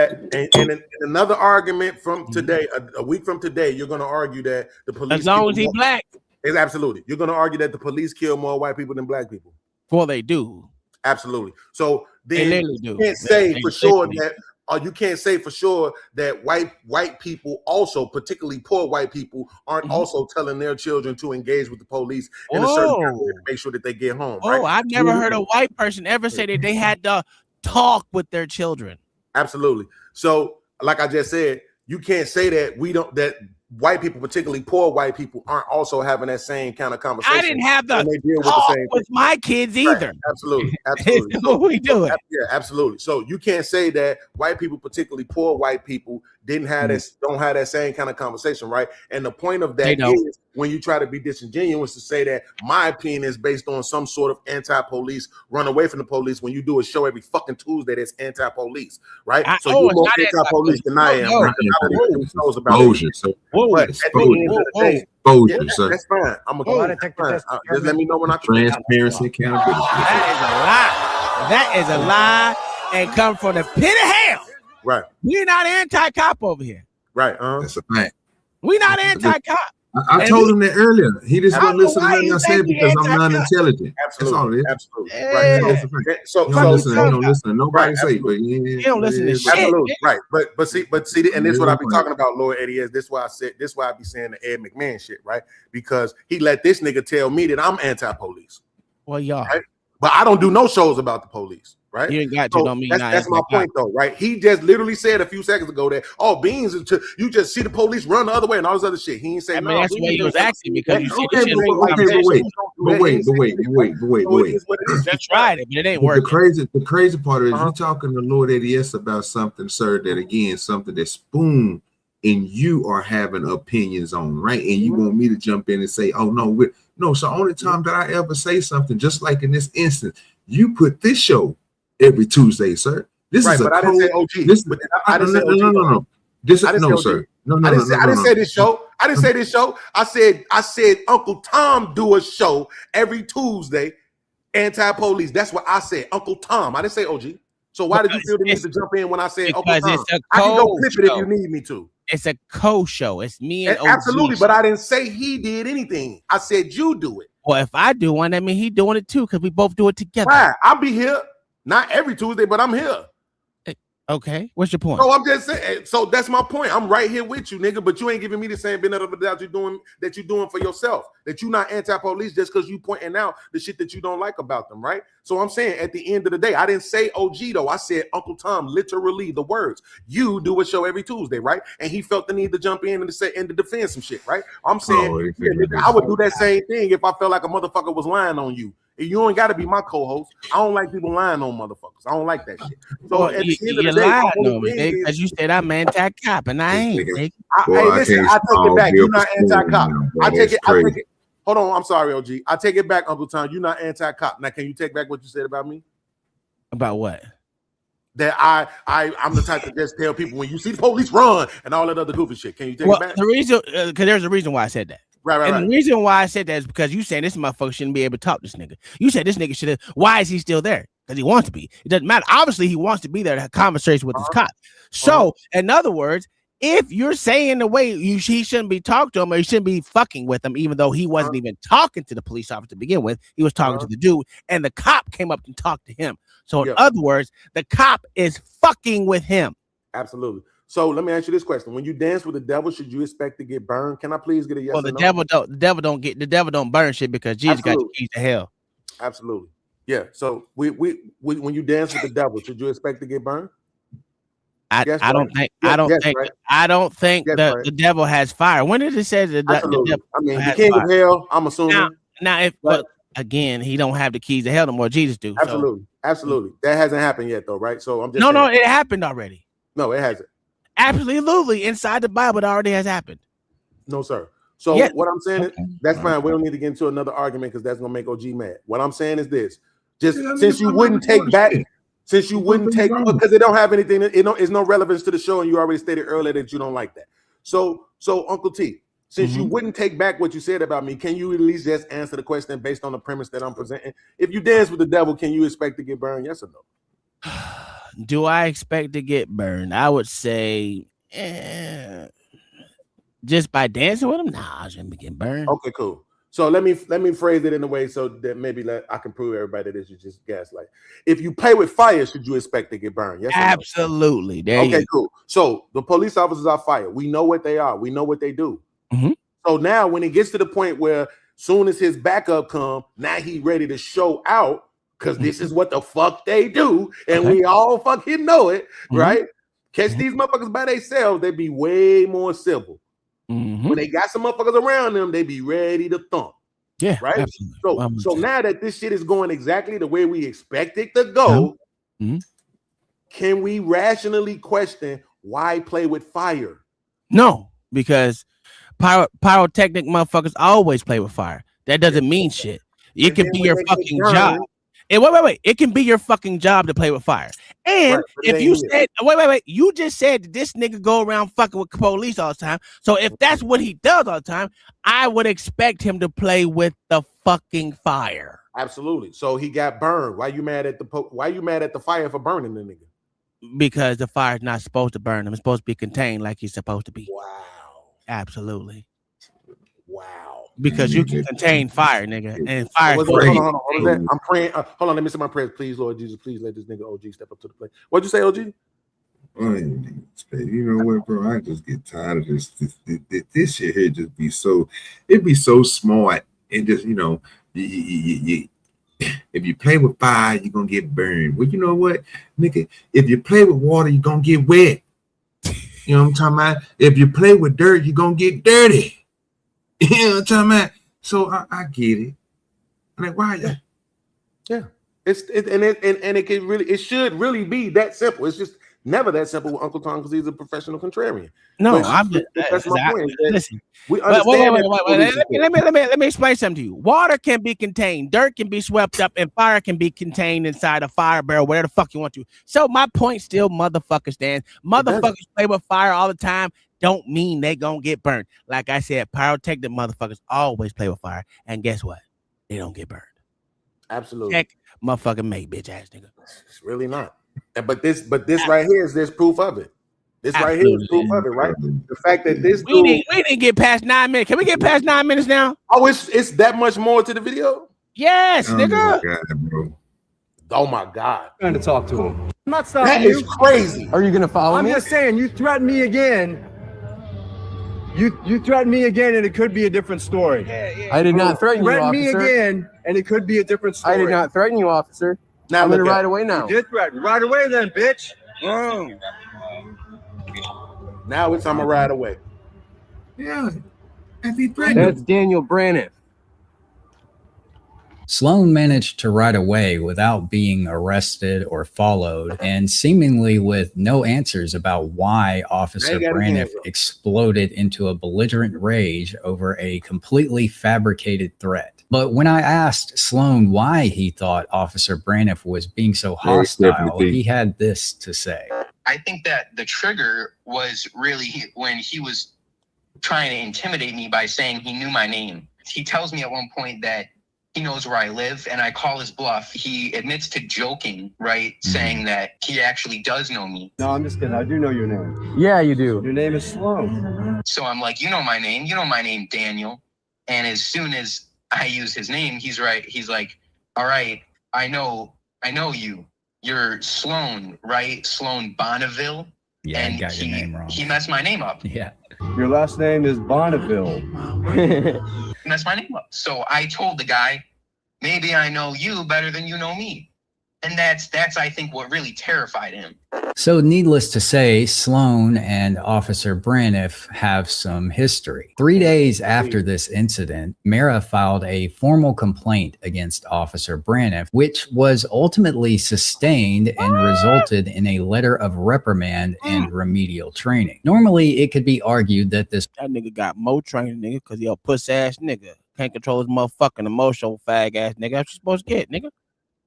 another argument from today, a week from today, you're going to argue that the police, as long as he black, is absolutely. You're going to argue that the police kill more white people than black people. Well, they do. Absolutely. So then you can't say for sure that, or you can't say for sure that white people also, particularly poor white people, aren't also telling their children to engage with the police in a certain way to make sure that they get home. Oh, right? I've never heard a white person ever say that they had to talk with their children. Absolutely. So, like I just said, you can't say that that white people, particularly poor white people, aren't also having that same kind of conversation. I didn't have the talk with my kids either. Right. Absolutely. What we doing? Yeah, absolutely. So you can't say that white people, particularly poor white people, don't have that same kind of conversation, right? And the point of that is when you try to be disingenuous to say that my opinion is based on some sort of anti-police, run away from the police, when you do a show every fucking Tuesday that's anti-police, right? So you're more anti-police than I am. But at the end of the day, that's fine. I'm gonna just let me know when I can. Transparency, accountability. That is a lie, and come from the pit of hell. Right. We're not anti-cop over here. Right. That's a fact. We're not anti-cop. I told him that earlier. He just wouldn't listen to nothing I said because I'm not intelligent. Absolutely. That's all it is. Absolutely. Right. So he don't listen to nobody say, but he don't listen to shit. Absolutely. Right. But see, and this is what I be talking about, Lord Eddie, is this why I be saying the Ed McMahon shit, right? Because he let this nigga tell me that I'm anti-police. Well, y'all. Right? But I don't do no shows about the police. Right. You ain't got to. Don't mean that's my point, though. Right. He just literally said a few seconds ago that Beans is you just see the police run the other way and all this other shit. He ain't saying that's the way he was acting because you see the shit. Wait. Just tried it, but it ain't working. The crazy part is you talking to Lord ADS about something, sir, that again, something that Spoon and you are having opinions on, right? And you want me to jump in and say, oh no, so only time that I ever say something, just like in this instance, you put this show every Tuesday, sir. This is but I didn't say OG. I didn't say OG. No. This is no, sir. No. I didn't say this show. I didn't say this show. I said Uncle Tom do a show every Tuesday, anti-police. That's what I said. Uncle Tom. I didn't say OG. So why did you feel the need to jump in when I said, because Uncle it's Tom, a I can go co clip it if show. you need me to. It's a co-show. It's me and OG. Absolutely, but I didn't say he did anything. I said you do it. Well, if I do one, that means he doing it too, because we both do it together. Right. I'll be here. Not every Tuesday, but I'm here. Okay. What's your point? So I'm just saying. So that's my point. I'm right here with you, nigga. But you ain't giving me the same benefit of the doubt you're doing for yourself. That you're not anti-police just because you pointing out the shit that you don't like about them, right? So I'm saying at the end of the day, I didn't say OG though. I said Uncle Tom, literally the words. You do a show every Tuesday, right? And he felt the need to jump in and to say and to defend some shit, right? I'm saying I would do that same thing if I felt like a motherfucker was lying on you. You ain't got to be my co-host. I don't like people lying on motherfuckers. I don't like that shit. So well, at the end of you the day, lied on me because you said I'm anti-cop and I ain't. Hey, listen, I take it back. You're not anti-cop. I take it. Hold on, I'm sorry, OG. I take it back, Uncle Tom. You're not anti-cop. Now, can you take back what you said about me? About what? That I'm the type to just tell people when you see the police run and all that other goofy shit. Can you take it back? The reason, because there's a reason why I said that. Right. The reason why I said that is because you saying this motherfucker shouldn't be able to talk to this nigga. You said this nigga should have. Why is he still there? Because he wants to be. It doesn't matter. Obviously, he wants to be there to have conversation with his cop. So, in other words, if you're saying the way he shouldn't be talking to him or he shouldn't be fucking with him, even though he wasn't even talking to the police officer to begin with, he was talking to the dude, and the cop came up and talked to him. So, in other words, the cop is fucking with him. Absolutely. So let me ask you this question: when you dance with the devil, should you expect to get burned? Can I please get a yes? Well, the devil don't burn shit because Jesus got the keys to hell. Absolutely. Yeah. So we when you dance with the devil, should you expect to get burned? I don't think the devil has fire. When did it say the devil? I mean, the king of hell. I'm assuming. Now but again, he don't have the keys to hell no more. Jesus do. Absolutely. That hasn't happened yet, though, right? So I'm just no, it happened already. No, it hasn't. Absolutely, inside the Bible, it already has happened. No, sir. So what I'm saying is that's fine. We don't need to get into another argument because that's gonna make OG mad. What I'm saying is this: just since you wouldn't take back, because it don't have anything, it's no relevance to the show, and you already stated earlier that you don't like that. So Uncle T, since you wouldn't take back what you said about me, can you at least just answer the question based on the premise that I'm presenting? If you dance with the devil, can you expect to get burned? Yes or no? Do I expect to get burned? I would say just by dancing with him, nah, I shouldn't be getting burned. Okay, cool. So let me phrase it in a way so that maybe I can prove everybody that this is just gaslight. If you play with fire, should you expect to get burned? Yes. Absolutely. Okay, cool. So the police officers are fired. We know what they are. We know what they do. So now when it gets to the point where soon as his backup come, now he ready to show out. Because this is what the fuck they do, and we all fucking know it, right? Catch these motherfuckers by themselves, they be way more civil. When they got some motherfuckers around them, they be ready to thump. Yeah, right. Absolutely. So now that this shit is going exactly the way we expect it to go, can we rationally question why play with fire? No, because pyrotechnic motherfuckers always play with fire. That doesn't mean shit. It can be your fucking job. And wait. It can be your fucking job to play with fire. And if you said, wait, you just said that this nigga go around fucking with police all the time. So if that's what he does all the time, I would expect him to play with the fucking fire. Absolutely. So he got burned. Why you mad at the fire for burning the nigga? Because the fire is not supposed to burn him. It's supposed to be contained like he's supposed to be. Wow. Absolutely. Wow. Because you can contain fire, nigga, and fire. Hold on. I'm praying. Hold on. Let me say my prayers, please, Lord Jesus. Please let this nigga OG step up to the plate. What'd you say, OG? You know what, bro? I just get tired of this. This shit here just be so. It be so smart and just you if you play with fire, you're gonna get burned. Well, you know what, nigga? If you play with water, you're gonna get wet. You know what I'm talking about? If you play with dirt, you're gonna get dirty. You know what I'm talking about? So I get it. I'm like, why? Yeah. It should really be that simple. It's just never that simple with Uncle Tom because he's a professional contrarian. No, that's my point. Listen, we understand. Let me explain something to you. Water can be contained, dirt can be swept up, and fire can be contained inside a fire barrel, whatever the fuck you want to. So my point still, motherfuckers, stand. Motherfuckers play with fire all the time. Don't mean they gonna get burned. Like I said, pyrotechnic motherfuckers always play with fire, and guess what? They don't get burned. Absolutely. Check motherfucking mate, bitch ass nigga. It's really not. But this right here is there's proof of it. This right here is proof of it, right? The fact that this we dude didn't get past 9 minutes. Can we get past 9 minutes now? Oh, it's that much more to the video? Yes, Oh nigga. my God, bro. Oh my God. Trying to talk to him. I'm not stopping That you. is crazy. Are you gonna follow I'm me? just saying, you threaten me again. You threaten me again, and it could be a different story. I did not threaten you, Threaten me officer. again, and it could be a different story. I did not threaten you, officer. Now I'm gonna look at ride it. away now. You did threaten. Right away, then, bitch. Now it's I'm gonna ride away. Yeah. If he threatened That's Daniel Braniff. Sloan managed to ride away without being arrested or followed, and seemingly with no answers about why Officer Braniff exploded into a belligerent rage over a completely fabricated threat. But when I asked Sloan why he thought Officer Braniff was being so hostile, he had this to say. I think that the trigger was really when he was trying to intimidate me by saying he knew my name. He tells me at one point that he knows where I live, and I call his bluff. He admits to joking, right? Saying that he actually does know me. No, I'm just kidding. I do know your name. Yeah, you do. Your name is Sloan. So I'm like, you know my name, Daniel. And as soon as I use his name, he's right. He's like, all right, I know you. You're Sloan, right? Sloan Bonneville. Yeah, and you got your name wrong. He messed my name up. Yeah. Your last name is Bonneville. He messed my name up. So I told the guy, maybe I know you better than you know me. And that's I think what really terrified him. So needless to say, Sloan and Officer Braniff have some history. 3 days after this incident, Mara filed a formal complaint against Officer Braniff, which was ultimately sustained and resulted in a letter of reprimand and remedial training. Normally, it could be argued that this nigga got more training, nigga, because he a puss-ass nigga. Can't control his motherfucking emotional fag-ass nigga. What you supposed to get, nigga?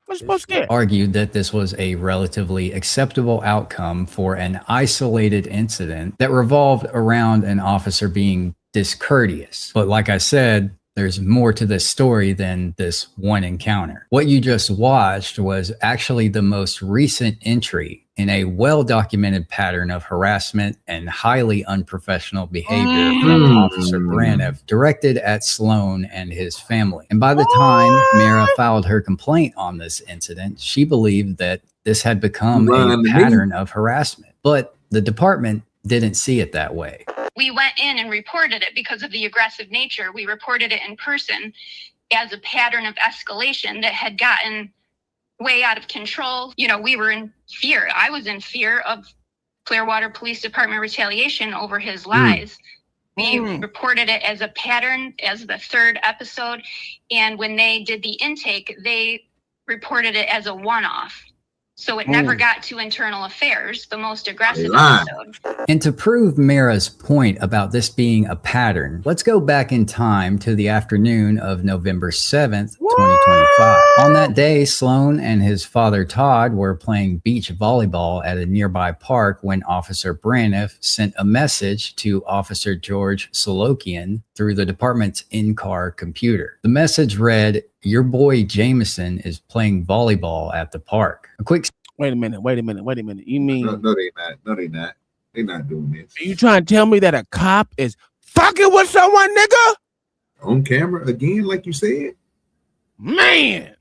What you supposed to get? Argued that this was a relatively acceptable outcome for an isolated incident that revolved around an officer being discourteous. But like I said, there's more to this story than this one encounter. What you just watched was actually the most recent entry in a well-documented pattern of harassment and highly unprofessional behavior from Officer Braniff directed at Sloan and his family. And by the time Mara filed her complaint on this incident, she believed that this had become a pattern of harassment. But the department didn't see it that way. We went in and reported it because of the aggressive nature. We reported it in person as a pattern of escalation that had gotten way out of control. You know, we were in fear. I was in fear of Clearwater Police Department retaliation over his lies. We reported it as a pattern, as the third episode. And when they did the intake, they reported it as a one-off. So it never got to internal affairs, the most aggressive episode. And to prove Mara's point about this being a pattern, let's go back in time to the afternoon of November 7th, 2025. On that day, Sloan and his father Todd were playing beach volleyball at a nearby park when Officer Braniff sent a message to Officer George Solokian through the department's in-car computer. The message read, "Your boy Jameson is playing volleyball at the park." A quick Wait a minute. You mean No, they not. No, they not. They not doing this. Are you trying to tell me that a cop is fucking with someone, nigga? On camera again, like you said? Man.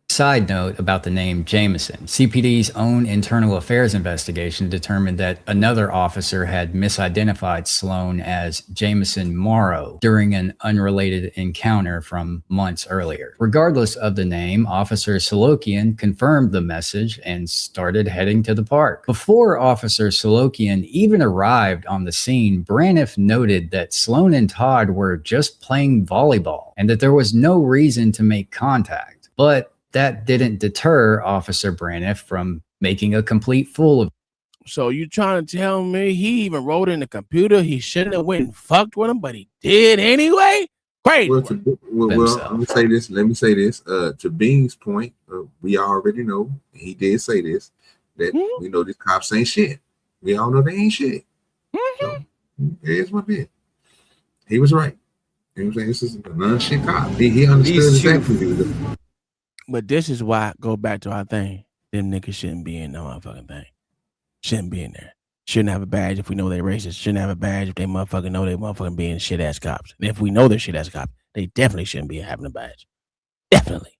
Side note about the name Jameson. CPD's own internal affairs investigation determined that another officer had misidentified Sloan as Jameson Morrow during an unrelated encounter from months earlier. Regardless of the name, Officer Solokian confirmed the message and started heading to the park. Before Officer Solokian even arrived on the scene, Braniff noted that Sloan and Todd were just playing volleyball and that there was no reason to make contact. But that didn't deter Officer Braniff from making a complete fool of. So you trying to tell me he even wrote in the computer he shouldn't have went and fucked with him, but he did anyway? Great. Well, let me say this. To Bean's point, we already know, he did say this, that we know these cops ain't shit. We all know they ain't shit. So, here's what it is. He was right. You know what I'm saying? This is a non-shit cop. He understood exactly what he was doing. But this is why I go back to our thing. them niggas shouldn't be in no motherfucking thing. Shouldn't be in there. Shouldn't have a badge if we know they're racist. Shouldn't have a badge if they motherfucking know they motherfucking being shit ass cops. And if we know they're shit ass cops, they definitely shouldn't be having a badge. Definitely.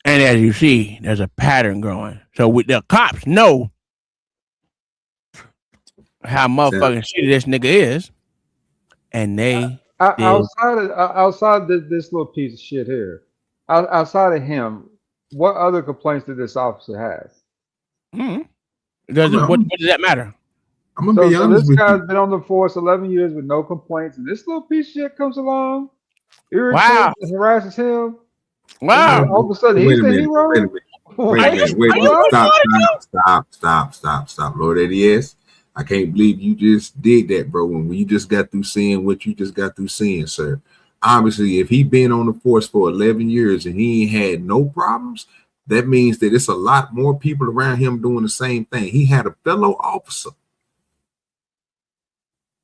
And as you see, there's a pattern growing. So the cops know how motherfucking shitty this nigga is, and they outside this little piece of shit here, outside of him, what other complaints did this officer have? What does that matter? I'm gonna be honest this with guy's you. been on the force 11 years with no complaints, and this little piece of shit comes along, irritates and harasses him. Wow! All of a sudden, he's the hero. Wait a minute. Stop. Lord, that is. I can't believe you just did that, bro. When you just got through seeing what you just got through seeing, sir. Obviously, if he been on the force for 11 years and he ain't had no problems, that means that it's a lot more people around him doing the same thing. He had a fellow officer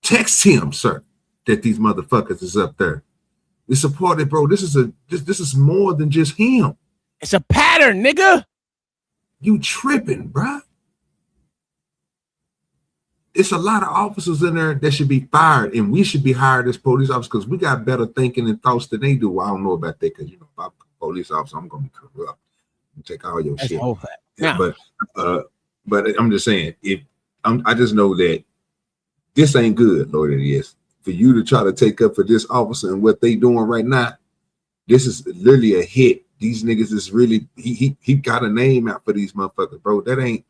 text him, sir, that these motherfuckers is up there. It's a party, bro. This is more than just him. It's a pattern, nigga. You tripping, bro. It's a lot of officers in there that should be fired, and we should be hired as police officers because we got better thinking and thoughts than they do. Well, I don't know about that because, you know, if I'm a police officer, I'm going to be corrupt and take all your shit. Yeah. But I'm just saying, I just know that this ain't good, Lord, it is. For you to try to take up for this officer and what they doing right now, this is literally a hit. These niggas is really, he got a name out for these motherfuckers, bro. That ain't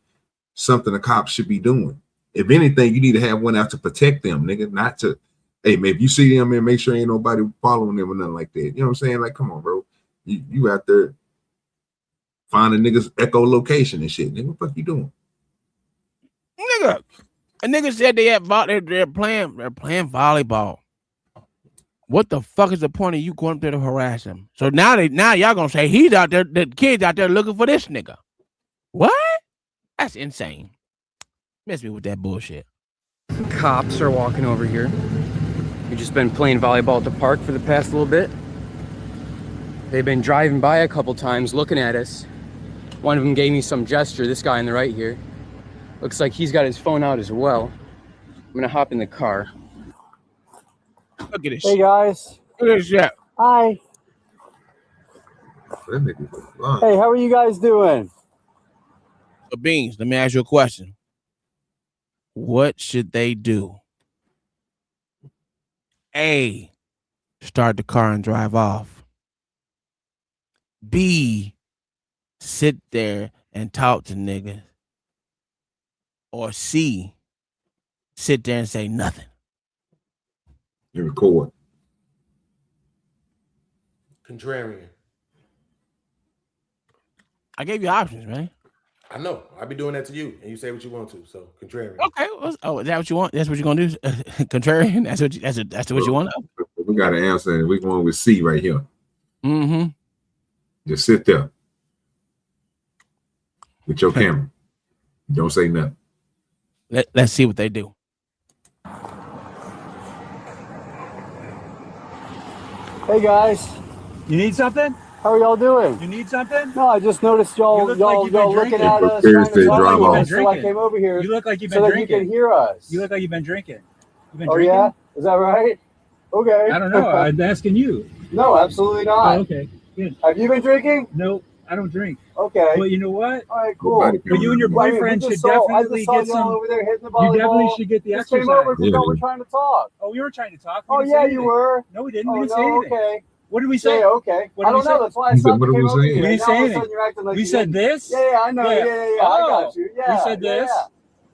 something the cops should be doing. If anything, you need to have one out to protect them, nigga, not to, hey, man, if you see them, man, make sure ain't nobody following them or nothing like that. You know what I'm saying? Like, come on, bro. You out there finding niggas echolocation and shit. Nigga, what the fuck you doing? Nigga, a nigga said they're playing volleyball. What the fuck is the point of you going up there to harass him? So now y'all gonna say he's out there, the kid's out there looking for this nigga. What? That's insane. Miss me with that bullshit. Cops are walking over here. We've just been playing volleyball at the park for the past little bit. They've been driving by a couple times looking at us. One of them gave me some gesture, this guy on the right here. Looks like he's got his phone out as well. I'm gonna hop in the car. Look at this. Hey guys. Look at this shit. Hi. Hey, how are you guys doing? So Beans, let me ask you a question. What should they do? A, start the car and drive off. B, sit there and talk to niggas. Or C, sit there and say nothing. You record. Contrarian. I gave you options, man. I know. I'll be doing that to you, and you say what you want to. So contrarian. Okay. Oh, is that what you want? That's what you're gonna do? Contrarian? That's what you want? We got an answer. We're going with C right here. Mm-hmm. Just sit there with your camera. Don't say nothing. Let's see what they do. Hey guys. You need something? How are y'all doing? You need something? No, I just noticed y'all looking at us. So I came over here. You look like you've been drinking. So that you can hear us. You look like you've been drinking. You've been drinking? Yeah? Is that right? Okay. I don't know. I'm asking you. No, absolutely not. Oh, okay. Good. Have you been drinking? Nope. I don't drink. Okay. Well, you know what? All right, cool. But you and your boyfriend should definitely get some. Over there hitting the volleyball. You definitely should get the exercise. Came over because we're trying to talk. Oh, we were trying to talk. Oh, yeah, you were. No, we didn't. We didn't say anything. Okay. What did we say? Okay. I don't know. That's why I stopped. What did we say? We didn't say anything. We said this? Yeah, I know. Yeah. I got you. Yeah. We said this?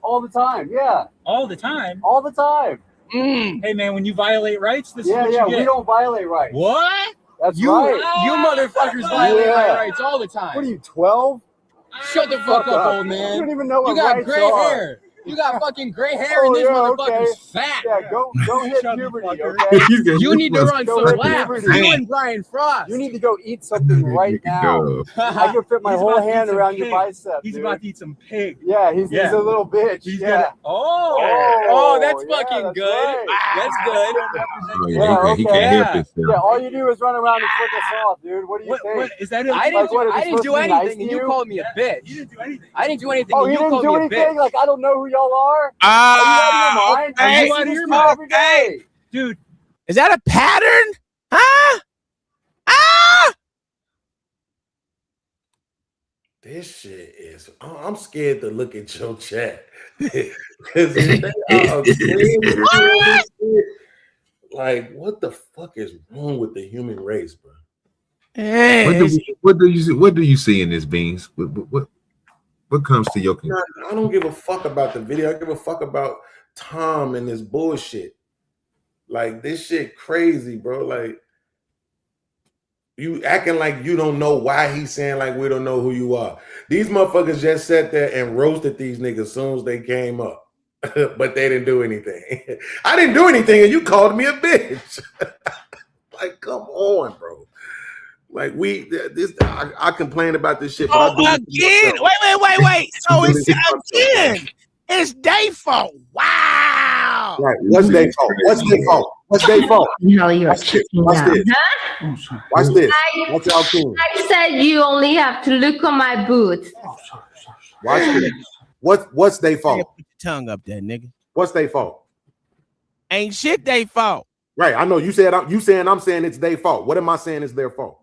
All the time. Yeah. All the time? All the time. Hey, man, when you violate rights, this is what you get. Yeah, we don't violate rights. What? That's right. You motherfuckers violate my rights all the time. What are you, 12? Shut the fuck up, old man. You don't even know what rights are. You got gray hair. You got fucking gray hair and this motherfucker's fat. Yeah, go hit puberty, okay? You need to run some hit laps. puberty. You and Brian Frost. You need to go eat something right now. I can fit my whole hand around your bicep. He's dude. about to eat some pig. Yeah, he's a little bitch. He's yeah. That's fucking good. Right. That's good. He can't help it. Yeah, all you do is run around and flick us off, dude. What do you think? Is that I didn't do anything, and you called me a bitch. You didn't do anything. I didn't do anything. Oh, and you you didn't called do me a anything? bitch. Like, I don't know who y'all are? Okay. Are you out of your mind? Every day. Dude. Is that a pattern? Huh? This shit is. I'm scared to look at your chat because like, what the fuck is wrong with the human race, bro? Hey. What do you see in this, Beans? What comes to your conclusion? I don't give a fuck about the video. I give a fuck about Tom and this bullshit. Like, this shit crazy, bro. Like, you acting like you don't know why he's saying like we don't know who you are. These motherfuckers just sat there and roasted these niggas as soon as they came up. But they didn't do anything. I didn't do anything and you called me a bitch. Like, come on, bro. Like, I complain about this shit. Oh, again? Wait. So it's again. It's their fault. Wow. Right. What's their fault? What's their fault? No, you're cheating Watch now. this. Watch this. Watch y'all team. I said you only have to look on my boots. Watch this. What's their fault? Put your tongue up there, nigga. What's their fault? Ain't shit they fault. Right. I know you saying I'm saying it's their fault. What am I saying is their fault?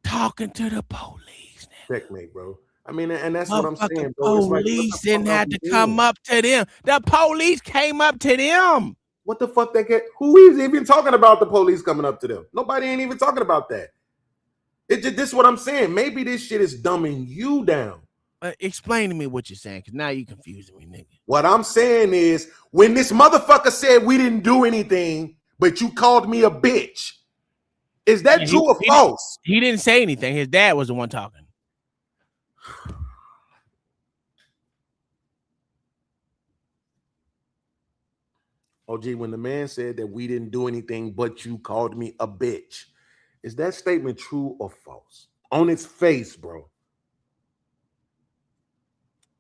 Talking to the police. Checkmate, bro. I mean, and that's what I'm saying, bro. bro. Police didn't have to come up to them. The police came up to them. What the fuck they get? Who is even talking about the police coming up to them? Nobody ain't even talking about that. This is what I'm saying. Maybe this shit is dumbing you down. Explain to me what you're saying, because now you confusing me, nigga. What I'm saying is, when this motherfucker said we didn't do anything, but you called me a bitch, is that true or false? He didn't say anything. His dad was the one talking. Oh, gee, when the man said that we didn't do anything, but you called me a bitch, is that statement true or false? On its face, bro.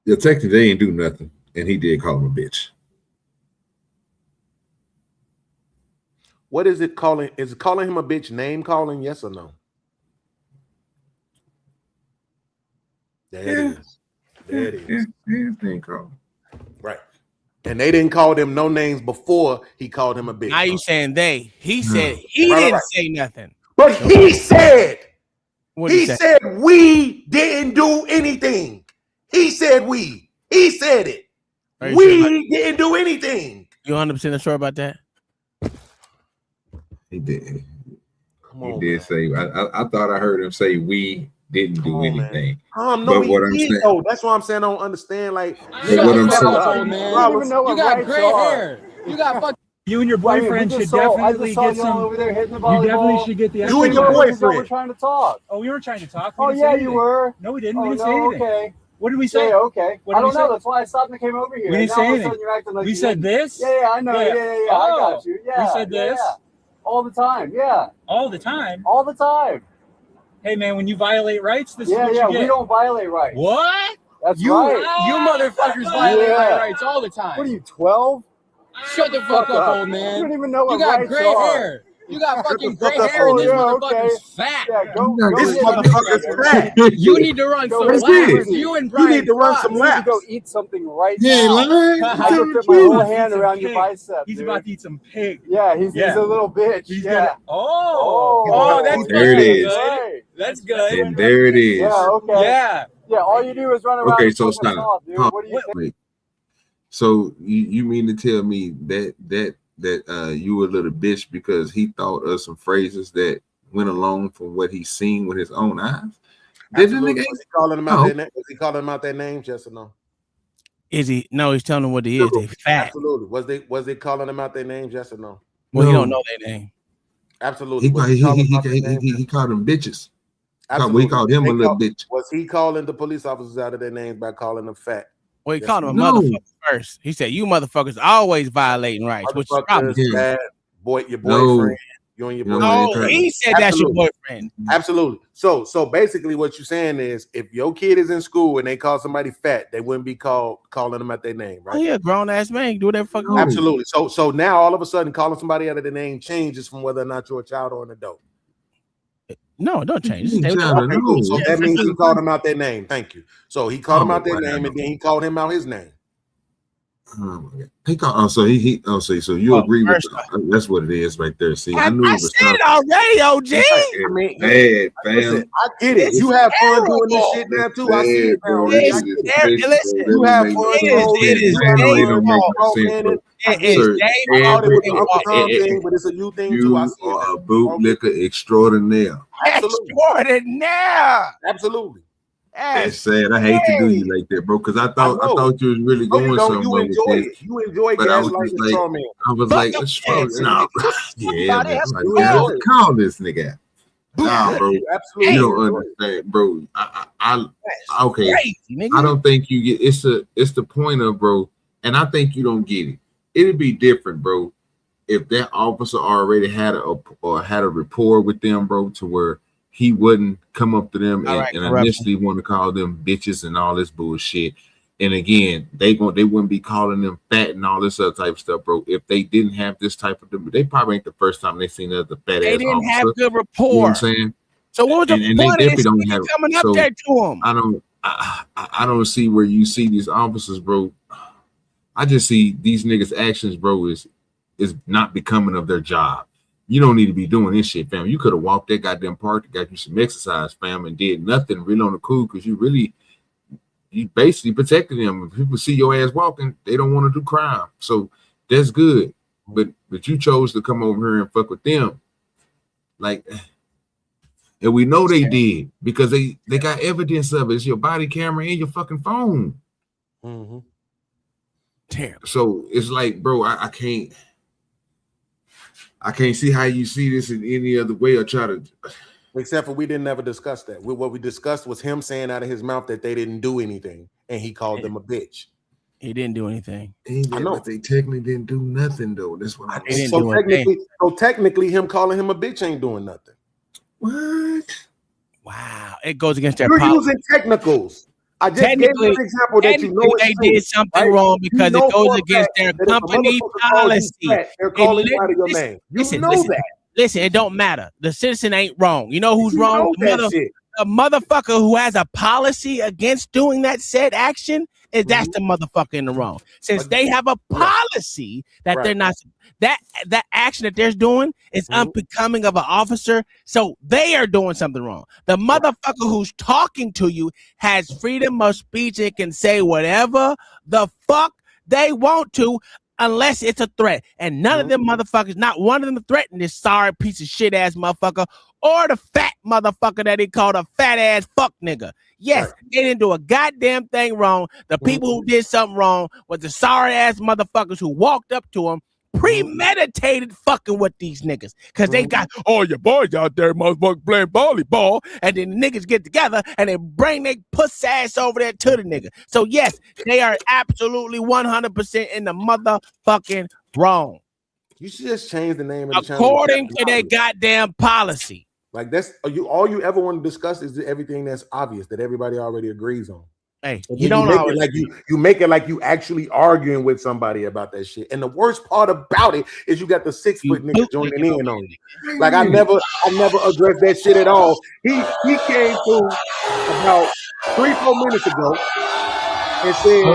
The detective, they ain't do nothing, and he did call him a bitch. What is it calling? Is it calling him a bitch name calling? Yes or no? There it is. There it is. Name call. Right. And they didn't call them no names before he called him a bitch. Now you saying they. He said he didn't say nothing. But he said, What'd he say? said we didn't do anything. He said we. He said it. We didn't do anything. You 100% sure about that? He did. Come on, he did say. I thought I heard him say we didn't do anything. No, but he what I'm did, saying, though. That's why I'm saying I don't understand. Like, what I'm saying, You got gray hair. You got fucking. You and your boyfriend should definitely get some. over there hitting the You volleyball. definitely should get the. You and your We're boyfriend. trying to talk. Oh, we weren't trying to talk. Oh, didn't yeah, say you anything. were. No, we didn't. Oh, We didn't say no, anything. okay. What did we say? Yeah, okay. What I did we don't know. say? That's why I stopped and came over here. We didn't Now say all of a anything. sudden you're acting like We you said didn't. this? Yeah, I know. Yeah. I Oh, got you. Yeah. we said this? Yeah. All the time. Yeah. All the time. All the time. Hey, man, when you violate rights, this is what you get. We don't violate rights. What? That's You right. motherfuckers violate my rights all the time. What are you, 12? Shut the fuck up, old man. You don't even know what You got rights gray are. hair. You got fucking gray hair and this motherfucker's fat. Yeah, go this get motherfucker's fat. You need to run some What is laps. this? You and You Brian need to run some You need to laps. go eat something right Yeah, now. lying. I can fit my whole hand around your bicep. He's dude. about to eat some pig. Yeah, he's a little bitch. He's yeah. gonna. Oh, that's There it is. Right. That's good. And there it is. Yeah, okay. Yeah. Yeah, all you do is run around. Okay, and so fuck us stop. off, dude. What do you think? Wait. So you mean to tell me that you were a little bitch because he thought of some phrases that went along from what he's seen with his own eyes? Did the nigga? Was he calling them out their name? Was he calling them out their names? Yes or no? Is he? No, he's telling them what he is. They fat. Absolutely. Was they calling them out their names? Yes or no? Well, he don't know their name. Absolutely. He called them bitches. Absolutely. We called him a little bitch. Was he calling the police officers out of their names by calling them fat? Well, he called him a No. motherfucker first. He said, "You motherfuckers always violating rights," which is probably Motherfuckers, that your boyfriend, you and your boyfriend. No, he said that's your boyfriend. Absolutely. So basically, what you're saying is, if your kid is in school and they call somebody fat, they wouldn't be calling them out their name, right? Oh yeah, grown ass man, you do whatever fuck. Absolutely. So now all of a sudden, calling somebody out of their name changes from whether or not you're a child or an adult. No, don't change. Okay, cool. So that means he called them out their name. Thank you. So he called them out their name, and then he called him out his name. He called. So so you agree with that's what it is right there. See, I knew it was said it already, OG. I mean, bad, fam. Listen, I get it. You have fun doing this shit now too. I see it, bro. Listen, you have fun. It is but it's a you thing too. I see You are a bootlicker extraordinaire. Extraordinaire. Absolutely. That's sad. I hate to do you like that, bro. Because I thought you was really going somewhere. You enjoy it. You enjoy gaslighting the straw man. I was like, yeah, man. Like, call this nigga. Nah, bro. Absolutely. You don't understand, bro. I okay. I don't think you get. It's the point of, bro. And I think you don't get it. It'd be different, bro, if that officer already had a rapport with them, bro, to where he wouldn't come up to them and initially want to call them bitches and all this bullshit. And again, they wouldn't be calling them fat and all this other type of stuff, bro. If they didn't have this type of, they probably ain't the first time they seen other fat ass. They didn't officer. have good rapport. You know what I'm saying? So what was the And point they of this definitely don't nigga coming up there to him? I don't see where you see these officers, bro. I just see these niggas' actions, bro, is not becoming of their job. You don't need to be doing this shit, fam. You could have walked that goddamn park, got you some exercise, fam, and did nothing really on the cool because you basically protected them. If people see your ass walking, they don't want to do crime. So that's good. But you chose to come over here and fuck with them. Like, and we know they did because they got evidence of it. It's your body camera and your fucking phone. Mm-hmm. Damn. So it's like, bro, I can't see how you see this in any other way or try to. Except for we didn't ever discuss that. What we discussed was him saying out of his mouth that they didn't do anything, and he called them a bitch. He didn't do anything. I know, but they technically didn't do nothing though. That's what I'm saying. So technically, him calling him a bitch ain't doing nothing. What? Wow, it goes against their You're policy. using technicals. I just gave you an example that you know they did something wrong because it goes against their company policy. They're calling you out of your name. You know that. Listen, it don't matter. The citizen ain't wrong. You know who's wrong? The motherfucker who has a policy against doing that said action that's the motherfucker in the wrong. Since they have a policy that they're not, that action that they're doing is unbecoming of an officer, so they are doing something wrong. The motherfucker who's talking to you has freedom of speech and can say whatever the fuck they want to, unless it's a threat. And none of them motherfuckers, not one of them threatened this sorry piece of shit ass motherfucker or the fat motherfucker that he called a fat ass fuck nigga. Yes, they didn't do a goddamn thing wrong. The people who did something wrong was the sorry ass motherfuckers who walked up to him, premeditated fucking with these niggas. Cause they got all your boys out there motherfuckers playing volleyball, and then the niggas get together and they bring their puss ass over there to the nigga. So yes, they are absolutely 100% in the motherfucking wrong. You should just change the name of the channel. According to their goddamn policy. Like that's all you ever want to discuss is everything that's obvious that everybody already agrees on. Hey, you don't make it like you make it like you actually arguing with somebody about that shit. And the worst part about it is you got the 6 foot nigga joining in on you. Like I never addressed that shit at all. He came through about 3-4 minutes ago and said,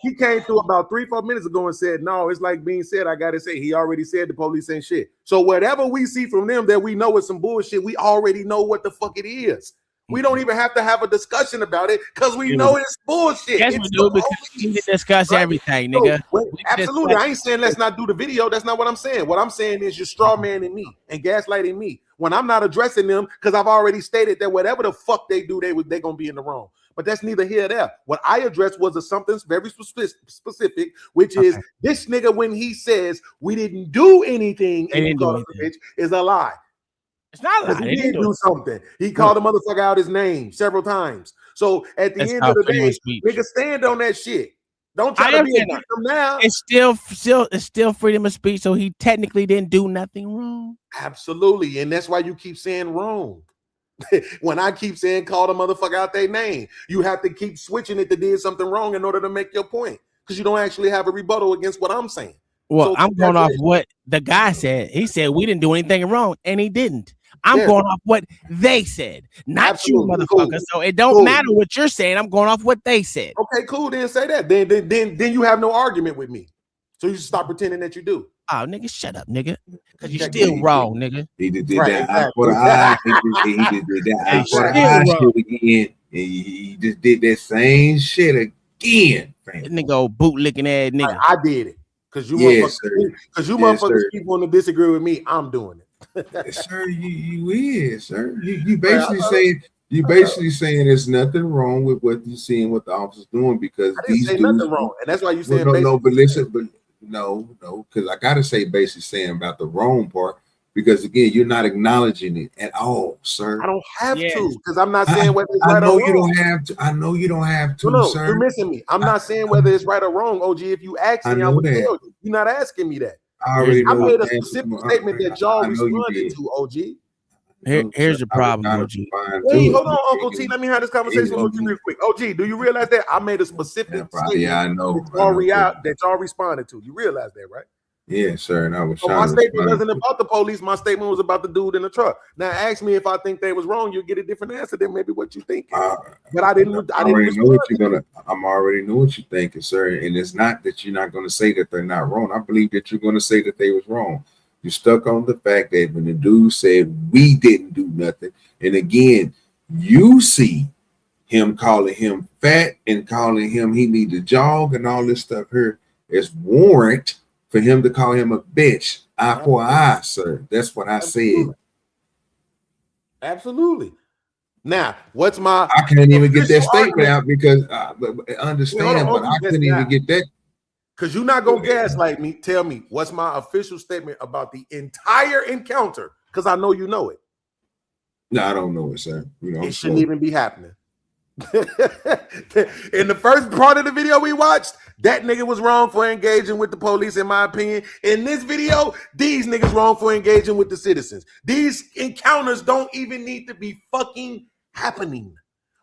he came through about 3-4 minutes ago and said, no, it's like being said, I gotta say, he already said the police ain't shit. So whatever we see from them that we know is some bullshit, we already know what the fuck it is. We don't even have to have a discussion about it because we know it's bullshit. Yes, we do, because we need to discuss everything, nigga. Absolutely. I ain't saying let's not do the video. That's not what I'm saying. What I'm saying is you're straw manning me and gaslighting me when I'm not addressing them because I've already stated that whatever the fuck they do, they're going to be in the wrong. But that's neither here nor there. What I addressed was something very specific, which is this nigga when he says we didn't do anything and he called us a bitch is a lie. It's not a lie. He did do something. He called the motherfucker out his name several times. So at the That's end called of the freedom of day, speech. nigga, stand on that shit. Don't try I to be a understand that. victim now. It's still freedom of speech, so he technically didn't do nothing wrong. Absolutely, and that's why you keep saying wrong. When I keep saying call the motherfucker out their name, you have to keep switching it to did something wrong in order to make your point, because you don't actually have a rebuttal against what I'm saying. Well, So I'm going off what the guy said. He said we didn't do anything wrong, and he didn't. I'm going off what they said, not Absolutely. you, Cool. motherfucker. So it don't Cool. matter what you're saying. I'm going off what they said. Okay, cool. Then say that. Then you have no argument with me. So you should stop pretending that you do. Oh, nigga, shut up, nigga. Because you're still wrong, nigga. He did that eye for the eye. He did that eye for the eye shit again. He just did that same shit again. That nigga old bootlicking ass nigga. I did it. Because you motherfuckers keep wanting to disagree with me. I'm doing it. Yes, sir, you is, sir. You basically saying there's nothing wrong with what you're seeing, what the officer's doing, because I didn't say nothing wrong, and that's why you said no, because I gotta say basically saying about the wrong part, because again, you're not acknowledging it at all, sir. I don't have to, because I'm not saying whether it's right or wrong. You don't have to. I know you don't have to, no, sir. You're missing me. I'm not saying whether it's right or wrong, OG. If you ask me, I would tell you. You're not asking me that. I made a specific statement that y'all responded to, OG. Here's the problem, OG. Wait, hold on, Uncle T. Let me have this conversation with OG real quick. OG, do you realize that I made a specific statement I know. that y'all responded to? You realize that, right? Yeah, sir. And I was my statement wasn't about the police. My statement was about the dude in the truck. Now, ask me if I think they was wrong. You'll get a different answer than maybe what you think. But I didn't. I already know what you're gonna. I'm already know what you're thinking, sir. And it's not that you're not going to say that they're not wrong. I believe that you're going to say that they was wrong. You're stuck on the fact that when the dude said we didn't do nothing, and again, you see him calling him fat and calling him he need to jog and all this stuff here is warrant for him to call him a bitch. Eye for eye, sir. That's what I said. Absolutely. Now, what's my? I can't even get that statement out because understand, but I couldn't even get that. Because you're not gonna gaslight me. Tell me what's my official statement about the entire encounter? Because I know you know it. No, I don't know it, sir. It shouldn't even be happening. In the first part of the video we watched, that nigga was wrong for engaging with the police, in my opinion. In this video, these niggas wrong for engaging with the citizens. These encounters don't even need to be fucking happening.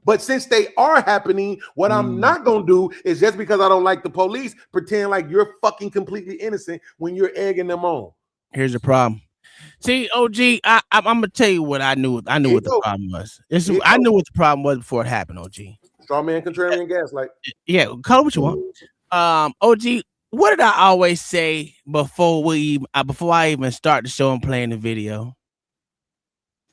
But since they are happening, what I'm not gonna do is, just because I don't like the police, pretend like you're fucking completely innocent when you're egging them on. Here's the problem. See, OG, I'm gonna tell you what I knew. I knew what the problem was. I knew what the problem was before it happened. OG. Straw man, contrarian, gaslight. Yeah, call it what you want. OG, what did I always say before I even start the show and playing the video?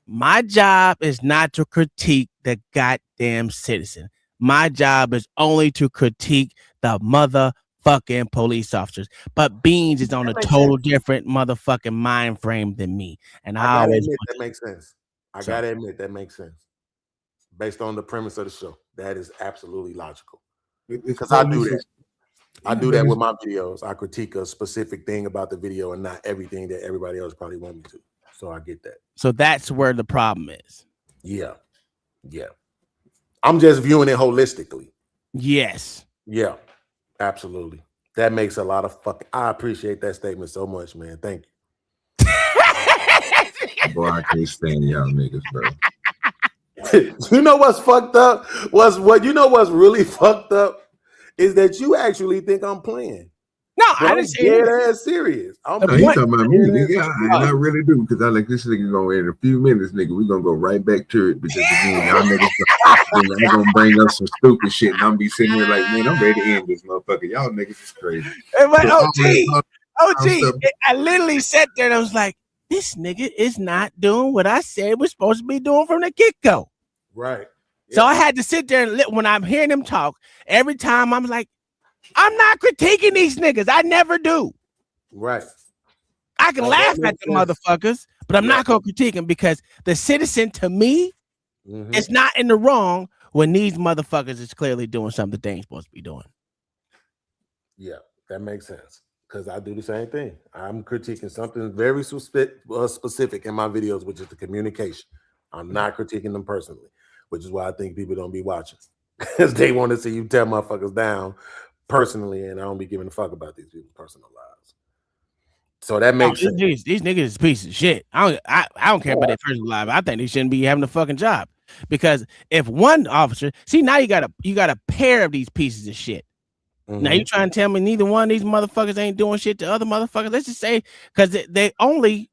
My job is not to critique the goddamn citizen. My job is only to critique the motherfucking police officers. But Beans is on a total different motherfucking mind frame than me. And I gotta always admit that makes sense. I gotta admit that makes sense. Based on the premise of the show. That is absolutely logical. Because I do that. I do that with my videos. I critique a specific thing about the video and not everything that everybody else probably want me to. So I get that. So that's where the problem is. Yeah. Yeah. I'm just viewing it holistically. Yes. Yeah. Absolutely. That makes a lot of fucking. I appreciate that statement so much, man. Thank you. Bro, I can't stand y'all niggas, bro. You know what's fucked up? What's really fucked up is that you actually think I'm playing. No, I didn't say dead ass serious. No, he talking about me, nigga. And I really do, because I like this nigga going in a few minutes, nigga. We're gonna go right back to it because again, y'all niggas they're gonna bring up some stupid shit, and I'm be sitting here like, man, I'm ready to end this motherfucker. Y'all niggas is crazy. But OG, I literally sat there and I was like, this nigga is not doing what I said we're supposed to be doing from the get-go. Right. Yeah. So I had to sit there and when I'm hearing him talk, every time I'm like, I'm not critiquing these niggas. I never do. Right. I can laugh at the motherfuckers, but I'm not going to critique them because the citizen, to me, is not in the wrong when these motherfuckers is clearly doing something they ain't supposed to be doing. Yeah, that makes sense. Because I do the same thing. I'm critiquing something very specific in my videos, which is the communication. I'm not critiquing them personally, which is why I think people don't be watching. because they want to see you tear motherfuckers down personally, and I don't be giving a fuck about these people's personal lives. So that makes sense. These niggas is pieces of shit. I don't care about their personal life. I think they shouldn't be having a fucking job, because if one officer, see, now you got a pair of these pieces of shit. Now you trying to tell me neither one of these motherfuckers ain't doing shit to other motherfuckers? Let's just say, because they only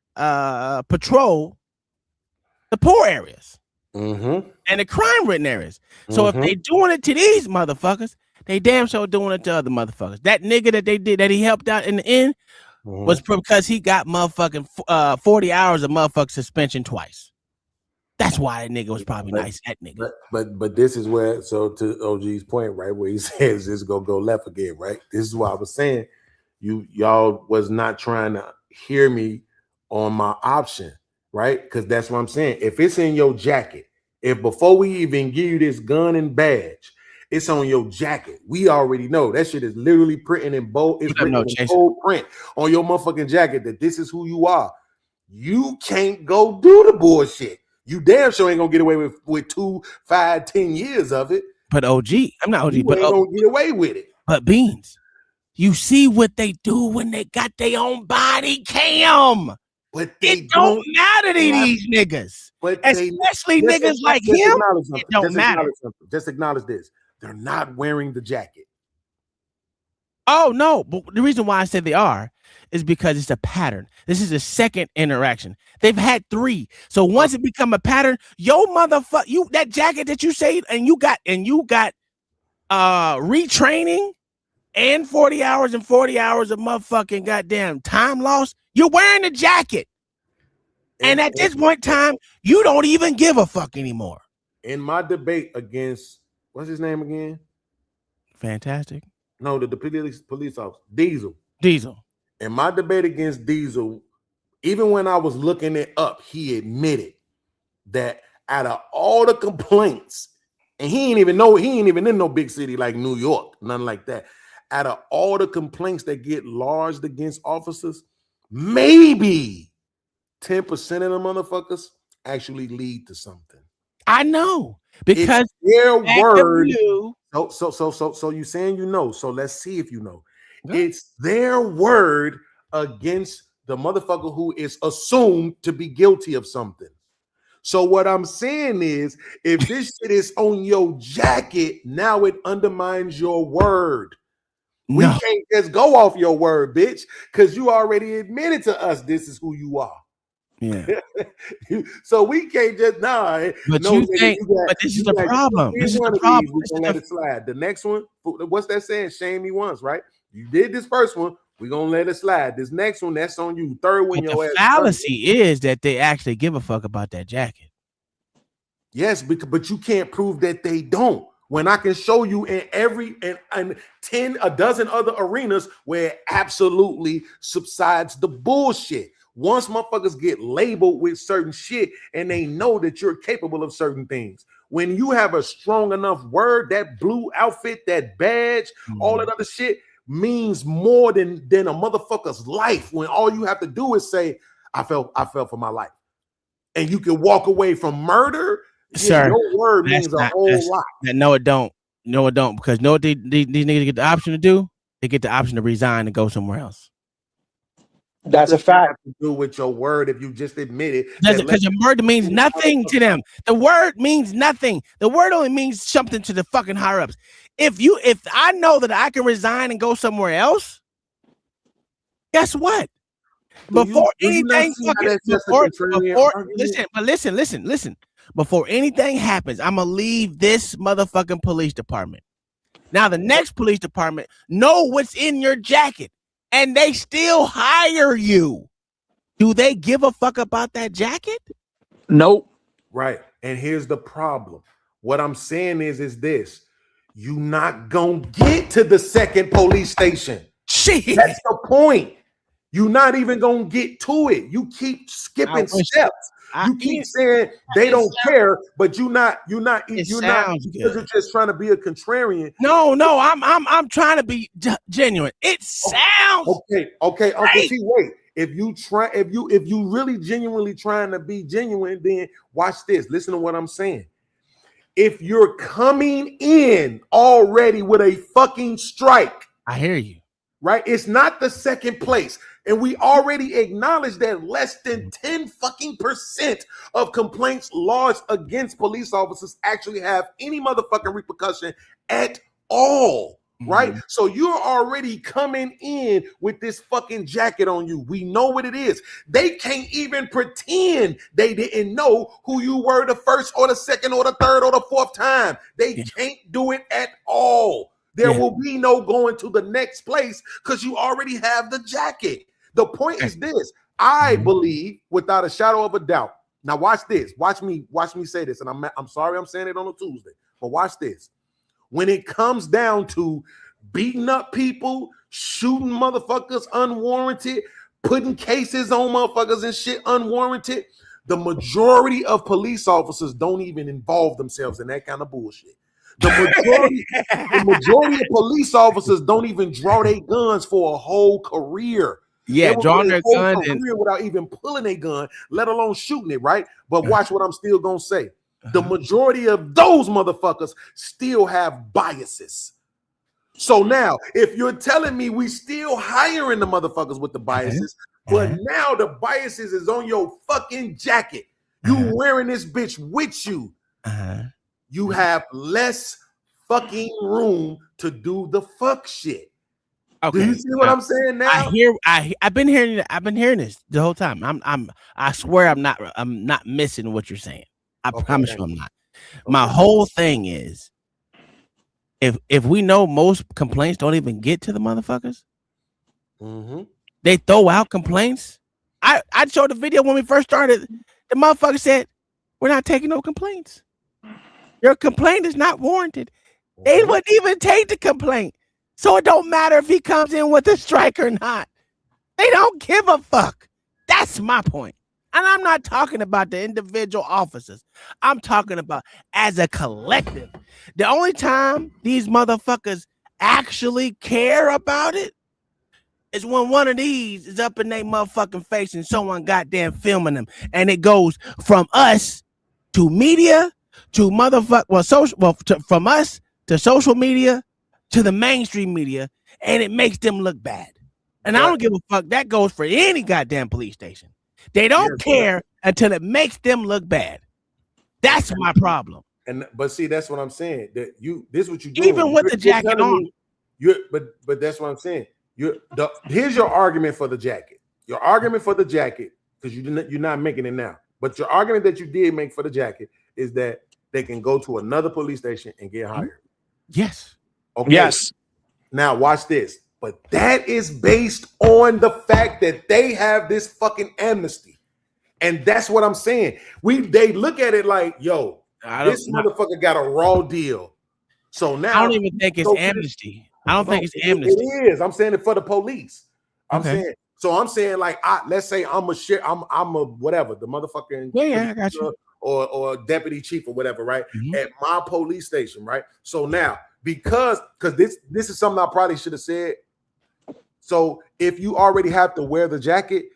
patrol the poor areas and the crime ridden areas. So if they doing it to these motherfuckers, they damn sure doing it to other motherfuckers. That nigga that he helped out in the end was because he got motherfucking 40 hours of motherfucking suspension twice. That's why that nigga was probably nice. That nigga. But this is where, so to OG's point, right, where he says it's gonna go left again, right? This is why I was saying y'all was not trying to hear me on my option, right? Because that's what I'm saying. If it's in your jacket, if before we even give you this gun and badge, it's on your jacket, we already know that shit is literally printing in bold. It's written in bold print on your motherfucking jacket that this is who you are. You can't go do the bullshit. You damn sure ain't gonna get away with 2, 5, 10 years of it. But OG, I'm not OG, you but ain't gonna get away with it. But Beans, you see what they do when they got their own body cam. But it don't matter to these niggas, but especially niggas like him. It don't matter. Just acknowledge this. They're not wearing the jacket. Oh no, but the reason why I said they are is because it's a pattern. This is a second interaction. They've had 3. So once it become a pattern, yo motherfucker, you that jacket that you say and you got retraining and 40 hours of motherfucking goddamn time loss, you're wearing the jacket. And at this point in time, you don't even give a fuck anymore. In my debate against, what's his name again? Fantastic. No, the police officer, Diesel. In my debate against Diesel, even when I was looking it up, he admitted that out of all the complaints, and he ain't even in no big city like New York, nothing like that. Out of all the complaints that get lodged against officers, maybe 10% of the motherfuckers actually lead to something. I know, because it's their word. So you saying you know? So let's see if you know. It's their word against the motherfucker who is assumed to be guilty of something. So what I'm saying is, if this shit is on your jacket, now it undermines your word. We can't just go off your word, bitch, because you already admitted to us this is who you are. Yeah. So we can't just But this is the problem. This is the problem. We're gonna let it slide. The next one, what's that saying? Shame me once, right? You did this first one, we're gonna let it slide. This next one, that's on you. Third one, your ass. The fallacy is that they actually give a fuck about that jacket. Yes, but you can't prove that they don't. When I can show you in a dozen other arenas where it absolutely subsides the bullshit. Once motherfuckers get labeled with certain shit and they know that you're capable of certain things. When you have a strong enough word, that blue outfit, that badge, all that other shit means more than a motherfucker's life. When all you have to do is say, I fell for my life. And you can walk away from murder. Sir, your word means a whole lot. No, it don't. No, it don't. Because know what these niggas get the option to do? They get the option to resign and go somewhere else. That's a fact. Have to do with your word if you just admit it. Because your word means nothing to them. The word means nothing. The word only means something to the fucking higher ups. If I know that I can resign and go somewhere else, guess listen. Before anything happens, I'm gonna leave this motherfucking police department. Now the next police department know what's in your jacket. And they still hire you. Do they give a fuck about that jacket? Nope. Right. And here's the problem. What I'm saying is this. You not gonna get to the second police station. Shit. That's the point. You're not even gonna get to it. You keep skipping steps. You keep saying they don't care, but you're not because you're just trying to be a contrarian. No, I'm trying to be genuine. It sounds okay. Uncle T, wait. If you really genuinely trying to be genuine, then watch this. Listen to what I'm saying. if you're coming in already with a fucking strike, I hear you. Right? It's not the second place. And we already acknowledged that less than 10 fucking % of complaints lodged against police officers actually have any motherfucking repercussion at all. Right? So you're already coming in with this fucking jacket on you. We know what it is. They can't even pretend they didn't know who you were the first or the second or the third or the fourth time. They can't do it at all. There will be no going to the next place because you already have the jacket. The point is this. I believe, without a shadow of a doubt. Now watch this. Watch me say this. And I'm sorry I'm saying it on a Tuesday, but watch this. When it comes down to beating up people, shooting motherfuckers unwarranted, putting cases on motherfuckers and shit unwarranted, the majority of police officers don't even involve themselves in that kind of bullshit. The majority of police officers don't even draw their guns for a whole career. Yeah, drawing their gun without even pulling a gun, let alone shooting it, right? But watch what I'm still gonna say. The majority of those motherfuckers still have biases. So now, if you're telling me we still hiring the motherfuckers with the biases, but now the biases is on your fucking jacket, you wearing this bitch with you, you have less fucking room to do the fuck shit. Okay. Do you see what I'm saying now? I've been hearing this the whole time. I swear I'm not missing what you're saying. I promise you I'm not. My whole thing is if we know most complaints don't even get to the motherfuckers, they throw out complaints. I showed the video when we first started. The motherfucker said, "We're not taking no complaints. Your complaint is not warranted." They wouldn't even take the complaint. So it don't matter if he comes in with a strike or not. They don't give a fuck. That's my point. And I'm not talking about the individual officers. I'm talking about as a collective. The only time these motherfuckers actually care about it is when one of these is up in their motherfucking face and someone goddamn filming them. And it goes from us to media to from us to social media to the mainstream media, and it makes them look bad. And I don't give a fuck. That goes for any goddamn police station. They don't care until it makes them look bad. That's my problem. But see, that's what I'm saying. That this is what you do. Even with the jacket on. But that's what I'm saying. Here's your argument for the jacket. Your argument for the jacket, because you're not making it now. But your argument that you did make for the jacket is that they can go to another police station and get hired. Yes. Okay. Yes. Now watch this. But that is based on the fact that they have this fucking amnesty. And that's what I'm saying. They look at it like, yo, this motherfucker got a raw deal. So now I don't even think it's amnesty. I don't think it's amnesty. It is. I'm saying it for the police. I'm saying like, let's say I'm a whatever, the motherfucking I got you. Or deputy chief or whatever, right? At my police station, right? So now, because this is something I probably should have said. So if you already have to wear the jacket,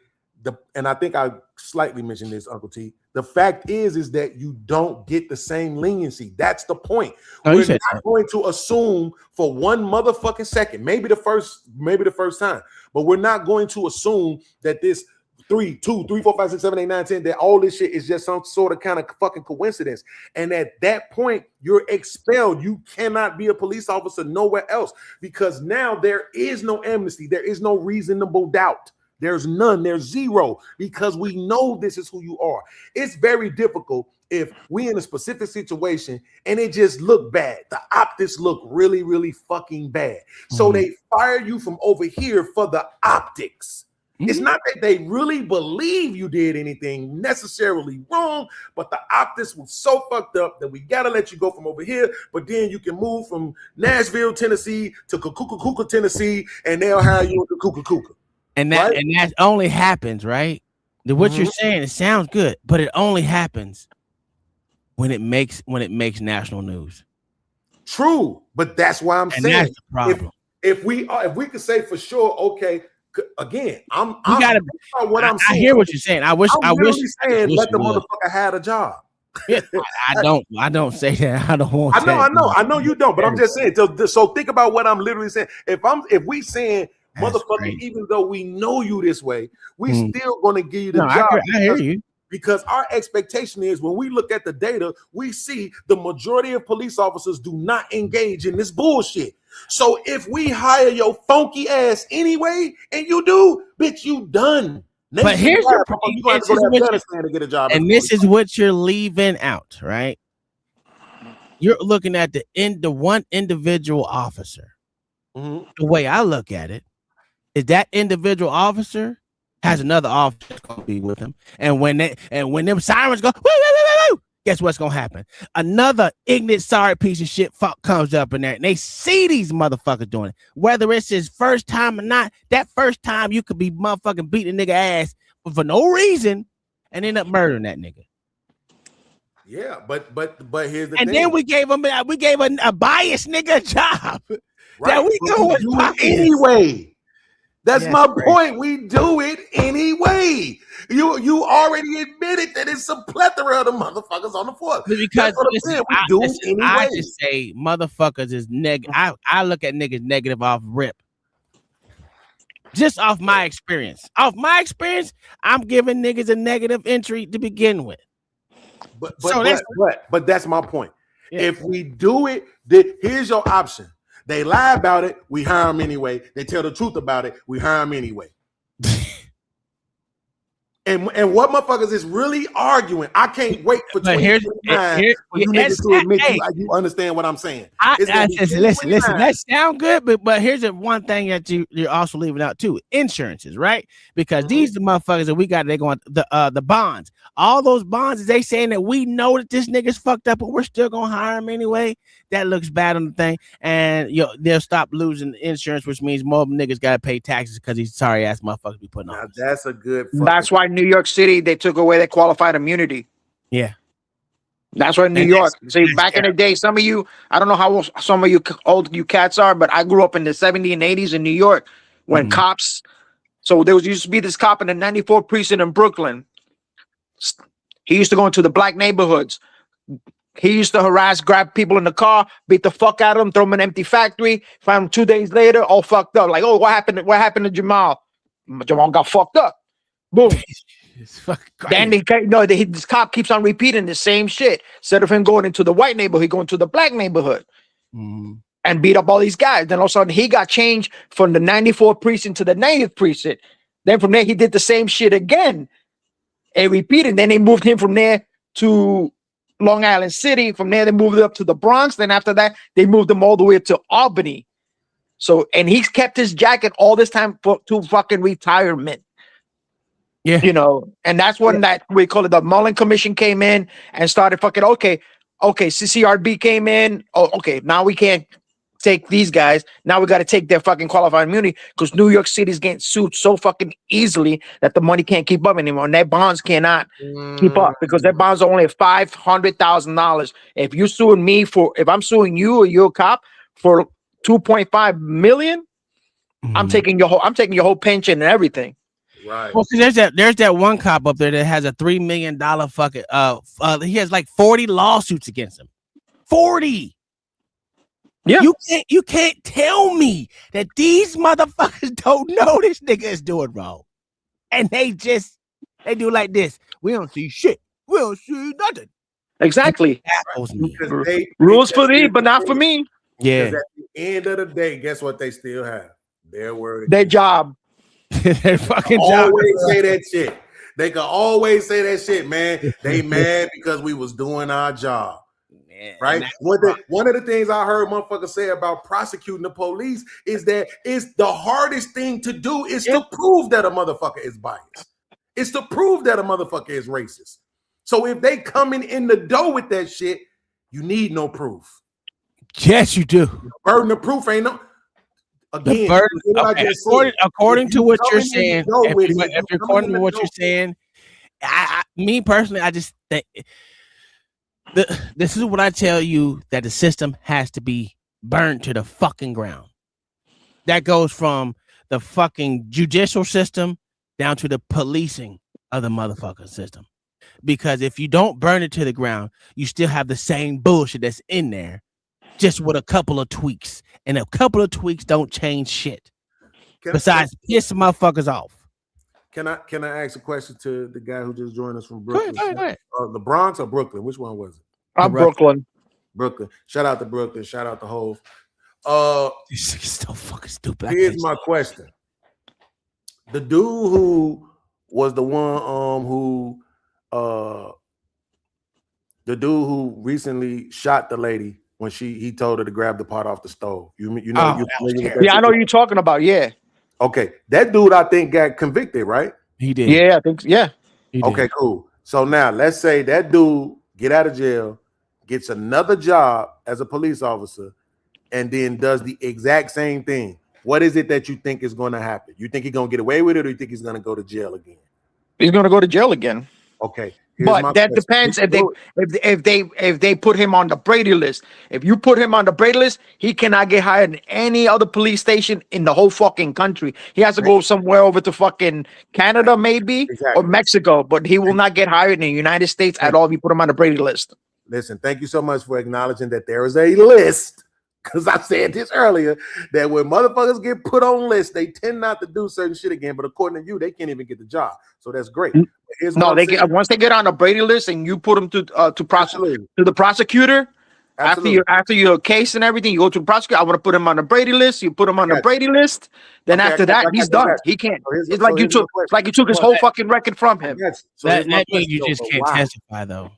and I think I slightly mentioned this, Uncle T. The fact is that you don't get the same leniency. That's the point. We're not going to assume for one motherfucking second, maybe the first time, but we're not going to assume that this 3, 2, 3, 4, 5, 6, 7, 8, 9, 10, that all this shit is just some sort of kind of fucking coincidence. And at that point, you're expelled. You cannot be a police officer nowhere else because now there is no amnesty. There is no reasonable doubt. There's none. There's zero because we know this is who you are. It's very difficult if we in a specific situation and it just look bad. The optics look really, really fucking bad. So they fire you from over here for the optics. It's not that they really believe you did anything necessarily wrong, but the optics was so fucked up that we got to let you go from over here, but then you can move from Nashville, Tennessee to Kukukuka, Tennessee, and they'll hire you to Kukukuka. And that only happens, right? What you're saying, it sounds good, but it only happens when it makes national news. True, but that's why I'm saying that's the problem. If we could say for sure, okay. Again, I'm saying. I hear what you're saying. I wish saying let the motherfucker have a job. Yeah, I don't say that. I don't want. I know you don't, but I'm just saying. So think about what I'm literally saying. If we saying motherfucker, even though we know you this way, we still gonna give you the job. I hear you. Because our expectation is when we look at the data, we see the majority of police officers do not engage in this bullshit. So if we hire your funky ass anyway, and you do, bitch, you done. But here's the problem: you have to go to Afghanistan to get a job. And this is what you're leaving out, right? You're looking at the one individual officer. Mm-hmm. The way I look at it is that individual officer has another officer gonna be with him, and when them sirens go, woo, woo, woo, woo, guess what's gonna happen? Another ignorant, sorry piece of shit fuck comes up in there, and they see these motherfuckers doing it. Whether it's his first time or not, that first time you could be motherfucking beating a nigga ass for no reason, and end up murdering that nigga. Yeah, but here's the thing. And then we gave a biased nigga a job. Right. That we do it anyway. That's my point. We do it anyway. You already admitted that it's a plethora of the motherfuckers on the force. Because anyway. I just say motherfuckers is negative. I look at niggas negative off rip. Just off my experience. Off my experience, I'm giving niggas a negative entry to begin with. But that's my point. Yeah. If we do it, here's your option. They lie about it, we hire them anyway. They tell the truth about it, we hire them anyway. and what motherfuckers is really arguing? I can't wait for 2029 for you niggas to admit you understand what I'm saying. Listen, that sound good, but here's the one thing that you're also leaving out too: insurances, right? Because these the motherfuckers that we got, they're going the bonds. All those bonds, is they saying that we know that this nigga's fucked up, but we're still gonna hire him anyway. That looks bad on the thing, and they'll stop losing insurance, which means more niggas gotta pay taxes because these sorry ass motherfuckers be putting on. That's a good. That's why New York City they took away that qualified immunity. Yeah, that's why New York. See, back in the day, some of you, I don't know how old some of you old you cats are, but I grew up in the 70s and 80s in New York when cops. So there used to be this cop in the 94 precinct in Brooklyn. He used to go into the black neighborhoods. He used to grab people in the car, beat the fuck out of them, throw them in an empty factory. Find them 2 days later, all fucked up. Like, oh, what happened? What happened to Jamal? Jamal got fucked up. Boom. Then this cop keeps on repeating the same shit. Instead of him going into the white neighborhood, he going to the black neighborhood and beat up all these guys. Then all of a sudden he got changed from the 94 precinct to the 90th precinct. Then from there he did the same shit again and repeated. Then they moved him from there to Long Island City. From there they moved it up to the Bronx. Then after that they moved him all the way to Albany. So and he's kept his jacket all this time to fucking retirement. Yeah, and that's when that we call it the Mullen Commission came in and started fucking okay, CCRB came in. Oh, okay, now we can't take these guys. Now we got to take their fucking qualified immunity because New York City is getting sued so fucking easily that the money can't keep up anymore, and their bonds cannot keep up because their bonds are only $500,000. If you're suing me if I'm suing you or you're a cop for $2.5 million, I'm taking your whole pension and everything. Right. Well, there's that one cop up there that has a $3 million fucking he has like 40 lawsuits against him. 40. Yeah. You can't tell me that these motherfuckers don't know this nigga is doing wrong. And they do like this. We don't see shit. We don't see nothing. Exactly. Rules for thee, but not for me. Yeah. At the end of the day, guess what they still have? Their word. Their job. Their fucking job. Always say that shit. They can always say that shit, man. They mad because we was doing our job. Man, right? One of the things I heard motherfuckers say about prosecuting the police is that it's the hardest thing to do is to prove that a motherfucker is biased. It's to prove that a motherfucker is racist. So if they coming in the door with that shit, you need no proof. Yes, you do. The burden of proof ain't no. Again, according to what you're saying, if you're according to what you're saying, me personally, I just think this is what I tell you, that the system has to be burned to the fucking ground. That goes from the fucking judicial system down to the policing of the motherfucking system. because if you don't burn it to the ground, you still have the same bullshit that's in there, just with a couple of tweaks. And a couple of tweaks don't change shit. Besides piss motherfuckers off. Can I ask a question to the guy who just joined us from Brooklyn? Go ahead. The Bronx or Brooklyn? Which one was it? I'm Brooklyn. Brooklyn. Shout out to Brooklyn. Shout out to Hove. He's so fucking stupid. Here's my question. The dude who was the one the dude who recently shot the lady when he told her to grab the pot off the stove. You know yeah, I know you're talking about. Yeah. Okay, that dude I think got convicted, right? He did. Yeah, I think. Yeah. Okay, cool. So now let's say that dude get out of jail, gets another job as a police officer, and then does the exact same thing. What is it that you think is going to happen? You think he's going to get away with it, or you think he's going to go to jail again? He's going to go to jail again. Okay. But that depends if they put him on the Brady list. If you put him on the Brady list, he cannot get hired in any other police station in the whole fucking country. He has to go somewhere over to fucking Canada, maybe, or Mexico. But he will not get hired in the United States at all if you put him on the Brady list. Listen, thank you so much for acknowledging that there is a list. Because I said this earlier, that when motherfuckers get put on lists, they tend not to do certain shit again. But according to you, they can't even get the job. So that's great. No, they get once they get on the Brady list and you put them to the prosecutor. After your case and everything, you go to the prosecutor. I want to put him on the Brady list. You put him on the Brady list. Then after that, he's done. He can't. It's like you took his whole fucking record from him. So that means you just can't testify, though.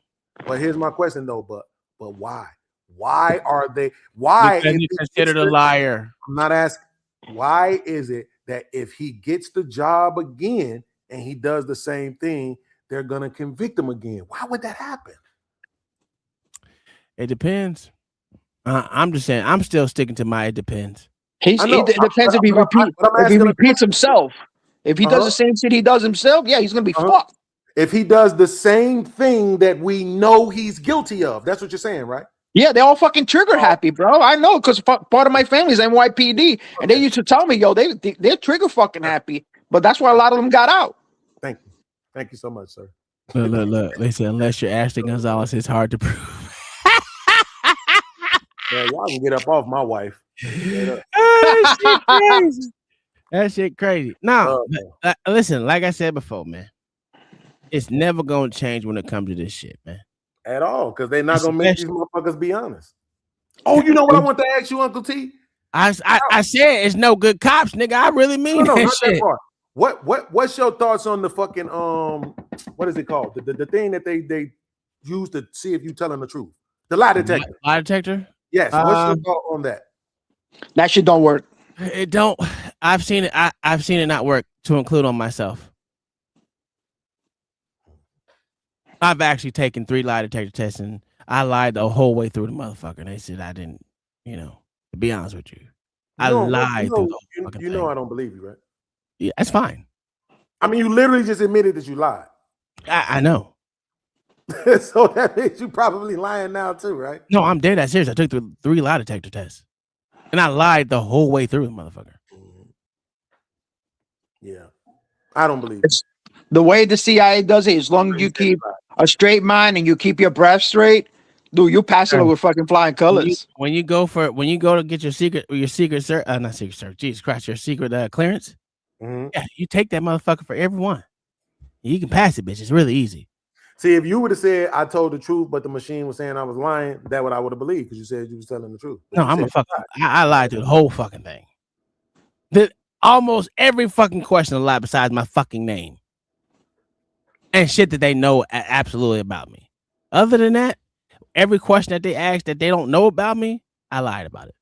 But here's my question, though. But why? Why are they? Why is he considered a liar? I'm not asking. Why is it that if he gets the job again and he does the same thing, they're gonna convict him again? Why would that happen? It depends. I'm just saying. I'm still sticking to my. It depends. It depends if he repeats himself. If he does the same shit he does himself, yeah, he's gonna be fucked. If he does the same thing that we know he's guilty of, that's what you're saying, right? Yeah, they're all fucking trigger happy, bro. I know because part of my family is NYPD, and they used to tell me, yo, they're trigger fucking happy. But that's why a lot of them got out. Thank you so much, sir. Look. Listen, unless you're Ashley Gonzalez, it's hard to prove. Yeah, y'all can get up off my wife. That shit crazy. No, listen, like I said before, man, it's never gonna change when it comes to this shit, man. At all, because they're not gonna make these motherfuckers be honest. Oh, you know what I want to ask you, Uncle T? I said it's no good cops, nigga. I really mean no, that not shit. That part. What's your thoughts on the fucking what is it called? The thing that they use to see if you telling the truth? The lie detector. Lie detector? Yes. What's your thought on that? That shit don't work. It don't. I've seen it. I've seen it not work to include on myself. I've actually taken 3 lie detector tests and I lied the whole way through the motherfucker. And they said I didn't, to be honest with you. I lied through the whole fucking thing. I don't believe you, right? Yeah, that's fine. I mean, you literally just admitted that you lied. I know. So that means you probably lying now too, right? No, I'm dead. That's serious. I took the 3 lie detector tests. And I lied the whole way through the motherfucker. Yeah. I don't believe it. The way the CIA does it, as long as you keep a straight mind and you keep your breath straight, dude, you pass it with fucking flying colors. When you go to get your secret not secret search, Jesus Christ, your secret clearance. Mm-hmm. Yeah, you take that motherfucker for everyone. You can pass it, bitch. It's really easy. See, if you would have said I told the truth, but the machine was saying I was lying, that what I would have believed because you said you was telling the truth. But no, I'm a fucking. I lied through the whole fucking thing. Almost every fucking question I lied besides my fucking name. And shit that they know absolutely about me. Other than that, every question that they ask that they don't know about me, I lied about it.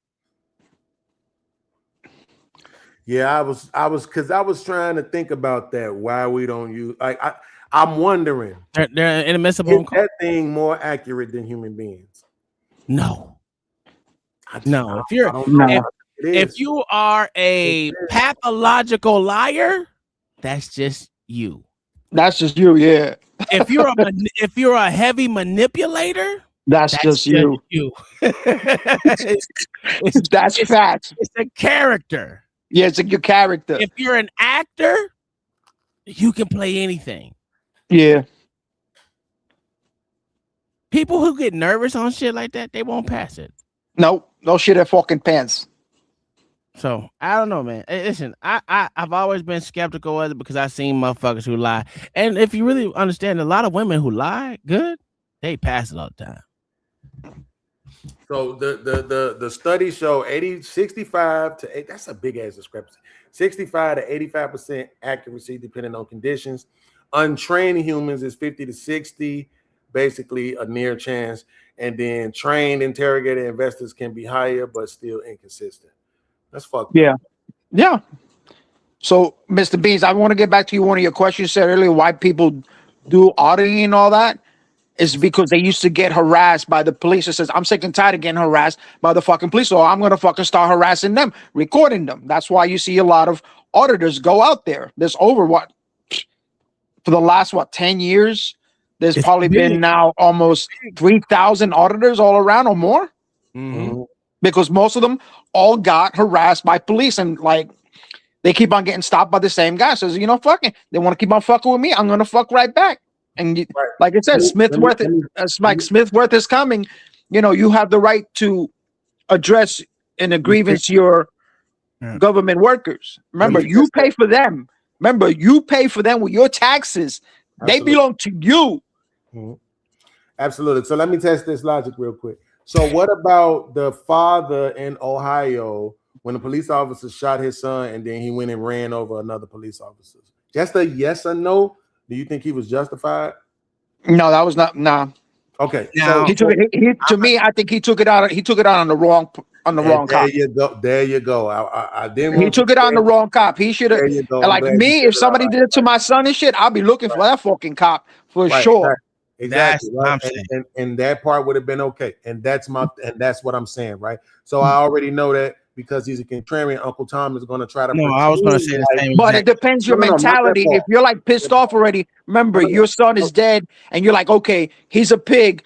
Yeah, I was trying to think about that. Why we don't use I'm wondering. They're inadmissible. Is that thing more accurate than human beings? No. If you are a pathological liar, that's just you. That's just you, yeah. If you're a heavy manipulator, that's just you. That's facts. It's a character. Yeah, it's your character. If you're an actor, you can play anything. Yeah. People who get nervous on shit like that, they won't pass it. No shit at fucking pants. So I don't know, man. Hey, listen, I've always been skeptical of it because I've seen motherfuckers who lie. And if you really understand, a lot of women who lie good, they pass it all the time. So the studies show 65 to 8. That's a big ass discrepancy. 65 to 85% accuracy depending on conditions. Untrained humans is 50 to 60, basically a near chance. And then trained interrogator investors can be higher, but still inconsistent. That's fucked up. Yeah. So, Mr. Beans, I want to get back to you. One of your questions you said earlier, why people do auditing and all that is because they used to get harassed by the police. It says, I'm sick and tired of getting harassed by the fucking police, so I'm going to fucking start harassing them, recording them. That's why you see a lot of auditors go out there. There's over for the last 10 years, there's probably been now almost 3,000 auditors all around or more. Mm-hmm. Because most of them all got harassed by police, and like they keep on getting stopped by the same guy. Says, fucking, they want to keep on fucking with me. I'm gonna fuck right back. And like it says, Smithworth is coming. You have the right to address in a grievance your government workers. Remember, you pay for them. You pay for them with your taxes. Absolutely. They belong to you. Mm-hmm. Absolutely. So let me test this logic real quick. So what about the father in Ohio when the police officer shot his son and then he went and ran over another police officer? Just a yes or no? Do you think he was justified? No, that was not. Nah. Okay. So he took it. To me, I think he took it out. He took it out on the wrong cop. There you go. I didn't. He took it on the wrong cop. He should have. Like me, if somebody did it to my son and shit, I'll be looking for that fucking cop for sure. Right. Exactly. Right? And that part would have been okay. And that's what I'm saying, right? So I already know that because he's a contrarian, Uncle Tom is going to try to. No, I was going to say the same. But it depends your mentality. If you're like pissed off already, remember your son is dead, and you're like, okay, he's a pig.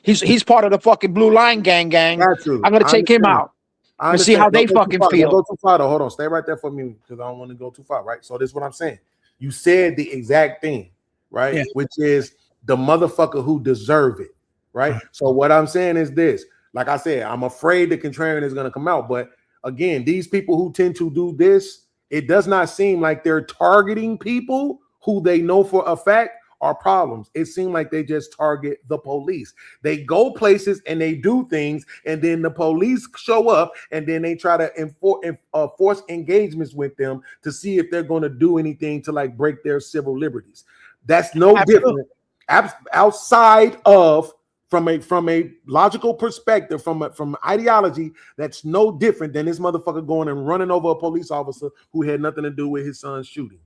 He's part of the fucking Blue Line gang. I'm going to take him out and see how they fucking feel. Don't go too far, though. Hold on, stay right there for me because I don't want to go too far, right? So this is what I'm saying. You said the exact thing, right? Yeah. Which is the motherfucker who deserve it, right? So what I'm saying is this. Like I said, I'm afraid the contrarian is going to come out. But again, these people who tend to do this, it does not seem like they're targeting people who they know for a fact are problems. It seems like they just target the police. They go places and they do things, and then the police show up, and then they try to force engagements with them to see if they're going to do anything to like break their civil liberties. That's no different. Outside of from a logical perspective, from ideology, that's no different than this motherfucker going and running over a police officer who had nothing to do with his son's shooting,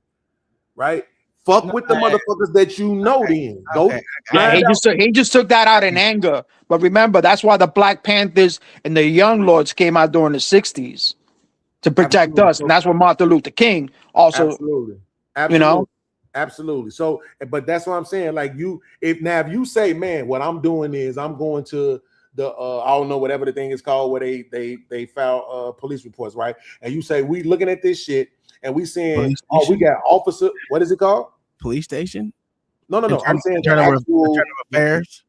right? Fuck with the motherfuckers that you know. Then go. He just took that out in anger. But remember, that's why the Black Panthers and the Young Lords came out during the '60s to protect us, and that's what Martin Luther King also. Absolutely. Absolutely. So, but that's what I'm saying. Like if you say, man, what I'm doing is I'm going to the I don't know whatever the thing is called where they file police reports, right? And you say we looking at this shit and we saying, oh, we got officer. What is it called? Police station? No. I'm saying the affairs.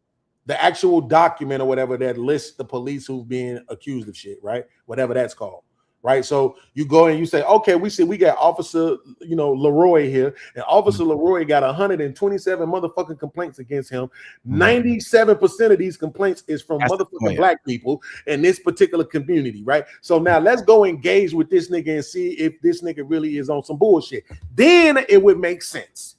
The actual document or whatever that lists the police who've been accused of shit, right? Whatever that's called. Right, so you go and you say, okay, we got Officer, Leroy here, and Officer Leroy got 127 motherfucking complaints against him. 97% of these complaints is from motherfucking black people in this particular community, right? So now let's go engage with this nigga and see if this nigga really is on some bullshit. Then it would make sense.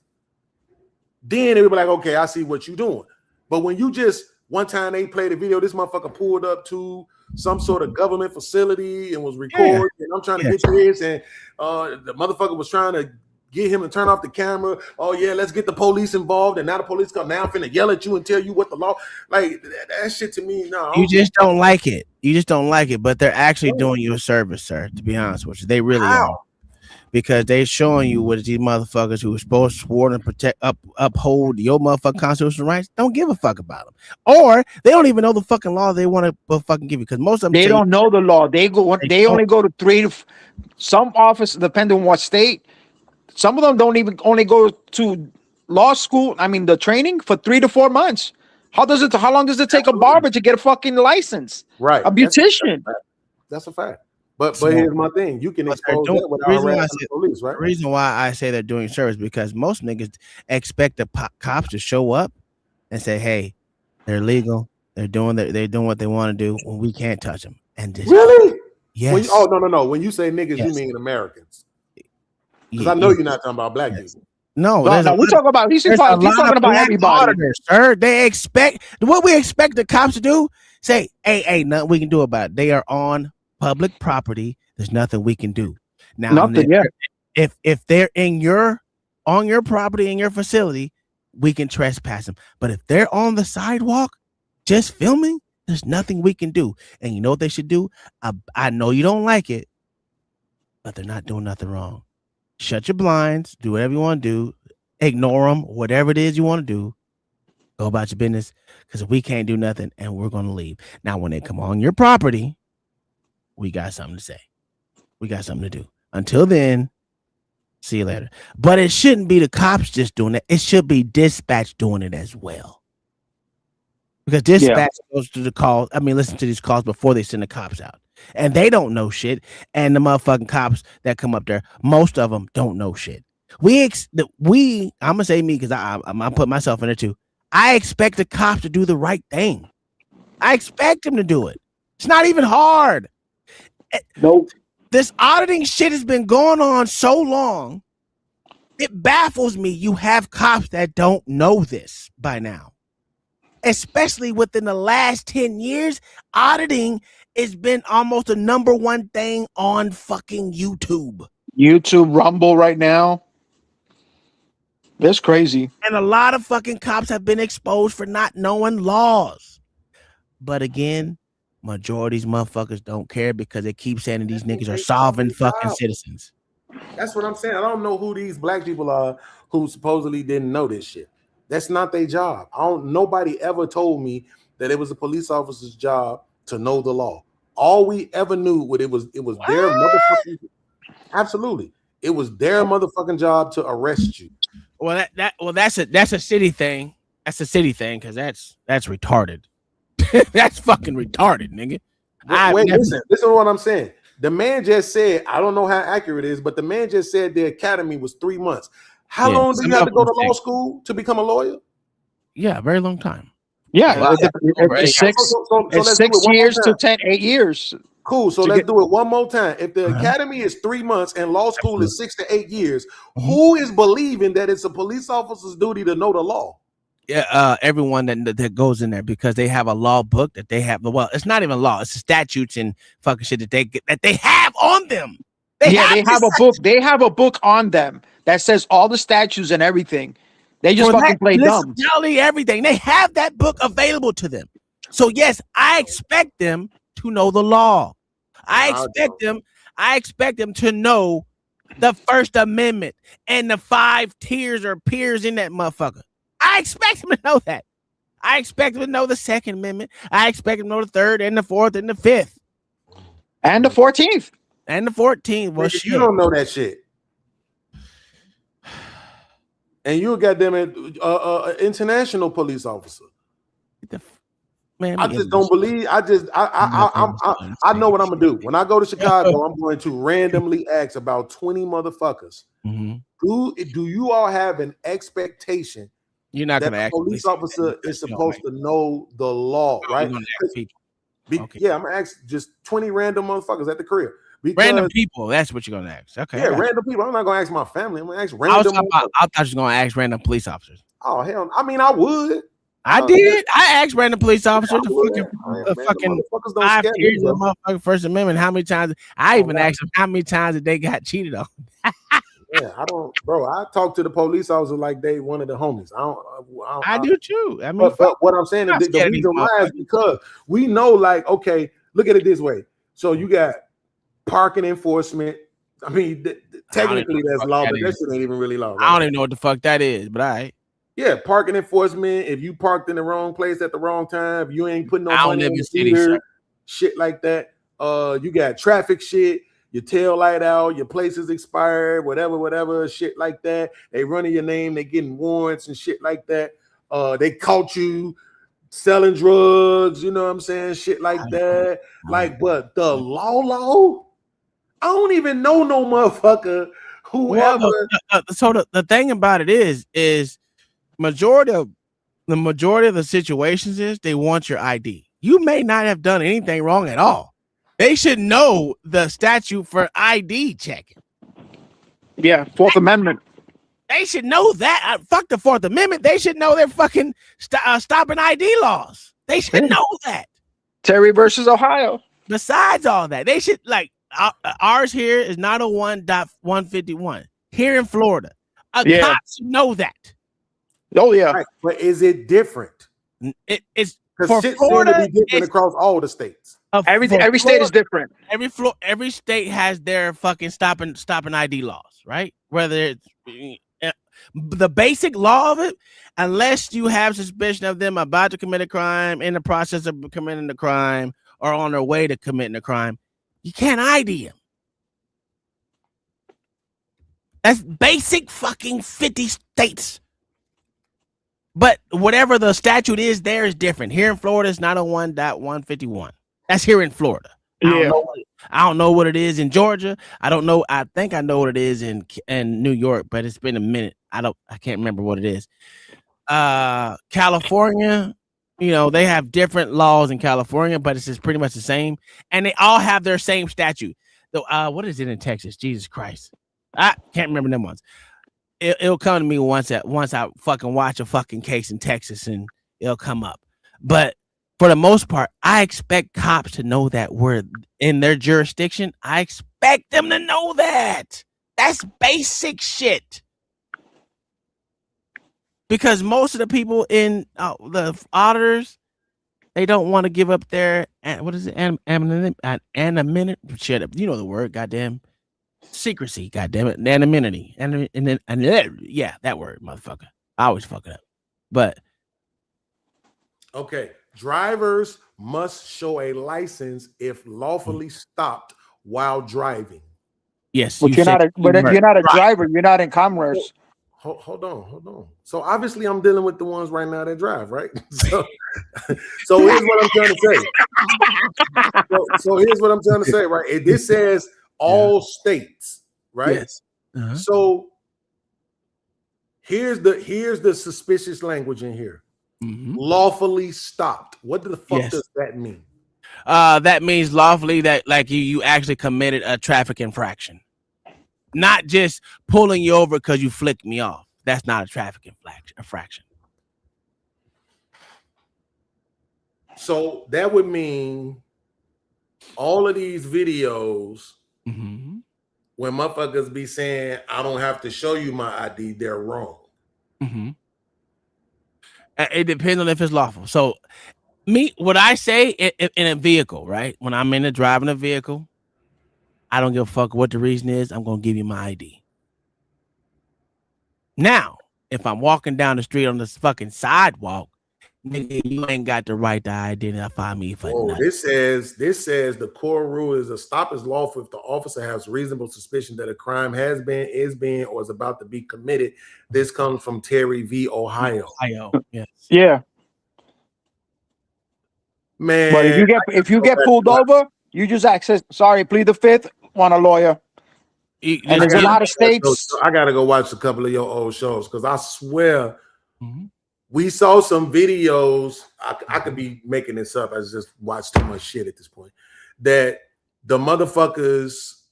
Then it would be like, okay, I see what you're doing. But when you just one time they played a video, this motherfucker pulled up to some sort of government facility and was recording, and I'm trying to get to this, and the motherfucker was trying to get him to turn off the camera. Oh yeah, let's get the police involved, and now the police come. Now I'm finna yell at you and tell you what the law. Like that shit to me, no. You just don't like it. You just don't like it, but they're actually doing you a service, sir. To be honest with you, they really are. Because they're showing you what these motherfuckers who are supposed to sworn to protect, uphold your motherfucking constitutional rights don't give a fuck about them, or they don't even know the fucking law they want to fucking give you. Because most of them don't know the law. They only go to 3 to some office, depending on what state. Some of them don't even only go to law school. I mean, the training for 3 to 4 months. How long does it take a barber to get a fucking license? Right. A beautician. That's a fact. But here's my thing. You can expose that without harassing the police, right? The reason why I say they're doing service because most niggas expect the cops to show up and say, "Hey, they're legal. They're doing what they want to do when we can't touch them." And just, really? Yes. No. When you say niggas, you mean Americans. Because I know you're not talking about black people. No, we're talking about he's talking about everybody. Auditors, sir. They expect what we expect the cops to do. Say, hey, nothing we can do about it. They are on public property. There's nothing we can do. Now, if they're on your property in your facility, we can trespass them. But if they're on the sidewalk, just filming, there's nothing we can do. And you know what they should do? I know you don't like it, but they're not doing nothing wrong. Shut your blinds, do whatever you want to do, ignore them, whatever it is you want to do, go about your business, because we can't do nothing and we're going to leave. Now, when they come on your property, we got something to say. We got something to do. Until then, see you later. But it shouldn't be the cops just doing it. It should be dispatch doing it as well. Because dispatch goes to the call. I mean, listen to these calls before they send the cops out. And they don't know shit. And the motherfucking cops that come up there, most of them don't know shit. I'm gonna say me because I'm gonna put myself in it too. I expect the cops to do the right thing. I expect them to do it. It's not even hard. Nope. This auditing shit has been going on so long. It baffles me. You have cops that don't know this by now. Especially within the last 10 years, auditing has been almost the number one thing on fucking YouTube. YouTube, Rumble right now. That's crazy. And a lot of fucking cops have been exposed for not knowing laws. But again, majority of these motherfuckers don't care because they keep saying that these niggas are solving fucking citizens. That's what I'm saying. I don't know who these black people are who supposedly didn't know this shit. That's not their job. Nobody ever told me that it was a police officer's job to know the law. All we ever knew what it was their motherfucking absolutely. It was their motherfucking job to arrest you. Well, that's a city thing. That's a city thing because that's retarded. That's fucking retarded, nigga. Listen to what I'm saying. The man just said, I don't know how accurate it is, but the man just said the academy was 3 months. How long do you have to go to law school to become a lawyer? Yeah, a very long time. Yeah, it's 6 years to 8 years. Cool. So let's do it one more time. If the academy is 3 months and law school is 6 to 8 years, who is believing that it's a police officer's duty to know the law? Yeah, everyone that goes in there because they have a law book that they have. Well, it's not even law; it's the statutes and fucking shit that they have on them. They have a book. They have a book on them that says all the statutes and everything. They just fucking play dumb. Everything. They have that book available to them. So yes, I expect them to know the law. I expect them to know the First Amendment and the 5 tiers or peers in that motherfucker. I expect them to know that. I expect them to know the Second Amendment. I expect them to know the 3rd and the 4th and the 5th. And the 14th. And the 14th. Well, you don't know that shit. And you got them international police officer. Man, I just don't believe. I know what I'm gonna do. When I go to Chicago, I'm going to randomly ask about 20 motherfuckers. Do you all have an expectation? You're not going to ask. Police officer is supposed to know the law, right? Yeah, I'm going to ask just 20 random motherfuckers at the crib. Random people, that's what you're going to ask. Okay. Yeah, random people. I'm not going to ask my family. I'm going to ask random. I thought you were going to ask random police officers. Oh, hell. I mean, I would. I did. I asked random police officers the fucking 5 tiers of the motherfucking First Amendment. How many times? I even asked them how many times that they got cheated on. Yeah, I talk to the police officer like they one of the homies. I do too. I mean, but what I'm saying is the reason why is because we know, like, okay, look at it this way. So you got parking enforcement. I mean, technically that's law, but that shit ain't even really law. Right? I don't even know what the fuck that is, but all right. Yeah, parking enforcement. If you parked in the wrong place at the wrong time, if you ain't putting no money in the meter, shit like that. You got traffic shit. Your tail light out, your place is expired, whatever, shit like that. They running your name, they getting warrants and shit like that. They caught you selling drugs, you know what I'm saying? Shit like that. Like, but the law, I don't even know no motherfucker whoever. Well, so the thing about it is the majority of the situations is they want your ID. You may not have done anything wrong at all. They should know the statute for ID checking. Yeah, Fourth Amendment. They should know that. Fuck the Fourth Amendment. They should know their fucking stopping ID laws. They should know that. Terry versus Ohio. Besides all that, they should ours here is 901.151 here in Florida. A cop should know that. Oh yeah, right. But is it different? It's because shit seems to be different across all the states. Every state is different. Every state has their fucking stopping ID laws, right? Whether it's the basic law of it, unless you have suspicion of them about to commit a crime, in the process of committing the crime, or on their way to committing a crime, you can't ID them. That's basic fucking 50 states. But whatever the statute is, there is different. Here in Florida, it's 901.151. That's here in Florida. I don't know what it is in Georgia. I don't know. I think I know what it is in New York, but it's been a minute. I can't remember what it is. California, they have different laws in California, but it's just pretty much the same. And they all have their same statute. So, what is it in Texas? Jesus Christ. I can't remember them ones. It'll come to me once I fucking watch a fucking case in Texas, and it'll come up. But for the most part, I expect cops to know that we're in their jurisdiction. I expect them to know that. That's basic shit. Because most of the people in the auditors, they don't want to give up their anonymity. Shut up. You know the word, goddamn. Secrecy, goddamn it. Anonymity. And yeah, that word, motherfucker. I always fuck it up. But okay. Drivers must show a license if lawfully stopped while driving. Yes, but you're not a driver. You're not in commerce. Hold on. So obviously, I'm dealing with the ones right now that drive, right? So here's what I'm trying to say. So here's what I'm trying to say, right? This says all states, right? Yes. Uh-huh. So here's the suspicious language in here. Mm-hmm. Lawfully stopped. What the fuck does that mean? That means lawfully that like you actually committed a traffic infraction, not just pulling you over because you flicked me off. That's not a traffic infraction. So that would mean all of these videos, mm-hmm. when motherfuckers be saying, I don't have to show you my ID, they're wrong. Mm-hmm. It depends on if it's lawful. So what I say in a vehicle, right? When I'm driving a vehicle, I don't give a fuck what the reason is. I'm going to give you my ID. Now, if I'm walking down the street on this fucking sidewalk, nigga, you ain't got the right to identify me for nothing. This says the core rule is a stop is lawful if the officer has reasonable suspicion that a crime has been, is being, or is about to be committed. This comes from Terry v. Ohio. Yes. Yeah. Man. But if you get pulled over, you just access. Sorry, plead the fifth. Want a lawyer. And there's a lot of states. I gotta go watch a couple of your old shows because I swear we saw some videos. I could be making this up. I just watched too much shit at this point. That the motherfuckers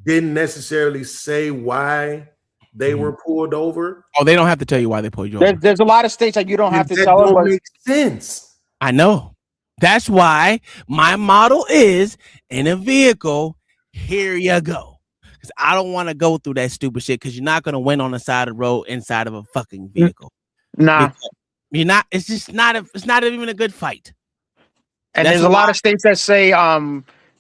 didn't necessarily say why they were pulled over. Oh, they don't have to tell you why they pulled you over. There's a lot of states that you don't have to tell them. That makes sense. I know. That's why my model is in a vehicle. Here you go. Because I don't want to go through that stupid shit. Because you're not going to win on the side of the road inside of a fucking vehicle. Nah, because you're not. It's just not. It's not even a good fight. And there's a lot of states that say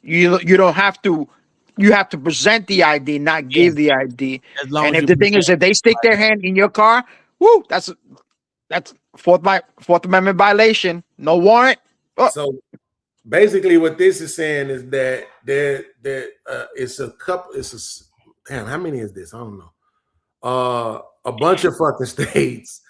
you don't have to. You have to present the ID, not give the ID. And if the thing is, if they stick their hand in your car, woo, that's Fourth Amendment violation. No warrant. Oh. So basically, what this is saying is that it's a couple. Damn, how many is this? I don't know. A bunch of fucking states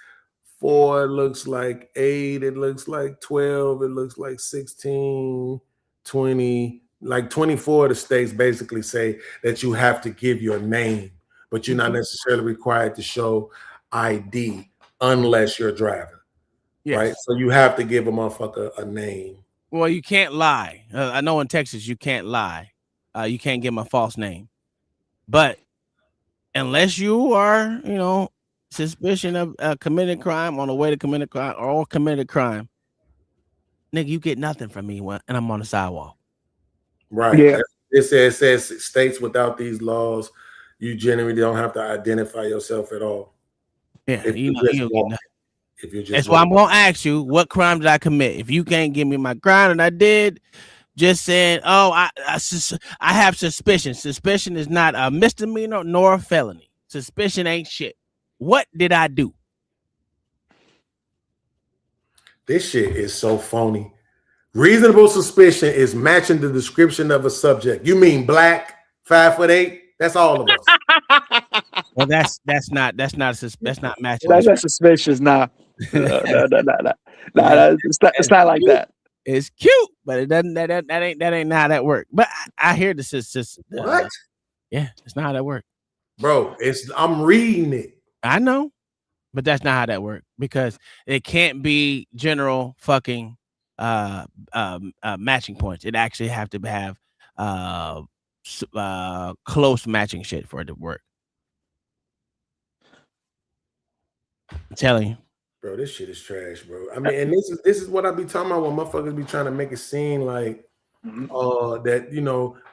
4, it looks like 8, it looks like 12, it looks like 16, 20, like 24 of the states basically say that you have to give your name, but you're not necessarily required to show ID unless you're driving. Yes. Right? So you have to give a motherfucker a name. Well, you can't lie. I know in Texas you can't lie. You can't give them a false name. But unless you are, suspicion of committing crime, on the way to commit a crime, or committed crime, nigga, you get nothing from me and I'm on the sidewalk. Right. Yeah. It says states without these laws, you generally don't have to identify yourself at all. Yeah, If you you know, just you don't get walk. nothing. If you just That's why I'm gonna ask you, what crime did I commit? If you can't give me my crime that I did, just saying, oh, I have suspicion. Suspicion is not a misdemeanor nor a felony. Suspicion ain't shit. What did I do? This shit is so phony. Reasonable suspicion is matching the description of a subject. You mean black, 5'8"? That's all of us. Well, that's not matching. That's not suspicious. Nah. No, it's not like that. It's cute, but it doesn't. That ain't how that work. But I hear this is what? Yeah, it's not how that work, bro. I'm reading it. I know, but that's not how that work, because it can't be general fucking matching points. It actually have to have close matching shit for it to work. I'm telling you. Bro, this shit is trash, bro. I mean, and this is what I be talking about when motherfuckers be trying to make it seem like that,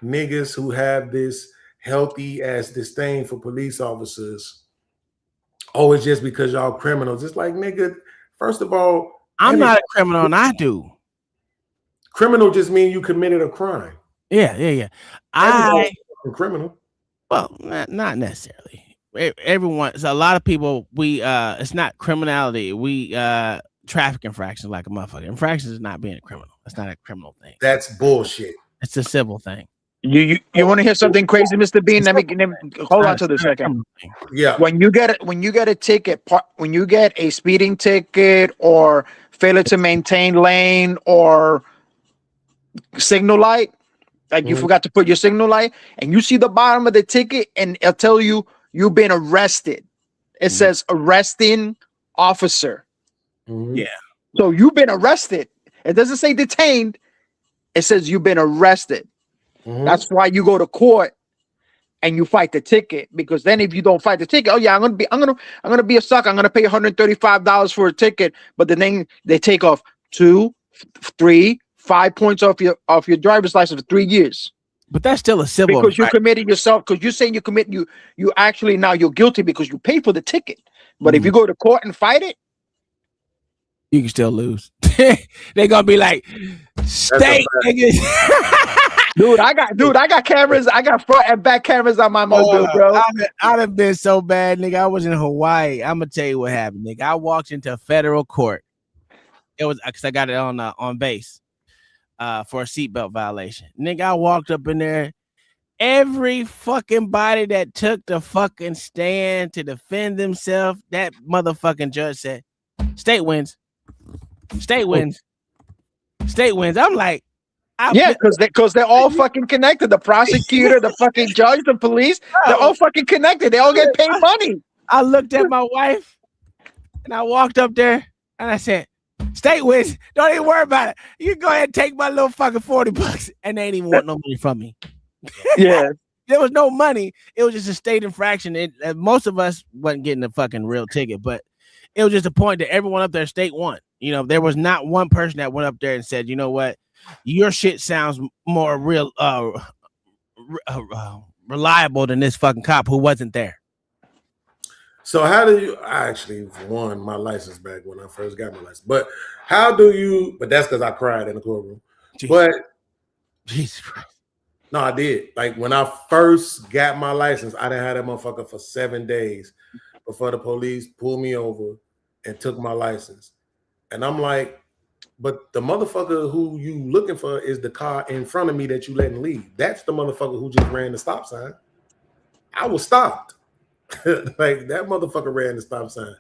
niggas who have this healthy ass disdain for police officers, it's just because y'all criminals. It's like, nigga, first of all, I'm not a criminal and I do. Criminal just mean you committed a crime. Yeah. A criminal. Well, not necessarily. Everyone, so a lot of people, it's not criminality. We traffic infractions like a motherfucker. Infractions is not being a criminal. That's not a criminal thing. That's bullshit. It's a civil thing. You want to hear something crazy, Mr. Bean? Let me hold on to the second. Yeah. When you get a ticket, when you get a speeding ticket or failure to maintain lane or signal light, like you forgot to put your signal light, and you see the bottom of the ticket and it'll tell you you've been arrested. It says arresting officer. Yeah. So you've been arrested. It doesn't say detained. It says you've been arrested. That's why you go to court and you fight the ticket, because then if you don't fight the ticket, I'm gonna be a sucker. I'm gonna pay $135 for a ticket, but then they take off 2, 3, 5 points off your driver's license for 3 years. But that's still a civil, because you committed yourself. Because you're saying you actually now you're guilty because you paid for the ticket. But if you go to court and fight it, you can still lose. They're gonna be like, state niggas. Dude, I got cameras. I got front and back cameras on my mobile, bro. I'd have been so bad, nigga. I was in Hawaii. I'm gonna tell you what happened, nigga. I walked into federal court. It was because I got it on base for a seatbelt violation. Nigga, I walked up in there. Every fucking body that took the fucking stand to defend themselves, that motherfucking judge said, "State wins. State wins. State wins." I'm like, because they're all fucking connected. The prosecutor, the fucking judge, the police, they're all fucking connected. They all get paid money. I looked at my wife and I walked up there and I said, "State wins. Don't even worry about it. You can go ahead and take my little fucking $40." And they ain't even want no money from me. Yeah. There was no money. It was just a state infraction. Most of us wasn't getting a fucking real ticket, but it was just a point that everyone up there state won. There was not one person that went up there and said, "You know what? Your shit sounds more real, reliable than this fucking cop who wasn't there." So how do you? I actually won my license back when I first got my license. But how do you? But that's because I cried in the courtroom. Jesus Christ. No, I did. Like when I first got my license, I didn't have that motherfucker for 7 days before the police pulled me over and took my license. And I'm like, but the motherfucker who you looking for is the car in front of me that you letting leave. That's the motherfucker who just ran the stop sign. I was stopped. Like that motherfucker ran the stop sign.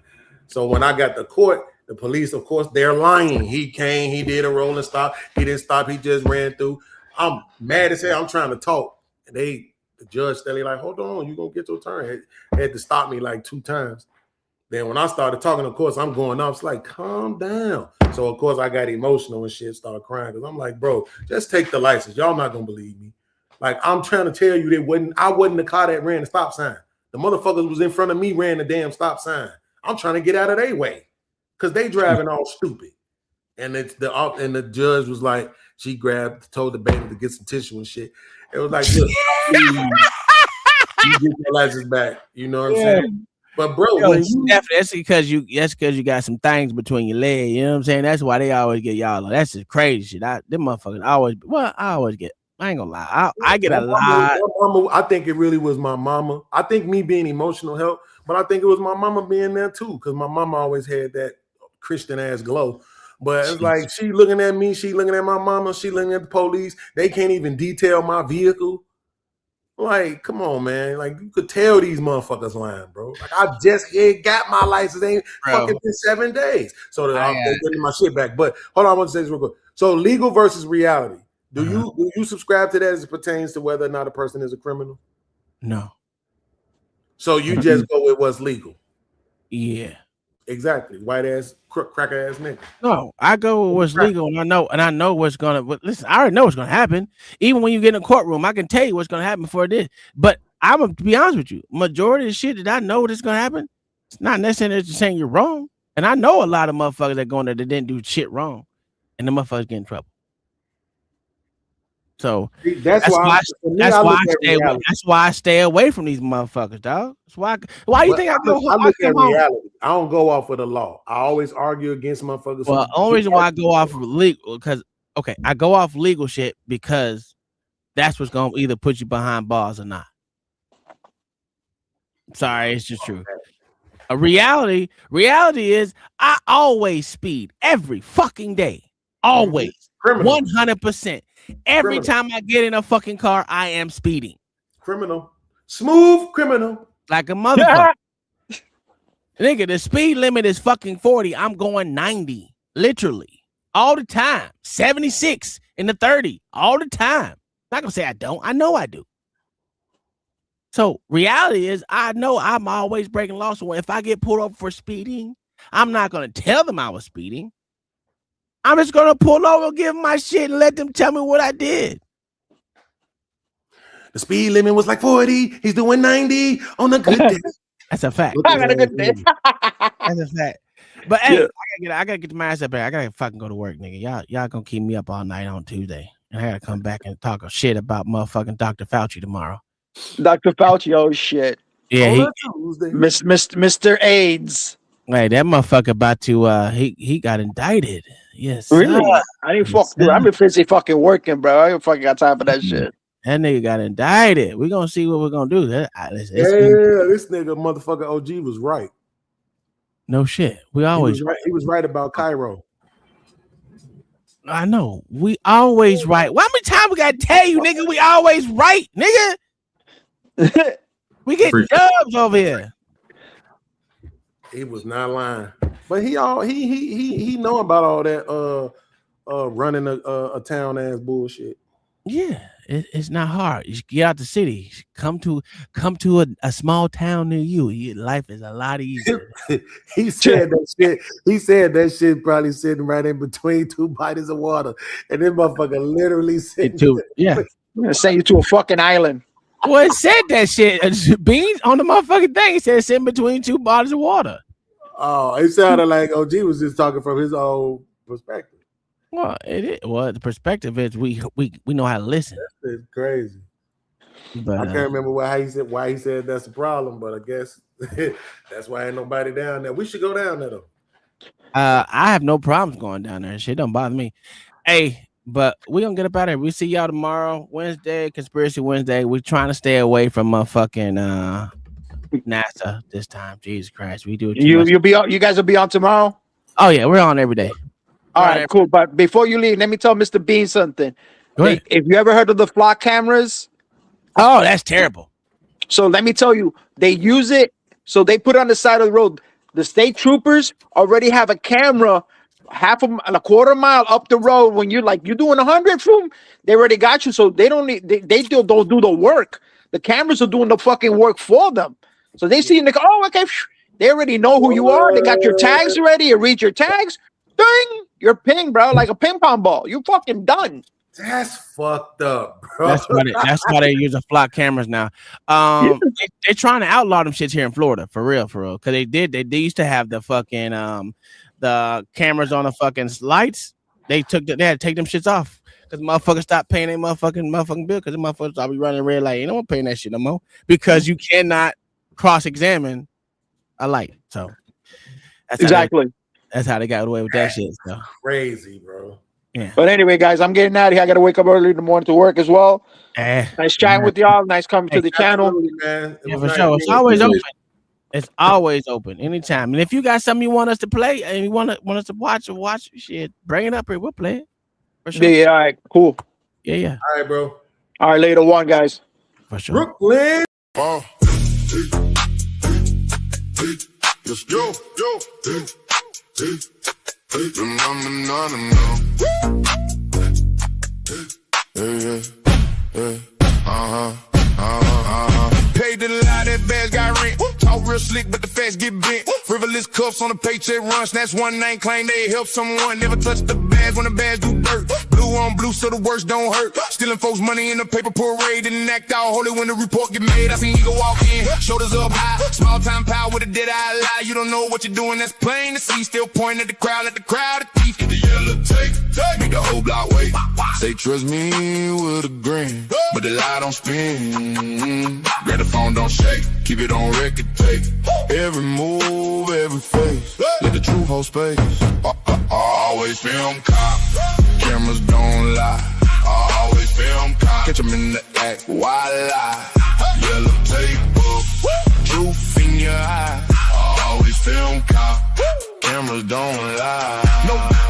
So when I got to court, the police, of course, they're lying. He came, he did a rolling stop. He didn't stop. He just ran through. I'm mad as hell. I'm trying to talk. And the judge steadily like, hold on, you gonna get your turn. Had to stop me like 2 times. Then when I started talking, of course, I'm going up. It's like, calm down. So of course I got emotional and shit, started crying because I'm like, bro, just take the license. Y'all not gonna believe me. Like I'm trying to tell you, I wasn't the car that ran the stop sign. The motherfuckers was in front of me, ran the damn stop sign. I'm trying to get out of their way because they driving all stupid. And the judge was like, she told the baby to get some tissue and shit. It was like, look, you get your license back. You know what I'm saying? But bro, that's because you got some things between your legs. You know what I'm saying? That's why they always get y'all. That's just crazy shit. Them motherfuckers always get. I ain't gonna lie. I get a lot. I think it really was my mama. I think me being emotional helped, but I think it was my mama being there too, because my mama always had that Christian ass glow. But it's like she looking at me, she looking at my mama, she looking at the police. They can't even detail my vehicle. Like, come on, man. Like, you could tell these motherfuckers lying, bro. Like, I just got my license, ain't fucking been 7 days. So they're getting my shit back. But hold on, I want to say this real quick. So legal versus reality. Do you subscribe to that as it pertains to whether or not a person is a criminal? No. So you just go with what's legal? Yeah. Exactly. White ass, cracker ass nigga. No, I go with what's legal, and I know what's gonna. Listen, I already know what's gonna happen. Even when you get in a courtroom, I can tell you what's gonna happen before this. But I'm gonna be honest with you. Majority of the shit that I know that's gonna happen, it's not necessarily saying you're wrong. And I know a lot of motherfuckers that go in there that didn't do shit wrong, and the motherfuckers get in trouble. So that's why I stay away from these motherfuckers, dog. That's why you think I go home? I look at reality. I don't go off of the law. I always argue against motherfuckers. Well, the only reason why I go off of legal, because I go off legal shit because that's what's gonna either put you behind bars or not. Sorry, it's just true. A reality is I always speed every fucking day. Always. 100%. Every time I get in a fucking car, I am speeding. Criminal. Smooth criminal. Like a motherfucker. Nigga, the speed limit is fucking 40. I'm going 90. Literally. All the time. 76 in the 30. All the time. Not gonna say I don't. I know I do. So reality is I know I'm always breaking laws. So if I get pulled over for speeding, I'm not gonna tell them I was speeding. I'm just gonna pull over, give them my shit, and let them tell me what I did. The speed limit was like 40. He's doing 90 on a good day. That's a fact. I got a good day. That's a fact. But hey, I gotta get my ass up there. I gotta fucking go to work, nigga. Y'all gonna keep me up all night on Tuesday, and I gotta come back and talk a shit about motherfucking Dr. Fauci tomorrow. Dr. Fauci, oh shit. Yeah, Mr. AIDS. Hey, that motherfucker about to he got indicted. Yes. Really? I didn't fuck dude. I've been busy fucking working, bro. I ain't fucking got time for that shit. That nigga got indicted. We're gonna see what we're gonna do. This nigga motherfucker OG was right. No shit. We always he was right about Cairo. I know. We always right. How many times we gotta tell you, nigga? We always right, nigga. We get dubs over here. He was not lying, but he know about all that running a town ass bullshit. Yeah, it's not hard. You get out the city, come to a small town near you. Life is a lot easier. He said that shit. He said that shit probably sitting right in between 2 bodies of water, and this motherfucker literally said, "Yeah, I'm gonna send you to a fucking island." Well, it said that shit. Beans on the motherfucking thing. It said it's in between 2 bodies of water. Oh, it sounded like OG was just talking from his own perspective. Well, it is. Well, the perspective is we know how to listen. It's crazy. But, I can't remember why he said that's a problem, but I guess that's why ain't nobody down there. We should go down there though. I have no problems going down there. Shit don't bother me. Hey, but we gonna get up out of here. We see y'all tomorrow, Wednesday, Conspiracy Wednesday. We're trying to stay away from motherfucking NASA this time. Jesus Christ, we do it. You guys will be on tomorrow. Oh yeah, we're on every day. All right, cool. But before you leave, let me tell Mr. Bean something. If you ever heard of the flock cameras, oh, that's terrible. So let me tell you, they use it. So they put it on the side of the road. the state troopers already have a camera a quarter mile up the road. When you're doing 100 from, they already got you. So they don't need, they still don't do the work. The cameras are doing the fucking work for them. So they see, okay, they already know who you are. They got your tags already. You read your tags. Ding! You're ping, bro, like a ping pong ball. You fucking done. That's fucked up, bro. That's why they use the flock cameras now. They're trying to outlaw them shits here in Florida, for real. Because they used to have the fucking the cameras on the fucking lights. They had to take them shits off because motherfuckers stopped paying their motherfucking bill because the motherfuckers all be running red light. You don't paying that shit no more because you cannot cross-examine a light. So that's how they got away with that shit. So crazy, bro. Yeah. But anyway, guys, I'm getting out of here. I got to wake up early in the morning to work as well. Nice chatting with y'all. Nice coming to the channel. Man. Yeah, for sure. It's always open. It's always open anytime. And if you got something you want us to play and you want us to watch shit, bring it up here. We'll play it. For sure. Yeah, all right, cool. Yeah. All right, bro. All right, later one, guys. For sure. Brooklyn. Just yo. Paid to lie, that bags got rent. Talk real slick, but the facts get bent. Frivolous cuffs on the paycheck run. Snatch one name, claim they help someone. Never touch the bags when the bags do dirt. Blue on blue, so the worst don't hurt. Stealing folks' money in the paper parade. And act all holy when the report get made. I seen you go walk in, shoulders up high. Small time power with a dead eye lie. You don't know what you're doing, that's plain to see. Still pointing at the crowd, a thief. Get the yellow tape, make the whole block wait. Say trust me with a grin, but the lie don't spin. Grab the phone, don't shake, keep it on record tape. Every move, every face, let the truth hold space. Always film cop, cameras don't lie. Always film cop, catch them in the act, why lie? Yellow tape up, truth in your eye. Always film cop, cameras don't lie.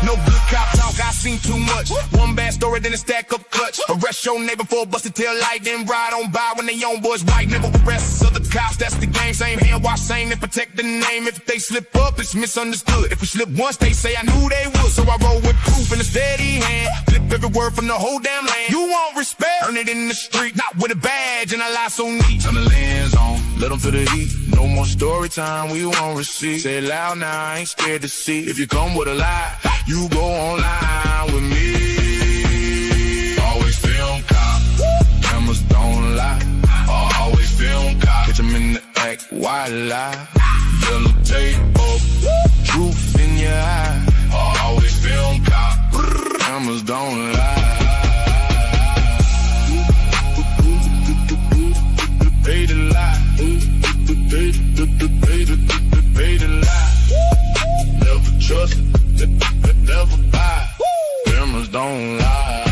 No good cop talk, I seen too much. One bad story, then a stack up clutch. Arrest your neighbor for a busted tail light, then ride on by when they own boys white. Never arrest other cops, that's the game. Same hand wash, same and protect the name. If they slip up, it's misunderstood. If we slip once, they say I knew they would. So I roll with proof in a steady hand. Flip every word from the whole damn land. You want respect, earn it in the street, not with a badge and a lie so neat. Turn the lens on, let them feel the heat. No more story time, we won't receive. Say it loud now, I ain't scared to see. If you come with a lie, you go online with me. Always film cop, cameras don't lie. Always film cop, catch them in the act, why lie? Yellow tape up, truth in your eye. Always film cop, cameras don't lie. Pay the lie, pay the lie. Never trust, never buy. Cameras don't lie.